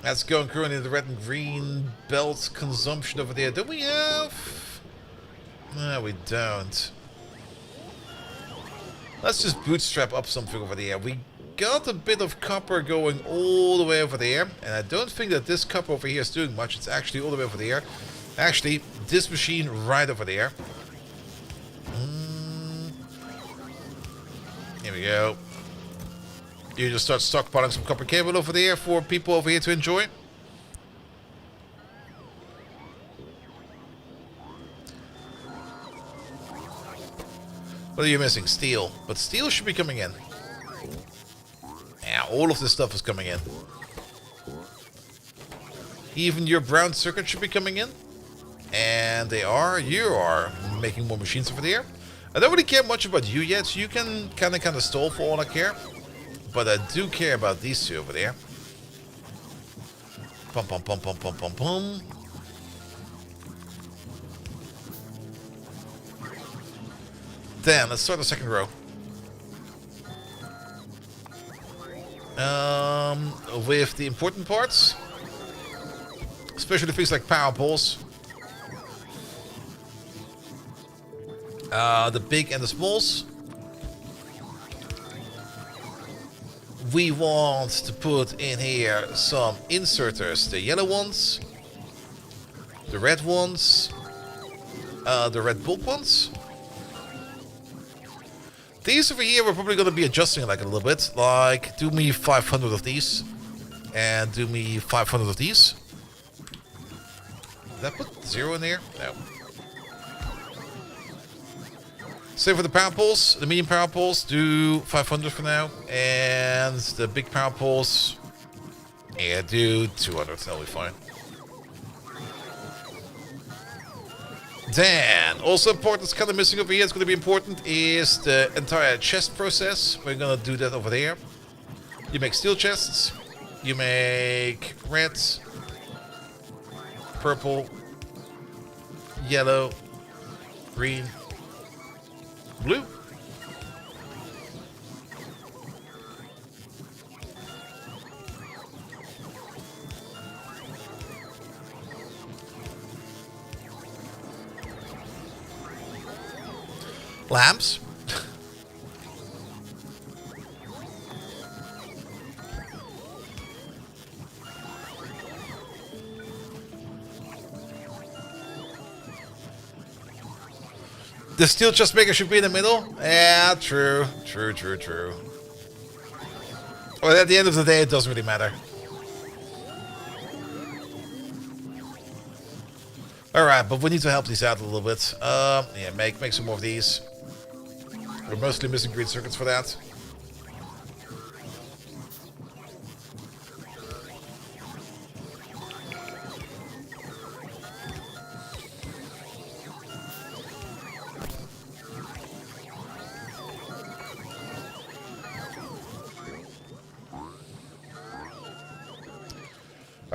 That's going currently the red and green belt consumption over there. Do we have... No, we don't. Let's just bootstrap up something over there. We got a bit of copper going all the way over there, and I don't think that this copper over here is doing much. It's actually all the way over there. Actually, this machine right over there. Here we go. You just start stockpiling some copper cable over there for people over here to enjoy. What are you missing? Steel. But steel should be coming in. Yeah, all of this stuff is coming in. Even your brown circuit should be coming in. And they are. You are making more machines over there. I don't really care much about you yet. You can kind of stall for all I care. But I do care about these two over there. Pum pum pum pum pum pum pum. Then let's start the second row. With the important parts, especially things like power poles, the big and the smalls. We want to put in here some inserters, the yellow ones, the red ones, the red bulb ones. These over here we're probably going to be adjusting like a little bit. Like, do me 500 of these. And do me 500 of these. Did I put 0 in there? No. Same for the power poles. The medium power poles, do 500 for now. And the big power poles, yeah, do 200. That'll be fine. Then, also important that's kind of missing over here, it's going to be important, is the entire chest process. We're going to do that over there. You make steel chests. You make red, purple, yellow, green, blue. Lamps. The steel chest maker should be in the middle. Yeah, true. True. Well, at the end of the day, it doesn't really matter. Alright, but we need to help these out a little bit. Yeah, make some more of these. We're mostly missing green circuits for that.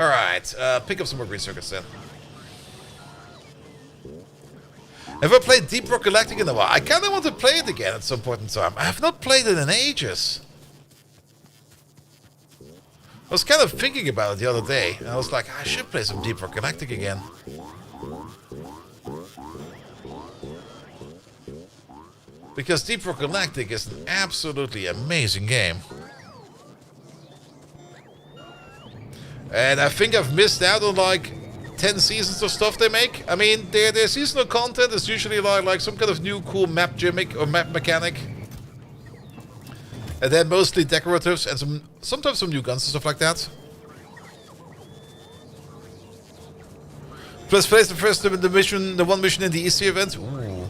Alright, pick up some more green circuits then. Have I played Deep Rock Galactic in a while? I kind of want to play it again at some point in time. I have not played it in ages. I was kind of thinking about it the other day, and I was like, I should play some Deep Rock Galactic again. Because Deep Rock Galactic is an absolutely amazing game. And I think I've missed out on like 10 seasons of stuff they make. I mean, their seasonal content is usually like some kind of new cool map gimmick or map mechanic. And then mostly decoratives and sometimes some new guns and stuff like that. Plus plays the one mission in the EC event. Ooh.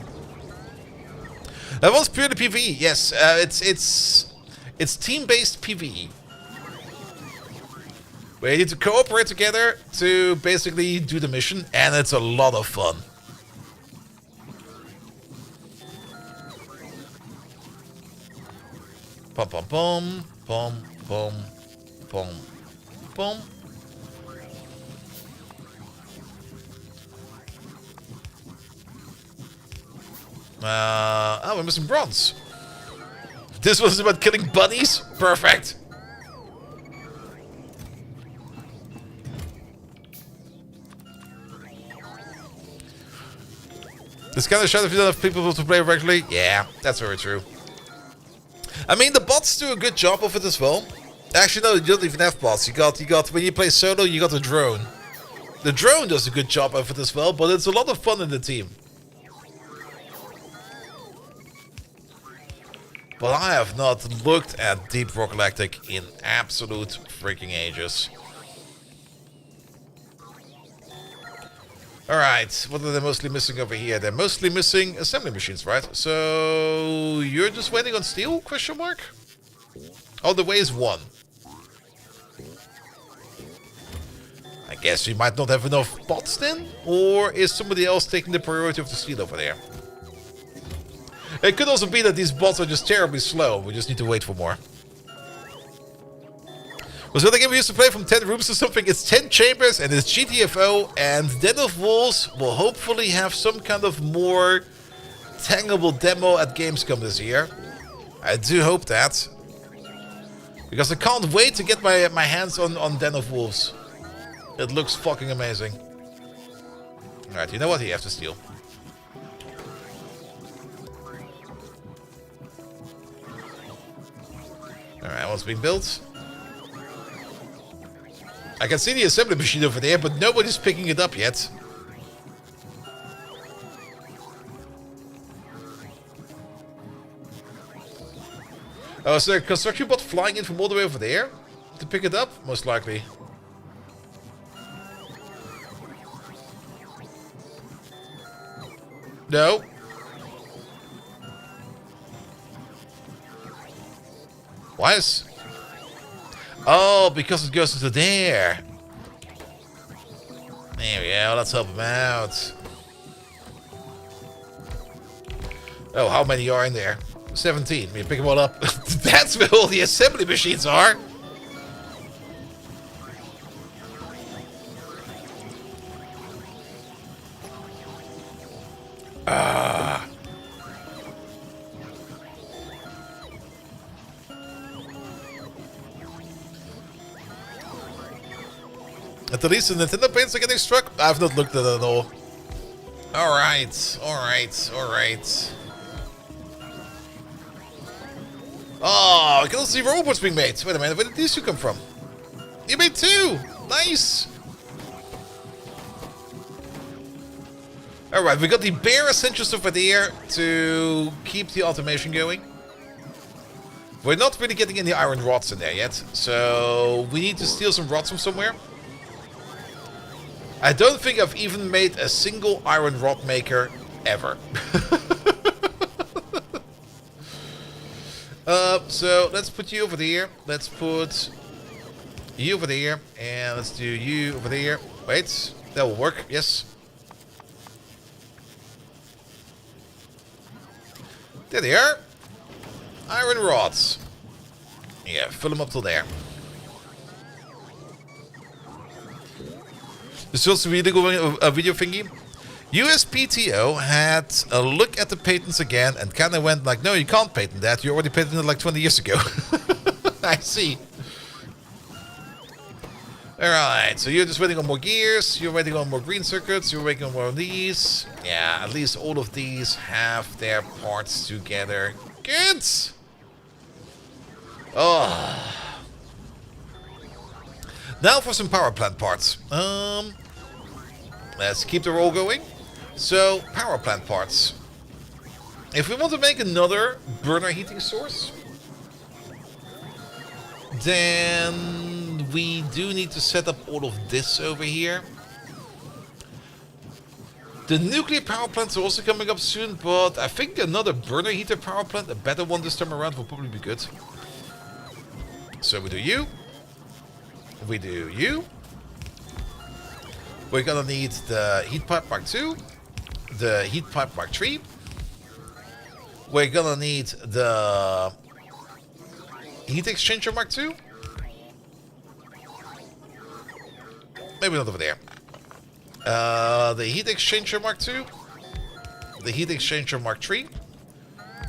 That one's purely PvE, yes. It's team-based PvE. Where you need to cooperate together to basically do the mission, and it's a lot of fun. Pom pom pom, pom pom pom pom. Oh, we're missing bronze. This was about killing bunnies? Perfect. This kind of shot if you don't have people to play regularly? Yeah, that's very true. I mean, the bots do a good job of it as well. Actually, no, you don't even have bots. You got when you play solo, you got the drone. The drone does a good job of it as well, but it's a lot of fun in the team. But I have not looked at Deep Rock Galactic in absolute freaking ages. Alright, what are they mostly missing over here? They're mostly missing assembly machines, right? So you're just waiting on steel, question mark? Oh, the way is one. I guess we might not have enough bots then? Or is somebody else taking the priority of the steel over there? It could also be that these bots are just terribly slow. We just need to wait for more. Was that the game we used to play from 10 rooms or something? It's 10 chambers and it's GTFO, and Den of Wolves will hopefully have some kind of more tangible demo at Gamescom this year. I do hope that. Because I can't wait to get my hands on Den of Wolves. It looks fucking amazing. Alright, you know what? You have to steal. Alright, what's being built? I can see the assembly machine over there, but nobody's picking it up yet. Oh, is there a construction bot flying in from all the way over there to pick it up? Most likely. No. Why is... Oh, because it goes into there. There we go, let's help him out. Oh, how many are in there? 17. We pick them all up. That's where all the assembly machines are. At least the Nintendo paints are getting struck. I've not looked at it at all. Alright, alright, alright. Oh, I can also see robots being made. Wait a minute, where did these two come from? You made two! Nice! Alright, we got the bare essentials over there to keep the automation going. We're not really getting any iron rods in there yet, so we need to steal some rods from somewhere. I don't think I've even made a single iron rod maker ever. So let's put you over there. Let's put you over there. And let's do you over there. Wait, that will work. Yes. There they are. Iron rods. Yeah, fill them up till there. This was really going a video thingy. USPTO had a look at the patents again and kind of went like, no, you can't patent that. You already patented it like 20 years ago. I see. Alright, so you're just waiting on more gears, you're waiting on more green circuits, you're waiting on more of these. Yeah, at least all of these have their parts together. Good! Oh. Now for some power plant parts. Let's keep the roll going. So, power plant parts. If we want to make another burner heating source, then we do need to set up all of this over here. The nuclear power plants are also coming up soon, but I think another burner heater power plant, a better one this time around, will probably be good. So we do you. We do you. We're gonna need the heat pipe Mark II, the heat pipe Mark III. We're gonna need the heat exchanger Mark II. Maybe not over there. The heat exchanger Mark II, the heat exchanger Mark III,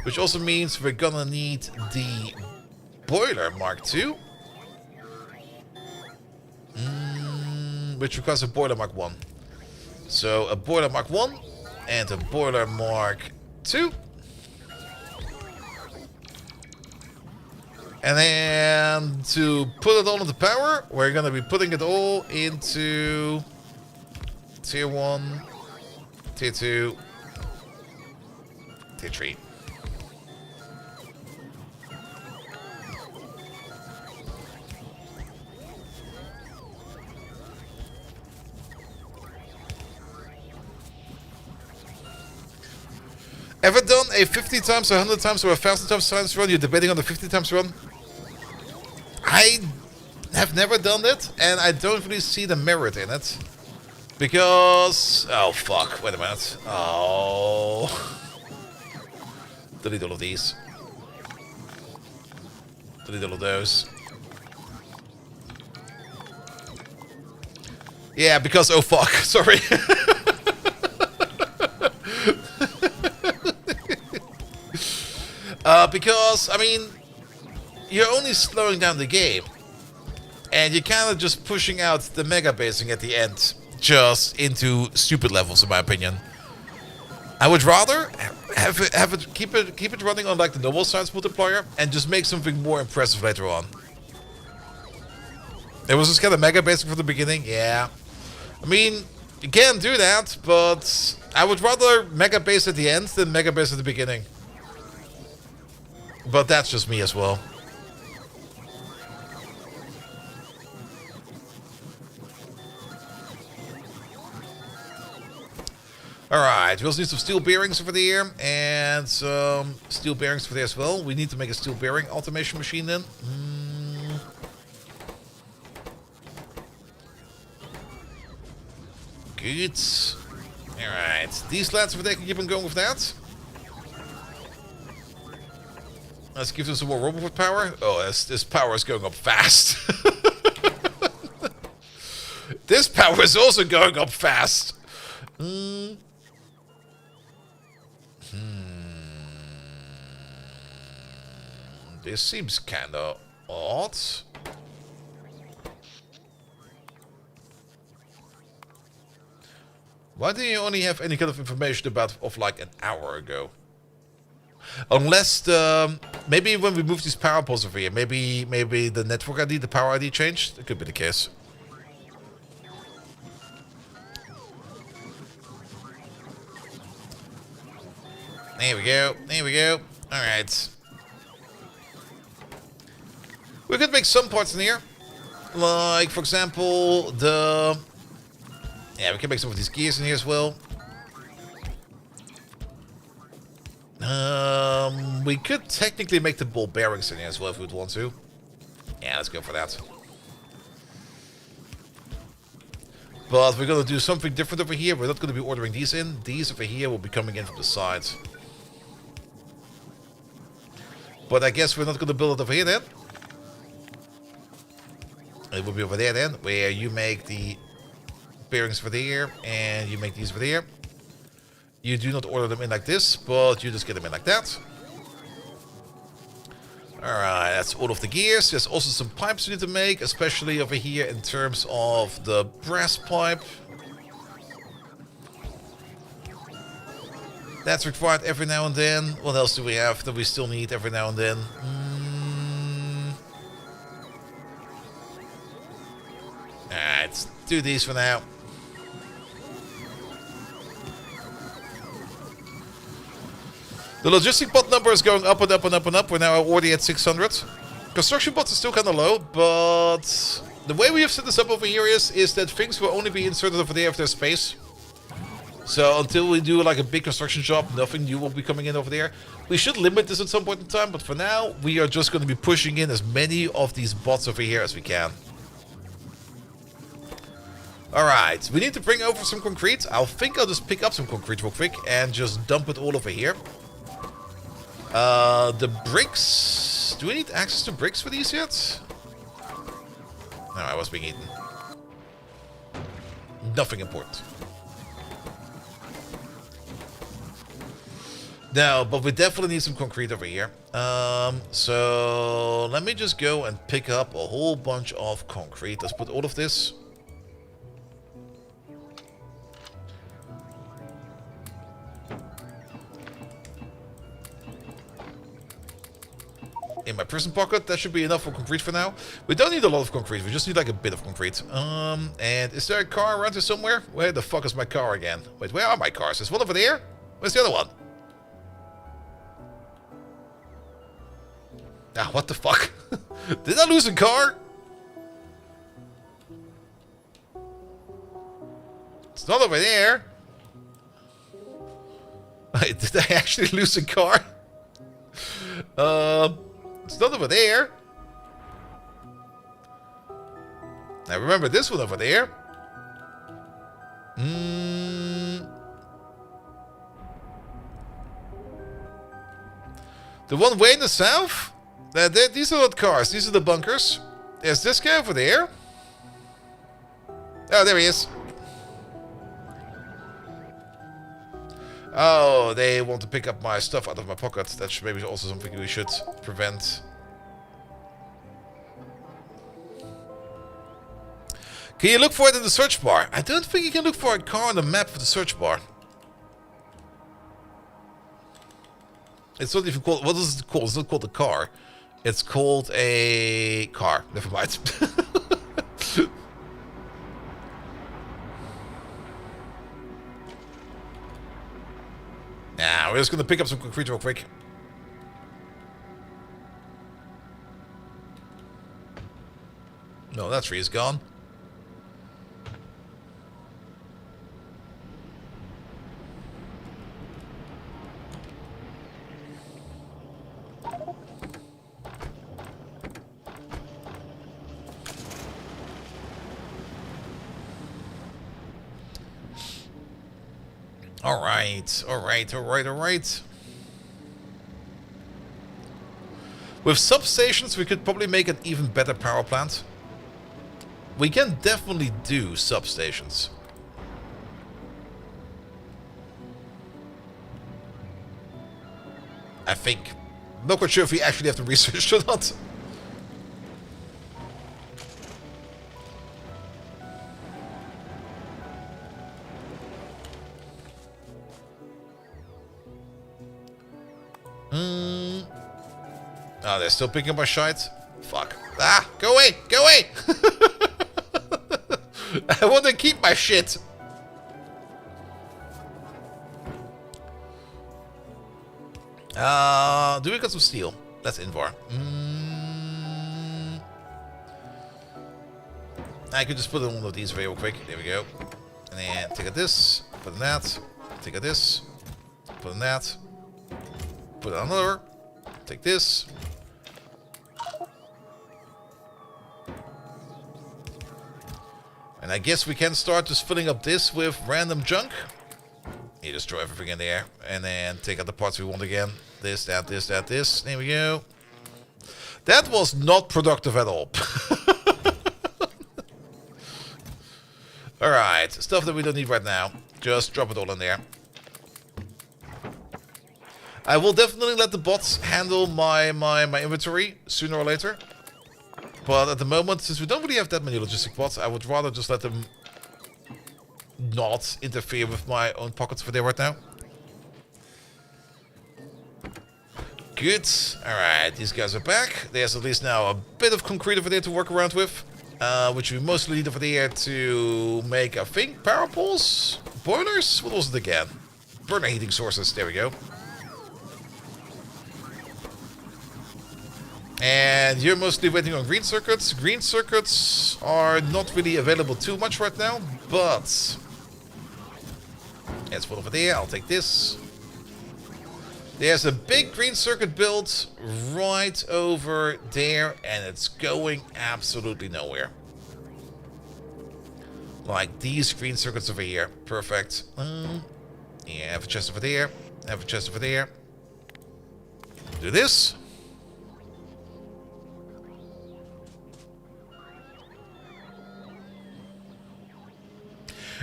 which also means we're gonna need the boiler Mark II. Which requires a boiler Mark 1. So a boiler Mark 1 and a boiler Mark 2. And then to put it all into power, we're going to be putting it all into Tier 1, Tier 2, Tier 3. Ever done a 50 times, 100 times, or 1,000 times science run? You're debating on the 50 times run? I have never done it, and I don't really see the merit in it. Because... oh, fuck. Wait a minute. Oh. Delete all of these. Delete all of those. Yeah, because... oh, fuck. Sorry. Because, I mean, you're only slowing down the game. And you're kind of just pushing out the mega basing at the end. Just into stupid levels, in my opinion. I would rather keep it running on like the normal science multiplier. And just make something more impressive later on. It was just kind of mega basing from the beginning, yeah. I mean, you can do that, but I would rather mega base at the end than mega base at the beginning. But that's just me as well. Alright, we also need some steel bearings over there. And some steel bearings over there as well. We need to make a steel bearing automation machine then. Good. Alright, these lads over there can keep on going with that. Let's give them some more robot power. Oh, this power is going up fast. This power is also going up fast. This seems kind of odd. Why do you only have any kind of information of like an hour ago? Unless the... maybe when we move these power poles over here, maybe the network ID, the power ID changed? That could be the case. There we go. There we go. Alright. We could make some parts in here. Like, for example, the... yeah, we can make some of these gears in here as well. We could technically make the ball bearings in here as well if we'd want to. Yeah, let's go for that. But we're going to do something different over here. We're not going to be ordering these in. These over here will be coming in from the side. But I guess we're not going to build it over here then. It will be over there then, where you make the bearings for there, and you make these for there. You do not order them in like this, but you just get them in like that. Alright, that's all of the gears. There's also some pipes you need to make, especially over here in terms of the brass pipe. That's required every now and then. What else do we have that we still need every now and then? Alright, let's do these for now. The logistic bot number is going up and up and up and up. We're now already at 600. Construction bots are still kind of low, but the way we have set this up over here is that things will only be inserted over there if there's space. So until we do like a big construction job, nothing new will be coming in over there. We should limit this at some point in time, but for now, we are just going to be pushing in as many of these bots over here as we can. Alright, we need to bring over some concrete. I think I'll just pick up some concrete real quick and just dump it all over here. The bricks... Do we need access to bricks for these yet? No, I was being eaten. Nothing important. No, but we definitely need some concrete over here. So let me just go and pick up a whole bunch of concrete. Let's put all of this. In my prison pocket. That should be enough for concrete for now. We don't need a lot of concrete. We just need like a bit of concrete. And is there a car around here somewhere? Where the fuck is my car again? Wait, where are my cars? Is one over there? Where's the other one? Ah, what the fuck? Did I lose a car? It's not over there. Wait, did I actually lose a car? It's not over there. Now remember this one over there. The one way in the south? These are not cars. These are the bunkers. There's this guy over there. Oh, there he is. Oh, they want to pick up my stuff out of my pocket. That's maybe also something we should prevent. Can you look for it in the search bar? I don't think you can look for a car on the map of the search bar. It's not even called... What is it called? It's not called a car. It's called a car. Never mind. Nah, we're just gonna pick up some concrete real quick. No, that tree is gone. Alright. With substations, we could probably make an even better power plant. We can definitely do substations. I think. I'm not quite sure if we actually have the research or not. Oh, they're still picking up my shite? Fuck. Ah, go away! Go away! I want to keep my shit. Do we got some steel? That's Invar. I could just put in one of these real quick. There we go. And then take out this, put in that, take out this, put in that, put on another, take this. And I guess we can start just filling up this with random junk. You just throw everything in there. And then take out the parts we want again. This, that, this, that, this. There we go. That was not productive at all. Alright, stuff that we don't need right now. Just drop it all in there. I will definitely let the bots handle my inventory sooner or later. But at the moment, since we don't really have that many logistic bots, I would rather just let them not interfere with my own pockets for there right now. Good. Alright, these guys are back. There's at least now a bit of concrete over there to work around with. Which we mostly need over there to make, I think, power poles? Boilers? What was it again? Burner heating sources. There we go. And you're mostly waiting on green circuits. Green circuits are not really available too much right now, but there's one over there. I'll take this. There's a big green circuit built right over there, and it's going absolutely nowhere. Like these green circuits over here. Perfect. Yeah, have a chest over there. Have a chest over there. Do this.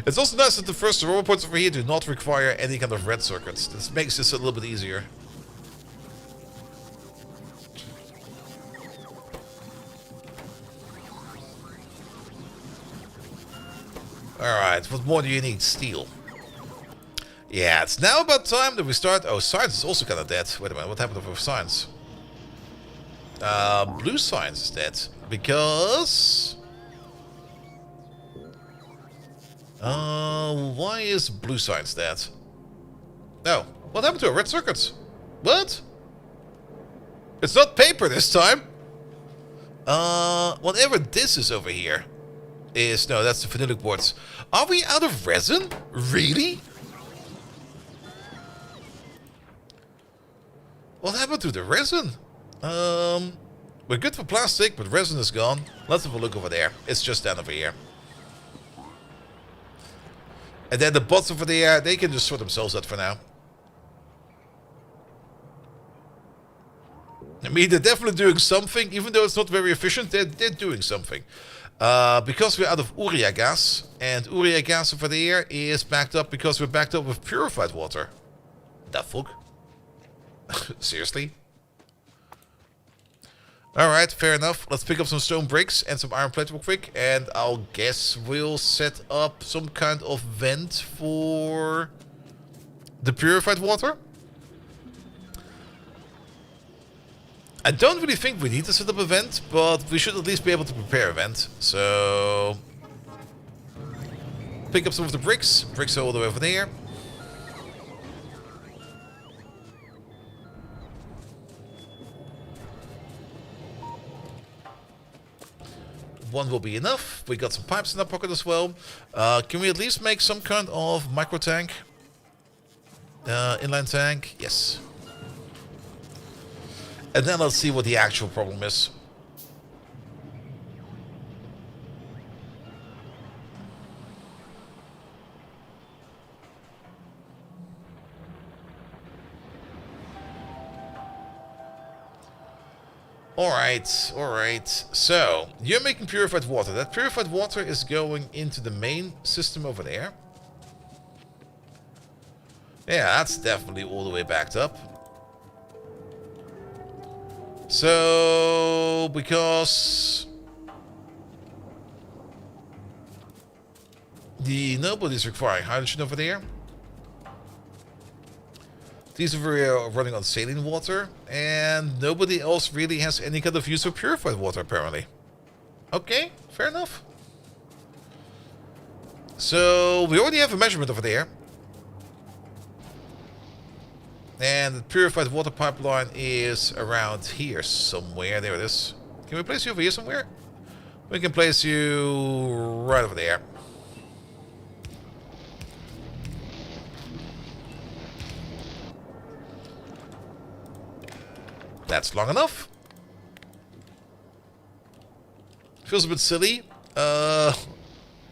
It's also nice that the first rover points over here do not require any kind of red circuits. This makes this a little bit easier. Alright, what more do you need? Steel. Yeah, it's now about time that we start... Oh, science is also kind of dead. Wait a minute, what happened with science? Blue science is dead. Because... why is blue science dead? Oh, what happened to our red circuits? What? It's not paper this time. Whatever this is over here is... No, that's the phenolic boards. Are we out of resin? Really? What happened to the resin? We're good for plastic, but resin is gone. Let's have a look over there. It's just down over here. And then the bots over there, they can just sort themselves out for now. I mean, they're definitely doing something, even though it's not very efficient, they're doing something. Because we're out of urea gas, and urea gas over there is backed up because we're backed up with purified water. The fuck? Seriously? Alright, fair enough. Let's pick up some stone bricks and some iron plate real quick. And I'll guess we'll set up some kind of vent for the purified water. I don't really think we need to set up a vent, but we should at least be able to prepare a vent. So... pick up some of the bricks. Bricks are all the way over there. One will be enough. We got some pipes in our pocket as well. Can we at least make some kind of micro tank? Inline tank? Yes. And then let's see what the actual problem is. Alright. So, you're making purified water. That purified water is going into the main system over there. Yeah, that's definitely all the way backed up. So, because... nobody's requiring hydrogen over there. These are running on saline water, and nobody else really has any kind of use for purified water, apparently. Okay, fair enough. So, we already have a measurement over there. And the purified water pipeline is around here somewhere. There it is. Can we place you over here somewhere? We can place you right over there. That's long enough. Feels a bit silly.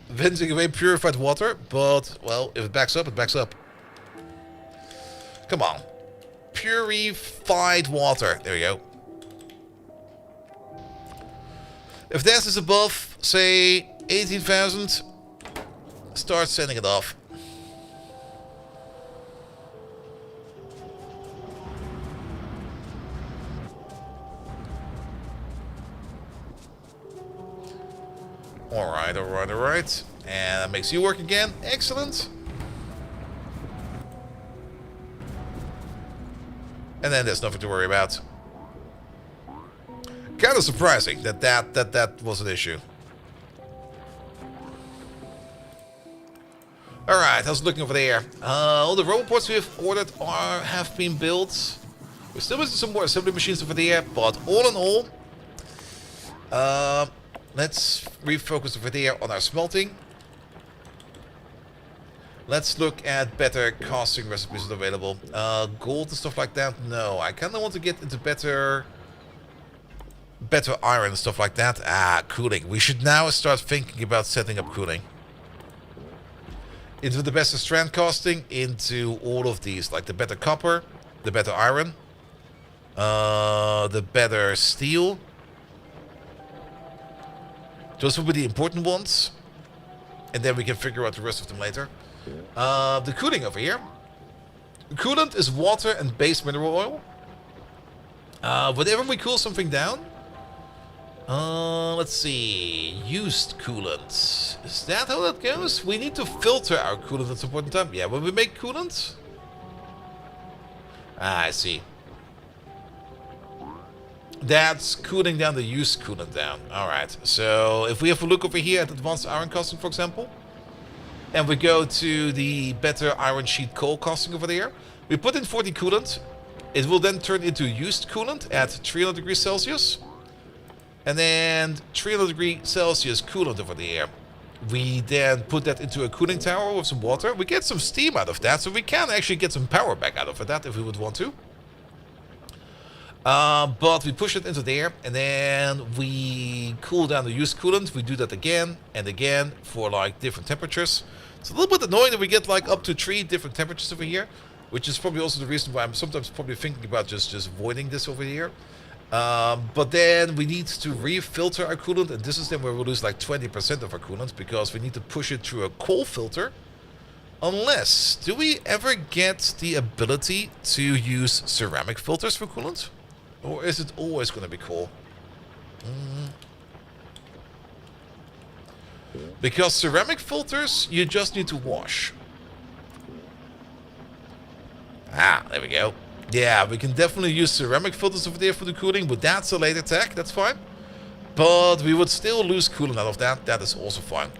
Venting away purified water, but, well, if it backs up, it backs up. Come on. Purified water. There we go. If this is above, say, 18,000, start sending it off. Alright, alright, alright. And that makes you work again. Excellent. And then there's nothing to worry about. Kind of surprising that was an issue. Alright, how's it looking over there? All the robots we have ordered have been built. We're still missing some more assembly machines over there, but all in all, let's refocus over there on our smelting. Let's look at better casting recipes that are available. Gold and stuff like that? No, I kind of want to get into better iron and stuff like that. Cooling. We should now start thinking about setting up cooling. Into the better strand casting, into all of these, like the better copper, the better iron, the better steel. Those will be the important ones. And then we can figure out the rest of them later. The cooling over here. Coolant is water and base mineral oil. Whenever we cool something down, let's see, used coolant. Is that how that goes? We need to filter our coolant at some point in time. Yeah, when we make coolant. I see. That's cooling down the used coolant down. Alright, so if we have a look over here at advanced iron casting, for example, and we go to the better iron sheet coal casting over there, we put in 40 coolant. It will then turn into used coolant at 300 degrees Celsius. And then 300 degrees Celsius coolant over there. We then put that into a cooling tower with some water. We get some steam out of that, so we can actually get some power back out of that if we would want to. But we push it into there, and then we cool down the used coolant. We do that again and again for like different temperatures. It's a little bit annoying that we get like up to 3 different temperatures over here, which is probably also the reason why I'm sometimes probably thinking about just avoiding this over here. But then we need to refilter our coolant, and this is then where we'll lose like 20% of our coolant because we need to push it through a coal filter. Unless, do we ever get the ability to use ceramic filters for coolant? Or is it always going to be coal? Because ceramic filters, you just need to wash. There we go. Yeah, we can definitely use ceramic filters over there for the cooling, but that's a later tech, that's fine. But we would still lose coolant out of that, that is also fine.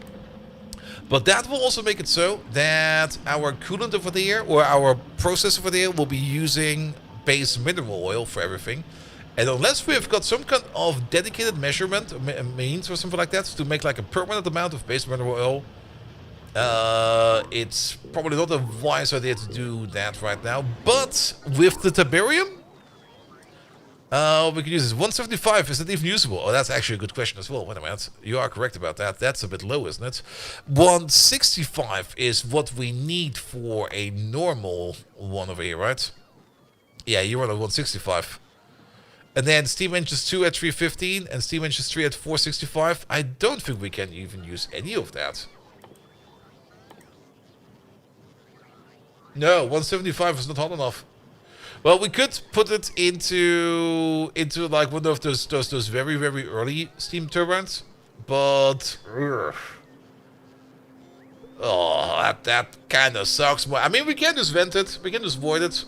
But that will also make it so that our coolant over there, or our process over there, will be using base mineral oil for everything. And unless we have got some kind of dedicated measurement, means or something like that, to make like a permanent amount of base mineral oil, it's probably not a wise idea to do that right now. But with the Tiberium, we can use this. 175, is that even usable? Oh, that's actually a good question as well. Wait a minute. You are correct about that. That's a bit low, isn't it? 165 is what we need for a normal one over here, right? Yeah, you're on a 165. And then steam engines 2 at 315 and steam engines 3 at 465. I don't think we can even use any of that. No, 175 is not hot enough. Well, we could put it into like one of those very, very early steam turbines, but oh, that kind of sucks. I mean, we can just vent it, we can just void it.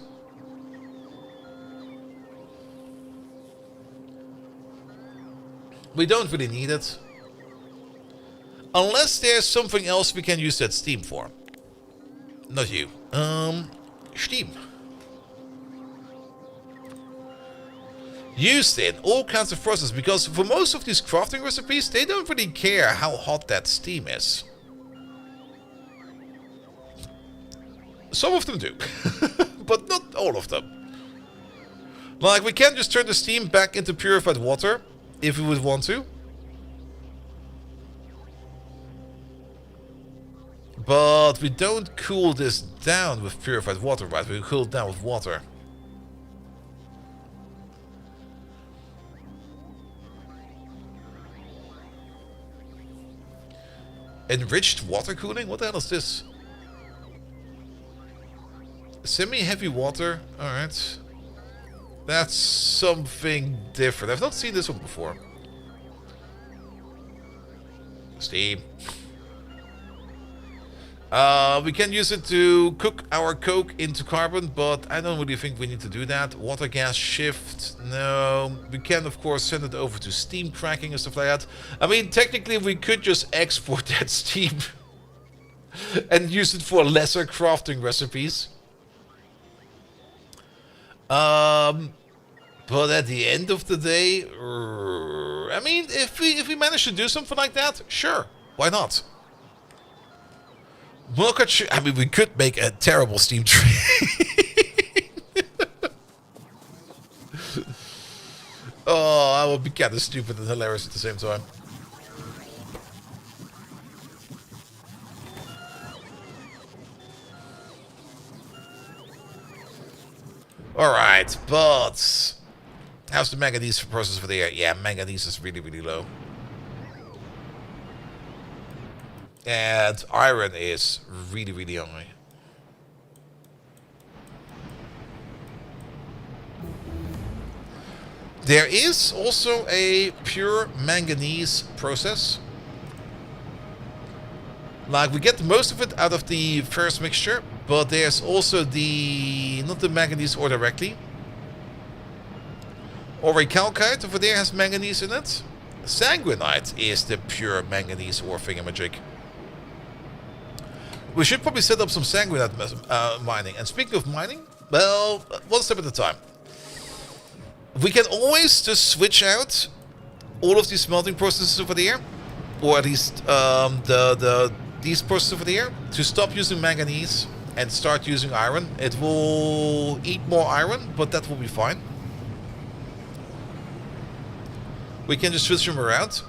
We don't really need it, unless there's something else we can use that steam for. Not you. Steam. Used in all kinds of processes, because for most of these crafting recipes, they don't really care how hot that steam is. Some of them do, but not all of them. Like, we can just turn the steam back into purified water, if we would want to. But we don't cool this down with purified water, right? We cool it down with water. Enriched water cooling? What the hell is this? Semi-heavy water. Alright. That's something different. I've not seen this one before. Steam. We can use it to cook our coke into carbon, but I don't really think we need to do that. Water gas shift, no. We can, of course, send it over to steam cracking and stuff like that. I mean, technically, we could just export that steam and use it for lesser crafting recipes. But at the end of the day, I mean, if we manage to do something like that, sure, why not? I mean, we could make a terrible steam train. Oh, I would be kind of stupid and hilarious at the same time. Alright, but how's the manganese process for the air? Yeah, manganese is really, really low. And iron is really, really high. There is also a pure manganese process. Like, we get most of it out of the ferrous mixture, but there's also the, not the manganese ore directly. Auricalcite over there has manganese in it. Sanguinite is the pure manganese ore thingamajig. We should probably set up some sanguinite mining. And speaking of mining, well, one step at a time. We can always just switch out all of these smelting processes over there, or at least these processes over there, to stop using manganese and start using iron. It will eat more iron, but that will be fine. We can just switch them around.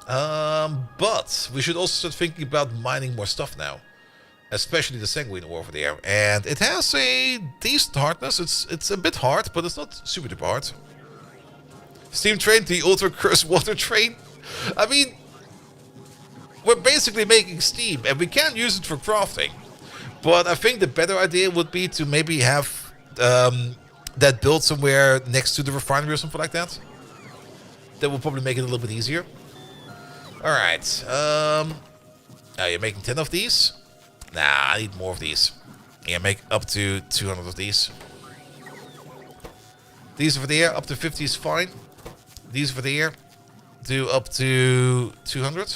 But we should also start thinking about mining more stuff now. Especially the sanguine ore over there. And it has a decent hardness. It's a bit hard, but it's not super duper hard. Steam train, the ultra cursed water train. I mean, we're basically making steam, and we can use it for crafting. But I think the better idea would be to maybe have that built somewhere next to the refinery or something like that. That will probably make it a little bit easier. Alright. Oh, you're making 10 of these? Nah, I need more of these. Yeah, make up to 200 of these. These over there, up to 50 is fine. These over there, do up to 200.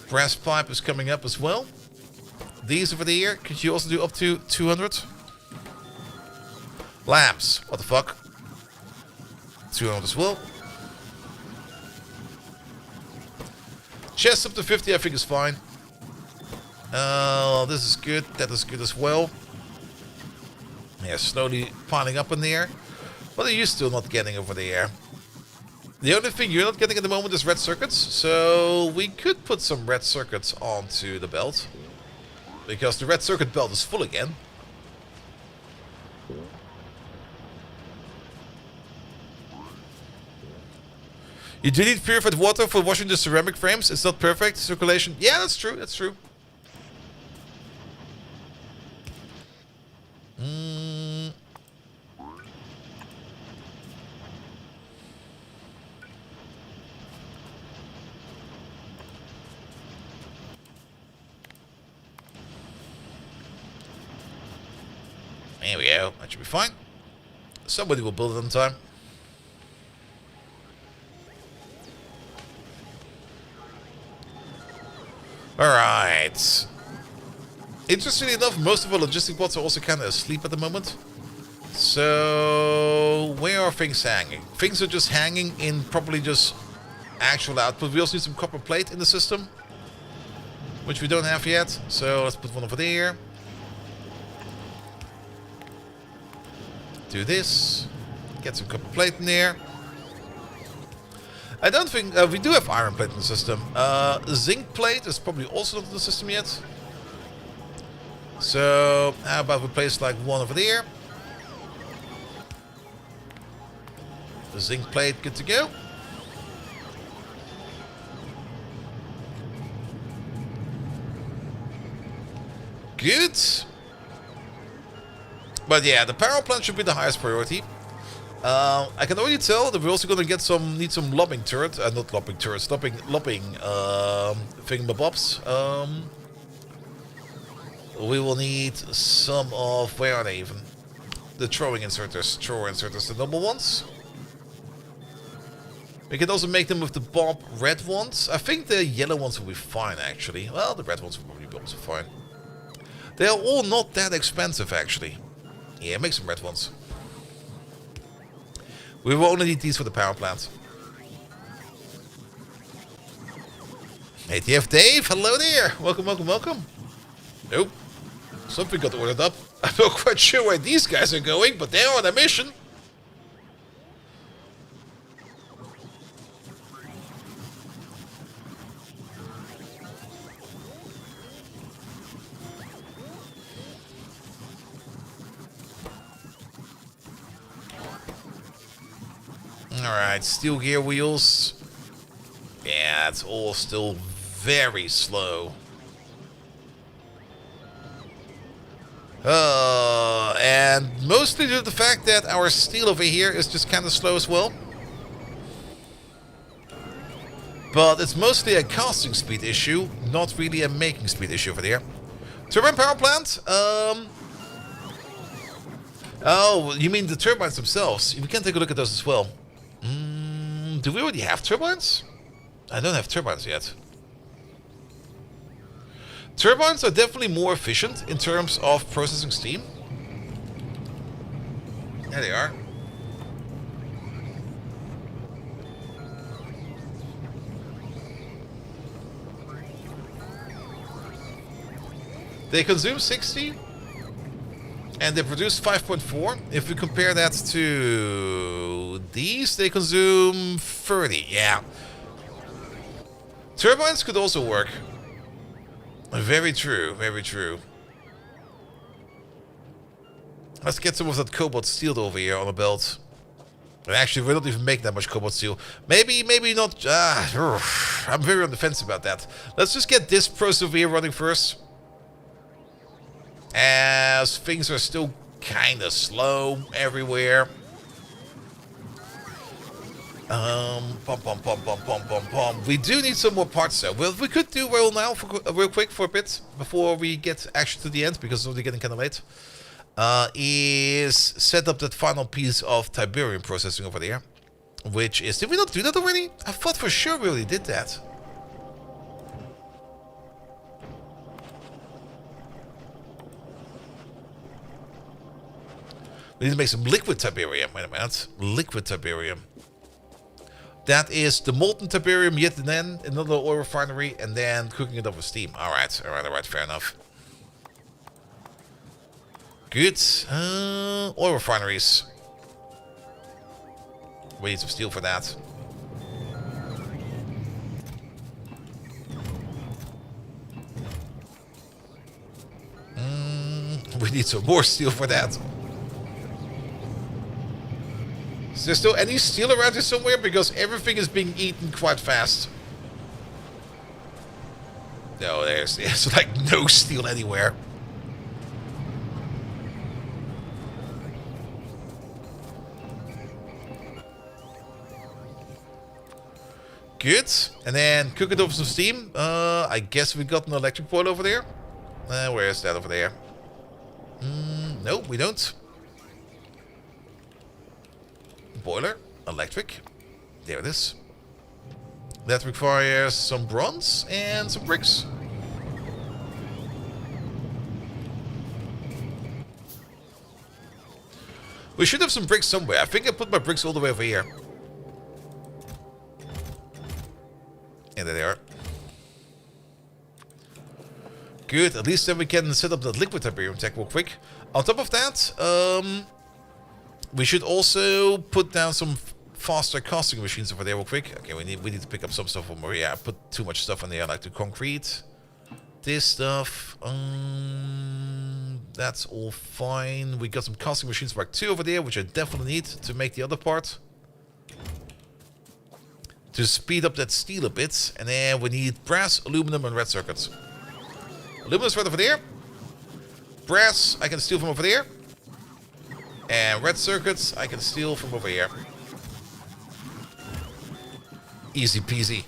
Brass pipe is coming up as well. These over there, could you also do up to 200? Lamps, what the fuck? 200 as well. Chest up to 50, I think is fine. This is good. That is good as well. Yeah, slowly piling up in there. What are you still not getting over there? The only thing you're not getting at the moment is red circuits. So we could put some red circuits onto the belt. Because the red circuit belt is full again. You do need purified water for washing the ceramic frames. It's not perfect circulation. Yeah, that's true. That's true. There we go. That should be fine. Somebody will build it on time. Alright. Interestingly enough, most of our logistic bots are also kind of asleep at the moment. So, where are things hanging? Things are just hanging in probably just actual output. We also need some copper plate in the system, which we don't have yet. So, let's put one over there. Do this. Get some copper plate in there. I don't think... we do have iron plate in the system. Zinc plate is probably also not in the system yet. So, how about we place like one over there? The zinc plate, good to go. Good. But yeah, the power plant should be the highest priority. I can already tell that we're also gonna need some lobbing turret, not lobbing turrets, lobbing thingamabobs. We will need some of, where are they even? The thrower inserters, the normal ones. We can also make them with the bob red ones. I think the yellow ones will be fine actually. Well, the red ones will probably be also fine. They are all not that expensive actually. Yeah, make some red ones. We will only need these for the power plant. Hey, TF Dave, hello there. Welcome, welcome, welcome. Nope. Something got ordered up. I'm not quite sure where these guys are going, but they're on a mission. Alright, steel gear wheels. Yeah, it's all still very slow. And mostly due to the fact that our steel over here is just kind of slow as well. But it's mostly a casting speed issue, not really a making speed issue over there. Turbine power plant? Oh, you mean the turbines themselves? We can take a look at those as well. Do we already have turbines? I don't have turbines yet. Turbines are definitely more efficient in terms of processing steam. There they are. They consume 60 and they produce 5.4. If we compare that to these, they consume 30. Yeah. Turbines could also work. Very true, very true. Let's get some of that cobalt steel over here on the belt. And actually, we don't even make that much cobalt steel. Maybe not. I'm very on the fence about that. Let's just get this persevere running first. As things are still kind of slow everywhere. We do need some more parts though. Well, we could do well now, real quick for a bit, before we get actually to the end, because it's already getting kind of late. Is set up that final piece of Tiberium processing over there. Which is, did we not do that already? I thought for sure we already did that. We need to make some liquid Tiberium. Wait a minute. Liquid Tiberium. That is the molten Tiberium, yet then another oil refinery, and then cooking it up with steam. Alright, fair enough. Good. Oil refineries. We need some steel for that. We need some more steel for that. Is there still any steel around here somewhere? Because everything is being eaten quite fast. No, there's like no steel anywhere. Good. And then cook it over some steam. I guess we got an electric boiler over there. Where is that over there? No, we don't. Boiler, electric. There it is. That requires some bronze and some bricks. We should have some bricks somewhere. I think I put my bricks all the way over here. And there they are. Good, at least then we can set up the liquid Tiberium tech real quick. On top of that, we should also put down some faster casting machines over there real quick. Okay, we need to pick up some stuff from where, yeah, I put too much stuff in there, like the concrete. This stuff, that's all fine. We got some casting machines Mark 2 over there, which I definitely need to make the other part. To speed up that steel a bit. And then we need brass, aluminum, and red circuits. Aluminum is right over there. Brass, I can steal from over there. And red circuits, I can steal from over here. Easy peasy.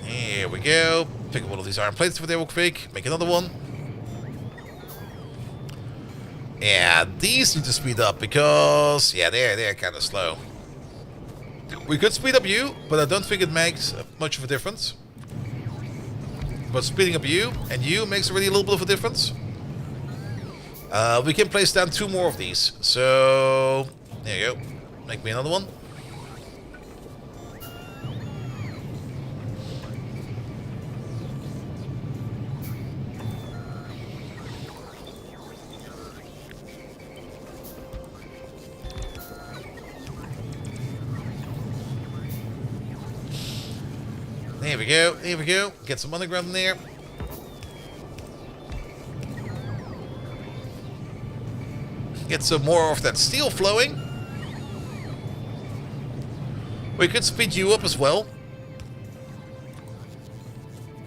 Here we go. Pick up one of these iron plates over there real quick. Make another one. Yeah, these need to speed up because, yeah, they're kind of slow. We could speed up you, but I don't think it makes much of a difference. But speeding up you and you makes already a little bit of a difference. We can place down 2 more of these. So, there you go. Make me another one. There we go, there we go. Get some underground in there. Get some more of that steel flowing. We could speed you up as well.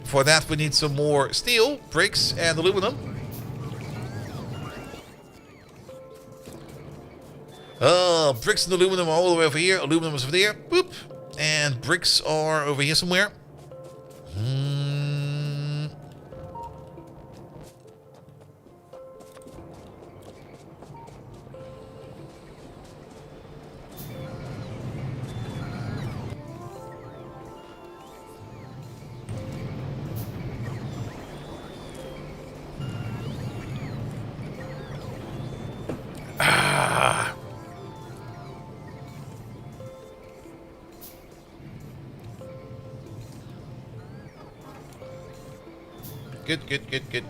For that we need some more steel, bricks and aluminum. Bricks and aluminum are all the way over here. Aluminum is over there. Boop. And bricks are over here somewhere.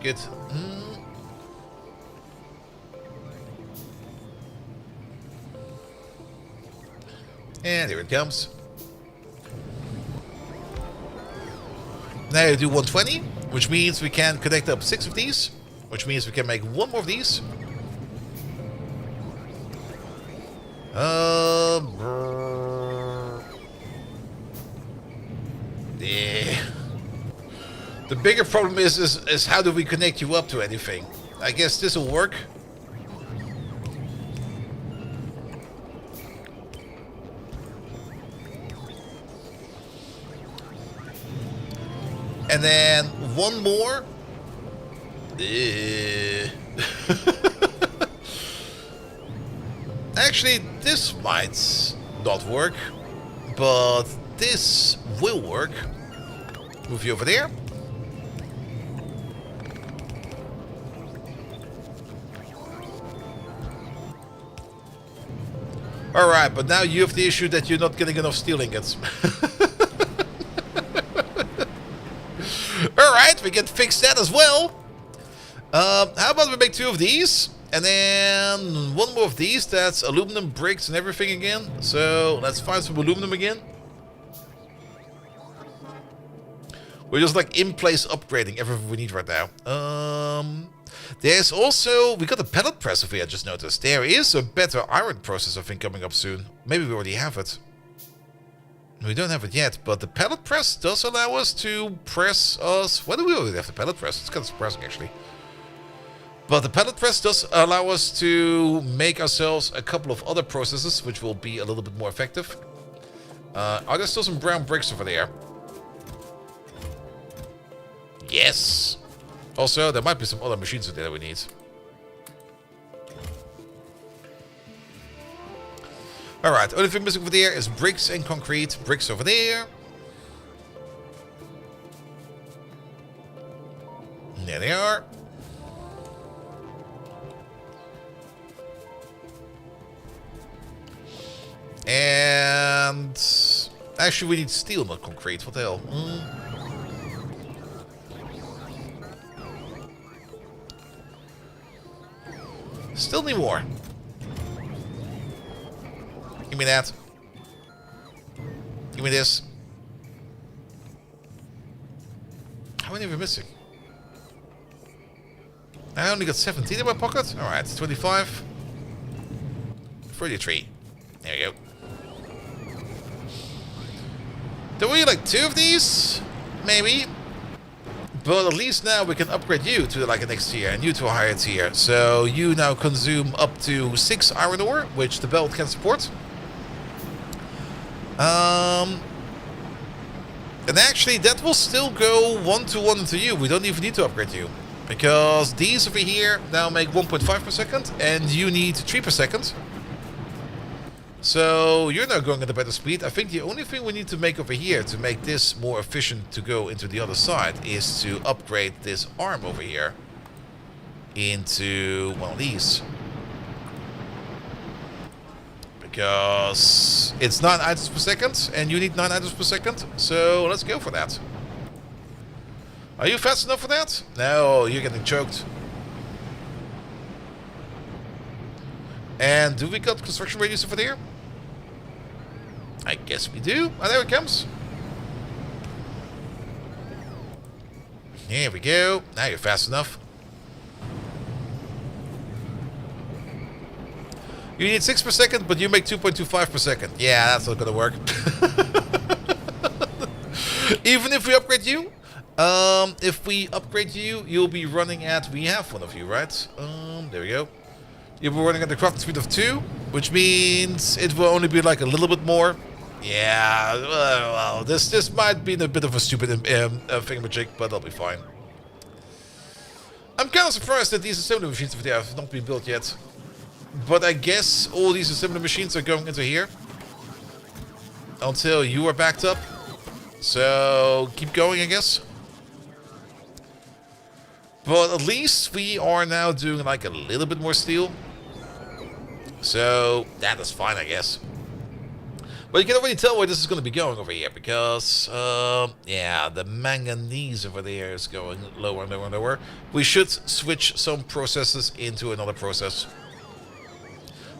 Good. And here it comes. Now you do 120, which means we can connect up 6 of these, which means we can make 1 more of these. Yeah. The bigger problem is how do we connect you up to anything? I guess this will work. And then 1 more. Actually, this might not work, but this will work. Move you over there. Alright, but now you have the issue that you're not getting enough steel ingots. Alright, we can fix that as well. How about we make 2 of these? And then 1 more of these. That's aluminum bricks and everything again. So let's find some aluminum again. We're just like in place upgrading everything we need right now. There's also, we got a pellet press over here, I just noticed. There is a better iron process, I think, coming up soon. Maybe we already have it. We don't have it yet, but the pellet press does allow us to press us. Why do we already have the pellet press? It's kind of surprising, actually. But the pellet press does allow us to make ourselves a couple of other processes, which will be a little bit more effective. Are there still some brown bricks over there? Yes! Also, there might be some other machines in there that we need. Alright, only thing missing over there is bricks and concrete. Bricks over there. There they are. And actually we need steel, not concrete. What the hell? Still need more. Give me that. Give me this. How many are we missing? I only got 17 in my pocket. Alright, 25. 33. There we go. Don't we like 2 of these? Maybe. But at least now we can upgrade you to like a next tier and you to a higher tier. So you now consume up to 6 iron ore, which the belt can support. And actually that will still go 1-to-1 into you. We don't even need to upgrade you. Because these over here now make 1.5 per second and you need 3 per second. So you're now going at a better speed. I think the only thing we need to make over here to make this more efficient to go into the other side is to upgrade this arm over here into one of these. Because it's 9 items per second and you need 9 items per second. So let's go for that. Are you fast enough for that? No, you're getting choked. And do we got construction radius over there? I guess we do. Oh, there it comes. Here we go. Now you're fast enough. You need 6 per second, but you make 2.25 per second. Yeah, that's not gonna work. Even if we upgrade you, you'll be running at. We have one of you, right? There we go. You'll be running at the crafting speed of 2, which means it will only be like a little bit more. Yeah, well, this might be a bit of a stupid thingamajig, but that'll be fine. I'm kind of surprised that these assembly machines over there have not been built yet. But I guess all these assembly machines are going into here until you are backed up. So keep going, I guess. But at least we are now doing like a little bit more steel. So that is fine, I guess. But you can already tell where this is going to be going over here. Because, yeah, the manganese over there is going lower and lower and lower. We should switch some processes into another process.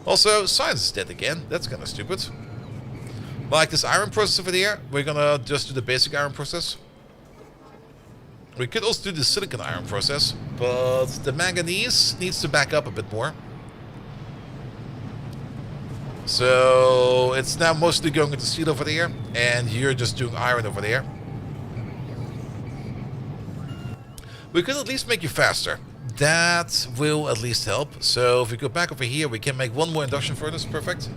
Also, science is dead again. That's kind of stupid. Like this iron process over there, we're going to just do the basic iron process. We could also do the silicon iron process, but the manganese needs to back up a bit more. So it's now mostly going into steel over there, and you're just doing iron over there. We could at least make you faster. That will at least help. So if we go back over here, we can make one more induction furnace. Perfect.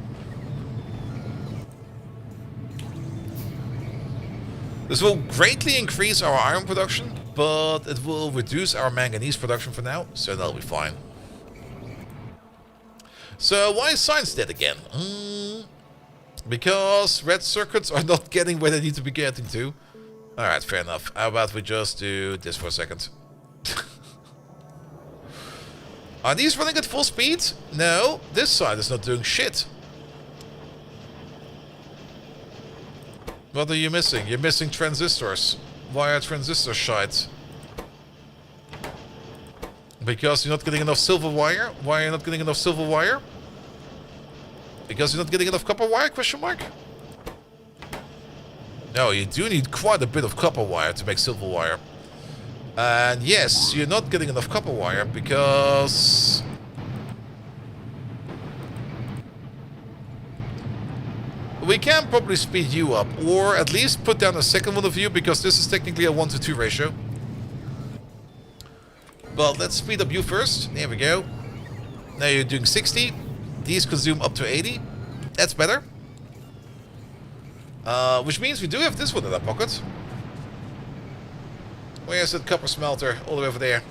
This will greatly increase our iron production, but it will reduce our manganese production for now, so that'll be fine. So why is science dead again? Because red circuits are not getting where they need to be getting to. Alright, fair enough. How about we just do this for a second? Are these running at full speed? No, this side is not doing shit. What are you missing? You're missing transistors. Why are transistors shite? Because you're not getting enough silver wire? Why are you not getting enough silver wire? Because you're not getting enough copper wire? Question mark? No, you do need quite a bit of copper wire to make silver wire. And yes, you're not getting enough copper wire because... we can probably speed you up, or at least put down a second one of you, because this is technically a 1-to-2 ratio. But let's speed up you first. There we go. Now you're doing 60. These consume up to 80. That's better. Which means we do have this one in our pocket. Where's that copper smelter? All the way over there.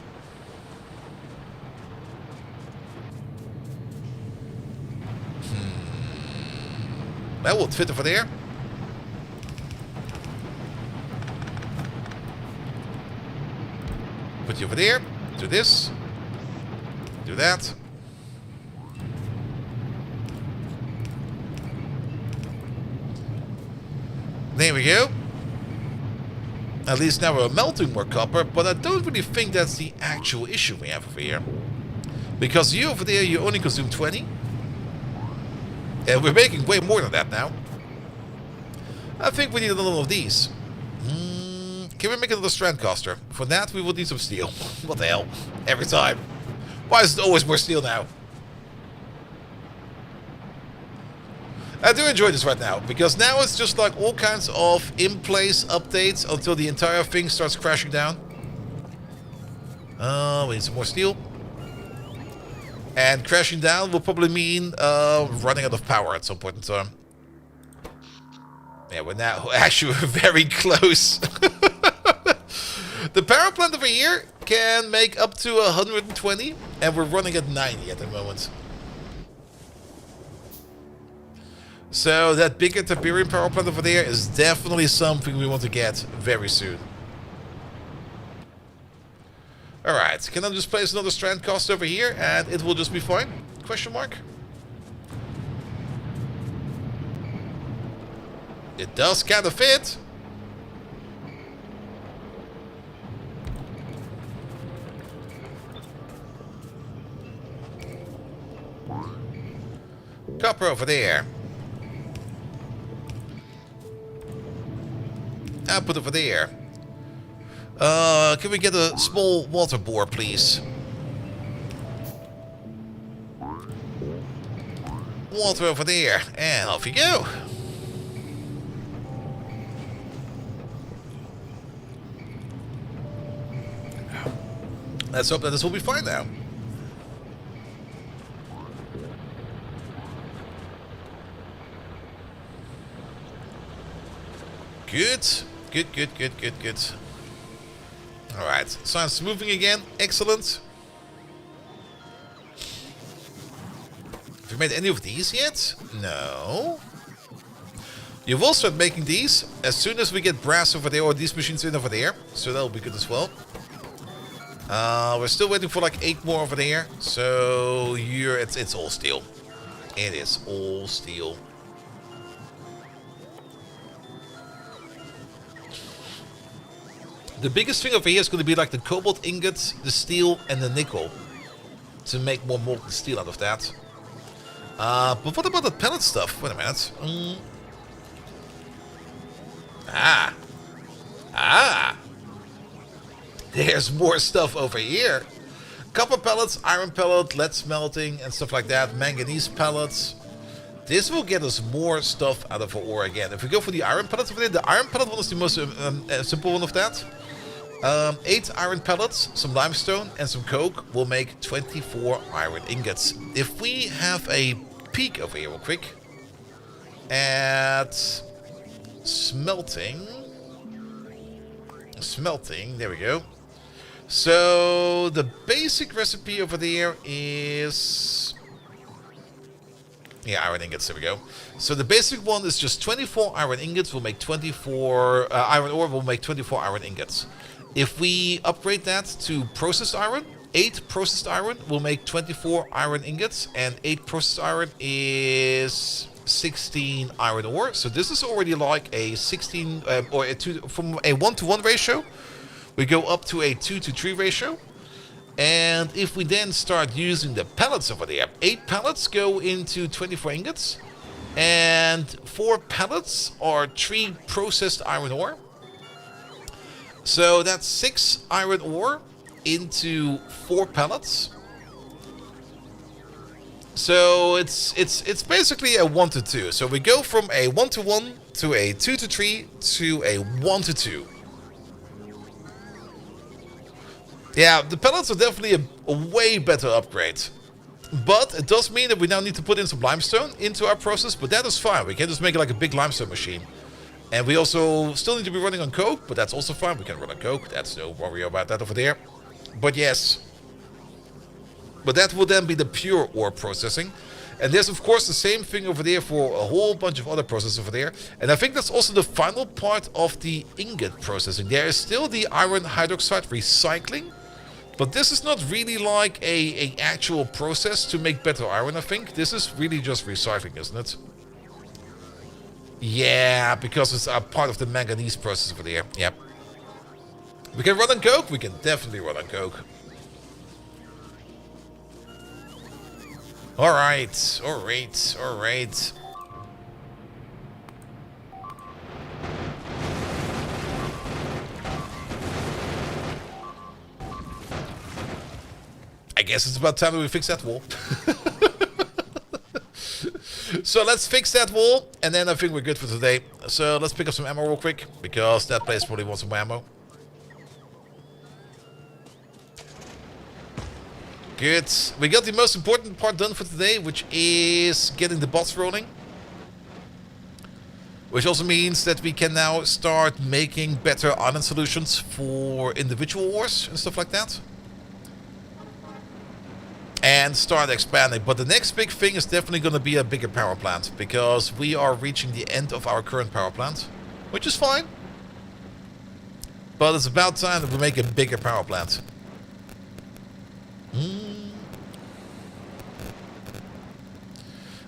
That would fit over there. Put you over there. Do this. Do that. There we go. At least now we're melting more copper, but I don't really think that's the actual issue we have over here. Because you over there, you only consume 20. And we're making way more than that now. I think we need another one of these. Can we make another strand caster? For that, we will need some steel. What the hell? Every time. Why is it always more steel now? I do enjoy this right now, because now it's just like all kinds of in-place updates until the entire thing starts crashing down. We need some more steel. And crashing down will probably mean running out of power at some point in time. Yeah, we're now actually very close. The power plant over here can make up to 120, and we're running at 90 at the moment. So that bigger Tiberium power plant over there is definitely something we want to get very soon. Alright, can I just place another strand cast over here and it will just be fine? Question mark? It does kind of fit. Copper over there. Output over there. Can we get a small water bore, please? Water over there. And off you go. Let's hope that this will be fine now. Good. Good. Alright, science moving again. Excellent. Have you made any of these yet? No. You will start making these as soon as we get brass over there, or these machines in over there. So that'll be good as well. We're still waiting for like 8 more over there. So here it's all steel. It is all steel. The biggest thing over here is going to be like the cobalt ingots, the steel, and the nickel. To make more molten steel out of that. But what about the pellet stuff? Wait a minute. There's more stuff over here. Copper pellets, iron pellet, lead smelting, and stuff like that. Manganese pellets. This will get us more stuff out of our ore again. If we go for the iron pellets over there, the iron pellet one is the most simple one of that. 8 iron pellets, some limestone, and some coke will make 24 iron ingots. If we have a peek over here real quick at smelting, there we go. So the basic recipe over there is, yeah, iron ingots, there we go. So the basic one is just 24 iron ingots will make 24, iron ore will make 24 iron ingots. If we upgrade that to processed iron, 8 processed iron will make 24 iron ingots, and 8 processed iron is 16 iron ore. So this is already like a 16, or a 2, from a 1-to-1 ratio, we go up to a 2-to-3 ratio. And if we then start using the pellets over there, 8 pellets go into 24 ingots, and 4 pellets are 3 processed iron ore. So that's 6 iron ore into 4 pellets. So it's basically a 1-to-2. So we go from a 1-to-1 to a 2-to-3 to a 1-to-2. Yeah, the pellets are definitely a way better upgrade. But it does mean that we now need to put in some limestone into our process, but that is fine. We can just make it like a big limestone machine. And we also still need to be running on coke, but that's also fine. We can run on coke. That's no worry about that over there. But yes. But that will then be the pure ore processing. And there's of course the same thing over there for a whole bunch of other processes over there. And I think that's also the final part of the ingot processing. There is still the iron hydroxide recycling. But this is not really like a actual process to make better iron, I think. This is really just recycling, isn't it? Yeah, because it's a part of the manganese process over there. Yep. We can run on coke? We can definitely run on coke. Alright. I guess it's about time that we fix that wall. So let's fix that wall, and then I think we're good for today. So let's pick up some ammo real quick, because that place probably wants some ammo. Good. We got the most important part done for today, which is getting the bots rolling. Which also means that we can now start making better island solutions for individual wars and stuff like that. And start expanding. But the next big thing is definitely going to be a bigger power plant, because we are reaching the end of our current power plant, which is fine. But it's about time that we make a bigger power plant.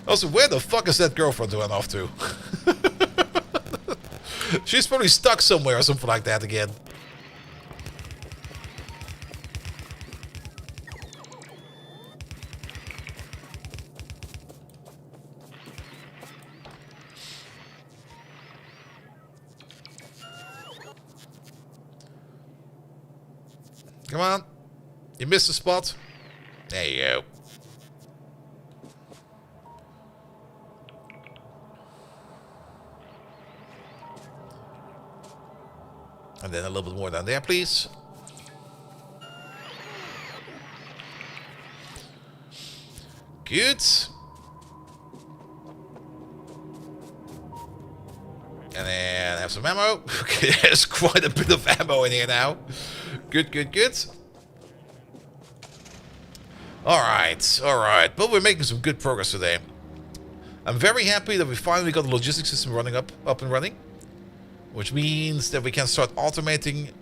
Also, where the fuck is that girlfriend run off to? She's probably stuck somewhere or something like that again. Come on. You missed the spot. There you go. And then a little bit more down there, please. Good. And then have some ammo. Okay, there's quite a bit of ammo in here now. Good, good, good. Alright, alright. But we're making some good progress today. I'm very happy that we finally got the logistics system running up and running. Which means that we can start automating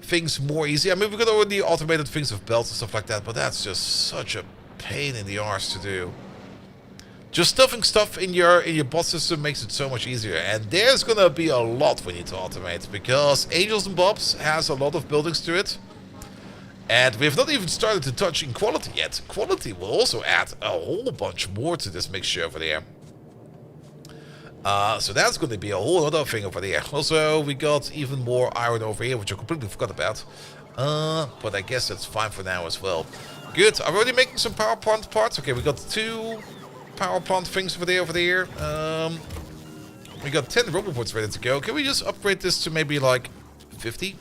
things more easy. I mean, we got already automated things with belts and stuff like that, but that's just such a pain in the arse to do. Just stuffing stuff in your bot system makes it so much easier. And there's gonna be a lot we need to automate, because Angels and Bobs has a lot of buildings to it. And we have not even started to touch in quality yet. Quality will also add a whole bunch more to this mixture over there. So that's going to be a whole other thing over there. Also, we got even more iron over here, which I completely forgot about. But I guess that's fine for now as well. Good. I'm already making some power plant parts. Okay, we got 2 power plant things over there. We got 10 robots ready to go. Can we just upgrade this to maybe like 50?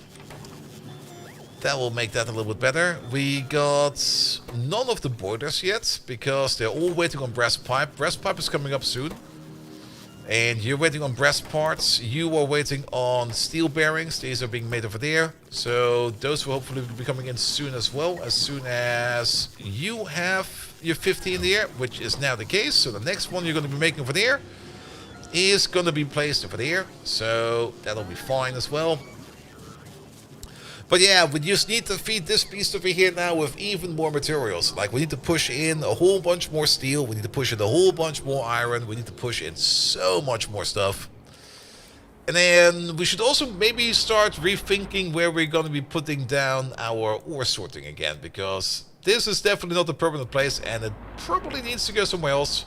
That will make that a little bit better. We got none of the boilers yet, because they're all waiting on brass pipe. Brass pipe is coming up soon. And you're waiting on brass parts. You are waiting on steel bearings. These are being made over there. So those will hopefully be coming in soon as well. As soon as you have your 50 in the air, which is now the case. So the next one you're going to be making over there is going to be placed over there. So that'll be fine as well. But yeah, we just need to feed this beast over here now with even more materials. Like, we need to push in a whole bunch more steel. We need to push in a whole bunch more iron. We need to push in so much more stuff. And then we should also maybe start rethinking where we're going to be putting down our ore sorting again. Because this is definitely not a permanent place, and it probably needs to go somewhere else.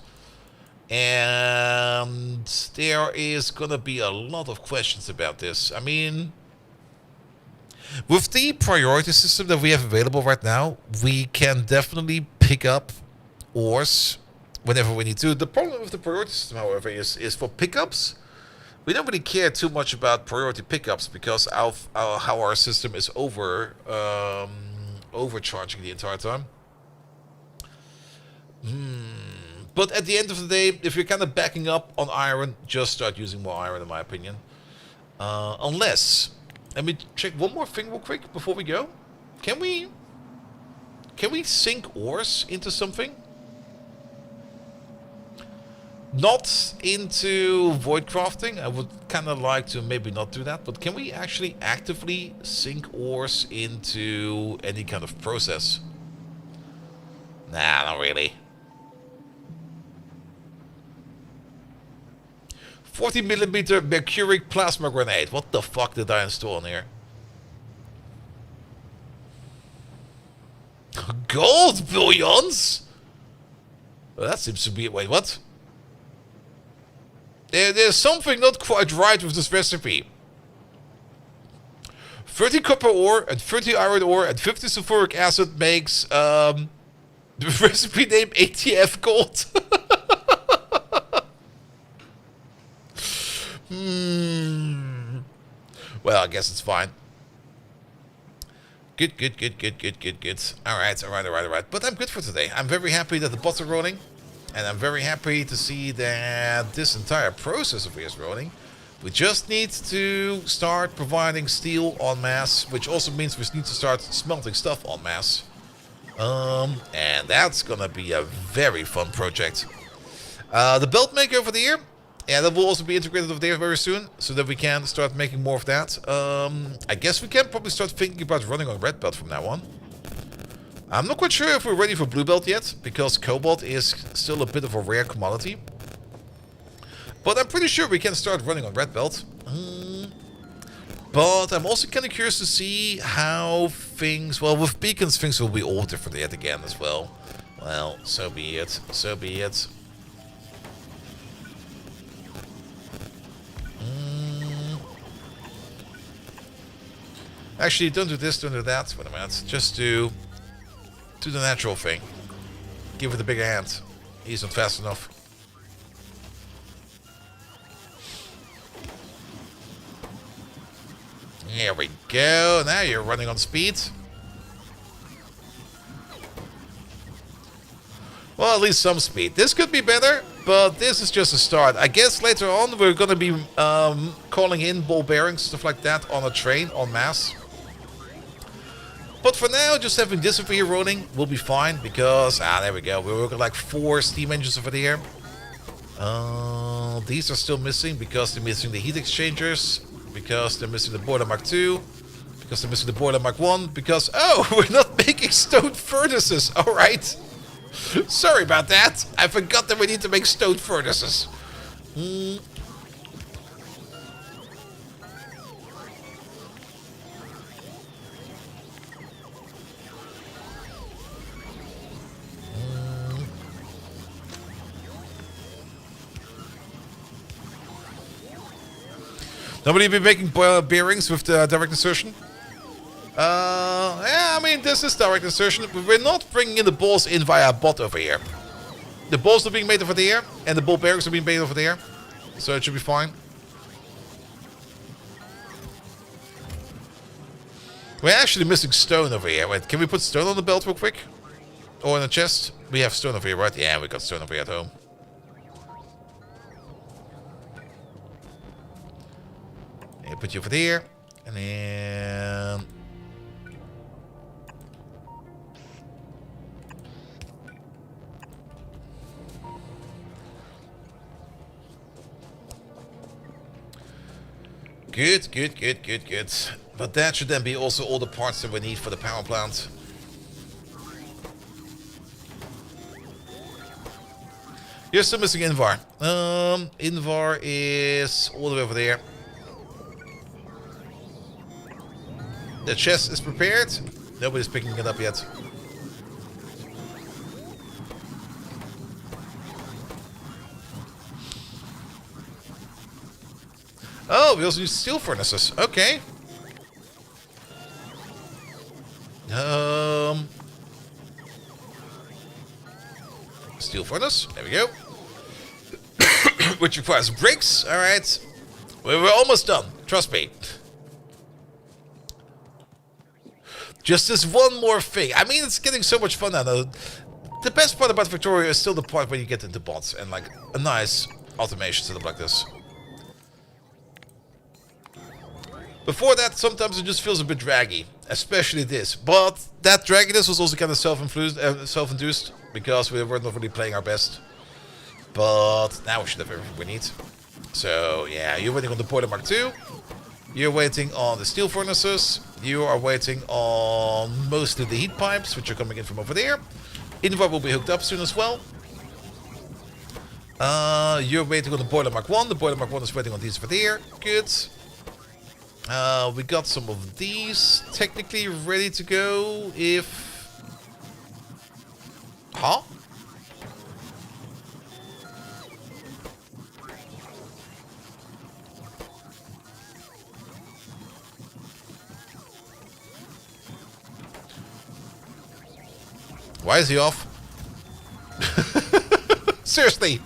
And there is going to be a lot of questions about this. I mean, with the priority system that we have available right now, we can definitely pick up ores whenever we need to. The problem with the priority system, however, is for pickups. We don't really care too much about priority pickups, because how our system is overcharging the entire time. But at the end of the day, if you're kind of backing up on iron, just start using more iron, in my opinion. Unless... Let me check one more thing real quick before we go. Can we sink ores into something? Not into void crafting. I would kind of like to maybe not do that. But can we actually actively sink ores into any kind of process? Nah, not really. 40mm mercuric plasma grenade. What the fuck did I install in here? Gold billions? Well, that seems to be... Wait, what? There's something not quite right with this recipe. 30 copper ore and 30 iron ore and 50 sulfuric acid makes the recipe name ATF gold. Well, I guess it's fine. Good. Alright. But I'm good for today. I'm very happy that the bots are rolling. And I'm very happy to see that this entire process of here is rolling. We just need to start providing steel en masse, which also means we need to start smelting stuff en masse. And that's gonna be a very fun project. The belt maker over there, yeah, that will also be integrated over there very soon, so that we can start making more of that. I guess we can probably start thinking about running on red belt from now on. I'm not quite sure if we're ready for blue belt yet, because cobalt is still a bit of a rare commodity. But I'm pretty sure we can start running on red belt. But I'm also kind of curious to see how things... Well, with beacons, things will be all different yet again as well. Well, so be it. So be it. Actually, don't do this, don't do that. Wait a minute. Just do the natural thing. Give it a bigger hand. He's not fast enough. There we go. Now you're running on speed. Well, at least some speed. This could be better, but this is just a start. I guess later on we're going to be calling in ball bearings, stuff like that, on a train, en masse. But for now, just having this over here running will be fine, because... there we go. We're working like 4 steam engines over there. These are still missing, because they're missing the heat exchangers. Because they're missing the boiler Mark II. Because they're missing the boiler Mark 1. Because, oh, we're not making stone furnaces. Alright. Sorry about that. I forgot that we need to make stone furnaces. Nobody be making bearings with the direct insertion? Yeah, I mean, this is direct insertion, but we're not bringing in the balls in via a bot over here. The balls are being made over there, and the ball bearings are being made over there. So it should be fine. We're actually missing stone over here. Wait, can we put stone on the belt real quick? Or in the chest? We have stone over here, right? Yeah, we got stone over here at home. Put you over there, and then good. But that should then be also all the parts that we need for the power plant. You're still missing Invar. Invar is all the way over there. The chest is prepared. Nobody's picking it up yet. Oh, we also use steel furnaces. Okay. Steel furnace. There we go. Which requires bricks. All right. We're almost done. Trust me. Just this one more thing. I mean, it's getting so much fun now. The best part about Victoria is still the part where you get into bots and like a nice automation setup like this. Before that, sometimes it just feels a bit draggy, especially this. But that dragginess was also kind of self-induced because we were not really playing our best. But now we should have everything we need. So yeah, you're waiting on the boiler Mark II. You're waiting on the steel furnaces. You are waiting on mostly the heat pipes, which are coming in from over there. Invar will be hooked up soon as well. You're waiting on the boiler Mark 1. The boiler Mark 1 is waiting on these over there. Good. We got some of these technically ready to go if... Huh? Why is he off? Seriously.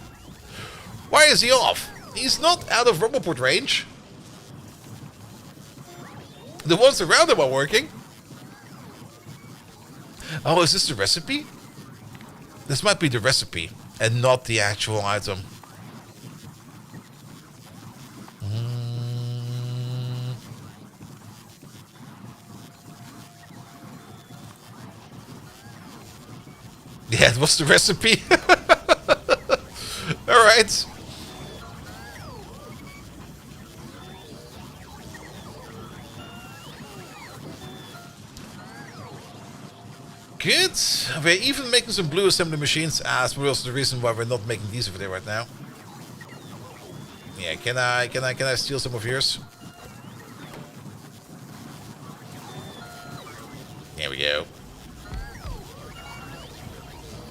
Why is he off? He's not out of Roboport range. The ones around them are working. Oh, is this the recipe? This might be the recipe and not the actual item. Yeah, it was the recipe. Alright. Good. We're even making some blue assembly machines. That's also the reason why we're not making these over there right now. Yeah, can I steal some of yours? There we go.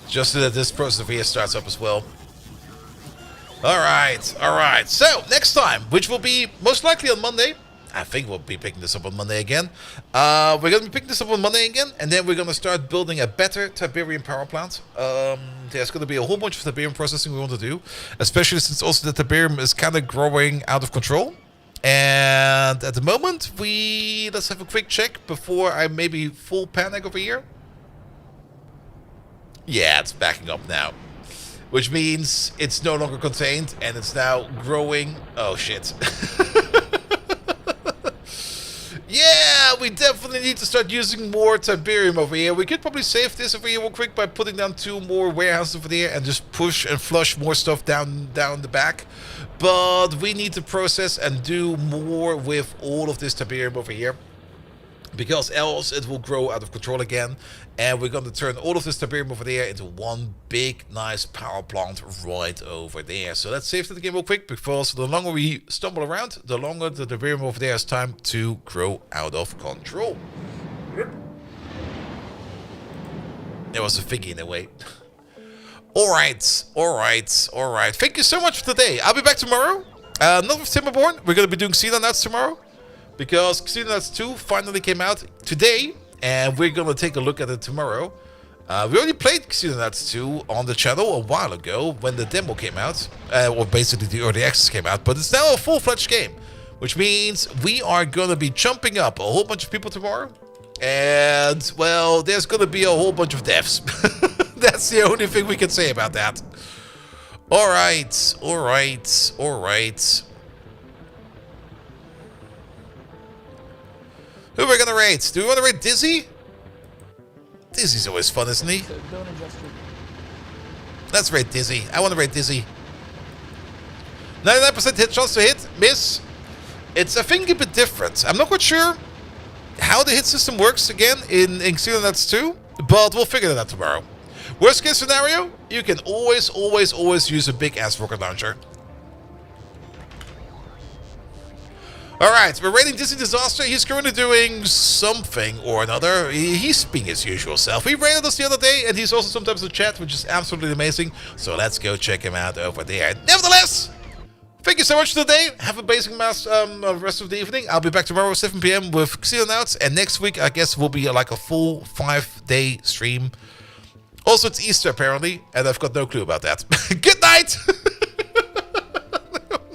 Just so that this process over here starts up as well. Alright. So, next time, which will be most likely on Monday. I think we'll be picking this up on Monday again. We're going to be picking this up on Monday again. And then we're going to start building a better Tiberium power plant. There's going to be a whole bunch of Tiberium processing we want to do. Especially since also the Tiberium is kind of growing out of control. And at the moment, let's have a quick check before I maybe full panic over here. Yeah, it's backing up now. Which means it's no longer contained and it's now growing. Oh, shit. Yeah, we definitely need to start using more Tiberium over here. We could probably save this over here real quick by putting down 2 more warehouses over there and just push and flush more stuff down the back. But we need to process and do more with all of this Tiberium over here. Because else it will grow out of control again. And we're going to turn all of this Tiberium over there into one big, nice power plant right over there. So let's save the game real quick, because the longer we stumble around, the longer the Tiberium over there has time to grow out of control. There was a figgy in the way. Alright. Thank you so much for today. I'll be back tomorrow. Not with Timberborn. We're going to be doing Xenonauts tomorrow. Because Xenonauts 2 finally came out today, and we're going to take a look at it tomorrow. We already played Xenonauts 2 on the channel a while ago when the demo came out, or basically the early access came out, but it's now a full-fledged game, which means we are going to be jumping up a whole bunch of people tomorrow, and, well, there's going to be a whole bunch of deaths. That's the only thing we can say about that. Alright. Who are we gonna raid? Do we want to raid Dizzy? Dizzy's always fun, isn't he? Let's raid Dizzy. I want to raid Dizzy. 99% hit chance to hit. Miss. It's, I think, a bit different. I'm not quite sure how the hit system works again in Xenonauts 2, but we'll figure that out tomorrow. Worst case scenario, you can always use a big ass rocket launcher. Alright, we're raiding Disney Disaster. He's currently doing something or another. He's being his usual self. He raided us the other day, and he's also sometimes in chat, which is absolutely amazing. So let's go check him out over there. Nevertheless, thank you so much for today. Have a basic rest of the evening. I'll be back tomorrow at 7 PM with Xenonauts. And next week, I guess, will be like a full 5-day stream. Also, it's Easter, apparently, and I've got no clue about that. Good night!